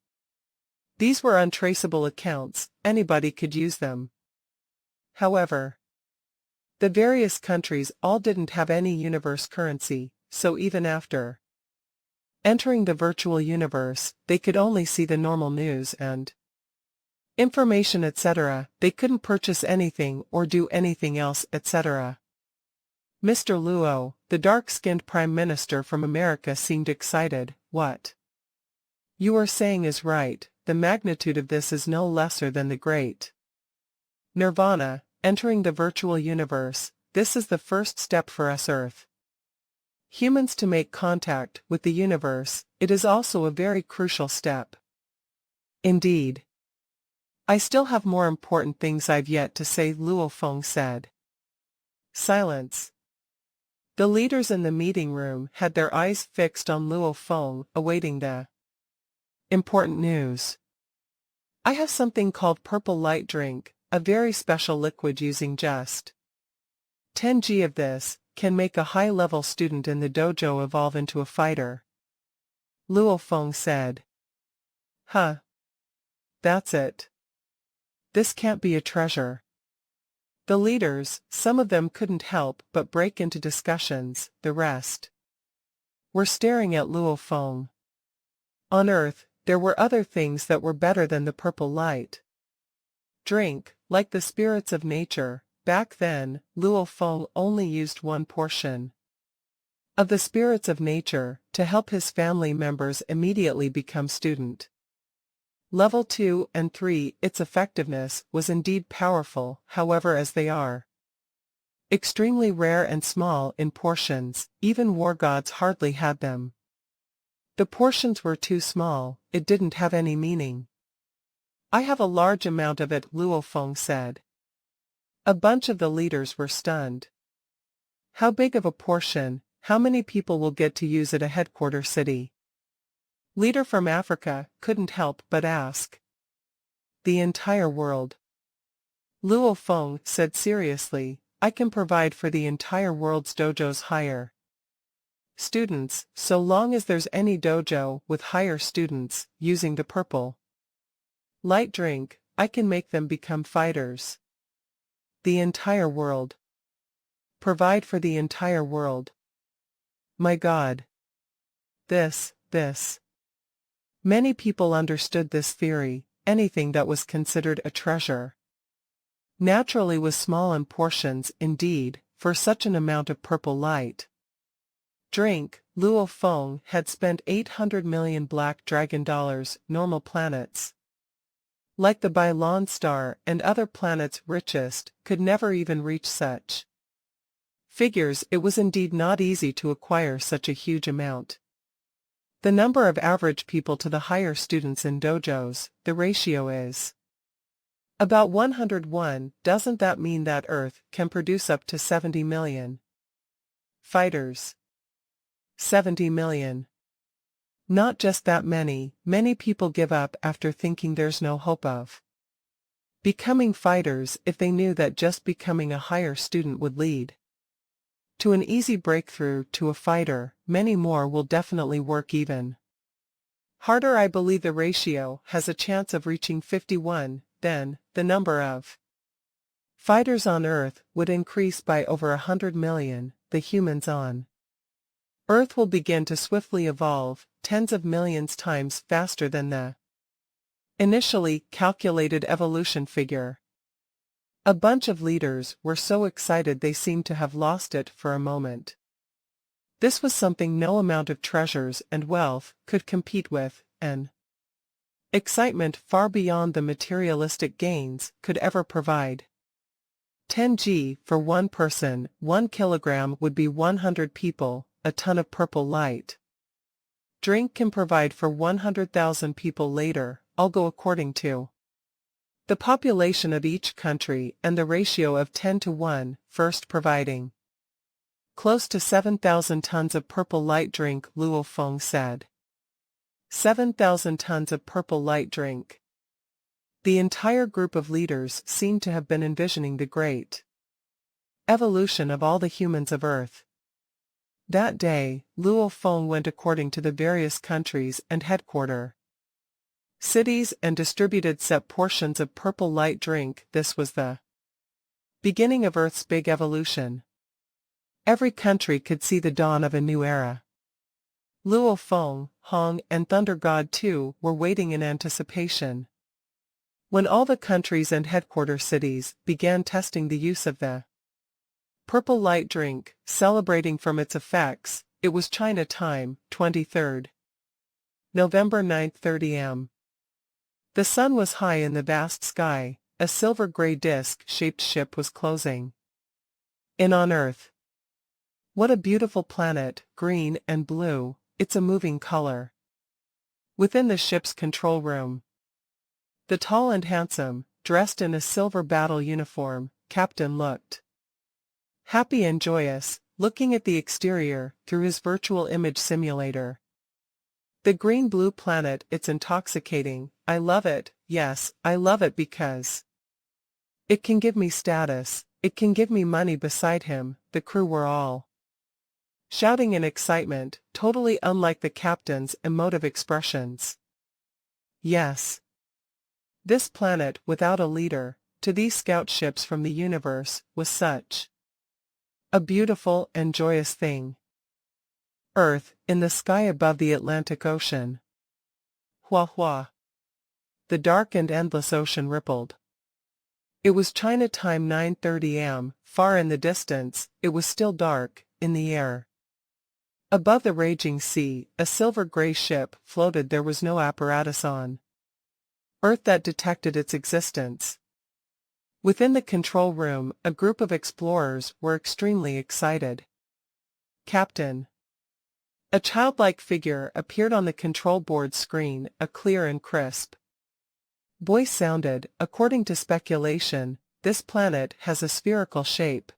these were untraceable accounts. Anybody could use them. However, the various countries all didn't have any universe currency, so even after entering the virtual universe, they could only see the normal news and information, etc. They couldn't purchase anything or do anything else, etc. Mr. Luo, the dark-skinned Prime Minister from America, seemed excited. What you are saying is right. The magnitude of this is no lesser than the great nirvana, entering the virtual universe. This is the first step for us Earth humans to make contact with the universe. It is also a very crucial step. Indeed. I still have more important things I've yet to say, Luo Feng said. Silence. The leaders in the meeting room had their eyes fixed on Luo Feng, awaiting the important news. I have something called purple light drink, a very special liquid. Using just 10 g of this can make a high-level student in the dojo evolve into a fighter. Luo Feng said. Huh. That's it. This can't be a treasure. The leaders, some of them couldn't help but break into discussions. The rest were staring at Luo Feng. On Earth, there were other things that were better than the purple light drink, like the spirits of nature. Back then, Luo Feng only used one portion of the spirits of nature to help his family members immediately become student. Level 2 and 3, its effectiveness was indeed powerful. However, as they are extremely rare and small in portions, even war gods hardly had them. The portions were too small. It didn't have any meaning. I have a large amount of it, Luo Feng said. A bunch of the leaders were stunned. How big of a portion? How many people will get to use it? A headquarter city leader from Africa couldn't help but ask. The entire world. Luo Feng said seriously. I can provide for the entire world's dojos hire students, so long as there's any dojo with higher students using the purple light drink, I can make them become fighters. The entire world. Provide for the entire world. My God. This. Many people understood this theory. anything that was considered a treasure. Naturally was small in portions indeed, for such an amount of purple light. Drink, Luo Feng had spent 800 million black dragon dollars, normal planets. Like the Bailon star and other planets richest, could never even reach such figures. It was indeed not easy to acquire such a huge amount. The number of average people to the higher students in dojos, the ratio is about 101. Doesn't that mean that Earth can produce up to 70 million fighters? 70 million. Not just that many people give up after thinking there's no hope of becoming fighters if they knew that just becoming a higher student would lead to an easy breakthrough to a fighter. Many more will definitely work even harder. I believe the ratio has a chance of reaching 51, then, the number of fighters on Earth would increase by over 100 million, the humans on Earth will begin to swiftly evolve, tens of millions times faster than the initially calculated evolution figure. A bunch of leaders were so excited they seemed to have lost it for a moment. This was something no amount of treasures and wealth could compete with, an excitement far beyond the materialistic gains could ever provide. 10G for one person, 1 kilogram would be 100 people, a ton of purple light. Drink can provide for 100,000 people later, all go according to the population of each country and the ratio of 10 to 1, first providing close to 7,000 tons of purple light. Drink, Luo Feng said. 7,000 tons of purple light drink. The entire group of leaders seemed to have been envisioning the great evolution of all the humans of Earth. That day, Luo Feng went according to the various countries and headquarter cities and distributed set portions of purple light drink. This was the beginning of Earth's big evolution. Every country could see the dawn of a new era. Luo Feng, Hong, and Thunder God too were waiting in anticipation. When all the countries and headquarter cities began testing the use of the purple light drink, celebrating from its effects, it was China time, 23rd November 9:30 am. The sun was high in the vast sky, a silver-gray disc-shaped ship was closing in on Earth. What a beautiful planet, green and blue, it's a moving color. Within the ship's control room, the tall and handsome, dressed in a silver battle uniform, captain looked happy and joyous, looking at the exterior through his virtual image simulator. The green-blue planet, it's intoxicating. I love it, yes, I love it because it can give me status, it can give me money. Beside him, the crew were all shouting in excitement, totally unlike the captain's emotive expressions. Yes. This planet without a leader, to these scout ships from the universe, was such a beautiful and joyous thing. Earth, in the sky above the Atlantic Ocean. Hua hua. The dark and endless ocean rippled. It was China time 9:30 am, far in the distance, it was still dark, in the air. Above the raging sea, a silver-gray ship floated. There was no apparatus on Earth that detected its existence. Within the control room, a group of explorers were extremely excited. Captain. A childlike figure appeared on the control board screen, a clear and crisp voice sounded. According to speculation, this planet has a spherical shape.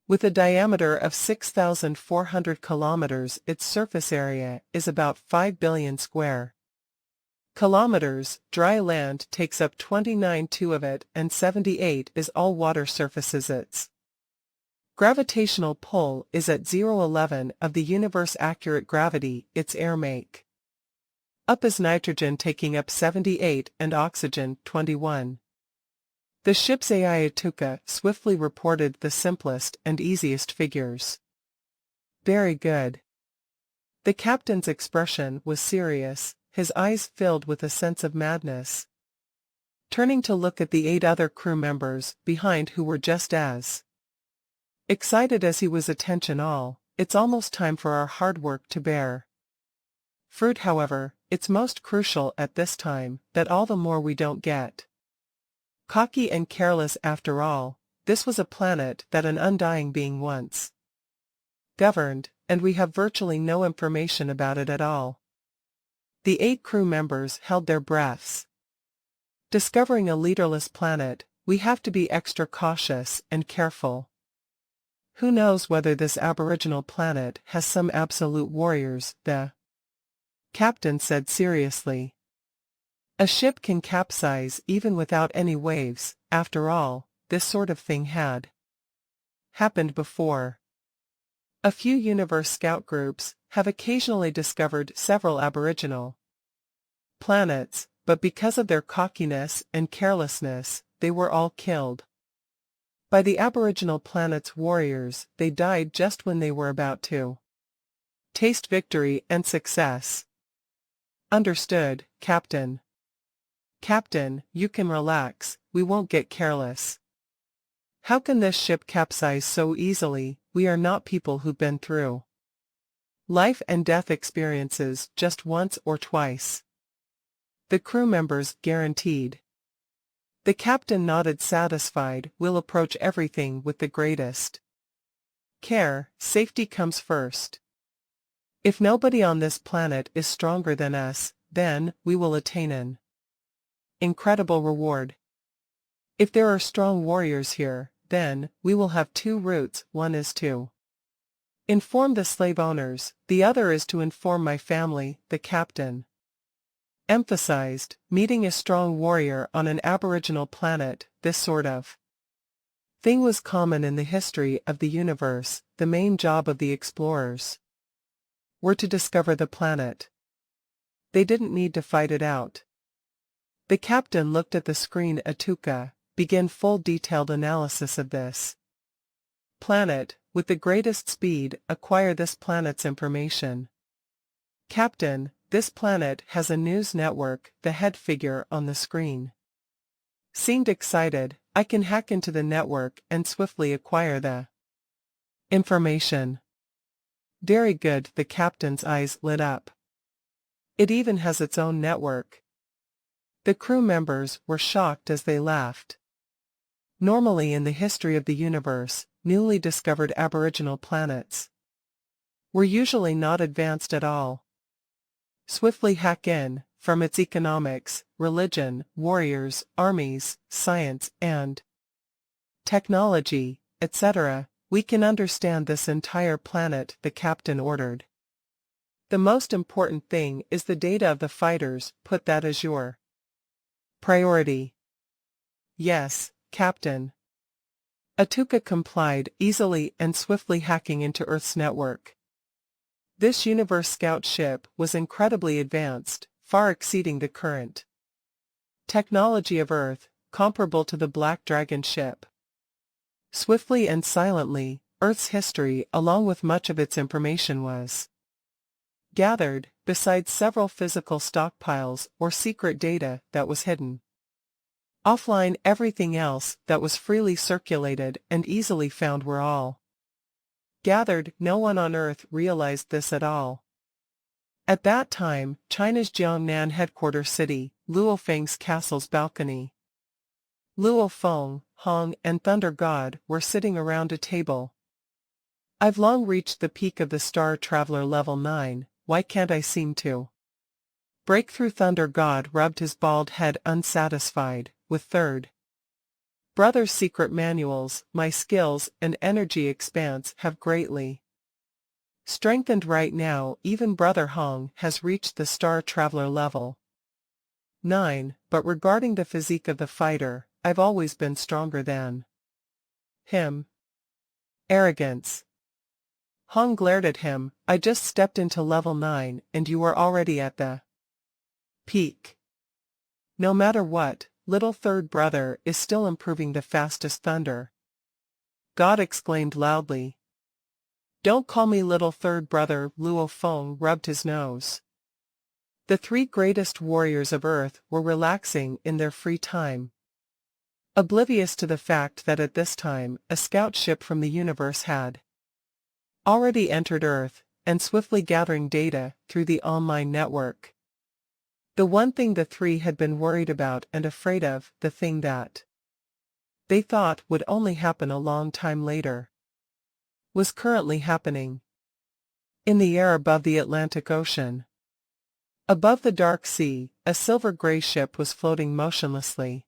With a diameter of 6,400 kilometers, its surface area is about 5 billion square kilometers. Dry land takes up 29.2 of it, and 78 is all water surfaces. Its gravitational pull is at 0.11 of the universe. Accurate gravity, its air make up as nitrogen taking up 78 and oxygen 21. The ship's AI Atuka swiftly reported the simplest and easiest figures. Very good. The captain's expression was serious, his eyes filled with a sense of madness. turning to look at the 8 other crew members behind who were just as excited as he was. Attention all, it's almost time for our hard work to bear fruit. However, it's most crucial at this time that all the more we don't get cocky and careless. After all, this was a planet that an undying being once governed, and we have virtually no information about it at all. The 8 crew members held their breaths. Discovering a leaderless planet, we have to be extra cautious and careful. Who knows whether this aboriginal planet has some absolute warriors, the captain said seriously. A ship can capsize even without any waves. After all, this sort of thing had happened before. A few universe scout groups have occasionally discovered several aboriginal planets, but because of their cockiness and carelessness, they were all killed by the aboriginal planet's warriors. They died just when they were about to taste victory and success. Understood, Captain. Captain, you can relax, we won't get careless. How can this ship capsize so easily? We are not people who've been through life and death experiences just once or twice. The crew members guaranteed. The captain nodded satisfied. We'll approach everything with the greatest care. Safety comes first. If nobody on this planet is stronger than us, then we will attain an incredible reward. If there are strong warriors here, then we will have 2 routes. One is to inform the slave owners, the other is to inform my family, the captain emphasized. Meeting a strong warrior on an aboriginal planet, this sort of thing was common in the history of the universe. The main job of the explorers were to discover the planet. They didn't need to fight it out. The captain looked at the screen. Atuka began full detailed analysis of this planet. With the greatest speed, acquire this planet's information. Captain, this planet has a news network. The head figure on the screen seemed excited. I can hack into the network and swiftly acquire the information. Very good. The captain's eyes lit up. It even has its own network. The crew members were shocked as they laughed. Normally in the history of the universe, newly discovered aboriginal planets were usually not advanced at all. Swiftly hack in, from its economics, religion, warriors, armies, science and technology, etc., we can understand this entire planet, the captain ordered. The most important thing is the data of the fighters. Put that as your priority. Yes, Captain. Atuka complied, easily and swiftly hacking into Earth's network. This Universe Scout ship was incredibly advanced, far exceeding the current technology of Earth, comparable to the Black Dragon ship. Swiftly and silently, Earth's history along with much of its information was gathered, besides several physical stockpiles or secret data that was hidden offline. Everything else that was freely circulated and easily found were all gathered. No one on Earth realized this at all. At that time, China's Jiangnan headquarters city, Luofeng's castle's balcony. Luofeng, Hong, and Thunder God were sitting around a table. I've long reached the peak of the Star Traveler level 9, why can't I seem to break through? Thunder God rubbed his bald head unsatisfied. With third brother's secret manuals, my skills and energy expanse have greatly strengthened. Right now, even Brother Hong has reached the Star Traveler level 9, but regarding the physique of the fighter, I've always been stronger than him. Arrogance. Hong glared at him. I just stepped into level 9 and you are already at the peak. No matter what, little third brother is still improving the fastest. Thunder God exclaimed loudly. Don't call me little third brother. Luofeng rubbed his nose. The three greatest warriors of Earth were relaxing in their free time, oblivious to the fact that at this time a scout ship from the universe had already entered Earth, and swiftly gathering data through the online network. The one thing the three had been worried about and afraid of, the thing that they thought would only happen a long time later, was currently happening. In the air above the Atlantic Ocean, above the dark sea, a silver-gray ship was floating motionlessly.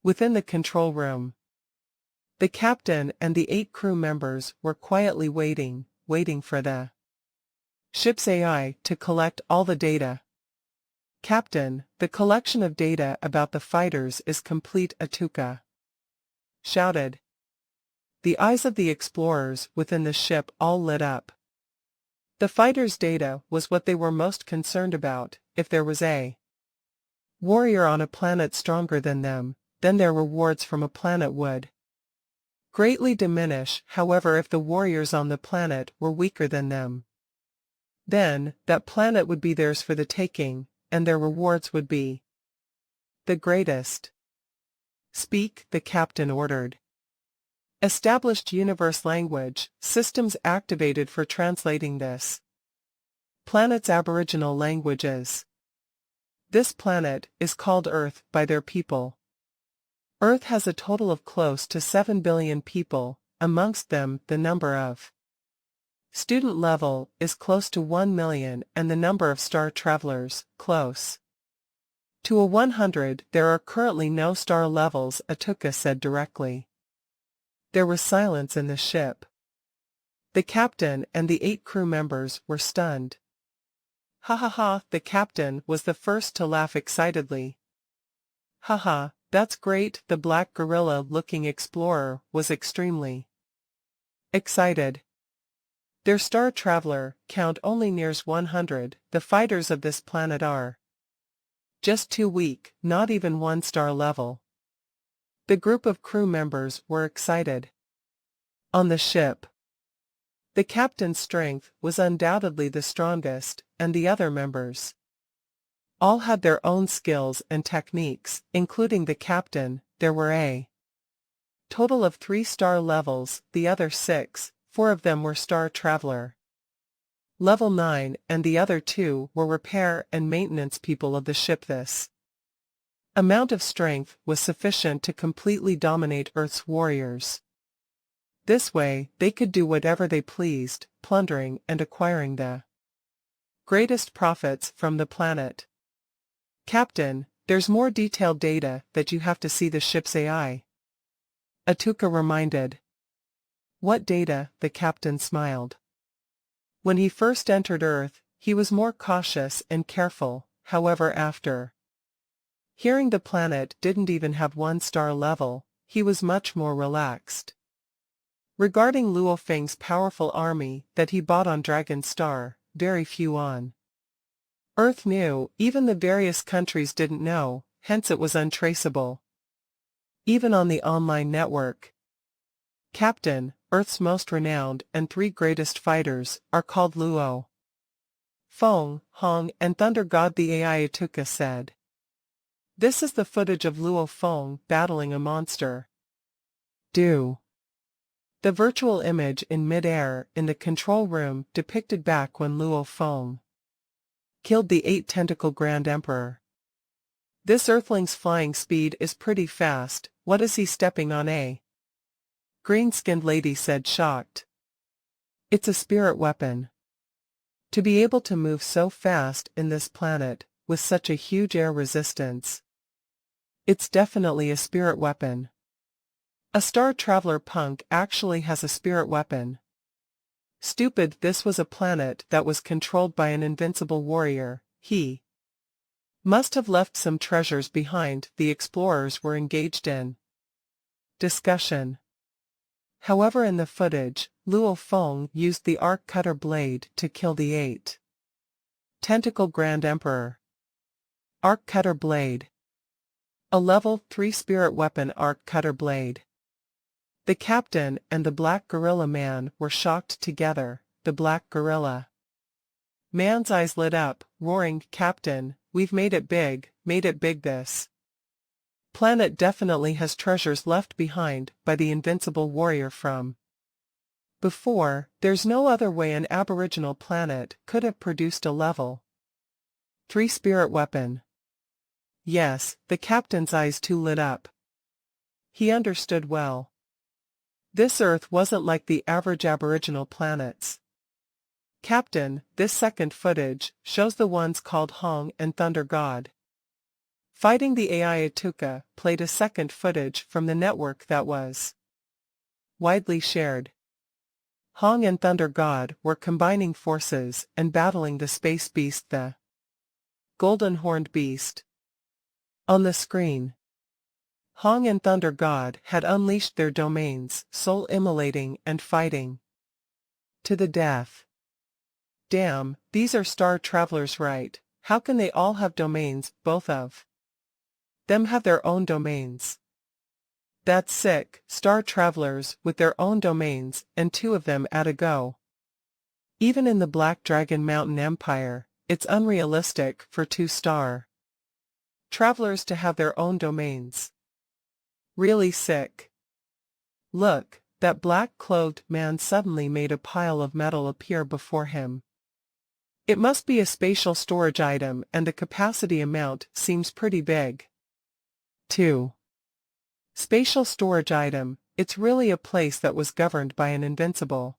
Within the control room, the captain and the 8 crew members were quietly waiting for the ship's AI to collect all the data. "Captain, the collection of data about the fighters is complete," Atuka shouted. The eyes of the explorers within the ship all lit up. The fighters' data was what they were most concerned about. If there was a warrior on a planet stronger than them, then their rewards from a planet would greatly diminish. However, if the warriors on the planet were weaker than them, then that planet would be theirs for the taking, and their rewards would be the greatest. "Speak," the captain ordered. Established universe language, systems activated for translating this planet's aboriginal languages. This planet is called Earth by their people. Earth has a total of close to 7 billion people, amongst them the number of student level is close to 1 million and the number of star travelers, close to a 100. There are currently no star levels, Atuka said directly. There was silence in the ship. The captain and the 8 crew members were stunned. "Ha ha ha," the captain was the first to laugh excitedly. "Ha ha, that's great." The black gorilla-looking explorer was extremely excited. "Their star traveler count only nears 100. The fighters of this planet are just too weak, not even 1 star level." The group of crew members were excited. On the ship, the captain's strength was undoubtedly the strongest, and the other members all had their own skills and techniques, including the captain. There were a total of 3 star levels, the other 6, 4 of them were star traveler level 9, and the other 2 were repair and maintenance people of the ship. This amount of strength was sufficient to completely dominate Earth's warriors. This way, they could do whatever they pleased, plundering and acquiring the greatest profits from the planet. "Captain, there's more detailed data that you have to see the ship's AI," Atuka reminded. "What data?" the captain smiled. When he first entered Earth, he was more cautious and careful. However, after hearing the planet didn't even have 1 star level, he was much more relaxed. Regarding Luo Feng's powerful army that he bought on Dragon Star, very few on Earth knew, even the various countries didn't know, hence it was untraceable. Even on the online network. "Captain, Earth's most renowned and 3 greatest fighters are called Luo Feng, Hong and Thunder God," the AI Atuka said. "This is the footage of Luo Feng battling a monster. Do." The virtual image in mid-air in the control room depicted back when Luo Feng killed the 8-tentacle Grand Emperor. "This Earthling's flying speed is pretty fast. What is he stepping on?" a green-skinned lady said, shocked. "It's a spirit weapon. To be able to move so fast in this planet, with such a huge air resistance, it's definitely a spirit weapon. A star traveler punk actually has a spirit weapon. Stupid, this was a planet that was controlled by an invincible warrior. He must have left some treasures behind." The explorers were engaged in discussion. However, in the footage, Luo Feng used the arc cutter blade to kill the 8-tentacle Grand Emperor. Arc cutter blade. A level 3 spirit weapon arc cutter blade. The captain and the black gorilla man were shocked together. The black gorilla Man's eyes lit up, roaring, "Captain, we've made it big this planet definitely has treasures left behind by the invincible warrior from before. There's no other way an aboriginal planet could have produced a level 3 spirit weapon." Yes, the captain's eyes too lit up. He understood well. This Earth wasn't like the average aboriginal planets. "Captain, this second footage shows the ones called Hong and Thunder God fighting the AI Atuka," played a second footage from the network that was widely shared. Hong and Thunder God were combining forces and battling the space beast, the golden horned beast. On the screen, Hong and Thunder God had unleashed their domains, soul-immolating and fighting to the death. Damn, these are star travelers, right? How can they all have domains? Both of them have their own domains. That's sick, star travelers with their own domains, and 2 of them at a go. Even in the Black Dragon Mountain Empire, it's unrealistic for 2 star travelers to have their own domains. Really sick. Look, that black-clothed man suddenly made a pile of metal appear before him. It must be a spatial storage item, and the capacity amount seems pretty big. 2. Spatial storage item. It's really a place that was governed by an invincible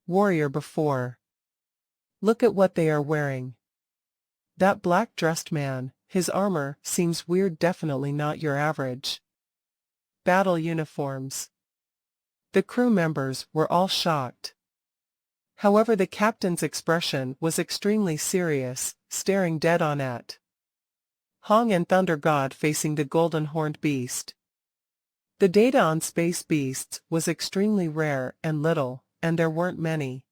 warrior before. Look at what they are wearing. That black-dressed man, his armor seems weird, definitely not your average battle uniforms. The crew members were all shocked. However, the captain's expression was extremely serious, staring dead on at Hong and Thunder God facing the golden horned beast. The data on space beasts was extremely rare and little, and there weren't many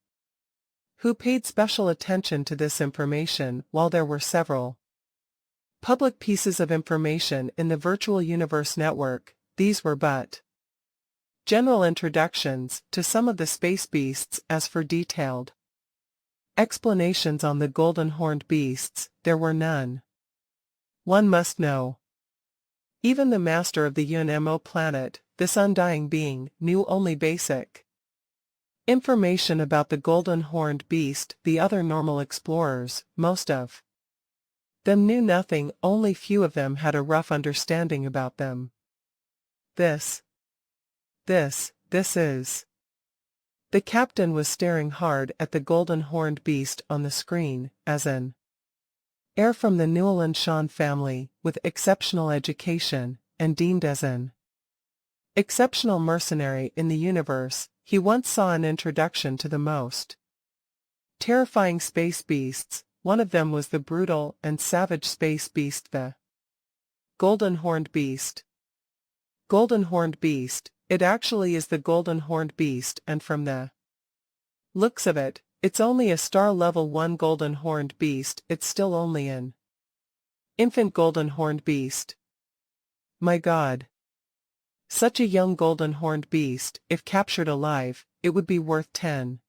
who paid special attention to this information, while there were several public pieces of information in the virtual universe network. These were but general introductions to some of the space beasts. As for detailed explanations on the golden horned beasts, there were none. One must know. Even the master of the UNMO planet, this undying being, knew only basic information about the golden horned beast. The other normal explorers, most of them, knew nothing. Only few of them had a rough understanding about them. This is. The captain was staring hard at the golden horned beast on the screen, as an heir from the Newland Shawn family, with exceptional education, and deemed as an exceptional mercenary in the universe. He once saw an introduction to the most terrifying space beasts. One of them was the brutal and savage space beast, the golden horned beast. Golden horned beast. It actually is the golden horned beast, and from the looks of it, it's only a star level 1 golden horned beast. It's still only an infant golden horned beast. My God. Such a young golden horned beast, if captured alive, it would be worth 10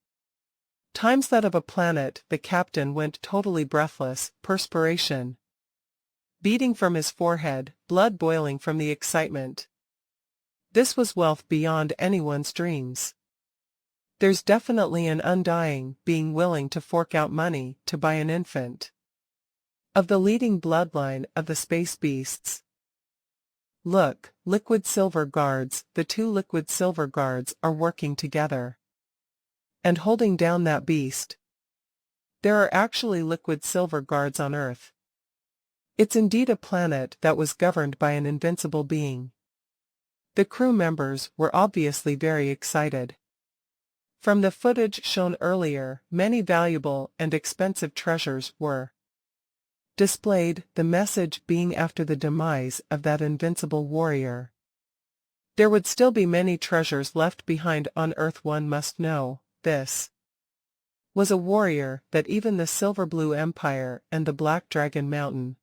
times that of a planet. The captain went totally breathless, perspiration beading from his forehead, blood boiling from the excitement. This was wealth beyond anyone's dreams. There's definitely an undying being willing to fork out money to buy an infant of the leading bloodline of the space beasts. Look, liquid silver guards. The 2 liquid silver guards are working together and holding down that beast. There are actually liquid silver guards on Earth. It's indeed a planet that was governed by an invincible being. The crew members were obviously very excited. From the footage shown earlier, many valuable and expensive treasures were displayed, the message being after the demise of that invincible warrior, there would still be many treasures left behind on Earth. One must know, this was a warrior that even the Silver Blue Empire and the Black Dragon Mountain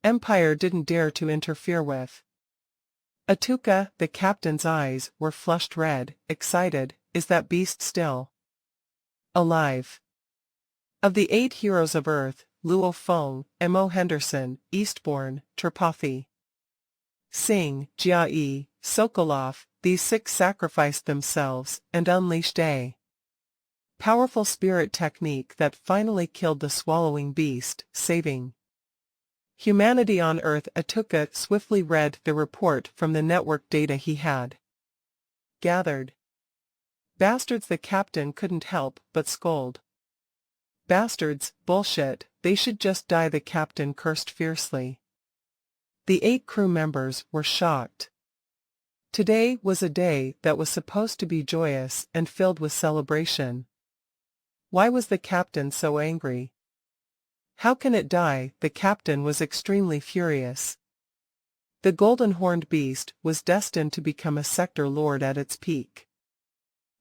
Empire didn't dare to interfere with. Atuka, the captain's eyes were flushed red, excited. Is that beast still alive? Of the 8 heroes of Earth, Luo Feng, Mo Henderson, Eastbourne, Tripathi Singh, Jia Yi, Sokolov, these 6 sacrificed themselves and unleashed a powerful spirit technique that finally killed the swallowing beast, saving humanity on Earth. Atuka swiftly read the report from the network data he had gathered. Bastards, the captain couldn't help but scold. Bastards, bullshit, they should just die, the captain cursed fiercely. The 8 crew members were shocked. Today was a day that was supposed to be joyous and filled with celebration. Why was the captain so angry? How can it die? The captain was extremely furious. The golden horned beast was destined to become a sector lord at its peak.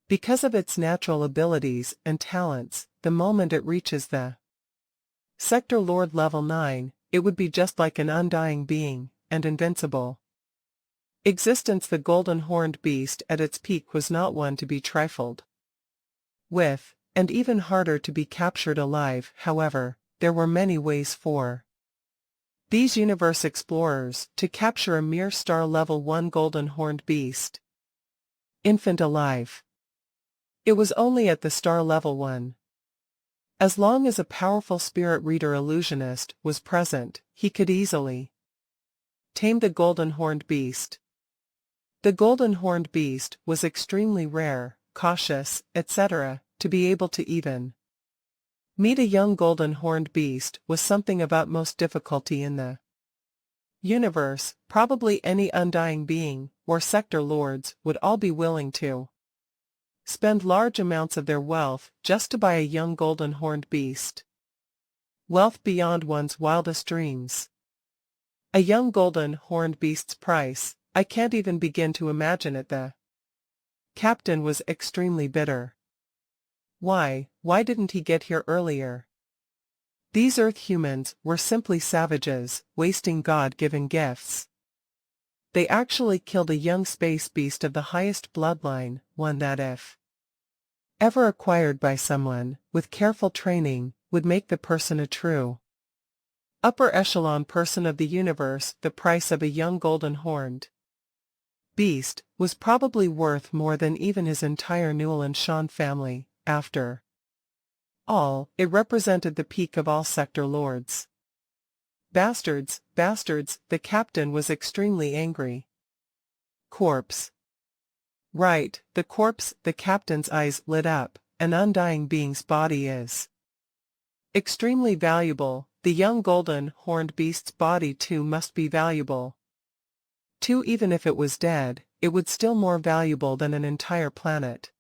Because of its natural abilities and talents, the moment it reaches the sector lord level 9, it would be just like an undying being, and invincible. Existence. The golden horned beast at its peak was not one to be trifled with, and even harder to be captured alive. However, there were many ways for these universe explorers to capture a mere star level 1 golden horned beast. Infant alive. It was only at the star level 1. As long as a powerful spirit reader illusionist was present, he could easily tame the golden horned beast. The golden horned beast was extremely rare, cautious, etc. To be able to even meet a young golden horned beast was something of utmost difficulty in the universe. Probably any undying being, or sector lords, would all be willing to spend large amounts of their wealth just to buy a young golden horned beast. Wealth beyond one's wildest dreams. A young golden horned beast's price, I can't even begin to imagine it. The captain was extremely bitter. Why didn't he get here earlier? These Earth humans were simply savages, wasting God-given gifts. They actually killed a young space beast of the highest bloodline, one that if ever acquired by someone, with careful training, would make the person a true upper echelon person of the universe. The price of a young golden horned beast was probably worth more than even his entire Newell and Shawn family. After all, it represented the peak of all sector lords. Bastards, bastards, the captain was extremely angry. Corpse. Right, the corpse. The captain's eyes lit up. An undying being's body is extremely valuable. The young golden horned beast's body too must be valuable. Too, even if it was dead, it would still more valuable than an entire planet.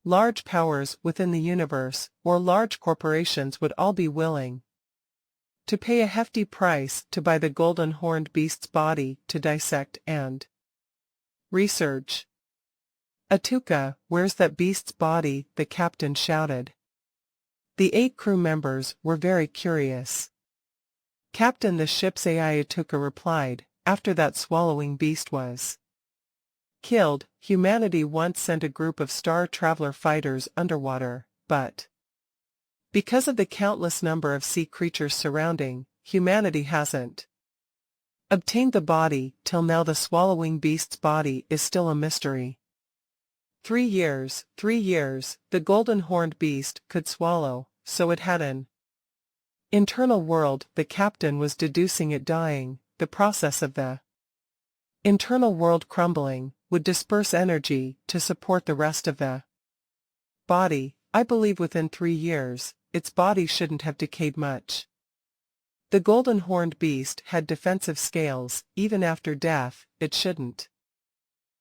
Large powers within the universe, or large corporations, would all be willing to pay a hefty price to buy the golden horned beast's body to dissect and research. Atuka, where's that beast's body? The captain shouted. The 8 crew members were very curious. Captain, the ship's AI. Atuka replied, after that swallowing beast was killed, humanity once sent a group of Star Traveler fighters underwater, but because of the countless number of sea creatures surrounding, humanity hasn't obtained the body. Till now the swallowing beast's body is still a mystery. 3 years, the golden horned beast could swallow, so it had an internal world. The captain was deducing it dying. The process of the internal world crumbling would disperse energy to support the rest of the body. I believe within 3 years, its body shouldn't have decayed much. The golden horned beast had defensive scales. Even after death, it shouldn't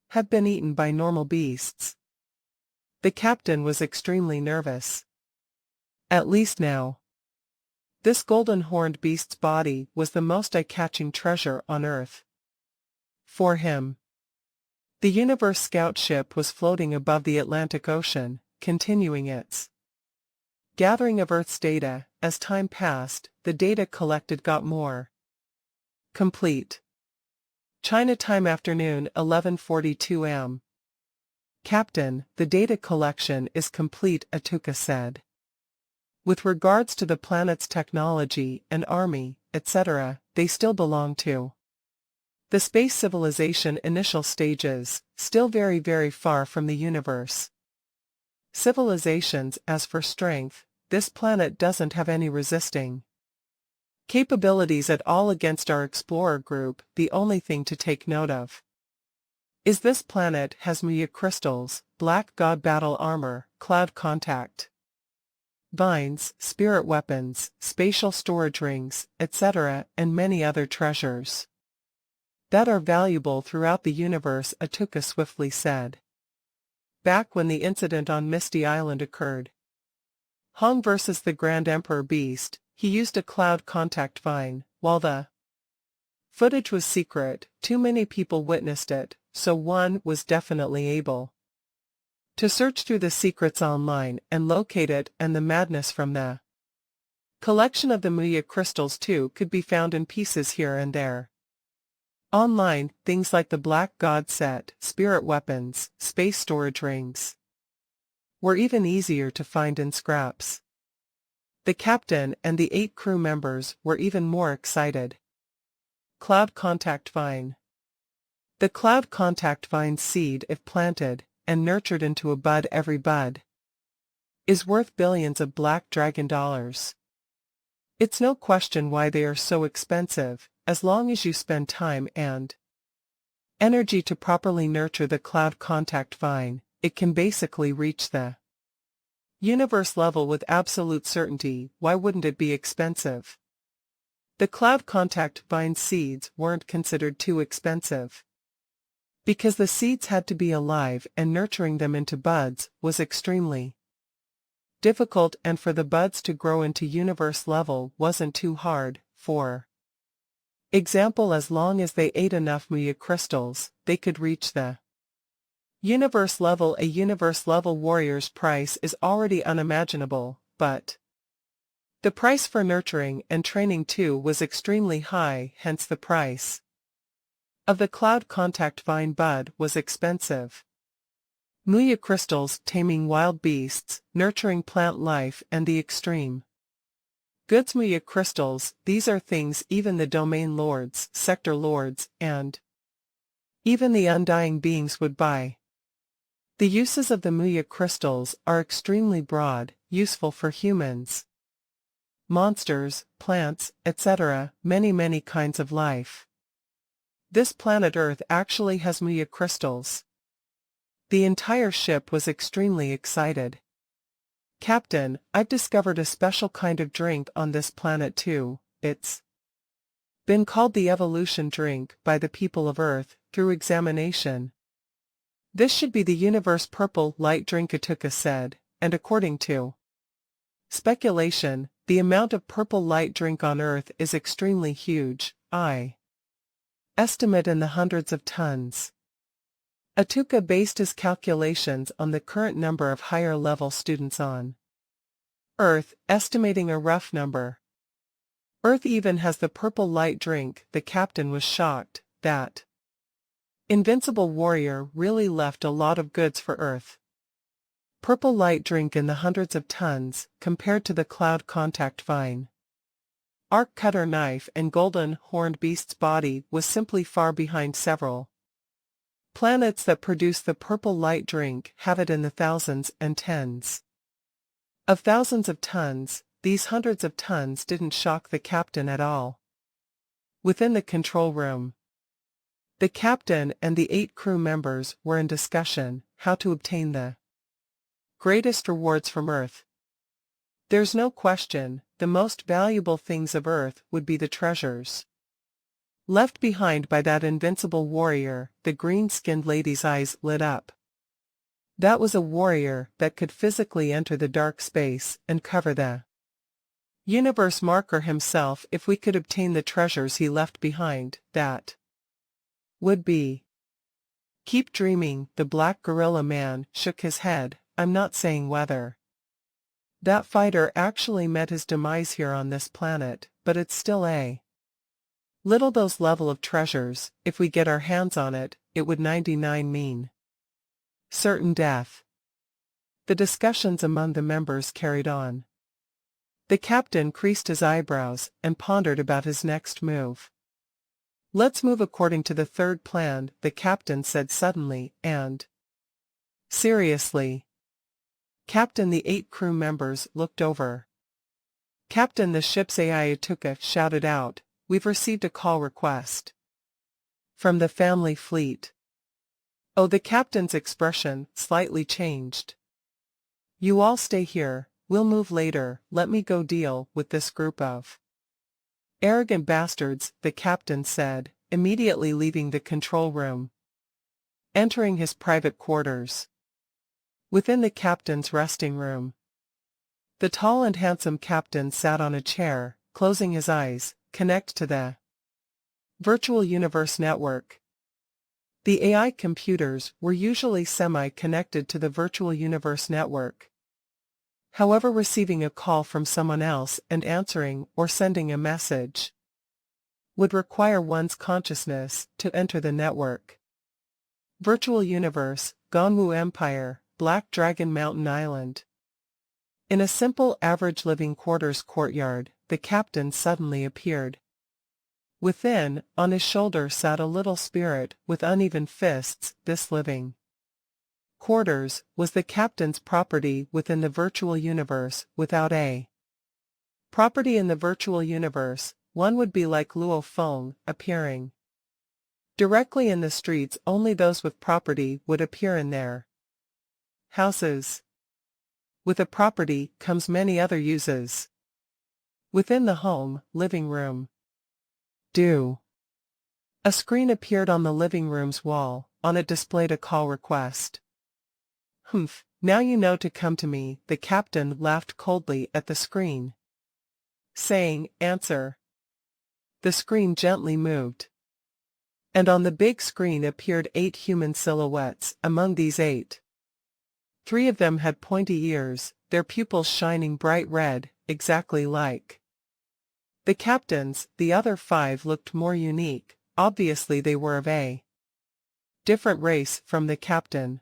have been eaten by normal beasts. The captain was extremely nervous. At least now, this golden horned beast's body was the most eye-catching treasure on Earth. For him, the Universe Scout ship was floating above the Atlantic Ocean, continuing its gathering of Earth's data. As time passed, the data collected got more complete. China time, afternoon, 11:42 am. Captain, the data collection is complete, Atuka said. With regards to the planet's technology and army, etc., they still belong to the space civilization initial stages, still very very far from the universe. Civilizations. As for strength, this planet doesn't have any resisting capabilities at all against our explorer group. The only thing to take note of is this planet has Muya crystals, black god battle armor, cloud contact vines, spirit weapons, spatial storage rings, etc., and many other treasures that are valuable throughout the universe, Atuka swiftly said. Back when the incident on Misty Island occurred, Hong versus the Grand Emperor Beast, he used a cloud contact vine. While the footage was secret, too many people witnessed it, so one was definitely able to search through the secrets online and locate it, and the madness from the collection of the Muya crystals too could be found in pieces here and there. Online, things like the Black God set, spirit weapons, space storage rings were even easier to find in scraps. The captain and the 8 crew members were even more excited. Cloud contact vine. The cloud contact vine's seed, if planted and nurtured into a bud, every bud is worth billions of black dragon dollars. It's no question why they are so expensive. As long as you spend time and energy to properly nurture the cloud contact vine, it can basically reach the universe level with absolute certainty. Why wouldn't it be expensive? The cloud contact vine seeds weren't considered too expensive because the seeds had to be alive, and nurturing them into buds was extremely difficult, and for the buds to grow into universe level wasn't too hard. For example, as long as they ate enough Muya crystals, they could reach the universe level. A universe level warrior's price is already unimaginable, but the price for nurturing and training too was extremely high, hence the price of the cloud contact vine bud was expensive. Muya crystals, taming wild beasts, nurturing plant life, and the extreme goods Muya crystals, these are things even the domain lords, sector lords, and even the undying beings would buy. The uses of the Muya crystals are extremely broad, useful for humans, monsters, plants, etc., many kinds of life. This planet Earth actually has Muya crystals. The entire ship was extremely excited. Captain, I've discovered a special kind of drink on this planet too. It's been called the evolution drink by the people of Earth, through examination. This should be the universe purple light drink, Atuka said, and according to speculation, the amount of purple light drink on Earth is extremely huge. I estimate in the hundreds of tons. Atuka based his calculations on the current number of higher-level students on Earth, estimating a rough number. Earth even has the purple light drink. The captain was shocked. That invincible warrior really left a lot of goods for Earth. Purple light drink in the hundreds of tons, compared to the cloud contact vine, arc cutter knife, and golden horned beast's body was simply far behind. Several planets that produce the purple light drink have it in the thousands and tens of thousands of tons. These hundreds of tons didn't shock the captain at all. Within the control room, the captain and the 8 crew members were in discussion how to obtain the greatest rewards from Earth. There's no question, the most valuable things of Earth would be the treasures left behind by that invincible warrior. The green-skinned lady's eyes lit up. That was a warrior that could physically enter the dark space and cover the universe marker himself. If we could obtain the treasures he left behind, that would be. Keep dreaming. The black gorilla man shook his head. I'm not saying whether that fighter actually met his demise here on this planet, but it's still a little those level of treasures. If we get our hands on it, it would 99 mean certain death. The discussions among the members carried on. The captain creased his eyebrows and pondered about his next move. "Let's move according to the third plan," the captain said suddenly, and... "Seriously?" "Captain," the 8 crew members looked over. "Captain," the ship's Ayataka shouted out, "we've received a call request. From the family fleet." Oh, the captain's expression slightly changed. "You all stay here, we'll move later, let me go deal with this group of arrogant bastards," the captain said, immediately leaving the control room. Entering his private quarters. Within the captain's resting room. The tall and handsome captain sat on a chair, closing his eyes, connect to the virtual universe network. The AI computers were usually semi-connected to the virtual universe network. However, receiving a call from someone else and answering or sending a message would require one's consciousness to enter the network. Virtual universe, Gonwu Empire, Black Dragon Mountain Island. In a simple average living quarters courtyard, the captain suddenly appeared. Within, on his shoulder sat a little spirit with uneven fists. This living quarters was the captain's property within the virtual universe. Without a property in the virtual universe, one would be like Luo Feng, appearing directly in the streets. Only those with property would appear in their houses. With a property comes many other uses. Within the home, living room. A screen appeared on the living room's wall. On it displayed a call request. "Humph, now you know to come to me," the captain laughed coldly at the screen, saying, "Answer." The screen gently moved. And on the big screen appeared 8 human silhouettes. Among these 8, 3 of them had pointy ears, their pupils shining bright red, exactly like the captain's. The other 5 looked more unique. Obviously they were of a different race from the captain.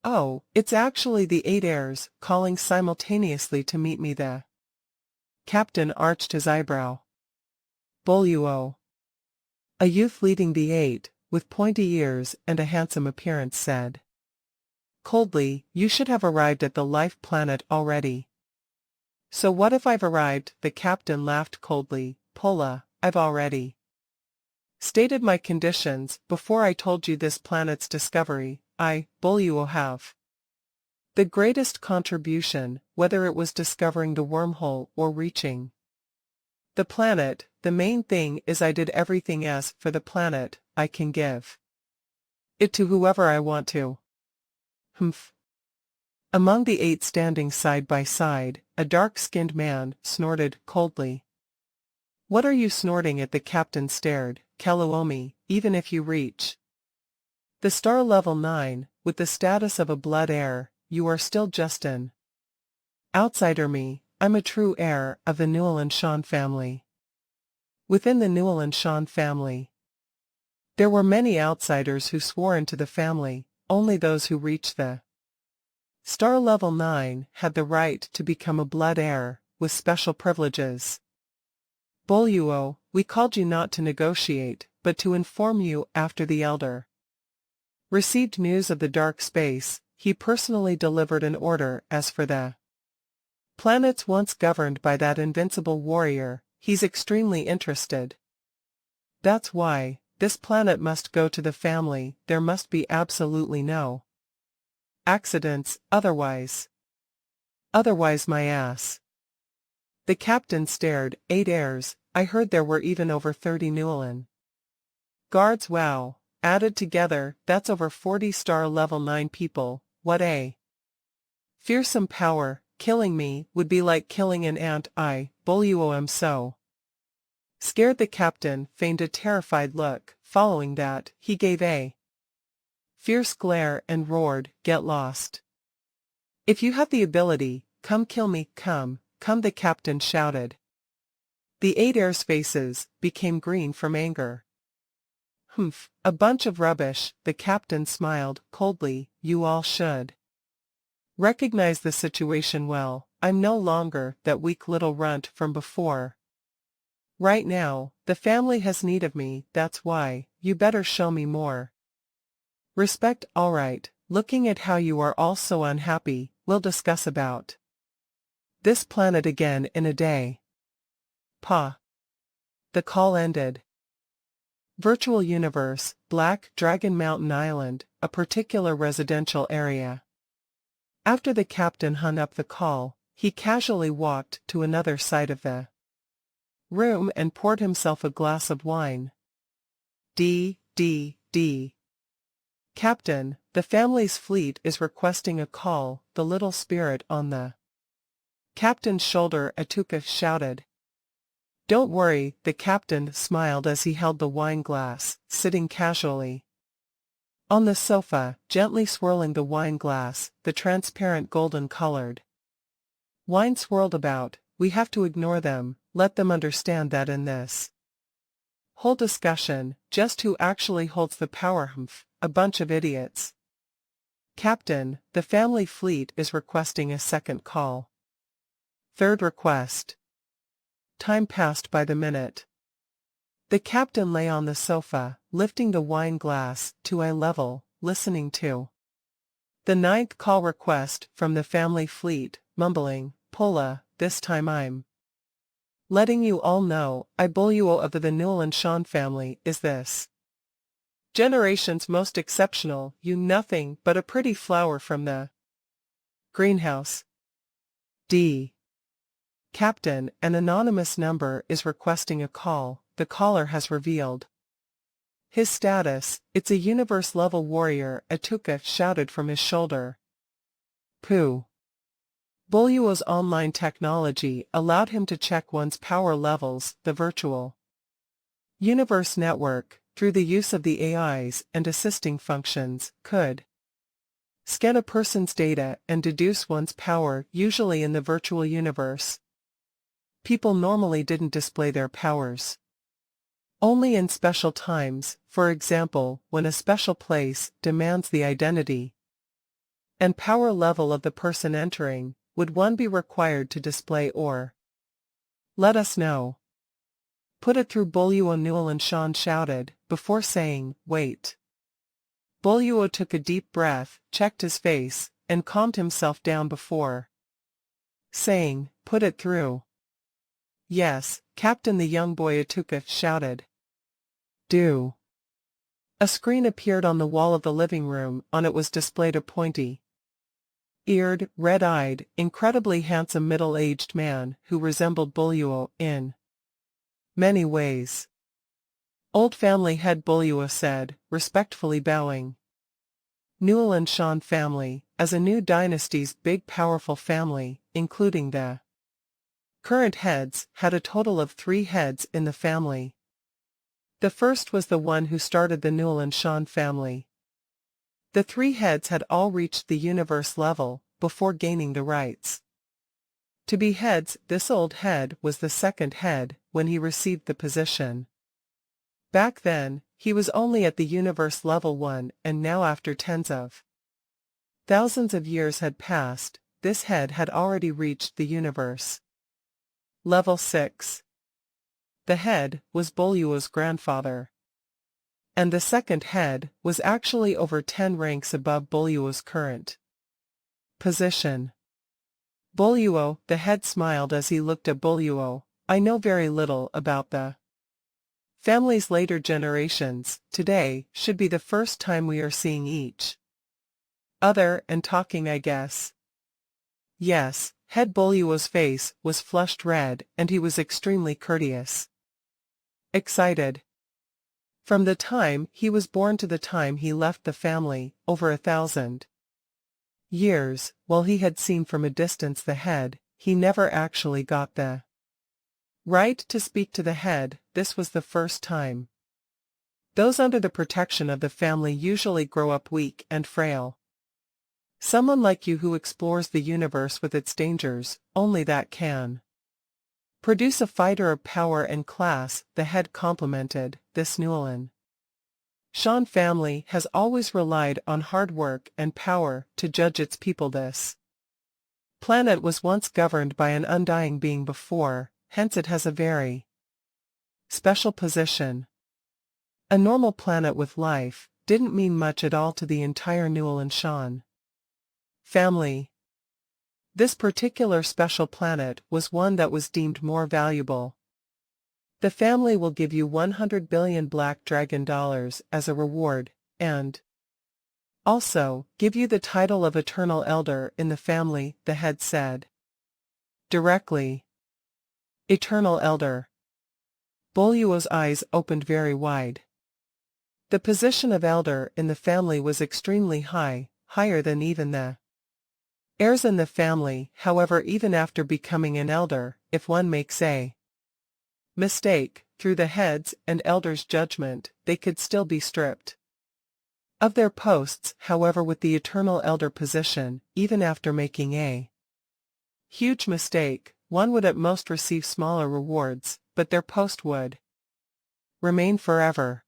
"Oh, it's actually the 8 heirs, calling simultaneously to meet me." The captain arched his eyebrow. "Boluo." A youth leading the 8, with pointy ears and a handsome appearance, said coldly, "You should have arrived at the life planet already." "So what if I've arrived?" The captain laughed coldly. "Pola, I've already stated my conditions before I told you this planet's discovery. Boluo, have the greatest contribution, whether it was discovering the wormhole or reaching the planet. The main thing is I did everything as for the planet. I can give it to whoever I want to." "Humph." Among the 8 standing side by side, a dark-skinned man snorted coldly. "What are you snorting at?" The captain stared. "Kaluomi, even if you reach the star level 9, with the status of a blood heir, you are still just an outsider. Me, I'm a true heir of the Newell and Sean family." Within the Newell and Sean family, there were many outsiders who swore into the family. Only those who reached the star level 9 had the right to become a blood heir, with special privileges. "Boluo, we called you not to negotiate, but to inform you after the elder received news of the dark space, he personally delivered an order as for the planets once governed by that invincible warrior. He's extremely interested. That's why this planet must go to the family. There must be absolutely no accidents, otherwise my ass." The captain stared. 8 heirs, I heard there were even over 30 Newellan guards. Wow. Added together, that's over 40 star level 9 people. What a fearsome power. Killing me would be like killing an ant. Boluo, am so scared. The captain feigned a terrified look. Following that, he gave a fierce glare and roared, "Get lost. If you have the ability, come kill me. Come, the captain shouted. The 8 heirs' faces became green from anger. "Humph, a bunch of rubbish," the captain smiled coldly. "You all should recognize the situation well. I'm no longer that weak little runt from before. Right now, the family has need of me, that's why, you better show me more respect. Alright, looking at how you are all so unhappy, we'll discuss about this planet again in a day. Pa. The call ended. Virtual universe, Black Dragon Mountain Island, a particular residential area. After the captain hung up the call, he casually walked to another side of the room and poured himself a glass of wine. D. Captain, the family's fleet is requesting a call, the little spirit on the captain's shoulder Atuka shouted. Don't worry, the captain smiled as he held the wine glass, sitting casually on the sofa, gently swirling the wine glass, the transparent golden-colored wine swirled about. We have to ignore them, let them understand that in this whole discussion, just who actually holds the power? A bunch of idiots. Captain, the family fleet is requesting a second call. Third request. Time passed by the minute. The captain lay on the sofa, lifting the wine glass to eye level, listening to the ninth call request from the family fleet, mumbling, Pola, this time I'm letting you all know, Iboluo of the Newell and Sean family is this generation's most exceptional, you nothing but a pretty flower from the greenhouse. D. Captain, an anonymous number is requesting a call. The caller has revealed his status. It's a universe-level warrior, Atuka shouted from his shoulder. Pooh. Boluo's online technology allowed him to check one's power levels. The virtual universe network, through the use of the AIs and assisting functions, could scan a person's data and deduce one's power. Usually in the virtual universe, people normally didn't display their powers. Only in special times, for example, when a special place demands the identity and power level of the person entering, would one be required to display or let us know. Put it through Boluo. Newell and Sean shouted, before saying, wait. Boluo took a deep breath, checked his face, and calmed himself down before saying, put it through. Yes, Captain, the young boy Atuka shouted. Do. A screen appeared on the wall of the living room. On it was displayed a pointy-eared, red-eyed, incredibly handsome middle-aged man who resembled Boluo in many ways. Old family head, Boluo said, respectfully bowing. Newell and Sean family, as a new dynasty's big powerful family, including the current heads, had a total of 3 heads in the family. The first was the one who started the Newell and Sean family. The 3 heads had all reached the universe level before gaining the rights to be heads. This old head was the second head when he received the position. Back then, he was only at the universe level 1, and now after tens of thousands of years had passed, this head had already reached the universe level 6. The head was Boluo's grandfather. And the second head was actually over 10 ranks above Boluo's current position. Boluo, the head smiled as he looked at Boluo. I know very little about the family's later generations. Today should be the first time we are seeing each other and talking, I guess. Yes, head Boluo's face was flushed red and he was extremely courteous. Excited. From the time he was born to the time he left the family, over 1,000 years, while he had seen from a distance the head, he never actually got the right to speak to the head. This was the first time. Those under the protection of the family usually grow up weak and frail. Someone like you who explores the universe with its dangers, only that can produce a fighter of power and class. The head complimented. This Newell and Sean family has always relied on hard work and power to judge its people. This Planet was once governed by an undying being before, hence it has a very special position. A normal planet with life didn't mean much at all to the entire Newell Shan family. This particular special planet was one that was deemed more valuable. The family will give you 100 billion black dragon dollars as a reward, and also give you the title of Eternal Elder in the family, the head said. Directly. Eternal Elder. Boluo's eyes opened very wide. The position of elder in the family was extremely high, higher than even the heirs in the family. However, even after becoming an elder, if one makes a mistake, through the heads and elders' judgment, they could still be stripped of their posts. However, with the Eternal Elder position, even after making a huge mistake, one would at most receive smaller rewards, but their post would remain forever.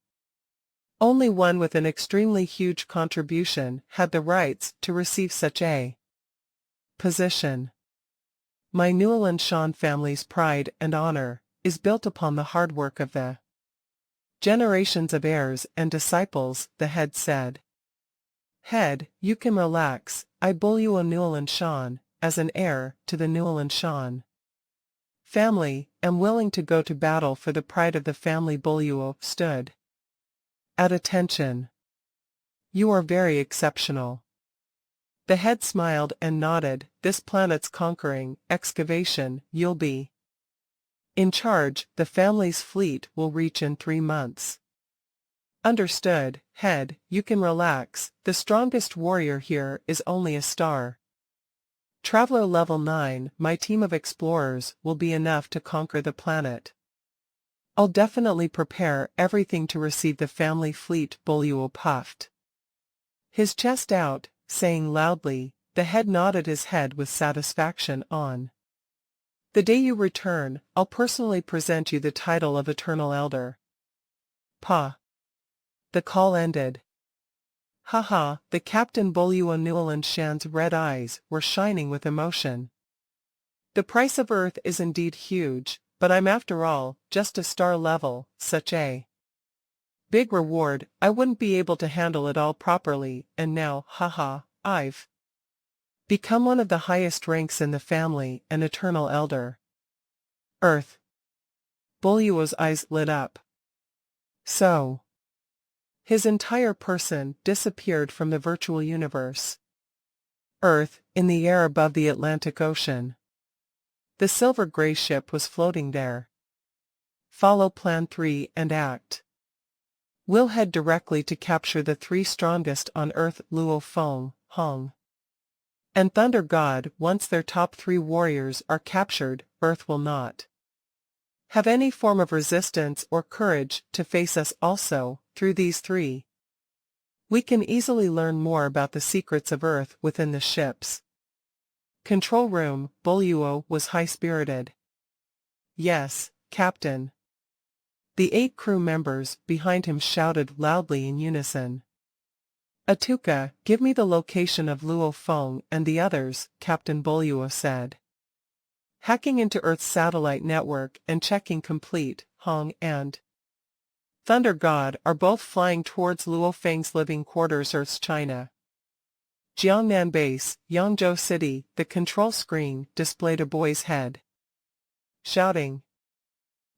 Only one with an extremely huge contribution had the rights to receive such a position. My Newell Shan family's pride and honor is built upon the hard work of the generations of heirs and disciples, the head said. Head, you can relax. I Boluo Newell Shan, as an heir to the Newell Shan family, am willing to go to battle for the pride of the family. Boluo stood at attention. You are very exceptional. The head smiled and nodded. This planet's conquering excavation, you'll be in charge. The family's fleet will reach in 3 months. Understood, head, you can relax. The strongest warrior here is only a star Traveler level 9. My team of explorers will be enough to conquer the planet. I'll definitely prepare everything to receive the family fleet. Boluo puffed his chest out, saying loudly. The head nodded his head with satisfaction. On the day you return, I'll personally present you the title of Eternal Elder. Pa. The call ended. Haha, the Captain. Boluo Newell Shan's red eyes were shining with emotion. The price of Earth is indeed huge, but I'm after all just a star level. Such a big reward, I wouldn't be able to handle it all properly, and now, haha, I've become one of the highest ranks in the family, an Eternal Elder. Earth. Boluo's eyes lit up. So his entire person disappeared from the virtual universe. Earth, in the air above the Atlantic Ocean. The silver gray ship was floating there. Follow Plan 3 and act. We'll head directly to capture the 3 strongest on Earth, Luo Feng, Hong, and Thunder God. Once their top 3 warriors are captured, Earth will not have any form of resistance or courage to face us. Also, through these 3, we can easily learn more about the secrets of Earth within the ship's control room. Boluo was high-spirited. Yes, Captain. The 8 crew members behind him shouted loudly in unison. Atuka, give me the location of Luo Feng and the others, Captain Boluo said. Hacking into Earth's satellite network and checking complete. Hong and Thunder God are both flying towards Luo Feng's living quarters, Earth's China Jiangnan Base, Yangzhou City. The control screen displayed a boy's head, shouting,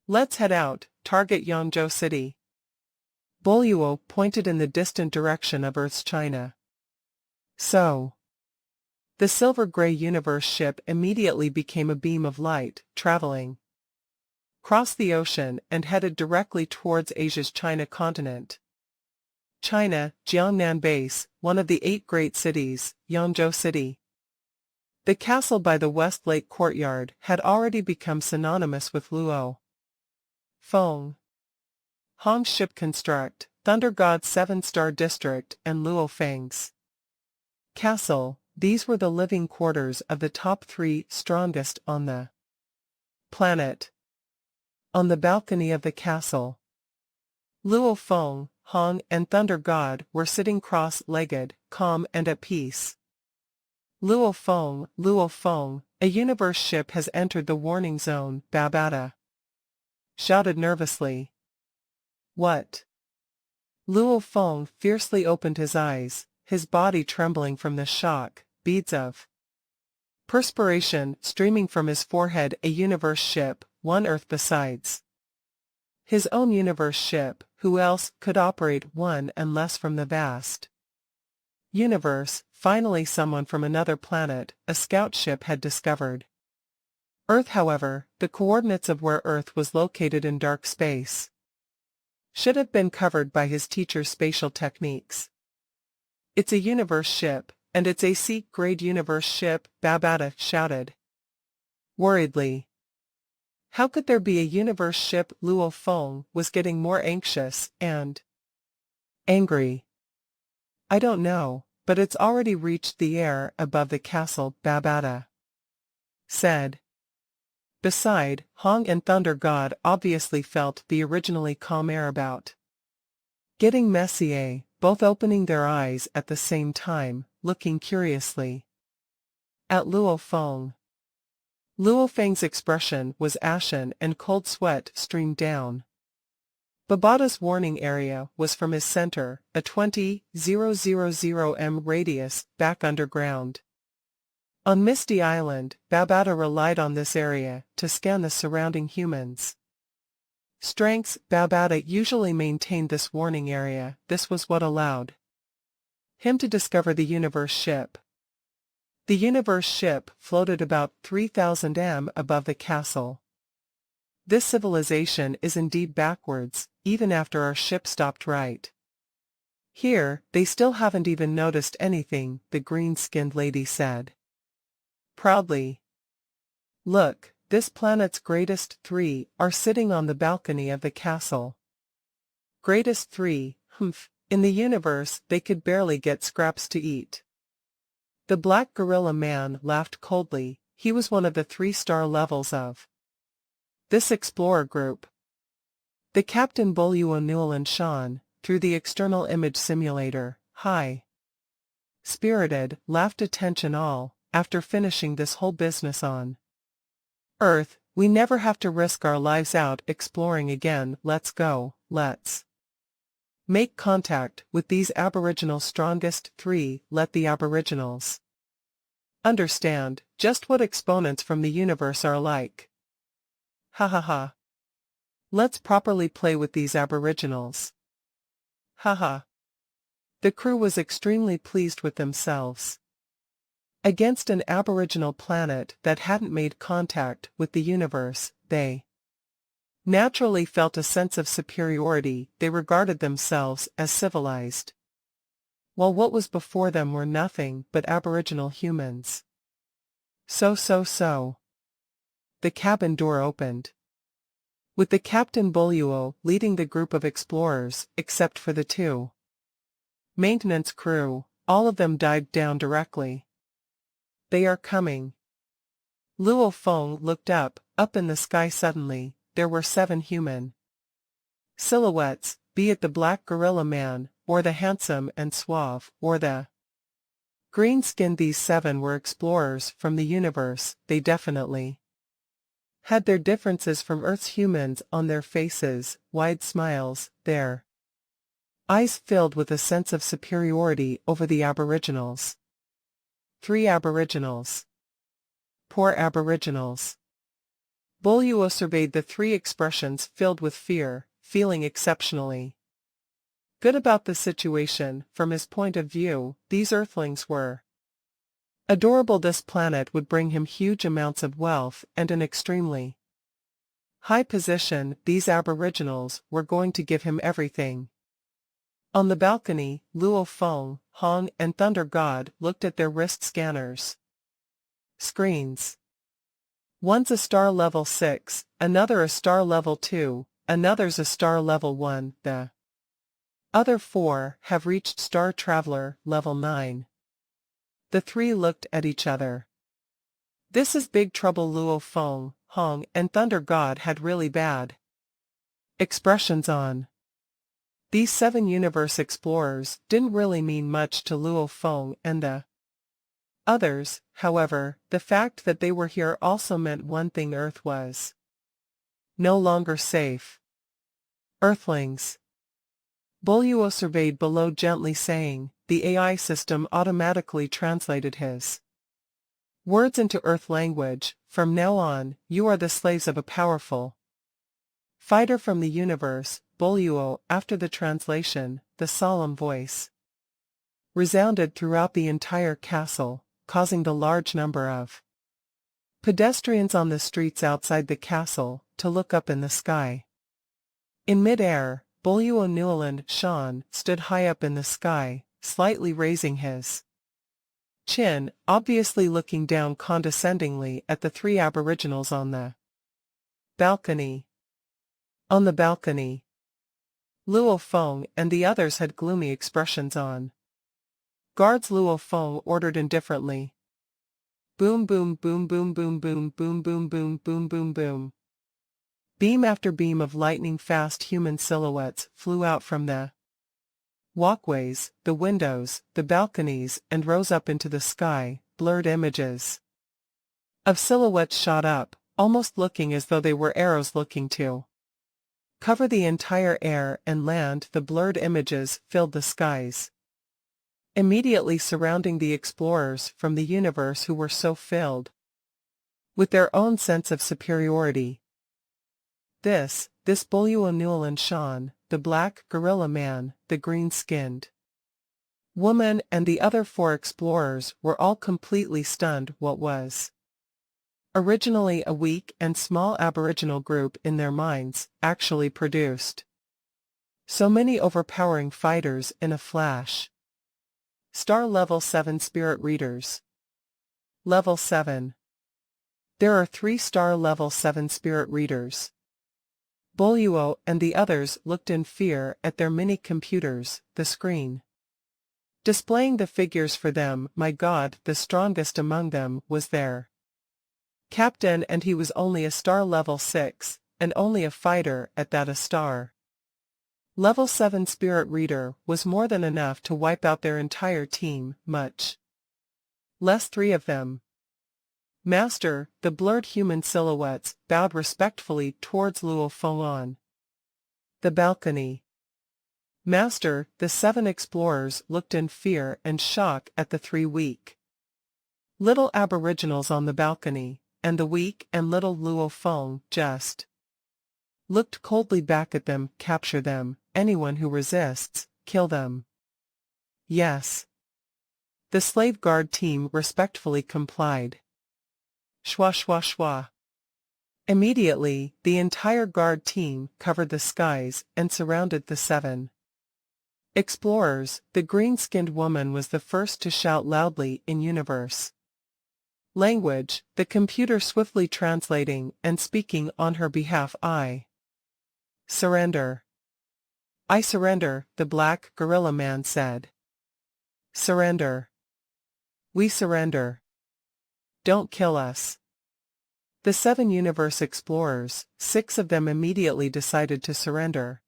"Let's head out, target Yangzhou City." Boluo pointed in the distant direction of Earth's China. So the silver-gray universe ship immediately became a beam of light, traveling across the ocean and headed directly towards Asia's China continent. China, Jiangnan Base, one of the 8 great cities, Yangzhou City. The castle by the West Lake courtyard had already become synonymous with Luo Feng, Hong's ship construct, Thunder God's 7-star district, and Luo Feng's castle. These were the living quarters of the top 3 strongest on the planet. On the balcony of the castle, Luo Feng, Hong, and Thunder God were sitting cross-legged, calm and at peace. Luo Feng, a universe ship has entered the warning zone, Babata shouted nervously. What? Luo Feng fiercely opened his eyes, his body trembling from the shock, beads of perspiration streaming from his forehead. A universe ship, one Earth besides his own universe ship, who else could operate one unless from the vast universe? Finally someone from another planet, a scout ship had discovered Earth. However, the coordinates of where Earth was located in dark space should have been covered by his teacher's spatial techniques. It's a universe ship, and it's a C-grade universe ship, Babata shouted worriedly. How could there be a universe ship? Luo Feng was getting more anxious and angry. I don't know, but it's already reached the air above the castle, Babata said. Beside, Hong and Thunder God obviously felt the originally calm air about getting messy, both opening their eyes at the same time, looking curiously at Luo Feng. Luo Feng's expression was ashen and cold sweat streamed down. Babata's warning area was from his center, a 20,000 m radius, back underground. On Misty Island, Babata relied on this area to scan the surrounding humans. Strengths: Babata usually maintained this warning area. This was what allowed him to discover the universe ship. The universe ship floated about 3,000 m above the castle. This civilization is indeed backwards, even after our ship stopped right here. They still haven't even noticed anything, the green-skinned lady said proudly. Look, this planet's greatest three are sitting on the balcony of the castle. Greatest three, humph, in the universe they could barely get scraps to eat. The black gorilla man laughed coldly. He was one of the 3-star levels of this explorer group. The Captain Boluo Newell and Sean, through the external image simulator, high-spirited, laughed. Attention all, after finishing this whole business on Earth, we never have to risk our lives out exploring again. Let's go, let's make contact with these Aboriginal strongest three. Let the Aboriginals understand just what exponents from the universe are like. Ha ha ha. Let's properly play with these Aboriginals. Ha ha. The crew was extremely pleased with themselves. Against an Aboriginal planet that hadn't made contact with the universe, they naturally felt a sense of superiority. They regarded themselves as civilized, while what was before them were nothing but Aboriginal humans. So. The cabin door opened, with the Captain Boluo leading the group of explorers, except for the 2 maintenance crew. All of them dived down directly. They are coming. Luo Feng looked up in the sky. Suddenly, there were 7 human silhouettes, be it the black gorilla man, or the handsome and suave, or the green-skinned. These 7 were explorers from the universe. They definitely had their differences from Earth's humans on their faces, wide smiles, their eyes filled with a sense of superiority over the Aboriginals. 3 Aboriginals. Poor Aboriginals. Boluo surveyed the 3 expressions filled with fear, feeling exceptionally good about the situation. From his point of view, these Earthlings were adorable. This planet would bring him huge amounts of wealth and an extremely high position. These Aboriginals were going to give him everything. On the balcony, Luo Feng, Hong and Thunder God looked at their wrist scanners. Screens. One's a star level 6, another a star level 2, another's a star level 1, the other 4 have reached Star Traveler level 9. The 3 looked at each other. This is big trouble. Luo Feng, Hong and Thunder God had really bad expressions on these 7 universe explorers. Didn't really mean much to Luo Feng and the Others, however, the fact that they were here also meant one thing: Earth was no longer safe. Earthlings. Boluo surveyed below, gently saying. The AI system automatically translated his words into Earth language. From now on, you are the slaves of a powerful fighter from the universe, Boluo. After the translation, the solemn voice resounded throughout the entire castle, causing the large number of pedestrians on the streets outside the castle to look up in the sky. In mid-air, Boluo Newland Shan stood high up in the sky, slightly raising his chin, obviously looking down condescendingly at the three aboriginals on the balcony. On the balcony, Luo Feng and the others had gloomy expressions on guards. Luo Feng ordered indifferently. Boom boom boom boom boom boom boom boom boom boom boom boom. Beam after beam of lightning-fast human silhouettes flew out from the walkways, the windows, the balconies, and rose up into the sky. Blurred images of silhouettes shot up, almost looking as though they were arrows looking to cover the entire air and land. The blurred images filled the skies, immediately surrounding the explorers from the universe, who were so filled with their own sense of superiority. This Boluo Newland Shan, the black gorilla man, the green-skinned woman, and the other four explorers were all completely stunned. What was originally a weak and small aboriginal group in their minds actually produced so many overpowering fighters in a flash. Star Level 7 Spirit Readers. Level 7. There are 3 Star Level 7 Spirit Readers. Boluo and the others looked in fear at their mini-computers, the screen displaying the figures for them. My God, the strongest among them was their captain, and he was only a Star Level 6, and only a fighter at that. A Star Level 7 Spirit Reader was more than enough to wipe out their entire team, much less 3 of them. Master, the blurred human silhouettes bowed respectfully towards Luo Feng on the balcony. Master, the 7 explorers looked in fear and shock at the 3 weak little aboriginals on the balcony, and the weak and little Luo Feng just looked coldly back at them. Capture them. Anyone who resists, kill them. Yes. The slave guard team respectfully complied. Shwa shwa shwa. Immediately, the entire guard team covered the skies and surrounded the 7 explorers. The green-skinned woman was the first to shout loudly in universe language, the computer swiftly translating and speaking on her behalf. I surrender. I surrender, the black gorilla man said. Surrender. We surrender. Don't kill us. The 7 universe explorers, 6 of them immediately decided to surrender.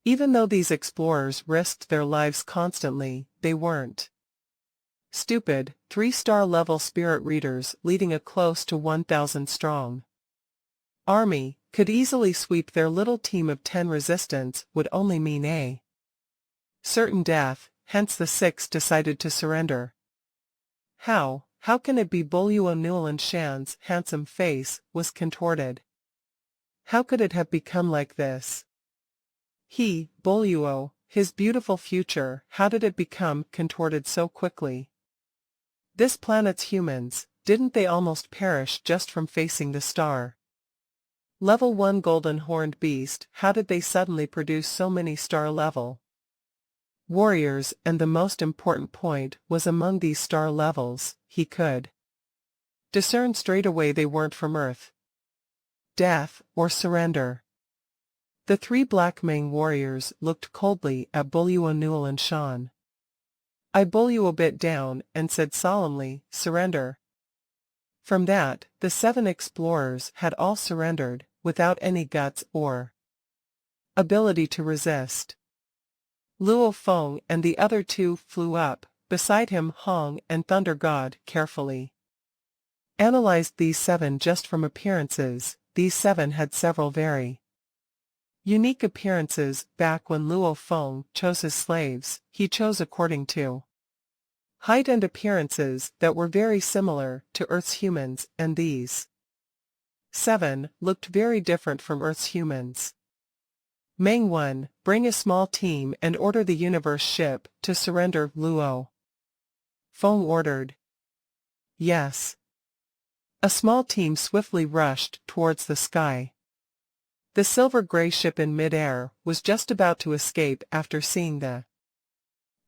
Even though these explorers risked their lives constantly, they weren't stupid. 3 Star Level Spirit Readers, leading a close to 1,000 strong army, could easily sweep their little team of 10. Resistance would only mean a certain death, hence the 6 decided to surrender. How can it be? Boluo Newland Shan's handsome face was contorted. How could it have become like this? He, Boluo, his beautiful future, how did it become contorted so quickly? This planet's humans, didn't they almost perish just from facing the star? Level 1 golden horned beast, how did they suddenly produce so many star level warriors? And the most important point was, among these star levels, he could discern straight away they weren't from Earth. Death or surrender. The 3 black Ming warriors looked coldly at Boluo Newland Shan. I Boluo bit down and said solemnly, surrender. From that, the 7 explorers had all surrendered, without any guts or ability to resist. Luo Feng and the other 2 flew up, beside him Hong and Thunder God carefully analyzed these 7 just from appearances. These 7 had several very unique appearances. Back when Luo Feng chose his slaves, he chose according to height and appearances that were very similar to Earth's humans, and these 7 looked very different from Earth's humans. Meng 1, bring a small team and order the universe ship to surrender, Luo Feng ordered. Yes. A small team swiftly rushed towards the sky. The silver-gray ship in mid-air was just about to escape after seeing the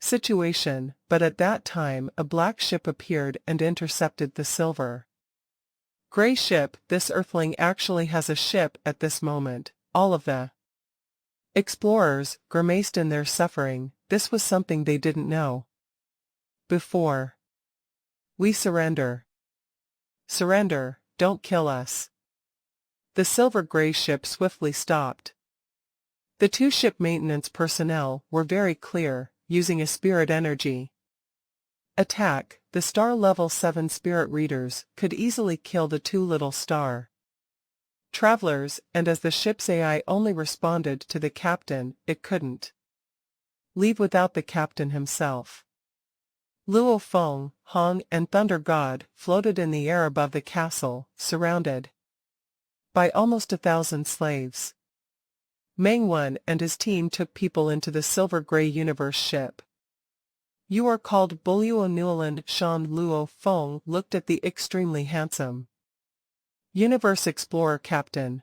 situation, but at that time a black ship appeared and intercepted the silver-gray ship. This Earthling actually has a ship at this moment. All of the explorers grimaced in their suffering. This was something they didn't know before. We surrender. Surrender, don't kill us. The silver-gray ship swiftly stopped. The 2 ship maintenance personnel were very clear, using a spirit energy attack. The star level 7 spirit readers could easily kill the 2 little star travelers, and as the ship's AI only responded to the captain, it couldn't leave without the captain himself. Luo Feng, Hong and Thunder God floated in the air above the castle, surrounded by almost 1,000 slaves. Meng 1 and his team took people into the silver-gray universe ship. You are called Buluo Nuland Shan. Luo Feng looked at the extremely handsome universe explorer captain.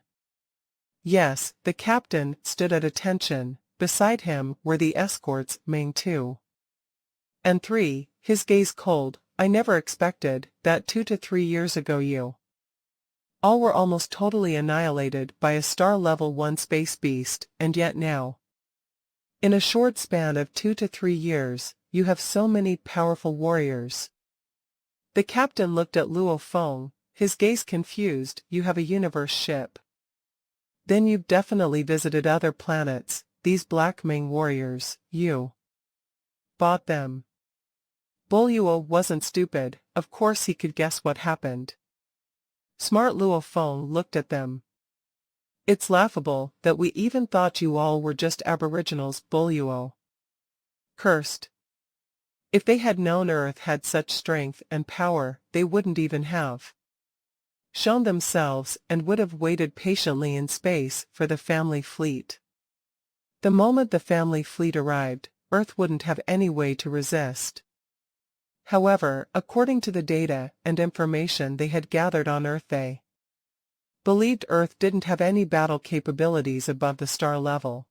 Yes, the captain stood at attention. Beside him were the escorts Meng 2 and 3, his gaze cold. I never expected that 2 to 3 years ago you all were almost totally annihilated by a star level 1 space beast, and yet now, in a short span of 2 to 3 years, you have so many powerful warriors. The captain looked at Luo Feng, his gaze confused. You have a universe ship. Then you've definitely visited other planets. These Black Ming warriors, you bought them. Buluo wasn't stupid, of course he could guess what happened. Smart. Luo Feng looked at them. It's laughable that we even thought you all were just aboriginals. Buluo cursed. If they had known Earth had such strength and power, they wouldn't even have shown themselves and would have waited patiently in space for the family fleet. The moment the family fleet arrived, Earth wouldn't have any way to resist. However, according to the data and information they had gathered on Earth, they believed Earth didn't have any battle capabilities above the star level.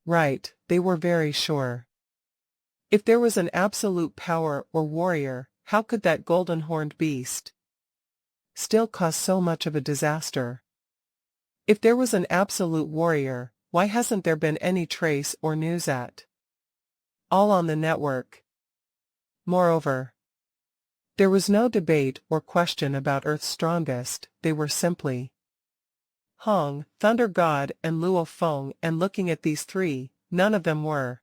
Right, they were very sure. If there was an absolute power or warrior, how could that golden-horned beast still cause so much of a disaster? If there was an absolute warrior, why hasn't there been any trace or news at all on the network? Moreover, there was no debate or question about Earth's strongest. They were simply Hong, Thunder God and Luo Feng, and looking at these 3, none of them were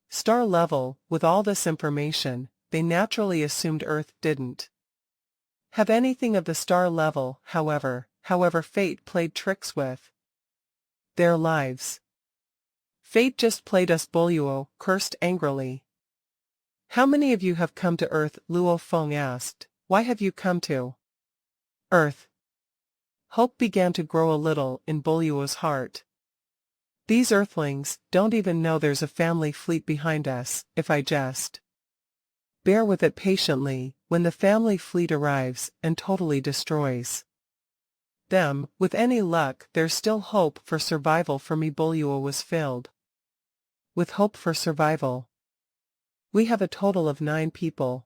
star level. With all this information, they naturally assumed Earth didn't have anything of the star level. However, fate played tricks with their lives. Fate just played us. Buluo cursed angrily. How many of you have come to Earth? Luo Feng asked. Why have you come to Earth? Hope began to grow a little in Buluo's heart. These Earthlings don't even know there's a family fleet behind us. If I just bear with it patiently, when the family fleet arrives and totally destroys them, with any luck there's still hope for survival for me. Buluo was filled with hope for survival. We have a total of 9 people.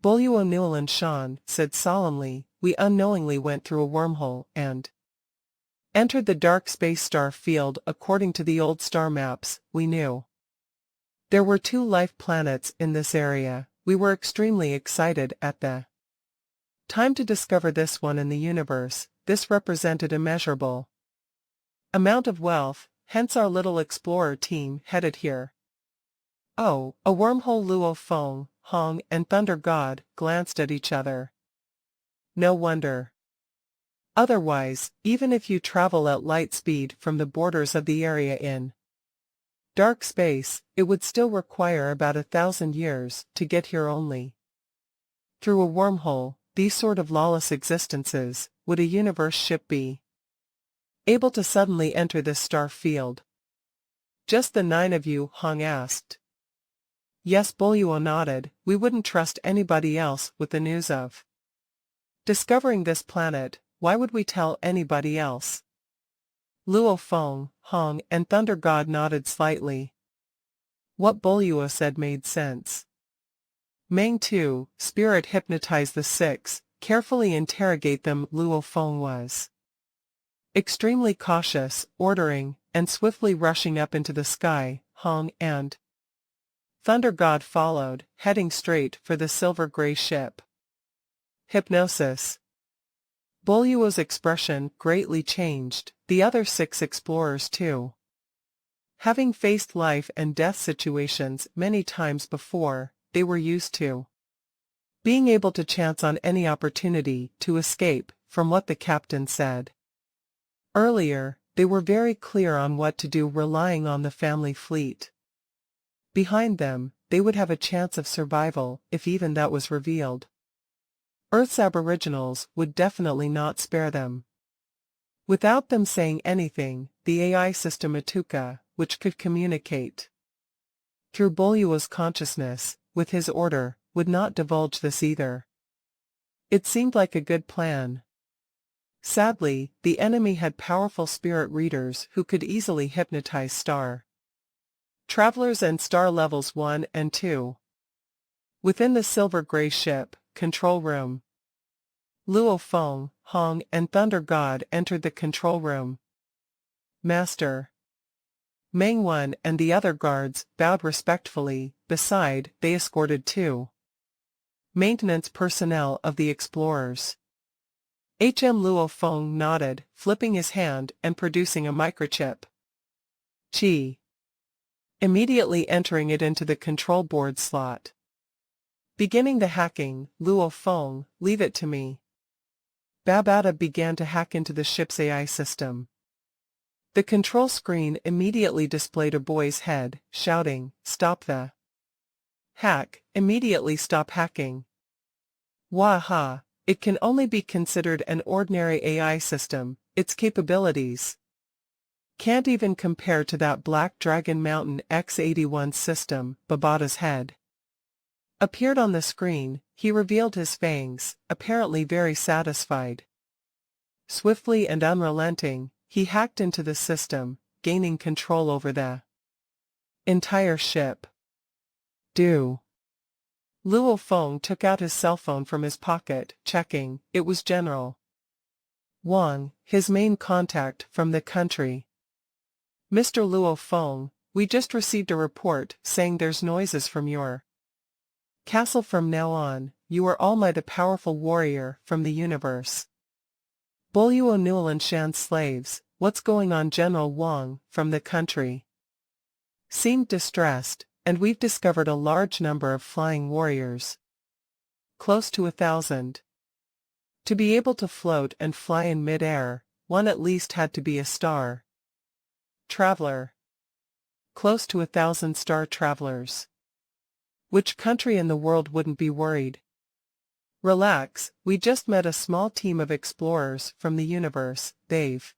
Buluo Newland Shan said solemnly. We unknowingly went through a wormhole and entered the dark space star field. According to the old star maps, we knew there were 2 life planets in this area. We were extremely excited at the time to discover this one in the universe. This represented immeasurable amount of wealth, hence our little explorer team headed here. Oh, a wormhole. Luo Feng, Hong, and Thunder God glanced at each other. No wonder. Otherwise, even if you travel at light speed from the borders of the area in dark space, it would still require about 1,000 years to get here only. Through a wormhole, these sort of lawless existences, would a universe ship be able to suddenly enter this star field? Just the 9 of you? Hong asked. Yes, Boluo nodded. We wouldn't trust anybody else with the news of discovering this planet. Why would we tell anybody else? Luo Feng, Hong, and Thunder God nodded slightly. What Boluo said made sense. Meng too, spirit hypnotize the 6, carefully interrogate them. Luo Feng was extremely cautious, ordering, and swiftly rushing up into the sky. Hong and Thunder God followed, heading straight for the silver-gray ship. Hypnosis. Boluo's expression greatly changed, the other 6 explorers too. Having faced life and death situations many times before, they were used to being able to chance on any opportunity to escape from what the captain said. Earlier, they were very clear on what to do, relying on the family fleet behind them. They would have a chance of survival if even that was revealed. Earth's aboriginals would definitely not spare them. Without them saying anything, the AI system Atuka, which could communicate through Boluo's consciousness, with his order, would not divulge this either. It seemed like a good plan. Sadly, the enemy had powerful spirit readers who could easily hypnotize star travelers and star levels 1 and 2. Within the silver-gray ship control room, Luo Feng, Hong, and Thunder God entered the control room. Master. Meng 1 and the other guards bowed respectfully. Beside, they escorted 2 maintenance personnel of the explorers. Luo Feng nodded, flipping his hand and producing a microchip. Chi. Immediately entering it into the control board slot. Beginning the hacking. Luo Feng, leave it to me. Babata began to hack into the ship's AI system. The control screen immediately displayed a boy's head, shouting, "Stop the hack, immediately stop hacking." Waha, it can only be considered an ordinary AI system. Its capabilities can't even compare to that Black Dragon Mountain X81 system. Babata's head appeared on the screen. He revealed his fangs, apparently very satisfied. Swiftly and unrelenting, he hacked into the system, gaining control over the entire ship. Do. Luo Feng took out his cell phone from his pocket, checking. It was General Wang, his main contact from the country. Mr. Luo Feng, we just received a report saying there's noises from your castle. From now on, you are all the powerful warrior from the universe. Boluo Nulan Shan's slaves. What's going on? General Wang, from the country, seemed distressed, and we've discovered a large number of flying warriors. Close to 1,000. To be able to float and fly in mid-air, one at least had to be a star traveler. Close to 1,000 star travelers. Which country in the world wouldn't be worried? Relax, we just met a small team of explorers from the universe. They've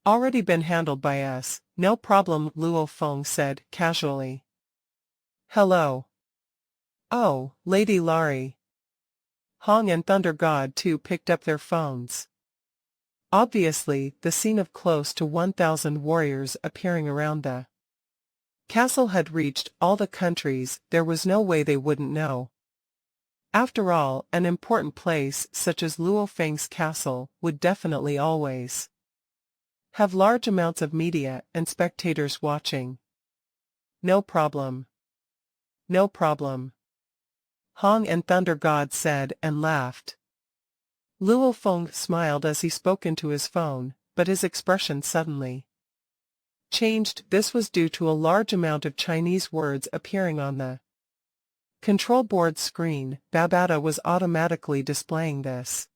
already been handled by us. No problem, Luo Feng said, casually. Hello. Oh, Lady Laurie. Hong and Thunder God too picked up their phones. Obviously, the scene of close to 1,000 warriors appearing around the castle had reached all the countries. There was no way they wouldn't know. After all, an important place such as Luo Feng's castle would definitely always have large amounts of media and spectators watching. No problem. No problem. Hong and Thunder God said and laughed. Luo Feng smiled as he spoke into his phone, but his expression suddenly changed. This was due to a large amount of Chinese words appearing on the control board screen. Babata was automatically displaying this.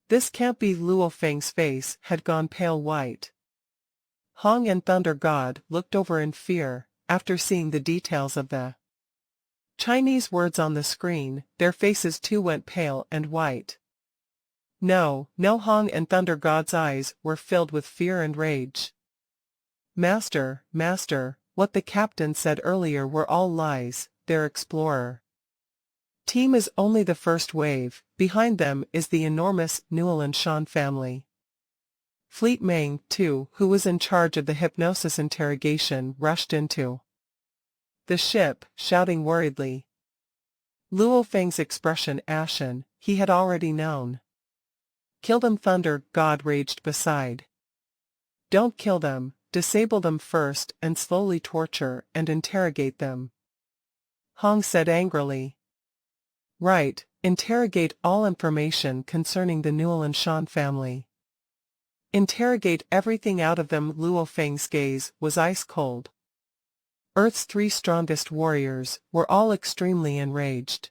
This can't be. Luo Feng's face had gone pale white. Hong and Thunder God looked over in fear, after seeing the details of the Chinese words on the screen. Their faces too went pale and white. No, Hong and Thunder God's eyes were filled with fear and rage. Master, what the captain said earlier were all lies. Their explorer team is only the first wave. Behind them is the enormous Newell Shan family. Fleet Meng, too, who was in charge of the hypnosis interrogation, rushed into the ship, shouting worriedly. Luo Feng's expression ashen. He had already known. Kill them, Thunder God raged beside. Don't kill them, disable them first and slowly torture and interrogate them. Hong said angrily. Right, interrogate all information concerning the Newell Shan family. Interrogate everything out of them. Luo Feng's gaze was ice cold. Earth's 3 strongest warriors were all extremely enraged.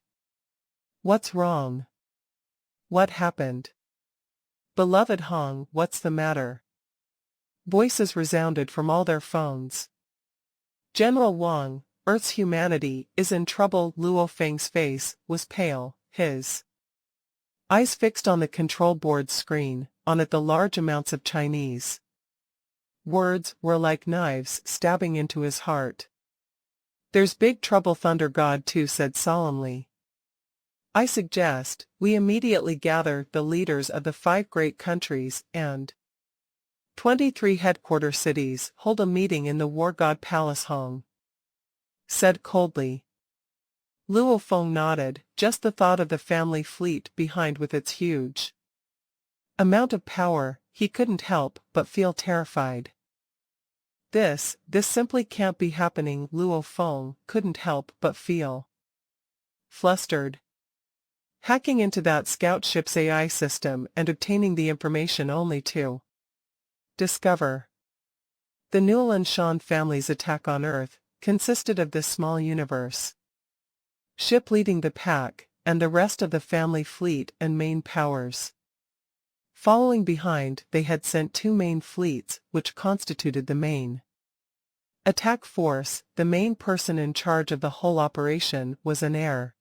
What's wrong? What happened? Beloved Hong, what's the matter? Voices resounded from all their phones. General Wang, Earth's humanity is in trouble. Luo Feng's face was pale, his eyes fixed on the control board screen. On it the large amounts of Chinese words were like knives stabbing into his heart. There's big trouble. Thunder God too said solemnly. I suggest we immediately gather the leaders of the 5 great countries and 23 headquarter cities, hold a meeting in the War God Palace. Hong said coldly. Luo Feng nodded. Just the thought of the family fleet behind with its huge amount of power, he couldn't help but feel terrified. This simply can't be happening. Luo Feng couldn't help but feel flustered. Hacking into that scout ship's AI system and obtaining the information only to discover the Newell Shan family's attack on Earth consisted of this small universe ship leading the pack, and the rest of the family fleet and main powers following behind. They had sent 2 main fleets, which constituted the main attack force. The main person in charge of the whole operation was an heir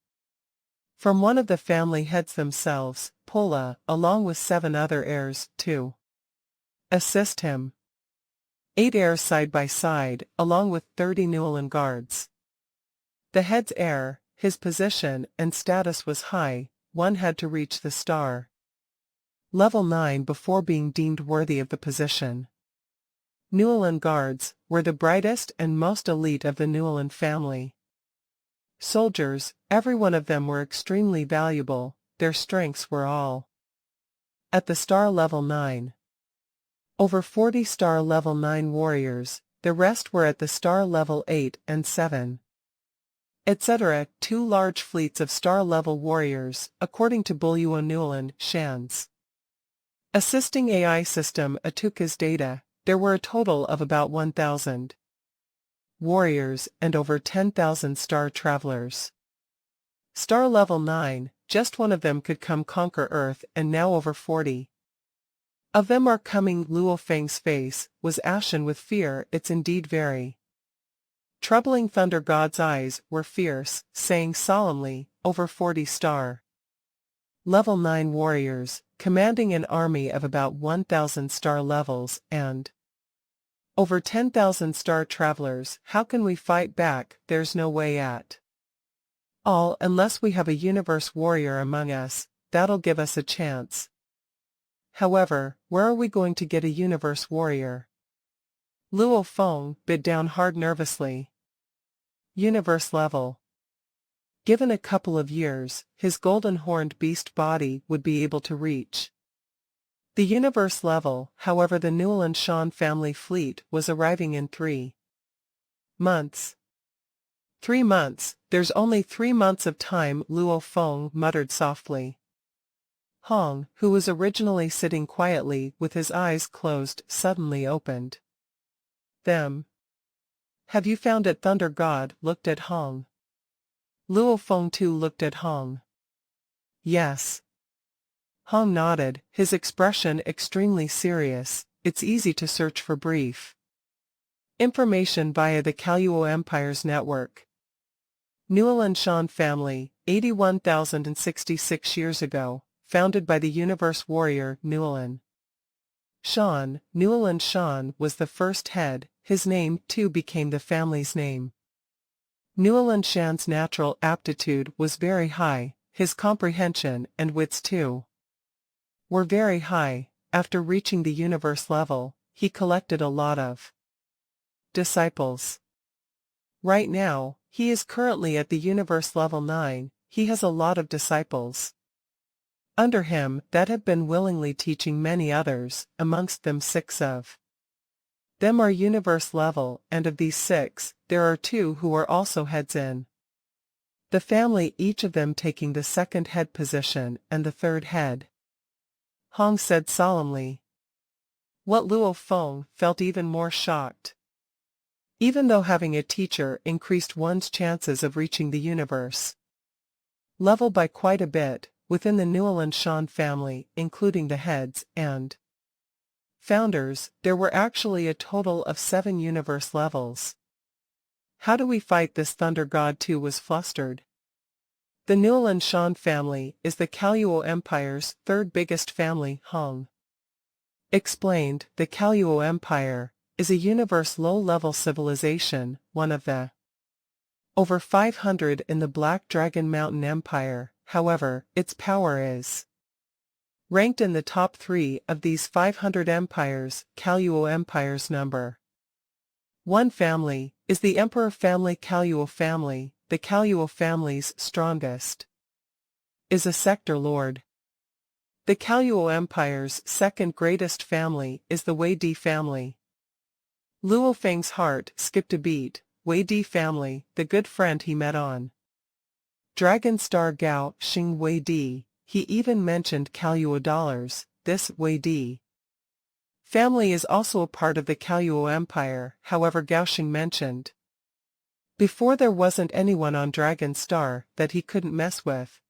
from one of the family heads themselves, Pola, along with 7 other heirs, to assist him. 8 heirs side by side, along with 30 Newell guards. The head's heir, his position and status was high. One had to reach the star level 9 before being deemed worthy of the position. Newell guards were the brightest and most elite of the Newell family. Soldiers, every one of them were extremely valuable. Their strengths were all at the star level 9. Over 40 star level 9 warriors, the rest were at the star level 8 and 7. Etc. 2 large fleets of star level warriors, according to Bulyo Newell Shan's assisting AI system Atuka's data. There were a total of about 1,000 warriors and over 10,000 star travelers. Star level 9, just one of them could come conquer Earth, and now over 40 of them are coming. Luo Feng's face was ashen with fear. It's indeed very troubling. Thunder God's eyes were fierce, saying solemnly, over 40 star level 9 warriors, commanding an army of about 1,000 star levels, and over 10,000 star travelers. How can we fight back? There's no way at all unless we have a universe warrior among us. That'll give us a chance. However, where are we going to get a universe warrior? Luo Feng bit down hard nervously. Universe level. Given a couple of years, his golden-horned beast body would be able to reach the universe level. However, the Newell Shan family fleet was arriving in 3 months. 3 months, there's only 3 months of time. Luo Feng muttered softly. Hong, who was originally sitting quietly with his eyes closed, suddenly opened. them. Have you found it? Thunder God looked at Hong. Luo Feng too looked at Hong. Yes. Hong nodded, his expression extremely serious. It's easy to search for brief information via the Kaluo Empire's network. Newland Shan family, 81,066 years ago, founded by the universe warrior Newland Shan. Newland Shan was the first head, his name too became the family's name. Newland Shan's natural aptitude was very high, his comprehension and wits too were very high. After reaching the universe level, he collected a lot of disciples. Right now, he is currently at the universe level 9, he has a lot of disciples under him that have been willingly teaching many others, amongst them 6 of them are universe level, and of these 6, there are 2 who are also heads in the family, each of them taking the 2nd head position and the 3rd head. Hong said solemnly. What Luo Feng felt even more shocked. Even though having a teacher increased one's chances of reaching the universe level by quite a bit, within the Newland Shan family, including the heads and founders, there were actually a total of 7 universe levels. How do we fight this? Thunder God too was flustered. The Newland Shan family is the Kaluo Empire's 3rd biggest family, Hong explained. The Kaluo Empire is a universe low-level civilization, one of the over 500 in the Black Dragon Mountain Empire. However, its power is ranked in the top 3 of these 500 empires. Kaluo Empire's number 1 family is the Emperor family. Kaluo family, the Kaluo family's strongest, is a sector lord. The Kaluo Empire's 2nd greatest family is the Wei Di family. Luo Feng's heart skipped a beat. Wei Di family, the good friend he met on Dragon Star Gao Xing Wei Di. He even mentioned Kaluo dollars. This Wei Di family is also a part of the Kaluo Empire. However, Gao Xing mentioned before there wasn't anyone on Dragon Star that he couldn't mess with.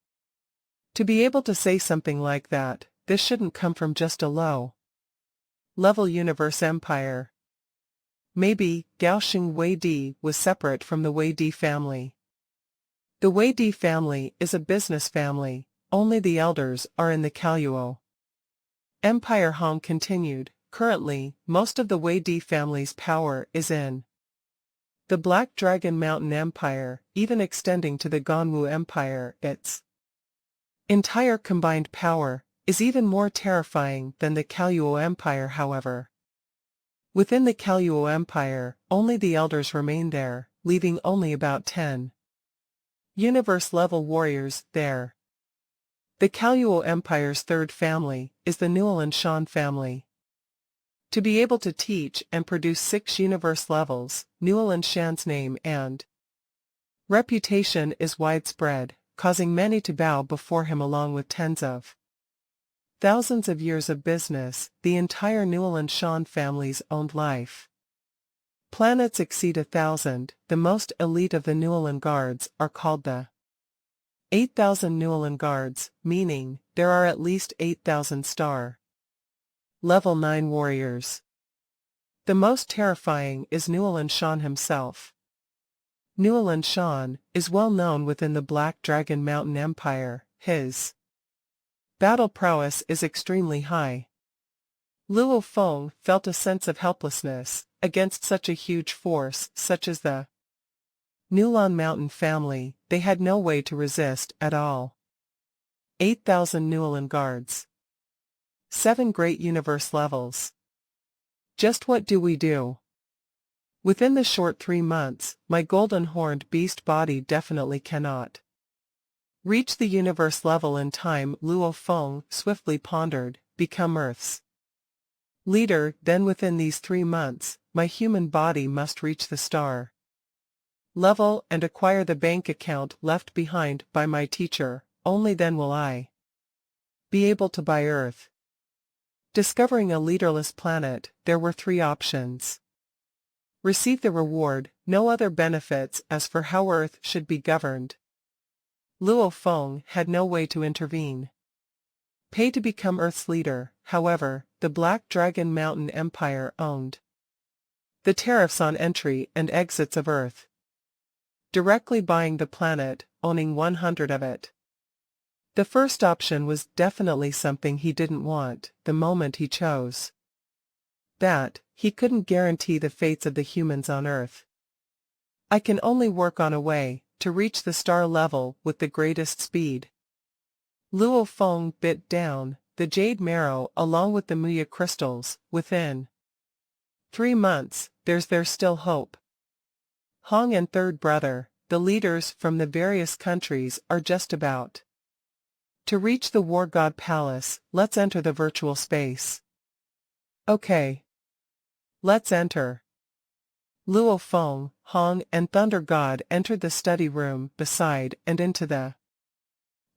To be able to say something like that, this shouldn't come from just a low-level universe empire. Maybe Gao Xing Wei Di was separate from the Wei Di family. The Wei Di family is a business family, only the elders are in the Kaluo Empire. Hong continued, currently, most of the Wei Di family's power is in the Black Dragon Mountain Empire, even extending to the Ganwu Empire. Its entire combined power is even more terrifying than the Kaluo Empire. However, within the Kaluo Empire, only the elders remain there, leaving only about 10 universe-level warriors there. The Kaluo Empire's 3rd family is the Newland Shan family. To be able to teach and produce 6 universe levels, Newland Shan's name and reputation is widespread, causing many to bow before him along with tens of thousands of years of business. The entire Newland Shan family's owned life planets exceed 1,000. The most elite of the Newland Guards are called the 8,000 Newland Guards, meaning there are at least 8,000 star level 9 warriors. The most terrifying is Newland Shan himself. Newland Shan is well known within the Black Dragon Mountain Empire. His battle prowess is extremely high. Luo Feng felt a sense of helplessness against such a huge force such as the Newland Mountain family. They had no way to resist at all. 8,000 Newland Guards. 7 great universe levels. Just what do we do? Within the short 3 months, my golden horned beast body definitely cannot reach the universe level in time. Luo Feng swiftly pondered, become Earth's leader. Then within these 3 months, my human body must reach the star level and acquire the bank account left behind by my teacher. Only then will I be able to buy Earth. Discovering a leaderless planet, there were 3 options. Receive the reward, no other benefits as for how Earth should be governed. Luo Feng had no way to intervene. Pay to become Earth's leader, however, the Black Dragon Mountain Empire owned the tariffs on entry and exits of Earth. Directly buying the planet, owning 100 of it. The first option was definitely something he didn't want the moment he chose. That, he couldn't guarantee the fates of the humans on Earth. I can only work on a way to reach the star level with the greatest speed. Luo Feng bit down the jade marrow along with the Muya crystals within 3 months. There's still hope. Hong and third brother, the leaders from the various countries, are just about to reach the War God Palace. Let's enter the virtual space. Okay. Let's enter. Luo Feng, Hong, and Thunder God entered the study room beside and into the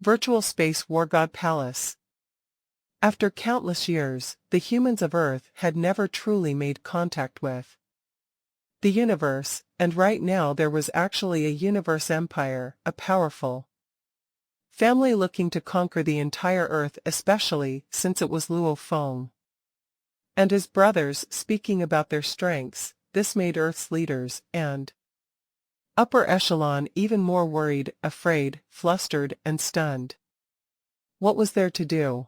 virtual space War God Palace. After countless years, the humans of Earth had never truly made contact with the universe, and right now there was actually a universe empire, a powerful family looking to conquer the entire Earth, especially since it was Luo Feng and his brothers speaking about their strengths. This made Earth's leaders and upper echelon even more worried, afraid, flustered, and stunned. What was there to do?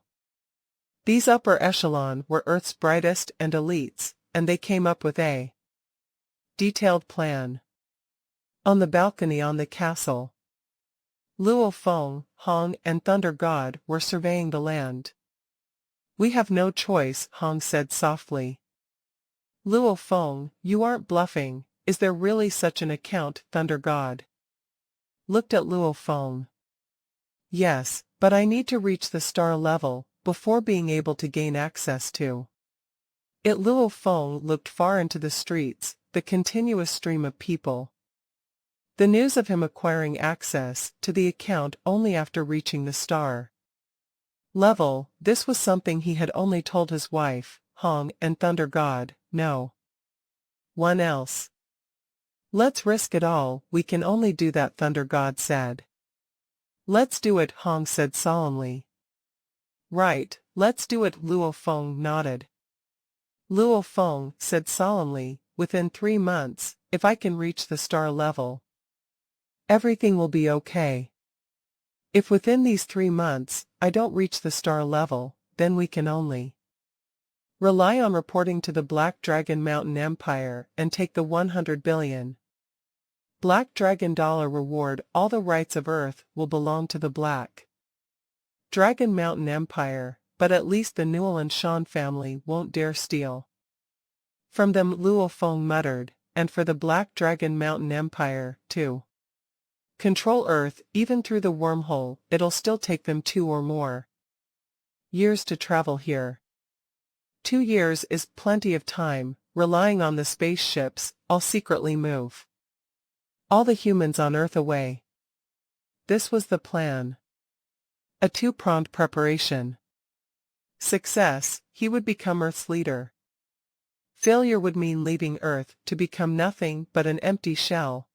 These upper echelon were Earth's brightest and elites, and they came up with a detailed plan. On the balcony on the castle, Luo Feng, Hong, and Thunder God were surveying the land. We have no choice, Hong said softly. Luo Feng, you aren't bluffing, is there really such an account? Thunder God looked at Luo Feng. Yes, but I need to reach the star level before being able to gain access to it. Luo Feng looked far into the streets, the continuous stream of people. The news of him acquiring access to the account only after reaching the star level, this was something he had only told his wife, Hong, and Thunder God, no one else. Let's risk it all, we can only do that, Thunder God said. Let's do it, Hong said solemnly. Right, let's do it, Luo Feng nodded. Luo Feng said solemnly, within 3 months, if I can reach the star level, everything will be okay. If within these 3 months, I don't reach the star level, then we can only rely on reporting to the Black Dragon Mountain Empire and take the 100 billion Black Dragon dollar reward. All the rights of Earth will belong to the Black Dragon Mountain Empire, but at least the Newell and Shan family won't dare steal from them, Luo Feng muttered, and for the Black Dragon Mountain Empire, to control Earth, even through the wormhole, it'll still take them 2 or more years to travel here. 2 years is plenty of time. Relying on the spaceships, I'll secretly move all the humans on Earth away. This was the plan. A 2-pronged preparation. Success, he would become Earth's leader. Failure would mean leaving Earth to become nothing but an empty shell.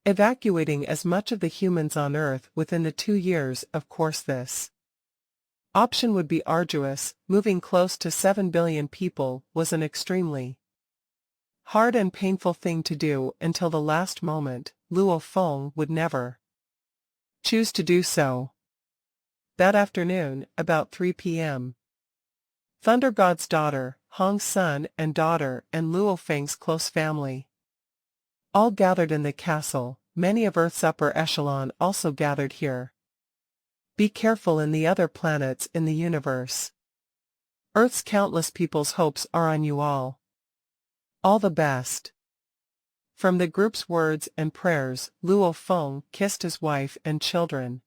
Evacuating as much of the humans on Earth within the 2 years. Of course this option would be arduous. Moving close to 7 billion people was an extremely hard and painful thing to do until the last moment. Luo Feng would never choose to do so. That afternoon, about 3 p.m., Thunder God's daughter, Hong's son and daughter, and Luo Feng's close family all gathered in the castle. Many of Earth's upper echelon also gathered here. Be careful in the other planets in the universe. Earth's countless people's hopes are on you all. All the best. From the group's words and prayers, Luo Feng kissed his wife and children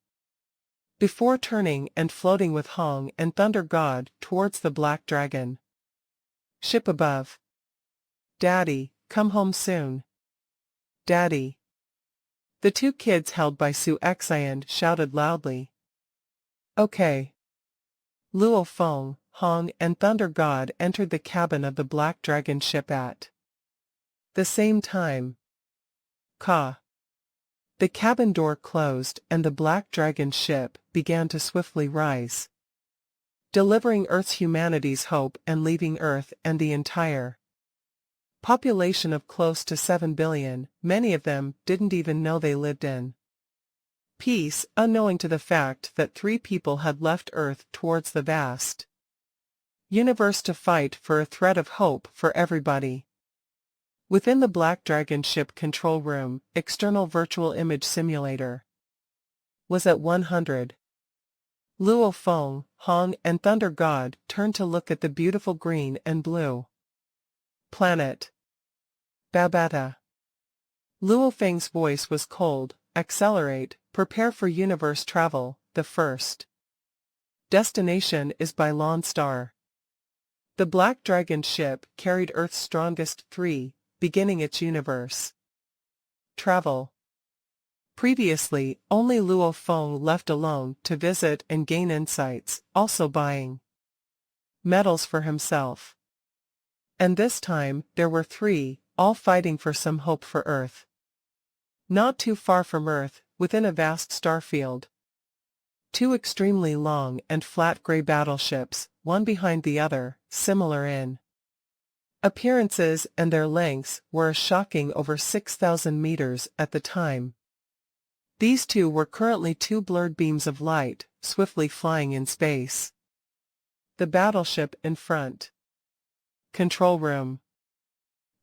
before turning and floating with Hong and Thunder God towards the Black Dragon ship above. Daddy, come home soon. Daddy. The 2 kids held by Su Xian shouted loudly. Okay. Luo Feng, Hong, and Thunder God entered the cabin of the Black Dragon ship at the same time. Ka. The cabin door closed and the black dragon ship began to swiftly rise, delivering Earth's humanity's hope and leaving Earth and the entire population of close to 7 billion, many of them didn't even know they lived in peace, unknowing to the fact that 3 people had left Earth towards the vast universe to fight for a thread of hope for everybody. Within the Black Dragon ship control room, external virtual image simulator was at 100. Luo Feng, Hong and Thunder God turned to look at the beautiful green and blue planet. Babata. Luo Feng's voice was cold. Accelerate, prepare for universe travel, the first destination is by Lone Star. The Black Dragon ship carried Earth's strongest 3, beginning its universe travel. Previously, only Luo Feng left alone to visit and gain insights, also buying medals for himself. And this time, there were 3, all fighting for some hope for Earth. Not too far from Earth, within a vast starfield, 2 extremely long and flat gray battleships, one behind the other, similar in appearances and their lengths were a shocking over 6,000 meters at the time. These 2 were currently 2 blurred beams of light, swiftly flying in space. The battleship in front. Control room.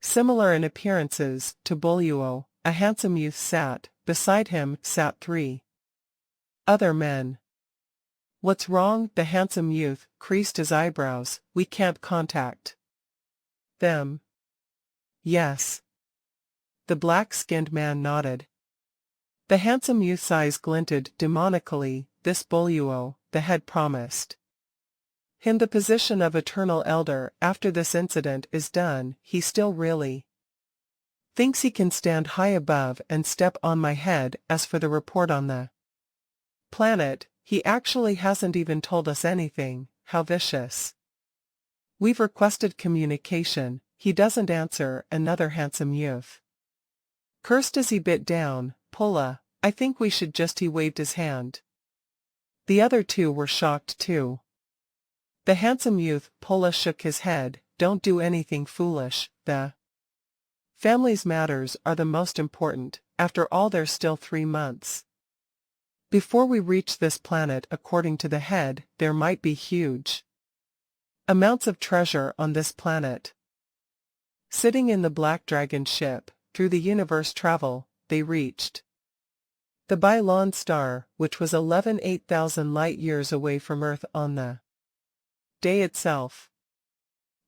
Similar in appearances to Boluo, a handsome youth sat, beside him sat 3 other men. What's wrong? The handsome youth creased his eyebrows. We can't contact them. Yes. The black-skinned man nodded. The handsome youth's eyes glinted demonically. This Boluo, the head, promised him the position of eternal elder after this incident is done. He still really thinks he can stand high above and step on my head. As for the report on the planet, he actually hasn't even told us anything. How vicious. We've requested communication. He doesn't answer. Another handsome youth cursed as he bit down. Pulla, I think we should just. He waved his hand. The other 2 were shocked too. The handsome youth, Pulla, shook his head. Don't do anything foolish. The family's matters are the most important. After all, there's still 3 months before we reach this planet. According to the head, there might be huge amounts of treasure on this planet. Sitting in the Black Dragon ship, through the universe travel, they reached the Lone Star, which was 8,000 light-years away from Earth on the day itself.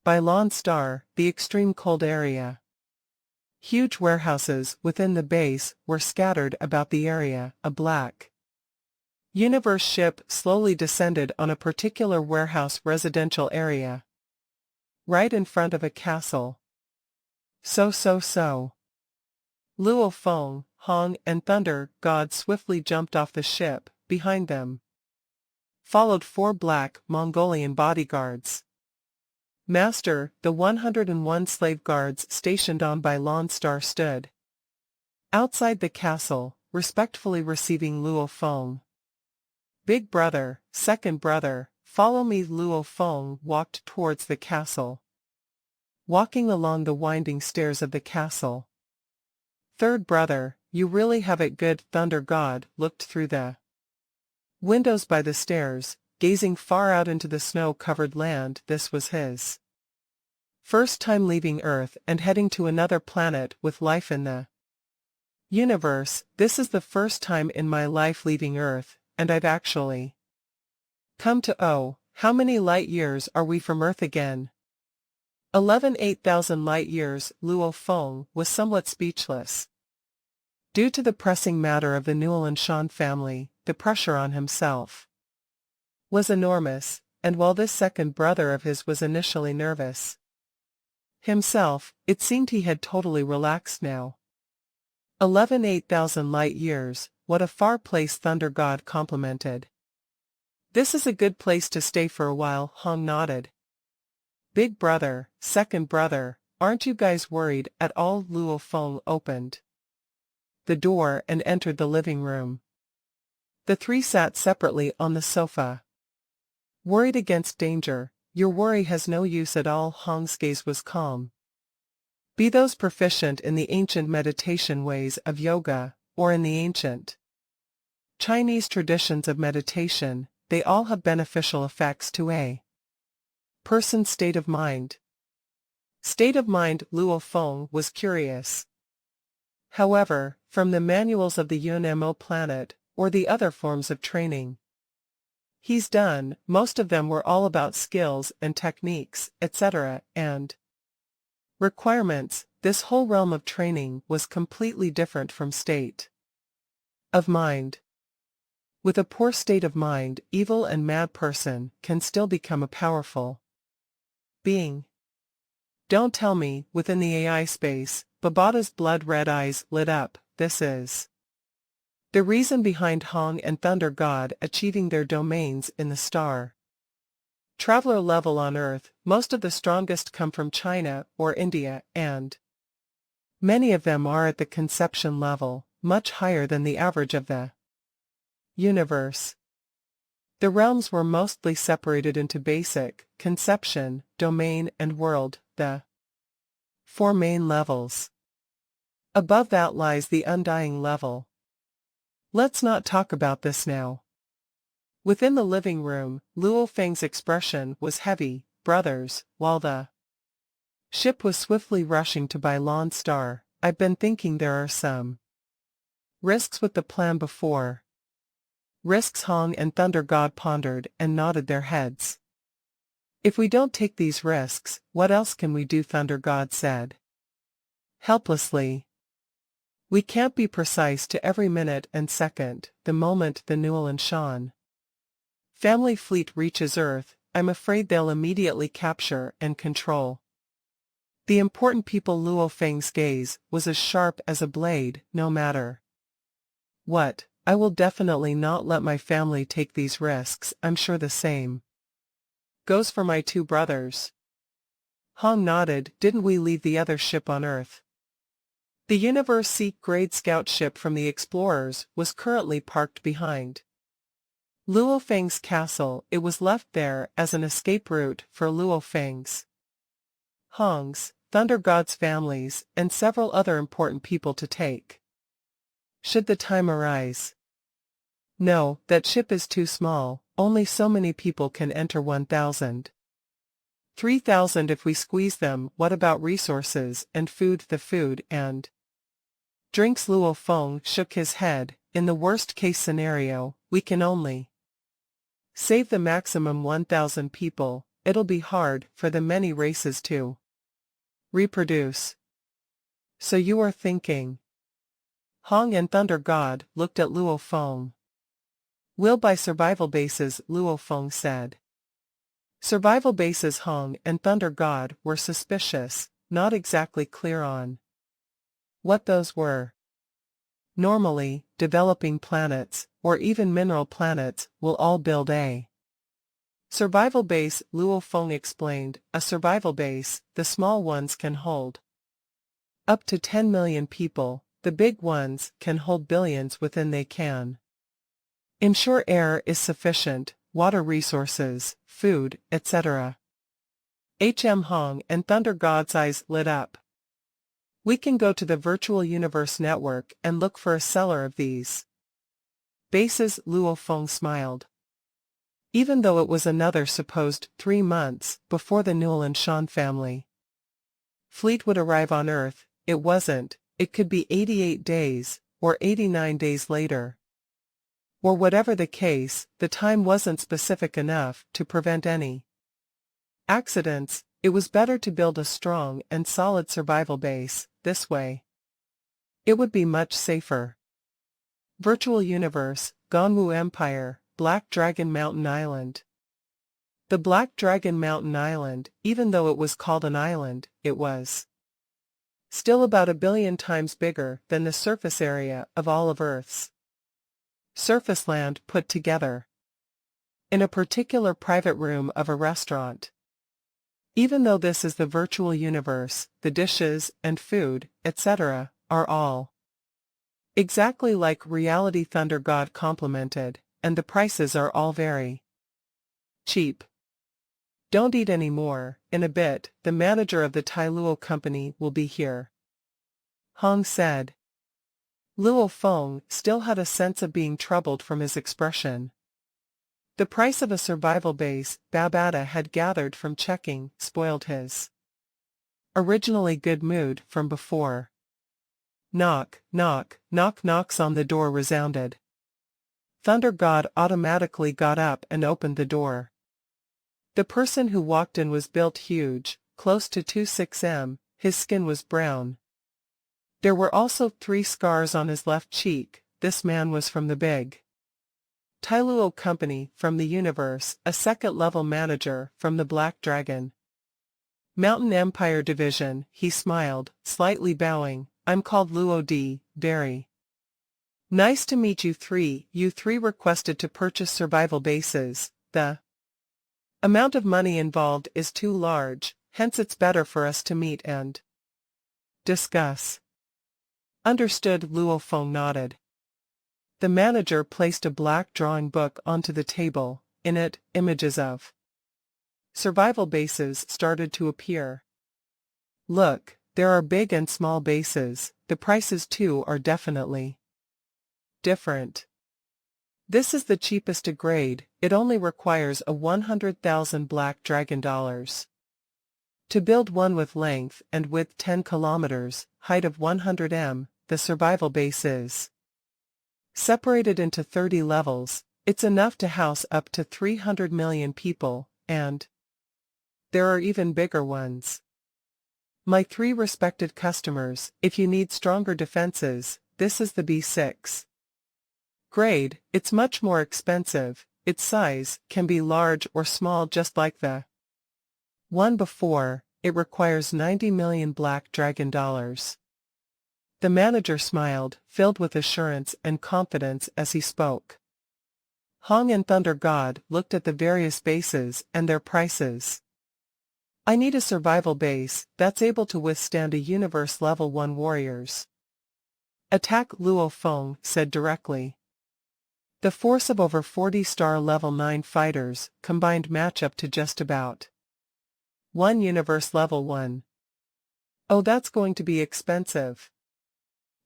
Lone Star, the extreme cold area. Huge warehouses within the base were scattered about the area. A black universe ship slowly descended on a particular warehouse residential area, right in front of a castle. So. Luo Feng, Hong and Thunder God swiftly jumped off the ship. Behind them followed 4 black Mongolian bodyguards. Master, the 101 slave guards stationed on Lone Star stood outside the castle, respectfully receiving Luo Feng. Big brother, second brother, follow me. Luo Feng walked towards the castle, walking along the winding stairs of the castle. Third brother, you really have it good. Thunder God looked through the windows by the stairs, gazing far out into the snow-covered land. This was his first time leaving Earth and heading to another planet with life in the universe. This is the first time in my life leaving Earth, and I've actually come to how many light-years are we from Earth again? 8,000 light-years. Luo Feng was somewhat speechless. Due to the pressing matter of the Newell and Shan family, the pressure on himself was enormous, and while this second brother of his was initially nervous himself, it seemed he had totally relaxed now. 8,000 light-years, what a far place. Thunder God complimented. This is a good place to stay for a while. Hong nodded. Big brother, second brother, aren't you guys worried at all? Luo Feng opened the door and entered the living room. The three sat separately on the sofa. Worried against danger, your worry has no use at all. Hong's gaze was calm. Be those proficient in the ancient meditation ways of yoga, or in the ancient Chinese traditions of meditation, they all have beneficial effects to a person's state of mind. State of mind? Luo Feng was curious. However, from the manuals of the UNMO planet, or the other forms of training he's done, most of them were all about skills and techniques, etc., and requirements. This whole realm of training was completely different from state of mind. With a poor state of mind, evil and mad person can still become a powerful being. Don't tell me, within the AI space, Babada's blood-red eyes lit up. This is the reason behind Hong and Thunder God achieving their domains in the star traveler level on Earth. Most of the strongest come from China or India, and many of them are at the conception level, much higher than the average of the universe. The realms were mostly separated into basic, conception, domain and world, the four main levels. Above that lies the undying level. Let's not talk about this now. Within the living room, Luo Feng's expression was heavy. Brothers, while the ship was swiftly rushing to Bailon Star, I've been thinking there are some risks with the plan before. Risks? Hong and Thunder God pondered and nodded their heads. If we don't take these risks, what else can we do? Thunder God said helplessly. We can't be precise to every minute and second. The moment the Newell and Shan family fleet reaches Earth, I'm afraid they'll immediately capture and control the important people. Luo Feng's gaze was as sharp as a blade. No matter what, I will definitely not let my family take these risks. I'm sure the same goes for my two brothers. Hong nodded. Didn't we leave the other ship on Earth? The Universe C-grade scout ship from the explorers was currently parked behind Luo Feng's castle. It was left there as an escape route for Luo Feng's, Hong's, Thunder God's families, and several other important people to take should the time arise. No, that ship is too small. Only so many people can enter. 1,000. 3,000 if we squeeze them. What about resources and food? The food and drinks? Luo Feng shook his head. In the worst-case scenario, we can only save the maximum 1,000 people. It'll be hard for the many races to reproduce. So you are thinking? Hong and Thunder God looked at Luo Feng. We'll buy survival bases, Luo Feng said. Survival bases? Hong and Thunder God were suspicious, not exactly clear on what those were. Normally, developing planets, or even mineral planets, will all build a survival base, Luo Feng explained. A survival base, the small ones can hold up to 10 million people, the big ones can hold billions within. They can ensure air is sufficient, water resources, food, etc. Hong and Thunder God's eyes lit up. We can go to the virtual universe network and look for a seller of these bases. Luo Feng smiled. Even though it was another supposed 3 months before the Newell and Shan family fleet would arrive on Earth, it wasn't. It could be 88 days, or 89 days later. Or whatever the case, the time wasn't specific enough to prevent any accidents. It was better to build a strong and solid survival base. This way, it would be much safer. Virtual Universe, Gongwu Empire, Black Dragon Mountain Island. The Black Dragon Mountain Island, even though it was called an island, it was still about 1 billion times bigger than the surface area of all of Earth's surface land put together. In a particular private room of a restaurant, Even though this is the virtual universe, the dishes and food, etc., are all exactly like reality. Thunder God complimented, and the prices are all very cheap. Don't eat any more. In a bit, the manager of the Tai Luo company will be here, Hong said. Luo Feng still had a sense of being troubled from his expression. The price of a survival base Babada had gathered from checking spoiled his originally good mood from before. Knock, knock, knock. Knocks on the door resounded. Thunder God automatically got up and opened the door. The person who walked in was built huge, close to 26 m, his skin was brown. There were also 3 scars on his left cheek. This man was from the big Tai Luo company from the universe, a second-level manager from the Black Dragon Mountain Empire Division. He smiled, slightly bowing. I'm called Luo D. Very nice to meet you three. You three requested to purchase survival bases. The amount of money involved is too large, hence it's better for us to meet and discuss. Understood. Luo Feng nodded. The manager placed a black drawing book onto the table. In it, images of survival bases started to appear. Look, there are big and small bases. The prices too are definitely different. This is the cheapest to grade. It only requires a 100,000 black dragon dollars to build one with length and width 10 kilometers, height of 100 m. The survival base is separated into 30 levels. It's enough to house up to 300 million people, and there are even bigger ones. My 3 respected customers, if you need stronger defenses, this is the B6 grade. It's much more expensive. Its size can be large or small just like the one before. It requires 90 million black dragon dollars. The manager smiled, filled with assurance and confidence as he spoke. Hong and Thunder God looked at the various bases and their prices. I need a survival base that's able to withstand a universe level 1 warriors attack. Luo Feng said directly. The force of over 40 star level 9 fighters combined match up to just about 1 universe level 1. Oh, that's going to be expensive.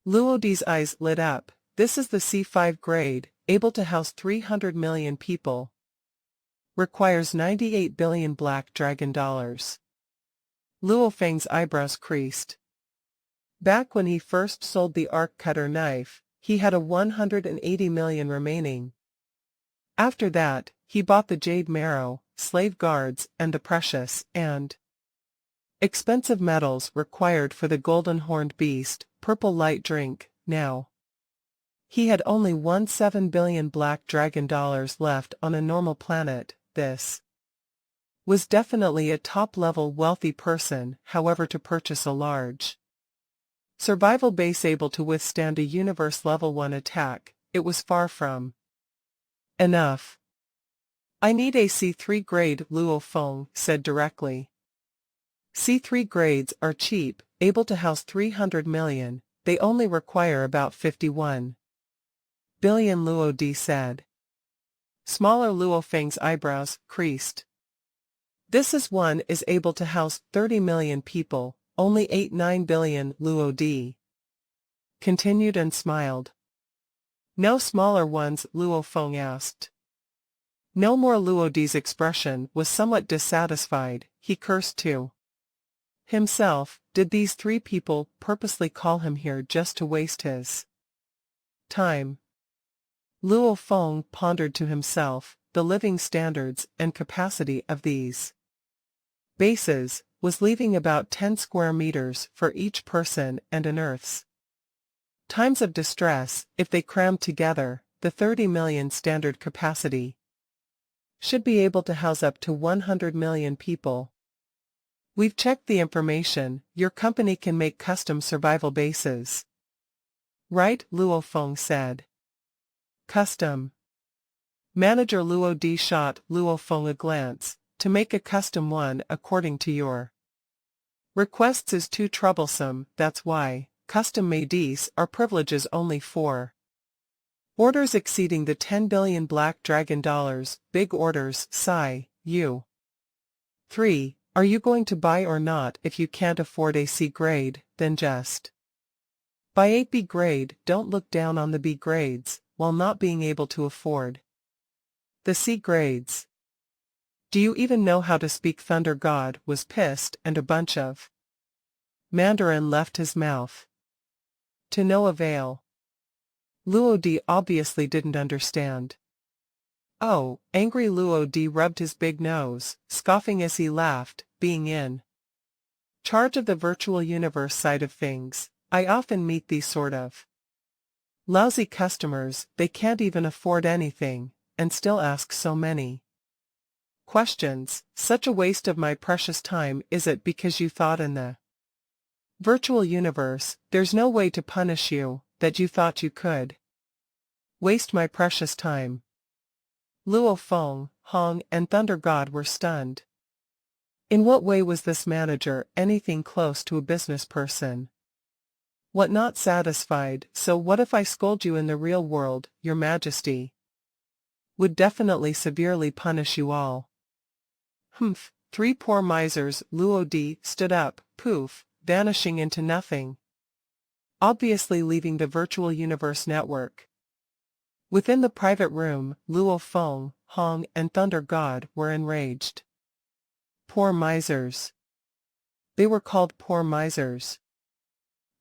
Luo D's eyes lit up. This is the C5 grade, able to house 300 million people. Requires 98 billion black dragon dollars. Luo Feng's eyebrows creased. Back when he first sold the arc cutter knife, he had a 180 million remaining. After that, he bought the jade marrow, slave guards, and the precious and expensive metals required for the golden horned beast, purple light drink. Now he had only 17 billion black dragon dollars left on a normal planet. This was definitely a top-level wealthy person. However, to purchase a large survival base able to withstand a universe level 1 attack, it was far from enough. I need a C3 grade, Luo Feng said directly. C3 grades are cheap, able to house 300 million, they only require about 51 billion, Luo D said. Smaller. Luo Feng's eyebrows creased. This one is able to house 30 million people, only 8-9 billion, Luo D continued and smiled. No smaller ones? Luo Feng asked. No more. Luo D's expression was somewhat dissatisfied. He cursed to himself. Did these 3 people purposely call him here just to waste his time? Luo Feng pondered to himself. The living standards and capacity of these bases was leaving about 10 square meters for each person, and in Earth's times of distress, if they crammed together, the 30 million standard capacity should be able to house up to 100 million people. We've checked the information. Your company can make custom survival bases, right? Luo Feng said. Custom. Manager Luo D shot Luo Feng a glance. to make a custom one according to your requests is too troublesome, that's why custom-mades are privileges only for orders exceeding the 10 billion black dragon dollars, big orders, sigh, you. 3. Are you going to buy or not? If you can't afford a C grade, then just buy a B grade. Don't look down on the B grades, while not being able to afford the C grades. Do you even know how to speak? Thunder God was pissed and a bunch of Mandarin left his mouth. To no avail. Luo Di obviously didn't understand. Oh, angry Luo Di rubbed his big nose, scoffing as he laughed, being in charge of the virtual universe side of things. I often meet these sort of lousy customers. They can't even afford anything, and still ask so many questions. Such a waste of my precious time. Is it because you thought in the virtual universe, there's no way to punish you, that you thought you could waste my precious time? Luo Feng, Hong, and Thunder God were stunned. In what way was this manager anything close to a business person? What, not satisfied? So what if I scold you in the real world? Your Majesty would definitely severely punish you all. Humph, 3 poor misers. Luo Di stood up, poof, vanishing into nothing. Obviously leaving the virtual universe network. Within the private room, Luo Feng, Hong, and Thunder God were enraged. Poor misers. They were called poor misers.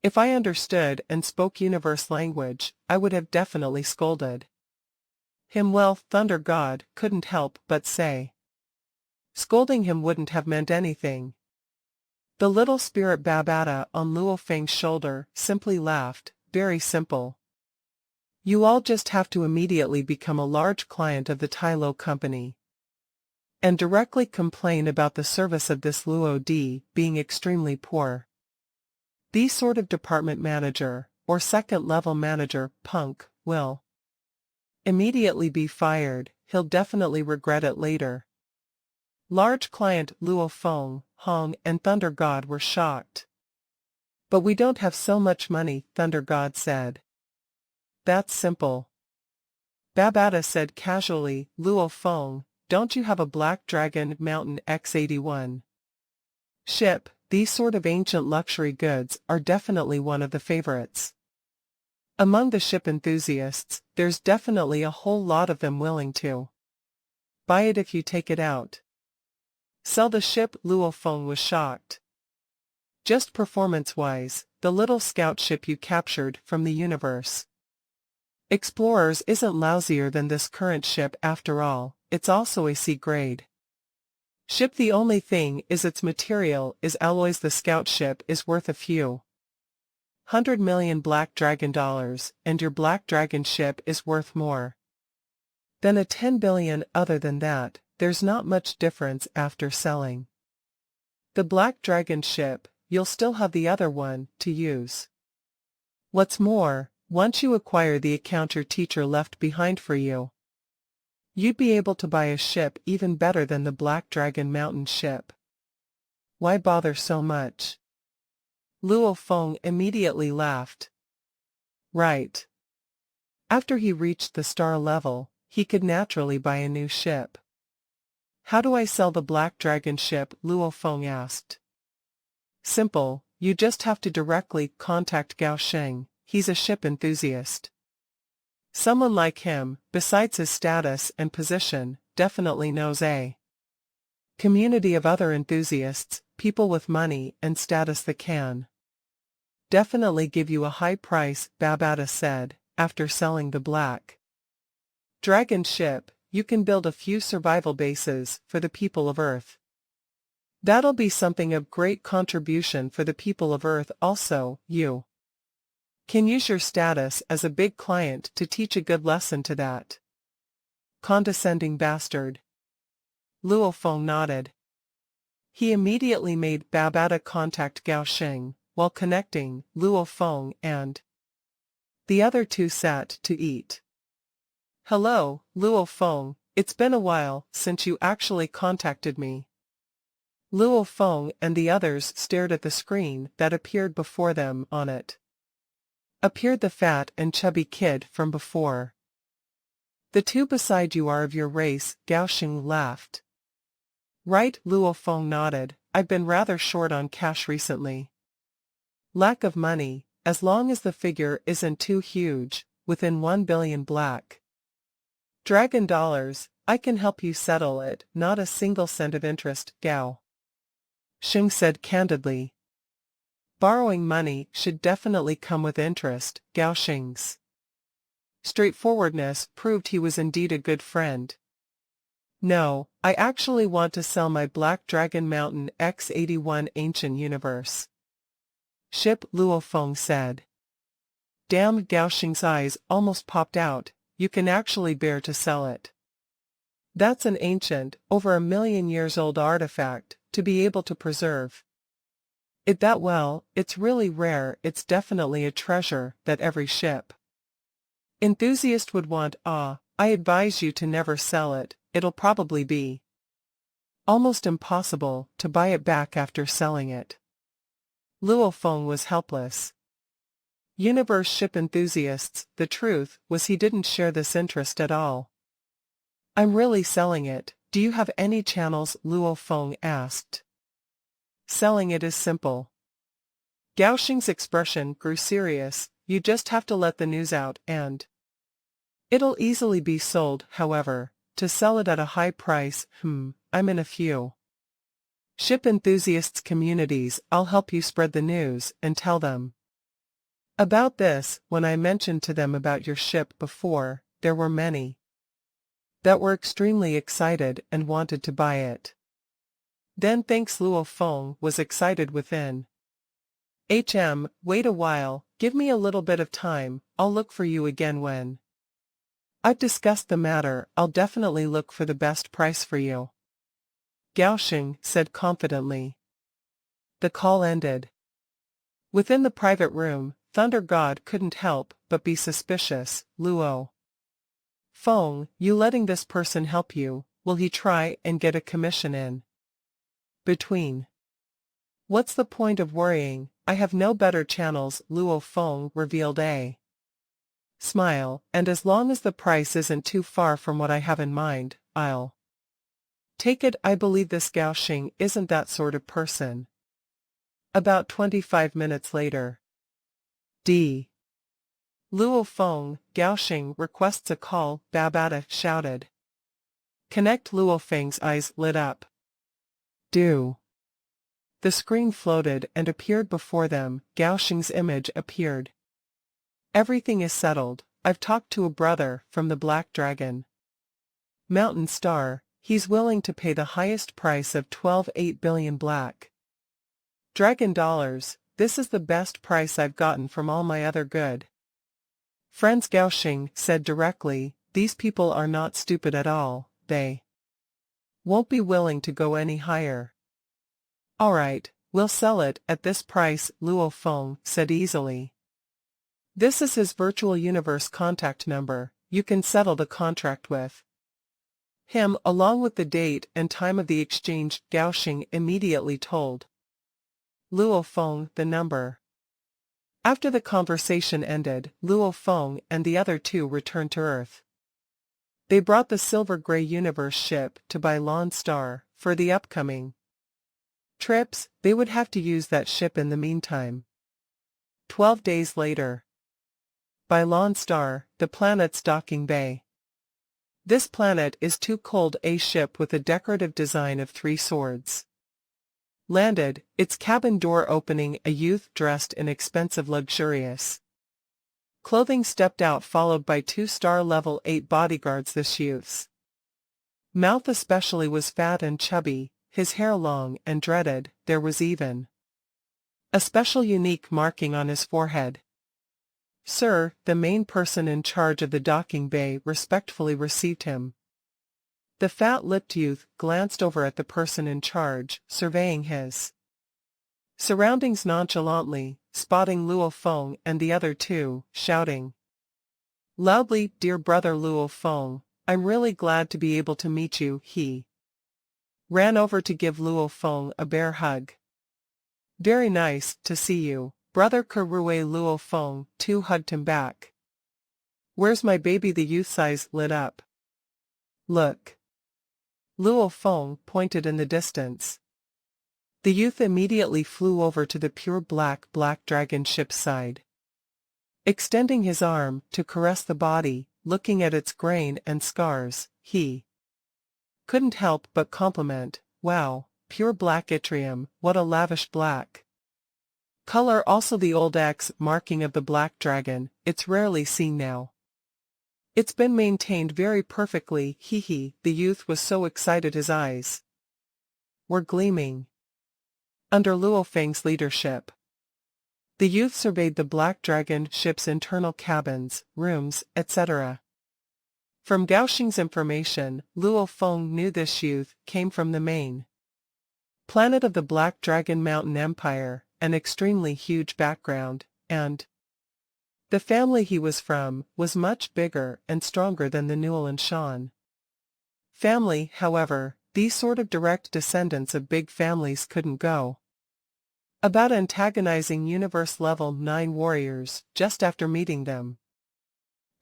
If I understood and spoke universe language, I would have definitely scolded him. Well, Thunder God couldn't help but say scolding him wouldn't have meant anything. The little spirit Babata on Luo Feng's shoulder simply laughed. Very simple. You all just have to immediately become a large client of the Tylo company and directly complain about the service of this Luo Di being extremely poor. The sort of department manager, or second-level manager, punk, will immediately be fired. He'll definitely regret it later. Large client. Luo Feng, Hong, and Thunder God were shocked. But we don't have so much money, Thunder God said. That's simple. Babata said casually. Luo Feng, don't you have a Black Dragon Mountain X81 ship? These sort of ancient luxury goods are definitely one of the favorites among the ship enthusiasts. There's definitely a whole lot of them willing to buy it if you take it out. Sell the ship? Luo Feng was shocked. Just performance-wise, the little scout ship you captured from the universe Explorers isn't lousier than this current ship after all. It's also a C grade ship. The only thing is its material is alloys. The scout ship is worth a few $100 million Black Dragon dollars, and your Black Dragon ship is worth more than a 10 billion. Other than that, there's not much difference after selling the Black Dragon ship. You'll still have the other one to use. What's more, once you acquire the account your teacher left behind for you, you'd be able to buy a ship even better than the Black Dragon Mountain ship. Why bother so much? Luo Feng immediately laughed. Right. After he reached the star level, he could naturally buy a new ship. How do I sell the Black Dragon ship? Luo Feng asked. Simple, you just have to directly contact Gao Sheng. He's a ship enthusiast. Someone like him, besides his status and position, definitely knows a community of other enthusiasts, people with money and status that can definitely give you a high price, Babata said. After selling the Black Dragon ship, you can build a few survival bases for the people of Earth. That'll be something of great contribution for the people of Earth. Also, you can use your status as a big client to teach a good lesson to that condescending bastard. Luo Feng nodded. He immediately made Babata contact Gao Sheng. While connecting, Luo Feng and the other two sat to eat. Hello, Luo Feng, It's been a while since you actually contacted me. Luo Feng and the others stared at the screen that appeared before them. On it appeared the fat and chubby kid from before. The two beside you are of your race, Gaoxing laughed. Right, Luo Feng nodded. I've been rather short on cash recently. Lack of money, as long as the figure isn't too huge, within 1 billion black dragon dollars, I can help you settle it, not a single cent of interest, Gao Xing said candidly. Borrowing money should definitely come with interest, Gao Xing's straightforwardness proved he was indeed a good friend. No, I actually want to sell my Black Dragon Mountain X81 Ancient Universe ship, Luo Feng said. Damn, Gao Xing's eyes almost popped out. You can actually bear to sell it. That's an ancient, over 1 million years old artifact, to be able to preserve it that well. It's really rare. It's definitely a treasure that every ship enthusiast would want. I advise you to never sell it. It'll probably be almost impossible to buy it back after selling it. Luo Feng was helpless. Universe ship enthusiasts, the truth was he didn't share this interest at all. I'm really selling it. Do you have any channels? Luo Feng asked. Selling it is simple. Gao Xing's expression grew serious. You just have to let the news out and it'll easily be sold. However, to sell it at a high price, I'm in a few ship enthusiasts communities. I'll help you spread the news and tell them about this. When I mentioned to them about your ship before, there were many that were extremely excited and wanted to buy it. Then thanks, Luo Feng was excited within. Wait a while, give me a little bit of time, I'll look for you again when I've discussed the matter. I'll definitely look for the best price for you, Gao Xing said confidently. The call ended. Within the private room, Thunder God couldn't help but be suspicious. Luo Feng, you letting this person help you? Will he try and get a commission in between? What's the point of worrying? I have no better channels. Luo Feng revealed a smile, and as long as the price isn't too far from what I have in mind, I'll take it. I believe this Gao Xing isn't that sort of person. About 25 minutes later. Luo Feng, Gao Xing requests a call, Babata shouted. Connect. Luo Feng's eyes lit up. Do. The screen floated and appeared before them. Gao Xing's image appeared. Everything is settled. I've talked to a brother from the Black Dragon Mountain Star. He's willing to pay the highest price of 12.8 billion black dragon dollars. This is the best price I've gotten from all my other good friends, Gao Xing said directly. These people are not stupid at all. They won't be willing to go any higher. All right, we'll sell it at this price, Luo Feng said easily. This is his virtual universe contact number. You can settle the contract with him along with the date and time of the exchange. Gao Xing immediately told Luo Feng the number. After the conversation ended, Luo Feng and the other two returned to Earth. They brought the silver gray universe ship to Bailon Star. For the upcoming trips, they would have to use that ship in the meantime. 12 days later. Bailon Star, the planet's docking bay. This planet is too cold. A ship with a decorative design of 3 swords landed, its cabin door opening. A youth dressed in expensive luxurious clothing stepped out, followed by 2 star level 8 bodyguards. This youth's mouth especially was fat and chubby, his hair long and dreaded. There was even a special unique marking on his forehead. Sir, the main person in charge of the docking bay respectfully received him. The fat-lipped youth glanced over at the person in charge, surveying his surroundings nonchalantly, spotting Luo Feng and the other two, shouting loudly, Dear brother Luo Feng, I'm really glad to be able to meet you, he ran over to give Luo Feng a bear hug. Very nice to see you, brother Kurue. Luo Feng too hugged him back. Where's my baby? The youth's eyes lit up. Look. Luo Feng pointed in the distance. The youth immediately flew over to the pure black dragon ship's side. Extending his arm to caress the body, looking at its grain and scars, he couldn't help but compliment, wow, pure black yttrium, what a lavish black color. Also the old X marking of the black dragon, it's rarely seen now. It's been maintained very perfectly, he. The youth was so excited his eyes were gleaming. Under Luo Feng's leadership, the youth surveyed the black dragon ship's internal cabins, rooms, etc. From Gao Xing's information, Luo Feng knew this youth came from the main planet of the Black Dragon Mountain Empire, an extremely huge background, and the family he was from was much bigger and stronger than the Newell and Shan family. However, these sort of direct descendants of big families couldn't go about antagonizing Universe Level 9 warriors just after meeting them.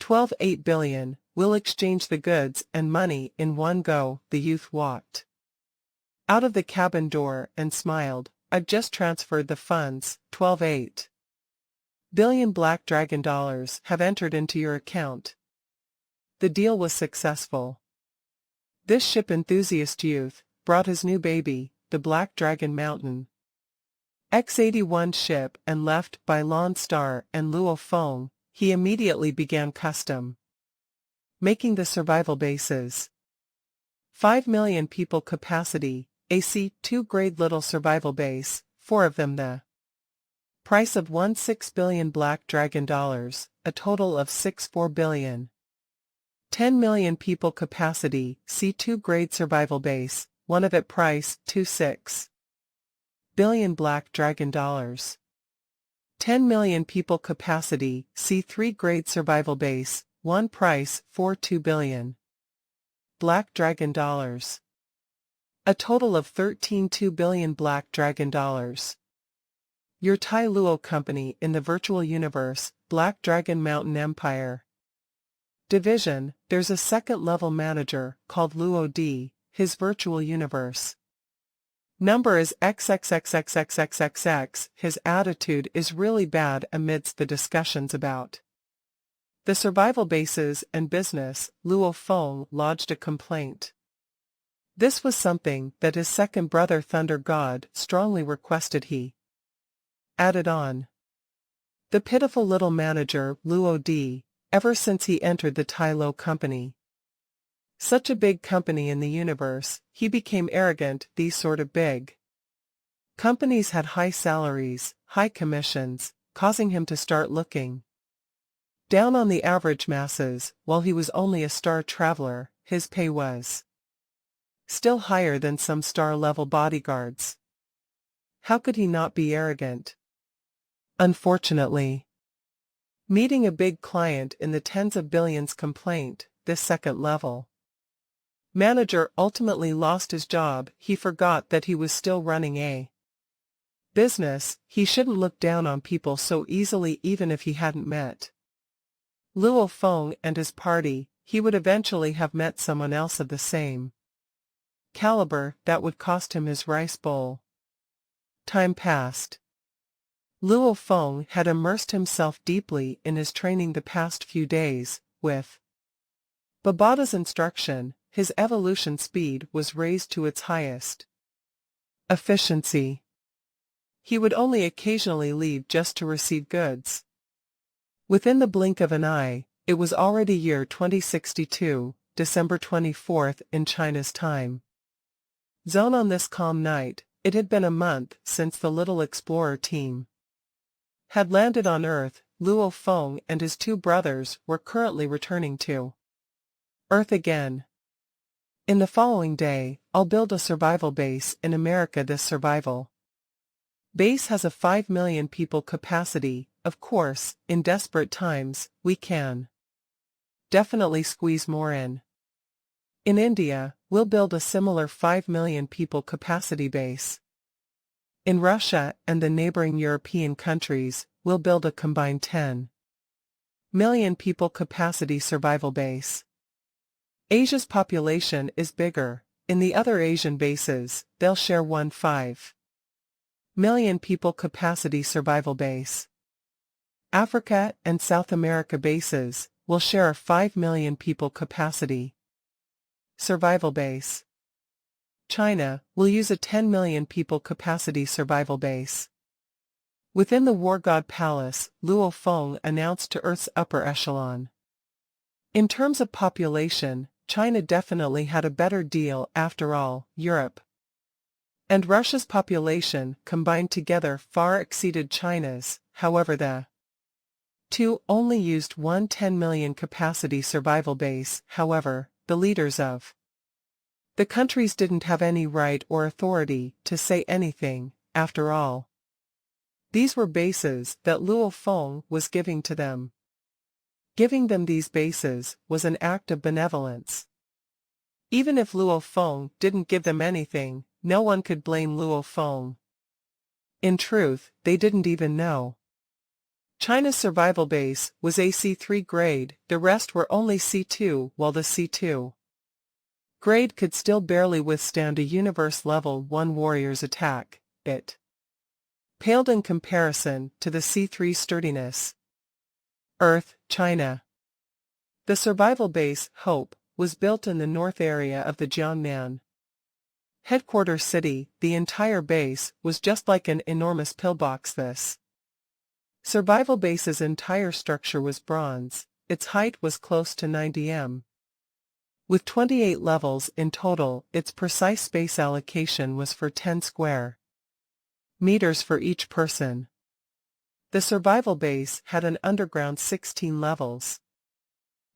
12.8 billion, we'll exchange the goods and money in one go. The youth walked out of the cabin door and smiled. I've just transferred the funds. 12.8 billion Black Dragon dollars have entered into your account. The deal was successful. This ship enthusiast youth brought his new baby, the Black Dragon Mountain X-81 ship, and left by Lon Star and Luo Feng. He immediately began custom making the survival bases. 5 million people capacity, AC-2 grade little survival base, 4 of them the price of 16 billion Black Dragon dollars, a total of 64 billion. 10 million people capacity, C2 grade survival base, one of it price, 26 billion Black Dragon dollars. 10 million people capacity, C3 grade survival base, one price, 42 billion Black Dragon dollars. A total of 13.2 billion Black Dragon dollars. Your Tai Luo company in the virtual universe, Black Dragon Mountain Empire Division, there's a second-level manager called Luo D, his virtual universe number is XXXXXXXX. His attitude is really bad amidst the discussions about the survival bases and business. Luo Feng lodged a complaint. This was something that his second brother Thunder God strongly requested. He added on. The pitiful little manager, Luo D, ever since he entered the Tai Lo company, such a big company in the universe, he became arrogant. These sort of big companies had high salaries, high commissions, causing him to start looking down on the average masses. While he was only a star traveler, his pay was still higher than some star-level bodyguards. How could he not be arrogant? Unfortunately, meeting a big client in the tens of billions complaint, this second-level manager ultimately lost his job. He forgot that he was still running a business. He shouldn't look down on people so easily. Even if he hadn't met Luo Feng and his party, he would eventually have met someone else of the same caliber that would cost him his rice bowl. Time passed. Luo Feng had immersed himself deeply in his training the past few days. With Babada's instruction, his evolution speed was raised to its highest efficiency. He would only occasionally leave just to receive goods. Within the blink of an eye, it was already year 2062, December 24th in China's time zone. On this calm night, it had been a month since the little explorer team had landed on Earth. Luo Feng and his two brothers were currently returning to Earth again. In the following day, I'll build a survival base in America. This survival base has a 5 million people capacity. Of course, in desperate times, we can definitely squeeze more in. In India, we'll build a similar 5 million people capacity base. In Russia and the neighboring European countries, we'll build a combined 10 million people capacity survival base. Asia's population is bigger. In the other Asian bases, they'll share 1.5 million people capacity survival base. Africa and South America bases will share a 5 million people capacity survival base. China will use a 10 million people capacity survival base. Within the War God Palace, Luo Feng announced to Earth's upper echelon. In terms of population, China definitely had a better deal after all. Europe and Russia's population combined together far exceeded China's. However, the two only used one 10 million capacity survival base. However, the leaders of the countries didn't have any right or authority to say anything. After all, these were bases that Luo Feng was giving to them. Giving them these bases was an act of benevolence. Even if Luo Feng didn't give them anything, no one could blame Luo Feng. In truth, they didn't even know. China's survival base was a C3 grade, the rest were only C2, while the C2 grade could still barely withstand a Universe Level 1 warrior's attack. It paled in comparison to the C3 sturdiness. Earth, China. The survival base, Hope, was built in the north area of the Jiangnan headquarters city. The entire base was just like an enormous pillbox. This survival base's entire structure was bronze. Its height was close to 90 m. With 28 levels in total, its precise space allocation was for 10 square meters for each person. The survival base had an underground 16 levels.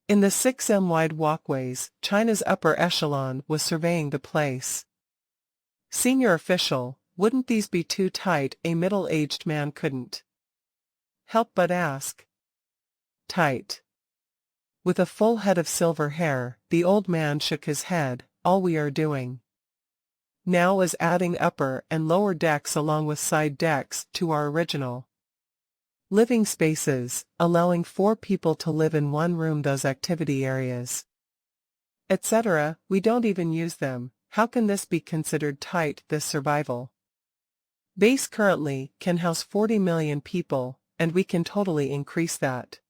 In the 6 m wide walkways, China's upper echelon was surveying the place. Senior official, wouldn't these be too tight? A middle-aged man couldn't help but ask. Tight. With a full head of silver hair, the old man shook his head. All we are doing now is adding upper and lower decks along with side decks to our original living spaces, allowing 4 people to live in one room. Those activity areas, etc., we don't even use them. How can this be considered tight? This survival base currently can house 40 million people, and we can totally increase that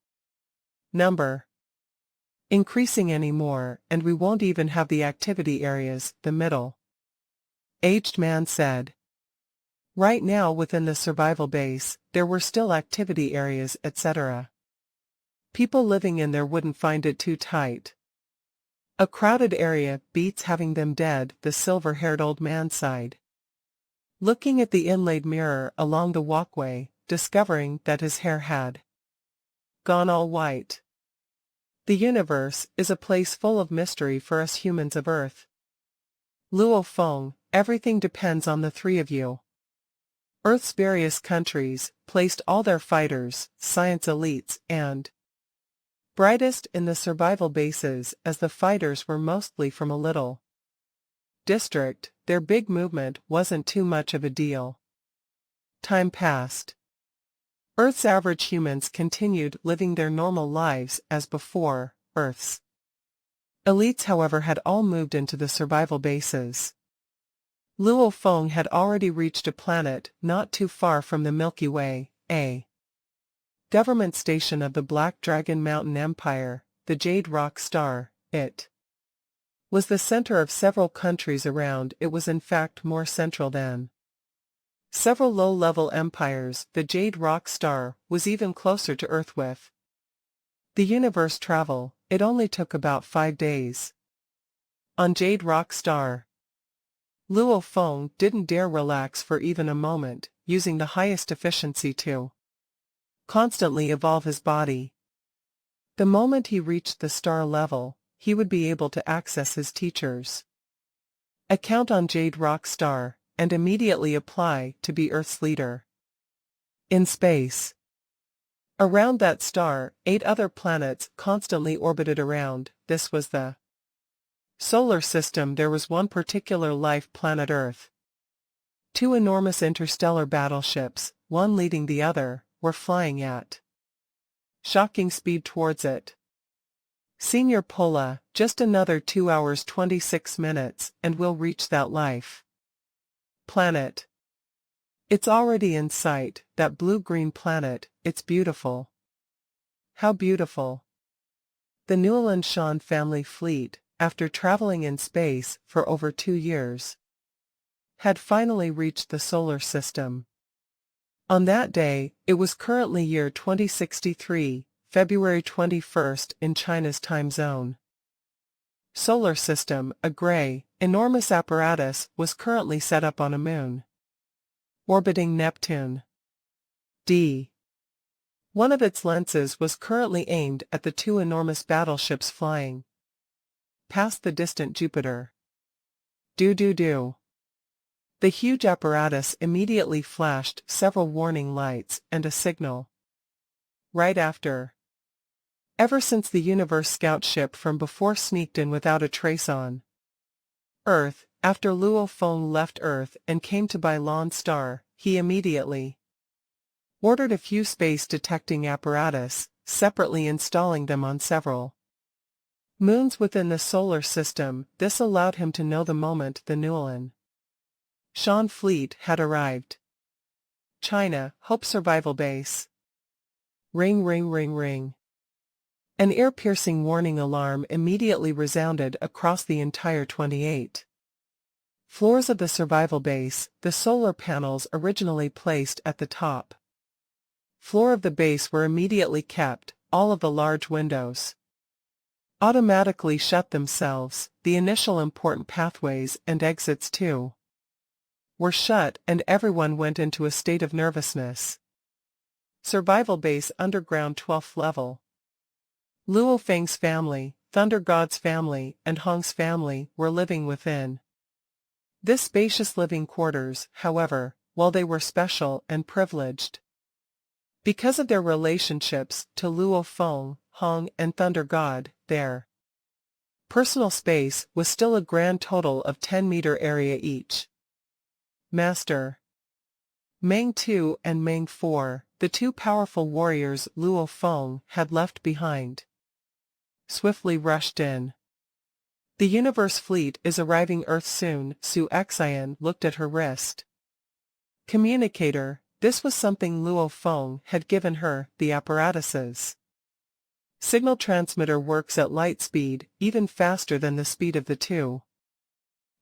number. Increasing any more, and we won't even have the activity areas, the middle-aged man said. Right now within the survival base, there were still activity areas, etc. People living in there wouldn't find it too tight. A crowded area beats having them dead, the silver-haired old man sighed. Looking at the inlaid mirror along the walkway, discovering that his hair had gone all white. The universe is a place full of mystery for us humans of Earth. Luo Feng, everything depends on the 3 of you. Earth's various countries placed all their fighters, science elites, and brightest in the survival bases. As the fighters were mostly from a little district, their big movement wasn't too much of a deal. Time passed. Earth's average humans continued living their normal lives as before. Earth's elites, however, had all moved into the survival bases. Luo Feng had already reached a planet not too far from the Milky Way, a government station of the Black Dragon Mountain Empire, the Jade Rock Star. It was the center of several countries around. It was in fact more central than several low-level empires. The Jade Rock Star was even closer to Earth. With the universe travel, it only took about 5 days. On Jade Rock Star, Luo Feng didn't dare relax for even a moment, using the highest efficiency to constantly evolve his body. The moment he reached the star level, he would be able to access his teacher's account on Jade Rock Star, and immediately apply to be Earth's leader. In space. Around that star, 8 other planets constantly orbited around. This was the Solar system. There was one particular life planet Earth. Two enormous interstellar battleships, one leading the other, were flying at shocking speed towards it. Senior Pola, just another 2 hours 26 minutes and we'll reach that life planet. It's already in sight, that blue-green planet. It's beautiful. How beautiful. The Newland Sean family fleet, after traveling in space for over 2 years, had finally reached the solar system. On that day, it was currently year 2063, February 21st in China's time zone. Solar system, a gray, enormous apparatus was currently set up on a moon, orbiting Neptune. One of its lenses was currently aimed at the two enormous battleships flying past the distant Jupiter. Do. The huge apparatus immediately flashed several warning lights and a signal. Right after. Ever since the Universe scout ship from before sneaked in without a trace on Earth, after Luo Feng left Earth and came to Bai Lan Star, he immediately ordered a few space-detecting apparatus, separately installing them on several moons within the solar system. This allowed him to know the moment the Newland Sean fleet had arrived. China, Hope Survival Base. Ring. An ear-piercing warning alarm immediately resounded across the entire 28 floors of the survival base. The solar panels originally placed at the top floor of the base were immediately kept. All of the large windows automatically shut themselves. The initial important pathways and exits too were shut, and everyone went into a state of nervousness. Survival base underground 12th level. Luo Feng's family, Thunder God's family, and Hong's family were living within this spacious living quarters. However, while they were special and privileged because of their relationships to Luo Feng, Hong, and Thunder God, their personal space was still a grand total of 10-meter area each. Master Meng 2 and Meng 4, the two powerful warriors Luo Feng had left behind, swiftly rushed in. The Universe fleet is arriving Earth soon. Su Xian looked at her wrist communicator. This was something Luo Feng had given her. The apparatuses signal transmitter works at light speed, even faster than the speed of the two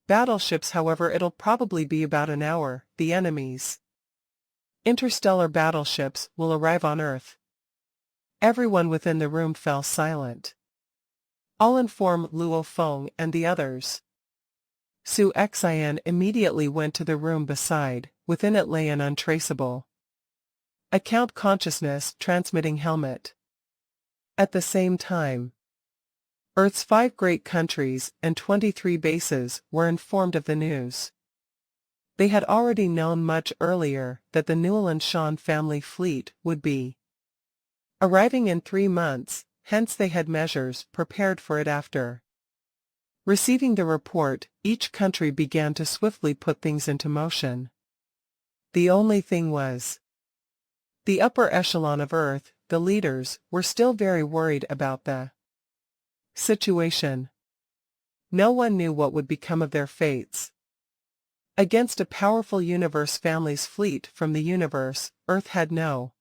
battleships. However, it'll probably be about an hour. The enemy's interstellar battleships will arrive on Earth. Everyone within the room fell silent. I'll inform Luo Feng and the others. Su Xian immediately went to the room beside. Within it lay an untraceable account consciousness transmitting helmet. At the same time, Earth's 5 great countries and 23 bases were informed of the news. They had already known much earlier that the Newland Sean family fleet would be arriving in 3 months, hence they had measures prepared for it. After receiving the report, each country began to swiftly put things into motion. The only thing was, the upper echelon of Earth, the leaders, were still very worried about the situation. No one knew what would become of their fates. Against a powerful Universe family's fleet from the universe, Earth had no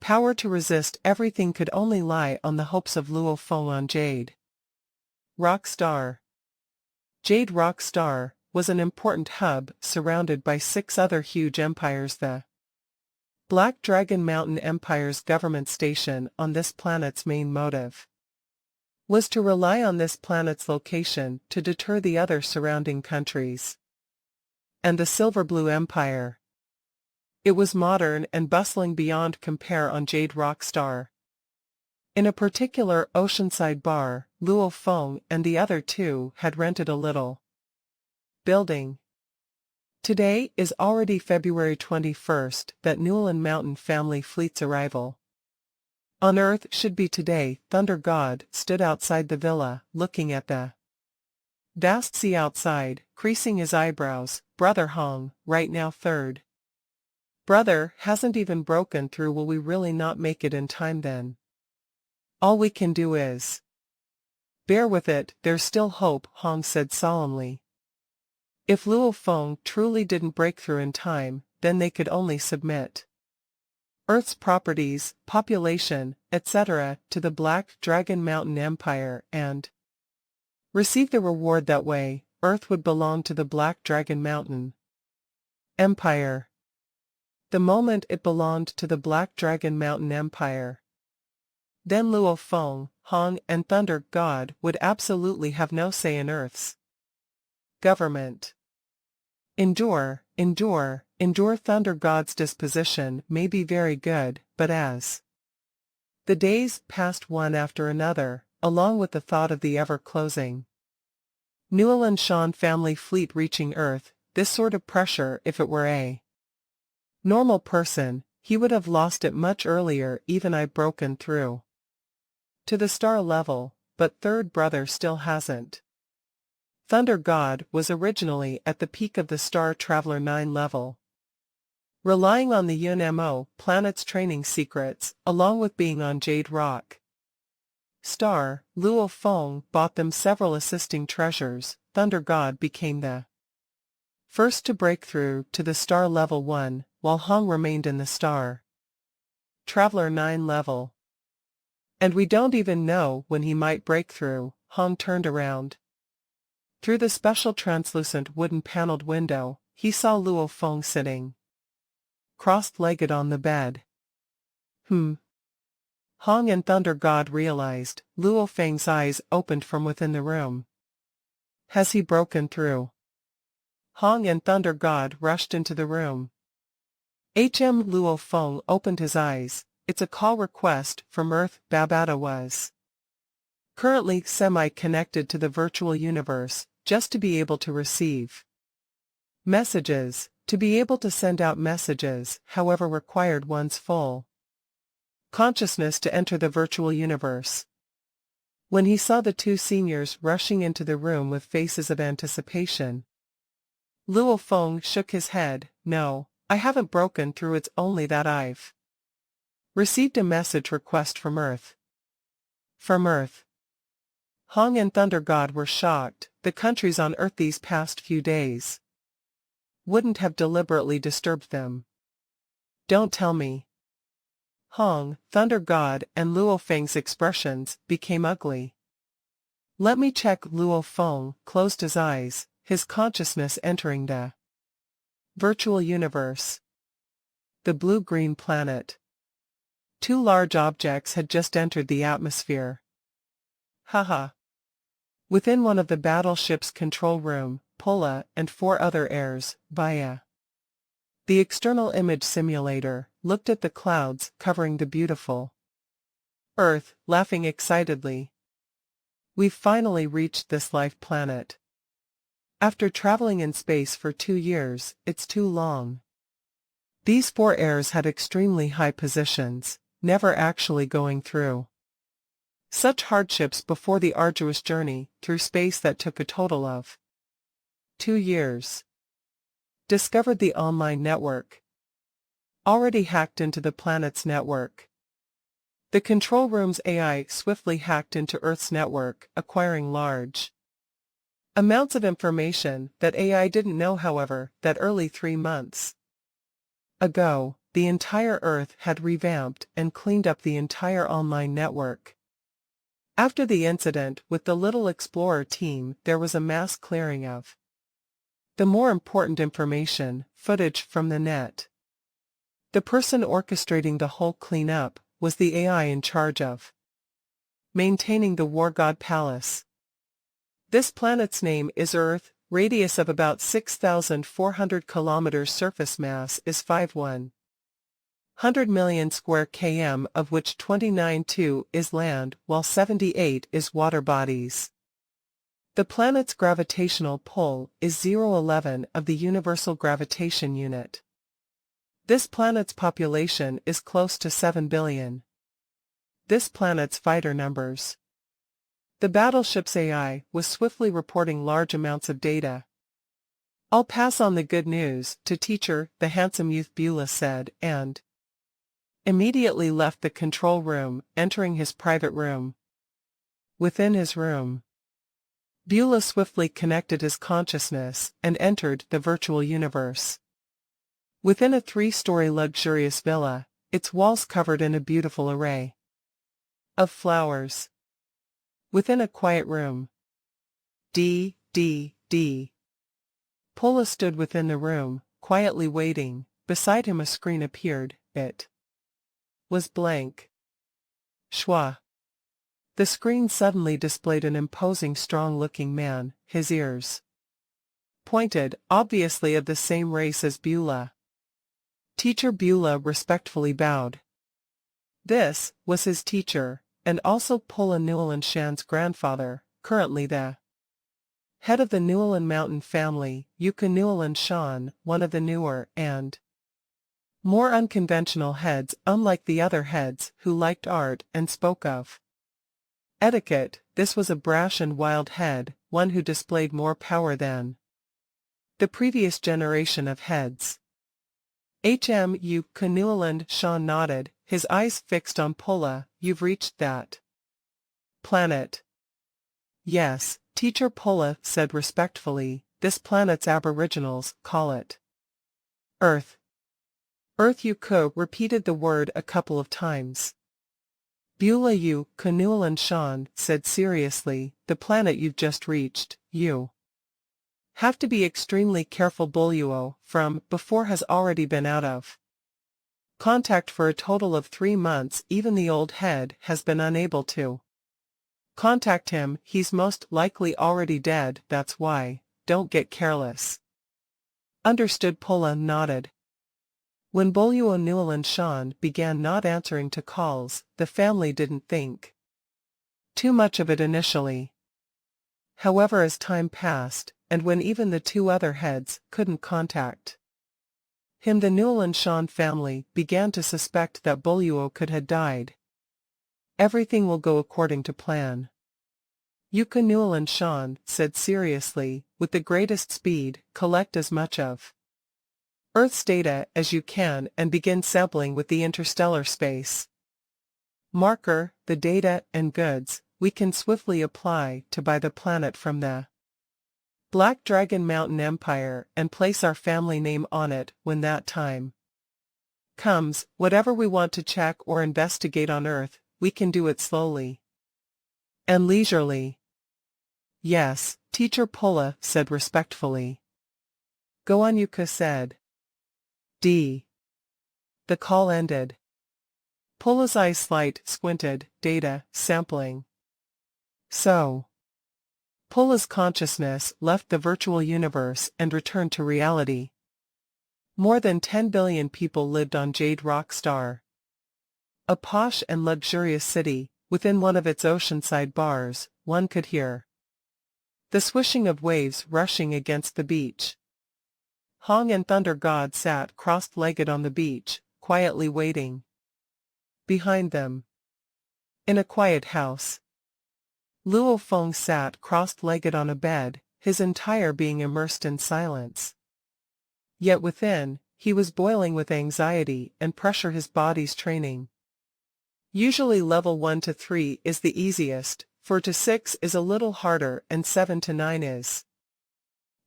power to resist. Everything could only lie on the hopes of Luo Feng on Jade Rock Star. Jade Rock Star was an important hub surrounded by 6 other huge empires. The Black Dragon Mountain Empire's government station on this planet's main motive was to rely on this planet's location to deter the other surrounding countries. And the Silver Blue Empire. It was modern and bustling beyond compare on Jade Rock Star. In a particular oceanside bar, Luo Feng and the other two had rented a little building. Today is already February 21st, that Newland Mountain family fleet's arrival on Earth should be today. Thunder God stood outside the villa, looking at the Vast sea outside, creasing his eyebrows, Brother Hong, right now third. Brother, hasn't even broken through. Will we really not make it in time then? All we can do is bear with it, there's still hope, Hong said solemnly. If Luo Feng truly didn't break through in time, then they could only submit Earth's properties, population, etc., to the Black Dragon Mountain Empire and receive the reward that way. Earth would belong to the Black Dragon Mountain Empire. The moment it belonged to the Black Dragon Mountain Empire, then Luo Feng, Hong, and Thunder God would absolutely have no say in Earth's government. Endure. Thunder God's disposition may be very good, but as the days passed one after another, along with the thought of the ever-closing Newland Shan family fleet reaching Earth, this sort of pressure, if it were a normal person, he would have lost it much earlier. Even I broken through to the star level, but third brother still hasn't. Thunder God was originally at the peak of the Star Traveler 9 level, relying on the UNMO planet's training secrets, along with being on Jade Rock Star. Luo Feng bought them several assisting treasures. Thunder God became the first to break through to the Star Level 1, while Hong remained in the Star Traveler 9 level. And we don't even know when he might break through. Hong turned around. Through the special translucent wooden-paneled window, he saw Luo Feng sitting cross-legged on the bed. Hong and Thunder God realized. Luo Feng's eyes opened from within the room. Has he broken through? Hong and Thunder God rushed into the room. Luo Feng opened his eyes. It's a call request from Earth. Babata was currently semi-connected to the virtual universe, just to be able to receive messages. To be able to send out messages, however, required one's full consciousness to enter the virtual universe. When he saw the two seniors rushing into the room with faces of anticipation, Luo Feng shook his head. No, I haven't broken through. It's only that I've received a message request from Earth. From Earth. Hong and Thunder God were shocked. The countries on Earth these past few days wouldn't have deliberately disturbed them. Don't tell me. Hong, Thunder God, and Luo Feng's expressions became ugly. Let me check. Luo Feng closed his eyes, his consciousness entering the virtual universe. The blue-green planet. Two large objects had just entered the atmosphere. Haha. Within one of the battleship's control room, Pola and 4 other heirs, via the external image simulator, looked at the clouds covering the beautiful Earth, laughing excitedly. We've finally reached this life planet. After traveling in space for 2 years, it's too long. These 4 heirs had extremely high positions, never actually going through such hardships before. The arduous journey through space that took a total of 2 years. Discovered the online network. Already hacked into the planet's network. The control room's AI swiftly hacked into Earth's network, acquiring large amounts of information that AI didn't know. However, that early 3 months ago, the entire Earth had revamped and cleaned up the entire online network. After the incident with the Little Explorer team, there was a mass clearing of the more important information, footage from the net. The person orchestrating the whole cleanup was the AI in charge of maintaining the War God Palace. This planet's name is Earth, radius of about 6,400 kilometers, surface mass is 5,100 million square km, of which 29.2 is land, while 78 is water bodies. The planet's gravitational pull is 0.11 of the universal gravitation unit. This planet's population is close to 7 billion. This planet's fighter numbers The battleship's AI was swiftly reporting large amounts of data. "I'll pass on the good news to teacher," the handsome youth Beulah said, and immediately left the control room, entering his private room. Within his room, Beulah swiftly connected his consciousness and entered the virtual universe. Within a 3-story luxurious villa, its walls covered in a beautiful array of flowers. Within a quiet room. D. Pola stood within the room, quietly waiting. Beside him a screen appeared. It was blank. Schwa. The screen suddenly displayed an imposing, strong-looking man, his ears pointed, obviously of the same race as Beulah. Teacher Beulah respectfully bowed. This was his teacher, and also Pola Newland Shan's grandfather, currently the head of the Newland Mountain family, Yuka Newland Shan, one of the newer and more unconventional heads, unlike the other heads who liked art and spoke of etiquette. This was a brash and wild head, one who displayed more power than the previous generation of heads. Yuka Newland Shan nodded, his eyes fixed on Pola. "You've reached that planet?" "Yes," Teacher Pola said respectfully. "This planet's aboriginals call it Earth." "Earth." Yuka repeated the word a couple of times. Beulah Yuka Newland Shan said seriously, "The planet you've just reached, you have to be extremely careful. Buluo from before has already been out of contact for a total of 3 months. Even the old head has been unable to contact him. He's most likely already dead. That's why, don't get careless." "Understood." Pola nodded. When Buluo Newland Shan began not answering to calls, the family didn't think too much of it initially. However, as time passed, and when even the 2 other heads couldn't contact him, the Newland Shan family began to suspect that Buluo could have died. "Everything will go according to plan," Yuka Newland Shan said seriously. "With the greatest speed, collect as much of Earth's data as you can and begin sampling with the interstellar space marker. The data and goods we can swiftly apply to buy the planet from the Black Dragon Mountain Empire and place our family name on it. When that time comes, whatever we want to check or investigate on Earth, we can do it slowly and leisurely." "Yes," Teacher Pola said respectfully. "Go on." Yuka said. The call ended. Pola's eyes squinted. Data sampling. So Pola's consciousness left the virtual universe and returned to reality. More than 10 billion people lived on Jade Rock Star, a posh and luxurious city. Within one of its oceanside bars, one could hear the swishing of waves rushing against the beach. Hong and Thunder God sat cross-legged on the beach, quietly waiting. Behind them, in a quiet house, Luo Feng sat cross-legged on a bed, his entire being immersed in silence. Yet within, he was boiling with anxiety and pressure. His body's training. Usually level 1 to 3 is the easiest, 4 to 6 is a little harder, and 7 to 9 is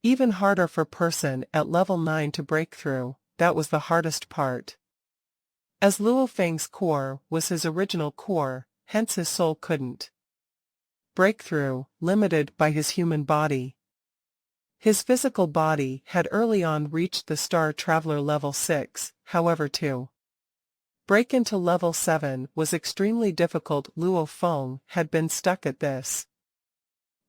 even harder for person at level 9 to break through. That was the hardest part. As Luo Feng's core was his original core, hence his soul couldn't break through, limited by his human body. His physical body had early on reached the Star Traveler level 6, however to break into level 7 was extremely difficult. Luo Feng had been stuck at this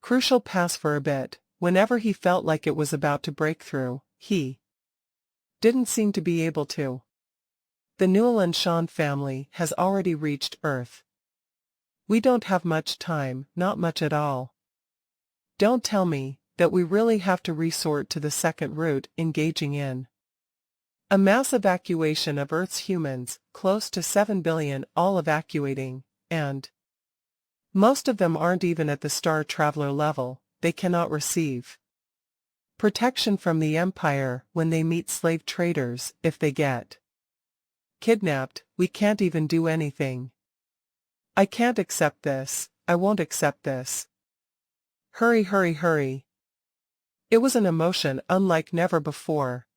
crucial pass for a bit. Whenever he felt like it was about to break through, he didn't seem to be able to. The Newland Shan family has already reached Earth. We don't have much time, not much at all. Don't tell me that we really have to resort to the second route, engaging in a mass evacuation of Earth's humans, close to 7 billion, all evacuating, and Most of them aren't even at the Star Traveler level, they cannot receive protection from the Empire when they meet slave traders. If they get kidnapped, we can't even do anything. I can't accept this, I won't accept this. Hurry, hurry, hurry. It was an emotion unlike never before.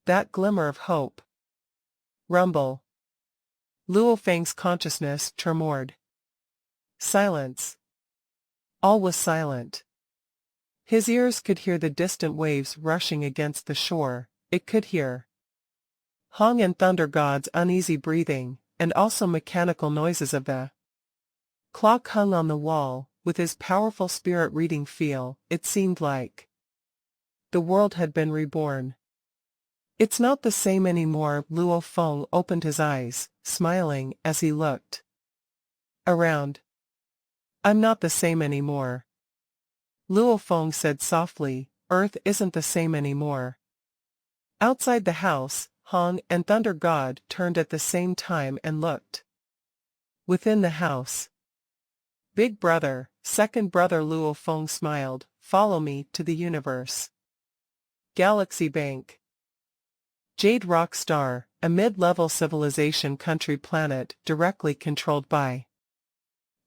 That glimmer of hope. Rumble. Luo Feng's consciousness tremored. Silence. All was silent. His ears could hear the distant waves rushing against the shore. It could hear Hong and Thunder God's uneasy breathing, and also mechanical noises of the clock hung on the wall. With his powerful spirit-reading feel, it seemed like the world had been reborn. It's not the same anymore. Luo Feng opened his eyes, smiling as he looked around. I'm not the same anymore. Luo Feng said softly, Earth isn't the same anymore. Outside the house, Hong and Thunder God turned at the same time and looked. Within the house. Big brother, second brother, Luo Feng smiled, follow me to the universe. Galaxy Bank. Jade Rock Star, a mid-level civilization country planet directly controlled by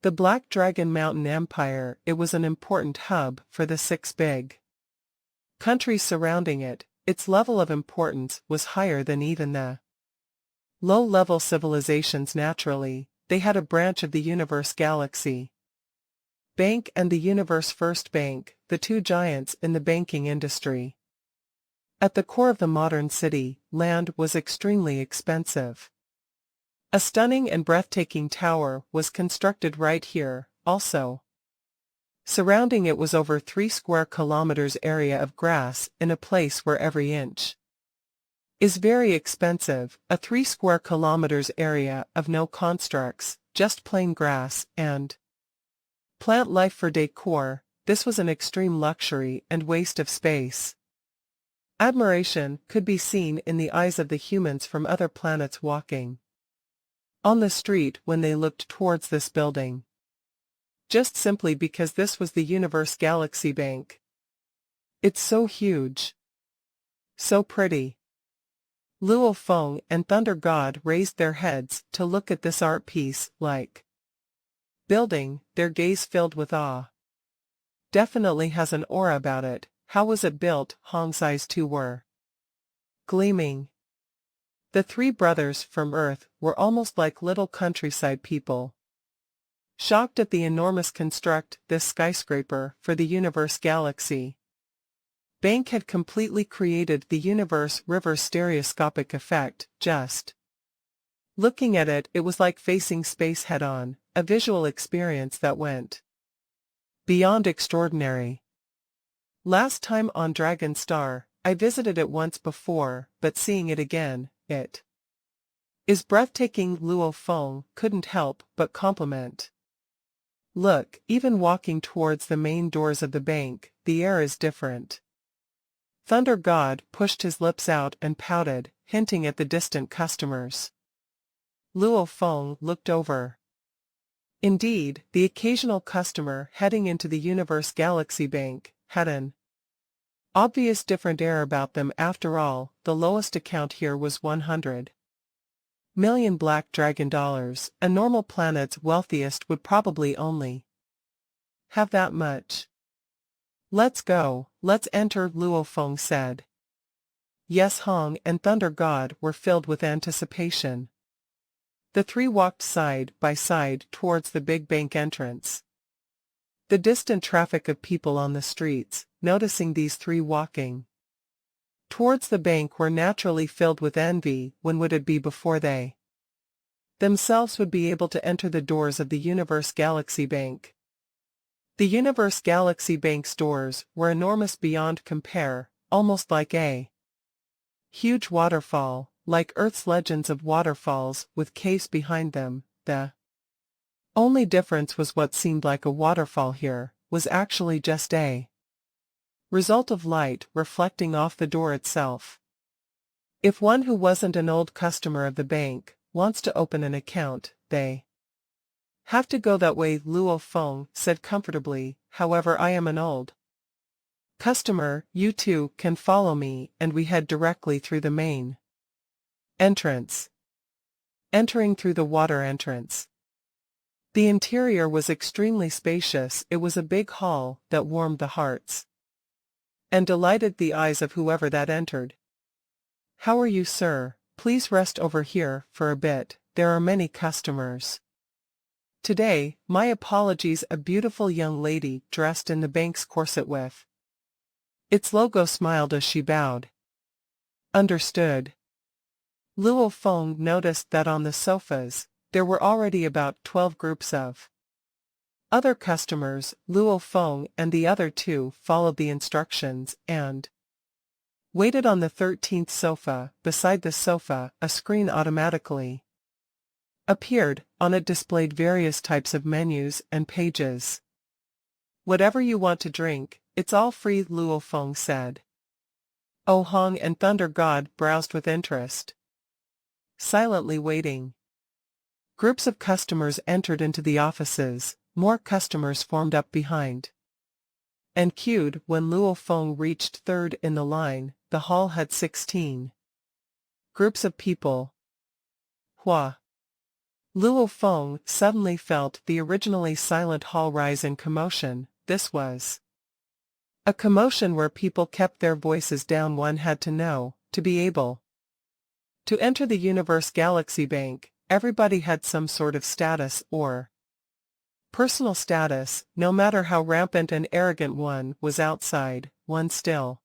the Black Dragon Mountain Empire. It was an important hub for the 6 big countries surrounding it. Its level of importance was higher than even the low-level civilizations. Naturally, they had a branch of the Universe Galaxy Bank and the Universe First Bank, the 2 giants in the banking industry. At the core of the modern city, land was extremely expensive. A stunning and breathtaking tower was constructed right here, also. Surrounding it was over 3 square kilometers area of grass in a place where every inch is very expensive. A 3 square kilometers area of no constructs, just plain grass and plant life for decor. This was an extreme luxury and waste of space. Admiration could be seen in the eyes of the humans from other planets walking on the street when they looked towards this building. Just simply because this was the Universe Galaxy Bank. It's so huge. So pretty. Luo Feng and Thunder God raised their heads to look at this art piece like building, their gaze filled with awe. Definitely has an aura about it. How was it built? Hong's eyes too were gleaming. The 3 brothers from Earth were almost like little countryside people, shocked at the enormous construct. This skyscraper for the Universe Galaxy Bank had completely created the Universe River stereoscopic effect. Just looking at it, it was like facing space head-on, a visual experience that went beyond extraordinary. Last time on Dragon Star, I visited it once before, but seeing it again, it is breathtaking. Luo Feng couldn't help but compliment. Look, even walking towards the main doors of the bank, the air is different. Thunder God pushed his lips out and pouted, hinting at the distant customers. Luo Feng looked over. Indeed, the occasional customer heading into the Universe Galaxy Bank had an obvious different air about them. After all, the lowest account here was 100 million Black Dragon dollars. A normal planet's wealthiest would probably only have that much. Let's go, let's enter, Luo Feng said. Yes, Hong and Thunder God were filled with anticipation. The 3 walked side by side towards the big bank entrance. The distant traffic of people on the streets, noticing these 3 walking towards the bank, were naturally filled with envy. When would it be before they themselves would be able to enter the doors of the Universe Galaxy Bank? The Universe Galaxy Bank's doors were enormous beyond compare, almost like a huge waterfall, like Earth's legends of waterfalls with caves behind them. The only difference was what seemed like a waterfall here was actually just a result of light reflecting off the door itself. If one who wasn't an old customer of the bank wants to open an account, they Have to go that way, Luo Feng said comfortably, however I am an old customer, you two can follow me and we head directly through the main entrance. Entering through the water entrance. The interior was extremely spacious. It was a big hall that warmed the hearts and delighted the eyes of whoever that entered. How are you, sir? Please rest over here for a bit, there are many customers today. My apologies. A beautiful young lady dressed in the bank's corset with its logo smiled as she bowed. Understood. Luo Feng noticed that on the sofas, there were already about 12 groups of other customers. Luo Feng and the other two followed the instructions and waited on the 13th sofa. Beside the sofa, a screen automatically appeared. On it displayed various types of menus and pages. Whatever you want to drink, it's all free, Luo Feng said. Oh, Hong and Thunder God browsed with interest, silently waiting. Groups of customers entered into the offices, more customers formed up behind and queued. When Luo Feng reached third in the line, the hall had 16 groups of people. Hua! Luo Feng suddenly felt the originally silent hall rise in commotion. This was a commotion where people kept their voices down. One had to know, to be able to enter the Universe Galaxy Bank, everybody had some sort of status or personal status. No matter how rampant and arrogant one was outside, one still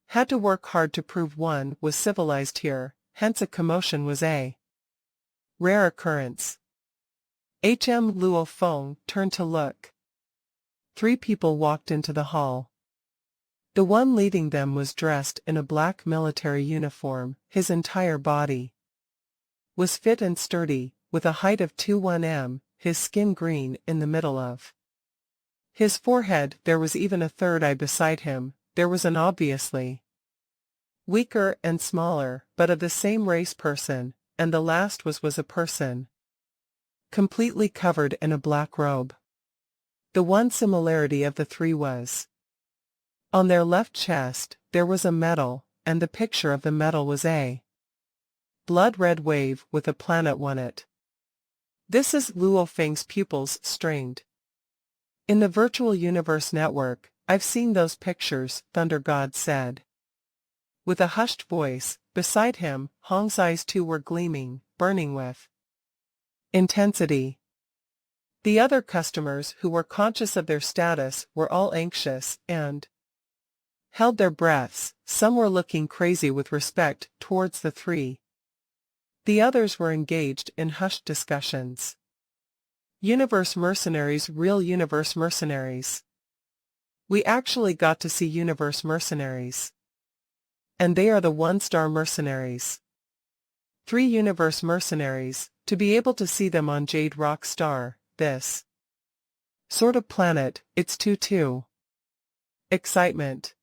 had to work hard to prove one was civilized here, hence a commotion was a rare occurrence. Luo Feng turned to look. 3 people walked into the hall. The one leading them was dressed in a black military uniform. His entire body was fit and sturdy, with a height of 21 m, his skin green in the middle of his forehead. There was even a third eye beside him. There was an obviously weaker and smaller, but of the same race person, and the last was a person completely covered in a black robe. The one similarity of the 3 was on their left chest. There was a medal, and the picture of the medal was a blood-red wave with a planet on it. This is Luo Feng's pupils strained. In the virtual universe network, I've seen those pictures, Thunder God said. With a hushed voice, beside him, Hong's eyes too were gleaming, burning with intensity. The other customers who were conscious of their status were all anxious and held their breaths. Some were looking crazy with respect towards the 3. The others were engaged in hushed discussions. Universe mercenaries, real universe mercenaries. We actually got to see universe mercenaries. And they are the 1-star mercenaries. 3 universe mercenaries, to be able to see them on Jade Rock Star, this sort of planet, it's too. Excitement.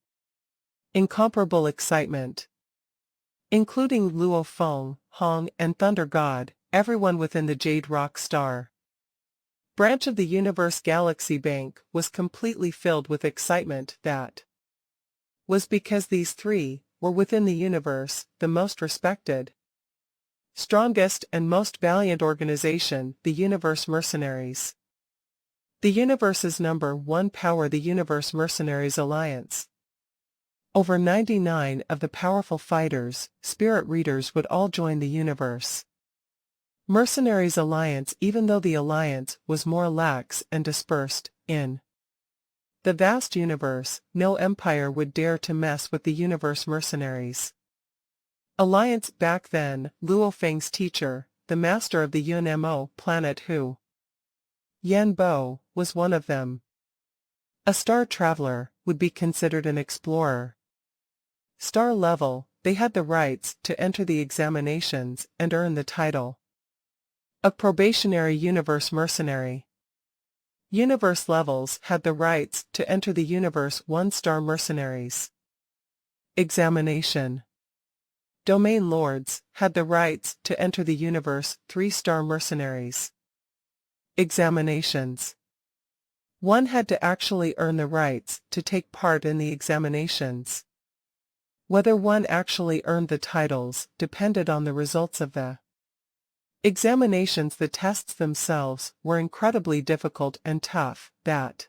Incomparable excitement. Including Luo Feng, Hong and Thunder God, everyone within the Jade Rock Star branch of the Universe Galaxy Bank was completely filled with excitement. That was because these 3 were within the universe, the most respected, strongest and most valiant organization, the Universe Mercenaries. The universe's #1 power, the Universe Mercenaries Alliance. Over 99 of the powerful fighters, spirit readers would all join the Universe Mercenaries Alliance. Even though the alliance was more lax and dispersed in the vast universe, no empire would dare to mess with the Universe Mercenaries Alliance. Back then, Luo Feng's teacher, the master of the Yunmo planet Hu Yanbo, was one of them. A star traveler would be considered an explorer. Star level, they had the rights to enter the examinations and earn the title of probationary universe mercenary. Universe levels had the rights to enter the universe 1-star mercenaries examination. Domain lords had the rights to enter the universe 3-star mercenaries Examinations. One had to actually earn the rights to take part in the examinations. Whether one actually earned the titles depended on the results of the examinations. The tests themselves were incredibly difficult and tough. That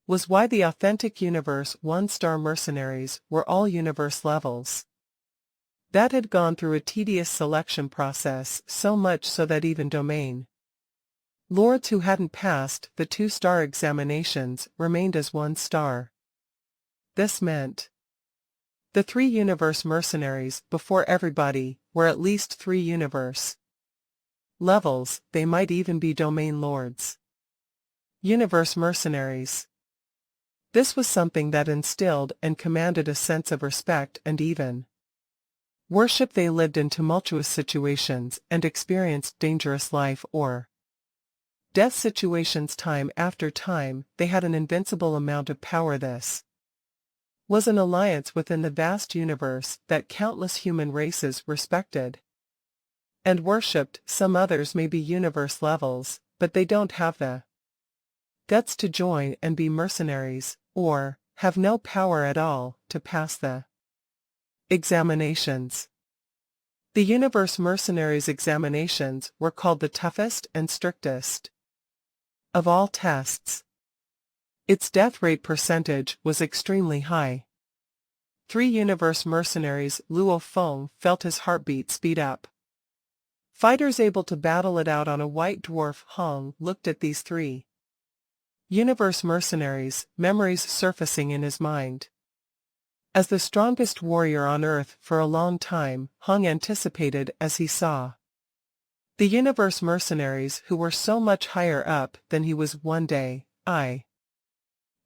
was why the authentic Universe 1-star mercenaries were all Universe levels. That had gone through a tedious selection process, so much so that even domain lords who hadn't passed the 2-star examinations remained as 1-star. This meant the 3 Universe mercenaries before everybody were at least 3 Universe levels. They might even be domain lords. Universe mercenaries. This was something that instilled and commanded a sense of respect and even worship. They lived in tumultuous situations and experienced dangerous life or death situations time after time. They had an invincible amount of power. This was an alliance within the vast universe that countless human races respected and worshipped. Some others may be Universe levels, but they don't have the guts to join and be mercenaries, or have no power at all to pass the examinations. The Universe mercenaries' examinations were called the toughest and strictest of all tests. Its death rate percentage was extremely high. 3 Universe mercenaries. Luo Feng felt his heartbeat speed up. Fighters able to battle it out on a white dwarf. Hong looked at these 3 Universe mercenaries, memories surfacing in his mind. As the strongest warrior on Earth for a long time, Hong anticipated as he saw the Universe mercenaries who were so much higher up than he was. One day, I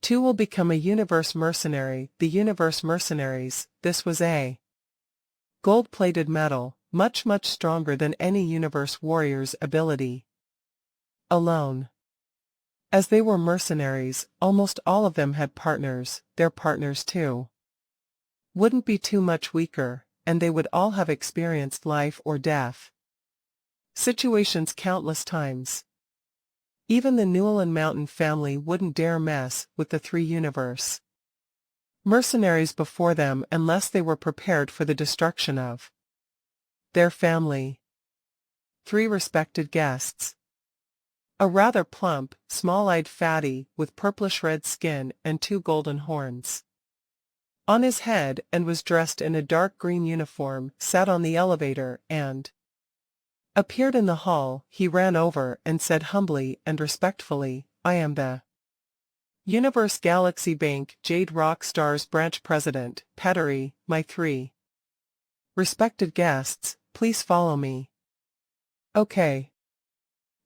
too will become a Universe mercenary. The Universe mercenaries. This was a gold-plated medal, much stronger than any Universe warrior's ability alone. As they were mercenaries, almost all of them had partners. Their partners too wouldn't be too much weaker, and they would all have experienced life or death situations countless times. Even the Newland Mountain family wouldn't dare mess with the 3 Universe mercenaries before them unless they were prepared for the destruction of their family. 3 respected guests. A rather plump, small-eyed fatty with purplish-red skin and 2 golden horns on his head, and was dressed in a dark green uniform, sat on the elevator and appeared in the hall. He ran over and said humbly and respectfully, "I am the Universe Galaxy Bank Jade Rock Stars branch president, Pettery. My 3 respected guests, please follow me." Okay.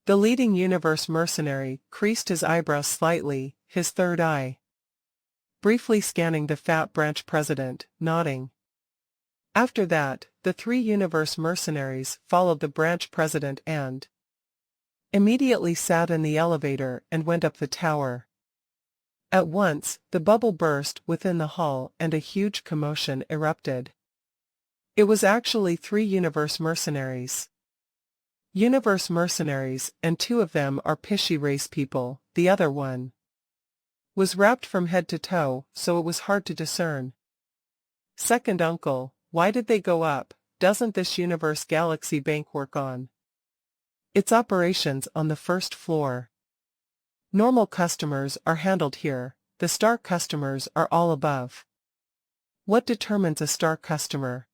The leading Universe mercenary creased his eyebrows slightly, his third eye briefly scanning the fat branch president, nodding. After that, the 3 Universe mercenaries followed the branch president and immediately sat in the elevator and went up the tower. At once, the bubble burst within the hall and a huge commotion erupted. It was actually 3 Universe mercenaries. Universe mercenaries, and 2 of them are Pishy race people. The other one was wrapped from head to toe, so it was hard to discern. Second uncle, why did they go up? Doesn't this Universe Galaxy Bank work on its operations on the 1st floor? Normal customers are handled here, the star customers are all above. What determines a star customer?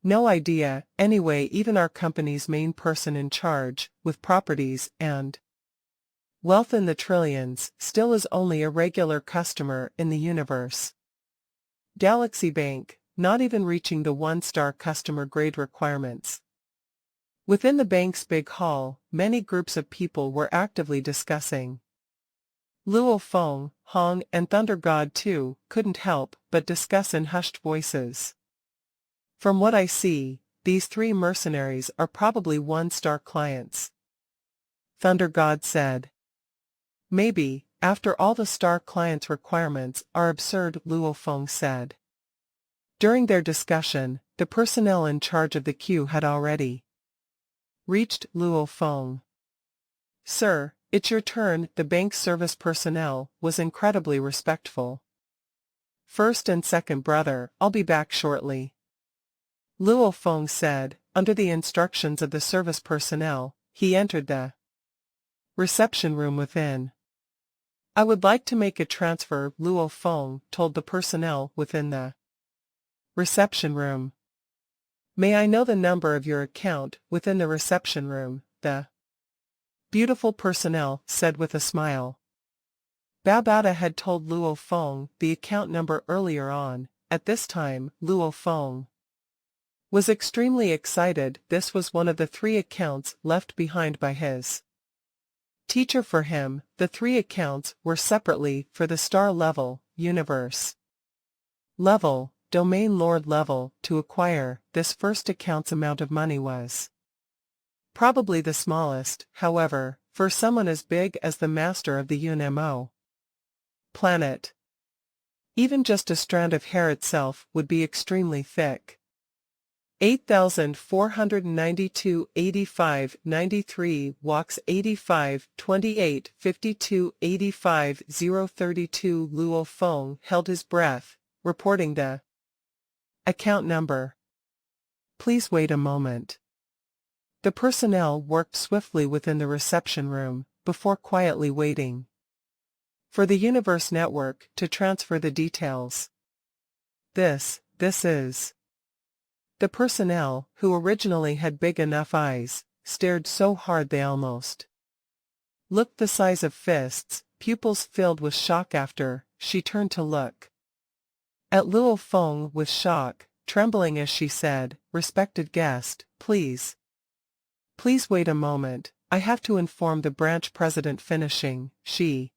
No idea. Anyway, even our company's main person in charge, with properties and wealth in the trillions, still is only a regular customer in the Universe Galaxy Bank, not even reaching the 1-star customer grade requirements. Within the bank's big hall, many groups of people were actively discussing. Luo Feng, Hong, and Thunder God too couldn't help but discuss in hushed voices. From what I see, these 3 mercenaries are probably 1-star clients, Thunder God said. Maybe, after all, the star clients' requirements are absurd, Luo Feng said. During their discussion, the personnel in charge of the queue had already reached Luo Feng. "Sir, it's your turn." The bank's service personnel was incredibly respectful. "First and second brother, I'll be back shortly," Luo Feng said. Under the instructions of the service personnel, he entered the reception room within. "I would like to make a transfer," Luo Feng told the personnel within the reception room. "May I know the number of your account?" Within the reception room, the beautiful personnel said with a smile. Babada had told Luo Feng the account number earlier on. At this time, Luo Feng was extremely excited. This was one of the 3 accounts left behind by his teacher for him. The 3 accounts were separately for the star level, universe level, domain lord level. To acquire this first account's amount of money was probably the smallest, however, for someone as big as the master of the UNMO planet. Even just a strand of hair itself would be extremely thick. 8,492, 85, 93, walks 85, 28, 52, 85, 032. Luo Feng held his breath, reporting the account number. "Please wait a moment." The personnel worked swiftly within the reception room, before quietly waiting for the universe network to transfer the details. This is. The personnel, who originally had big enough eyes, stared so hard they almost looked the size of fists, pupils filled with shock. After she turned to look at Luo Feng with shock, trembling as she said, "Respected guest, please wait a moment, I have to inform the branch president." Finishing, she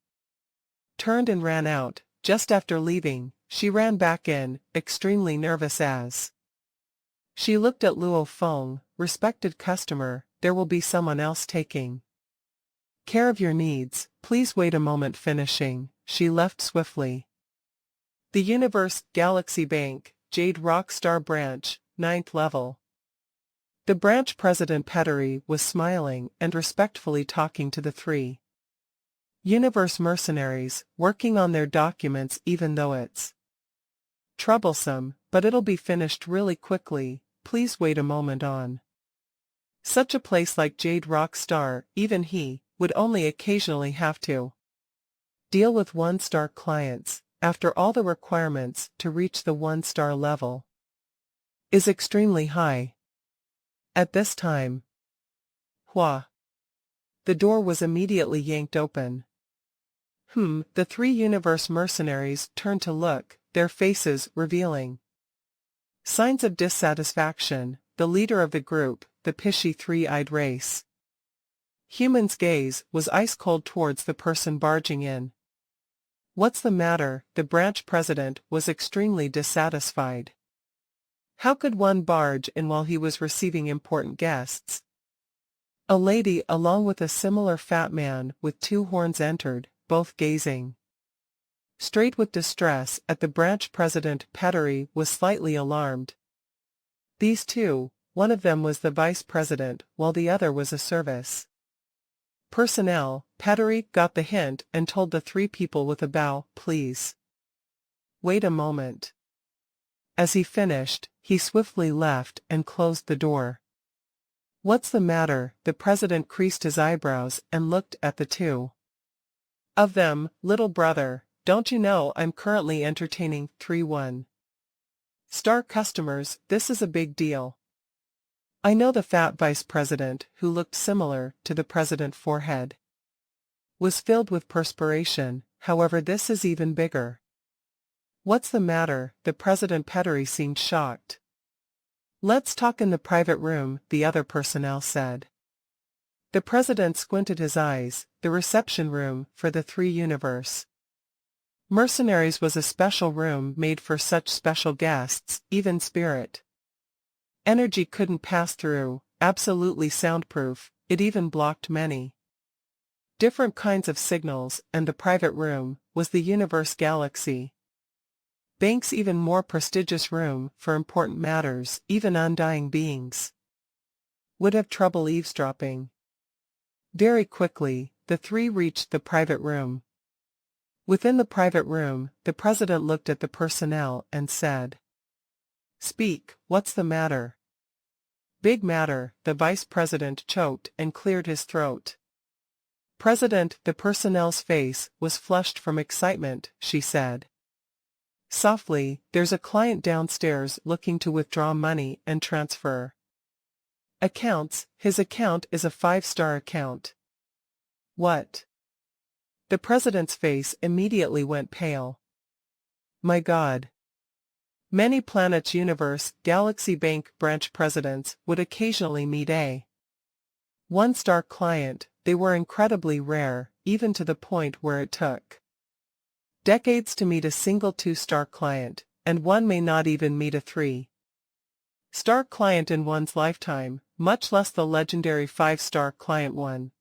turned and ran out. Just after leaving, she ran back in, extremely nervous as she looked at Luo Feng. "Respected customer, there will be someone else taking care of your needs, please wait a moment." Finishing, she left swiftly. The Universe Galaxy Bank, Jade Rockstar Branch, 9th level. The branch president Peteri was smiling and respectfully talking to the 3 universe mercenaries, working on their documents. "Even though it's troublesome, but it'll be finished really quickly, please wait a moment." On such a place like Jade Rockstar, even he would only occasionally have to deal with 1-star clients. After all, the requirements to reach the 1-star level is extremely high. At this time, the door was immediately yanked open. The 3 universe mercenaries turned to look, their faces revealing signs of dissatisfaction. The leader of the group, the pishy 3-eyed race human's gaze was ice-cold towards the person barging in. "What's the matter?" The branch president was extremely dissatisfied. How could one barge in while he was receiving important guests? A lady along with a similar fat man with 2 horns entered, both gazing straight with distress at the branch president. Peteri was slightly alarmed. These 2, one of them was the vice president while the other was a service personnel. Peteri got the hint and told the 3 people with a bow, "Please wait a moment." As he finished, he swiftly left and closed the door. "What's the matter?" The president creased his eyebrows and looked at the 2 of them. "Little brother, don't you know I'm currently entertaining 3 1-star customers? This is a big deal." "I know." The fat vice president, who looked similar to the president's forehead, was filled with perspiration. "However, this is even bigger." "What's the matter?" The president Peteri seemed shocked. "Let's talk in the private room," the other personnel said. The president squinted his eyes. The reception room for the 3 universe mercenaries was a special room made for such special guests. Even spirit energy couldn't pass through, absolutely soundproof. It even blocked many different kinds of signals. And the private room was the Universe Galaxy Bank's even more prestigious room for important matters. Even undying beings would have trouble eavesdropping. Very quickly, the three reached the private room. Within the private room, the president looked at the personnel and said, "Speak, what's the matter?" "Big matter," the vice president choked and cleared his throat. "President," the personnel's face was flushed from excitement, she said. Softly, "There's a client downstairs looking to withdraw money and transfer accounts. His account is a 5-star account." "What?" The president's face immediately went pale. "My God." Many planets, universe, galaxy bank branch presidents would occasionally meet a 1-star client. They were incredibly rare, even to the point where it took decades to meet a single 2-star client, and one may not even meet a 3-star client in one's lifetime, much less the legendary 5-star client. One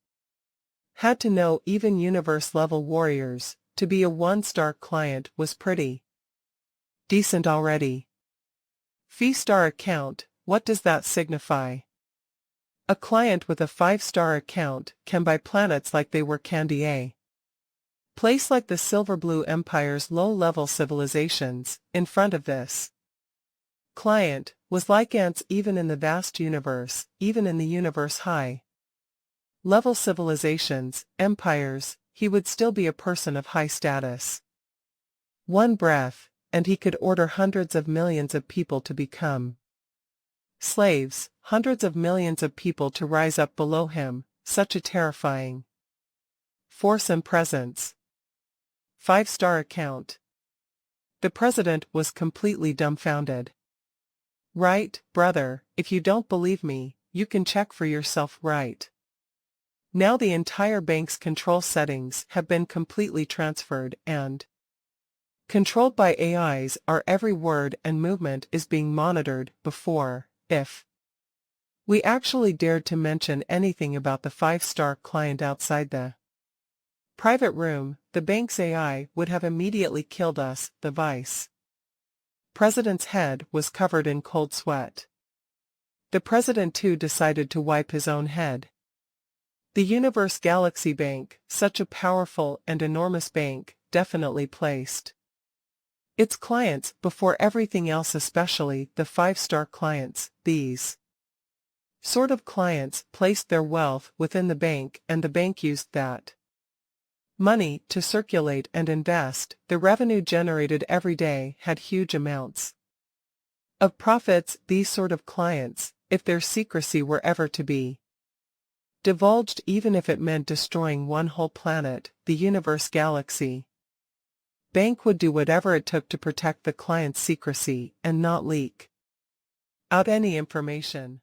had to know even universe-level warriors. To be a 1-star client was pretty decent already. 5-star account, what does that signify? A client with a 5-star account can buy planets like they were candy. A place like the Silver Blue Empire's low-level civilizations, in front of this client, was like ants even in the vast universe, even in the universe high-level civilizations, empires, he would still be a person of high status. One breath, and he could order hundreds of millions of people to become slaves, hundreds of millions of people to rise up below him, such a terrifying force and presence. 5-star account. The president was completely dumbfounded. "Right, brother, if you don't believe me, you can check for yourself right now. The entire bank's control settings have been completely transferred and controlled by AIs. Our every word and movement is being monitored. Before, if we actually dared to mention anything about the 5-star client outside the private room, the bank's AI would have immediately killed us." The vice president's head was covered in cold sweat. The president too decided to wipe his own head. The Universe Galaxy Bank, such a powerful and enormous bank, definitely placed its clients before everything else, especially the 5-star clients. These sort of clients placed their wealth within the bank, and the bank used that money to circulate and invest. The revenue generated every day had huge amounts of profits. These sort of clients, if their secrecy were ever to be divulged, even if it meant destroying one whole planet, the universe galaxy bank would do whatever it took to protect the client's secrecy and not leak out any information.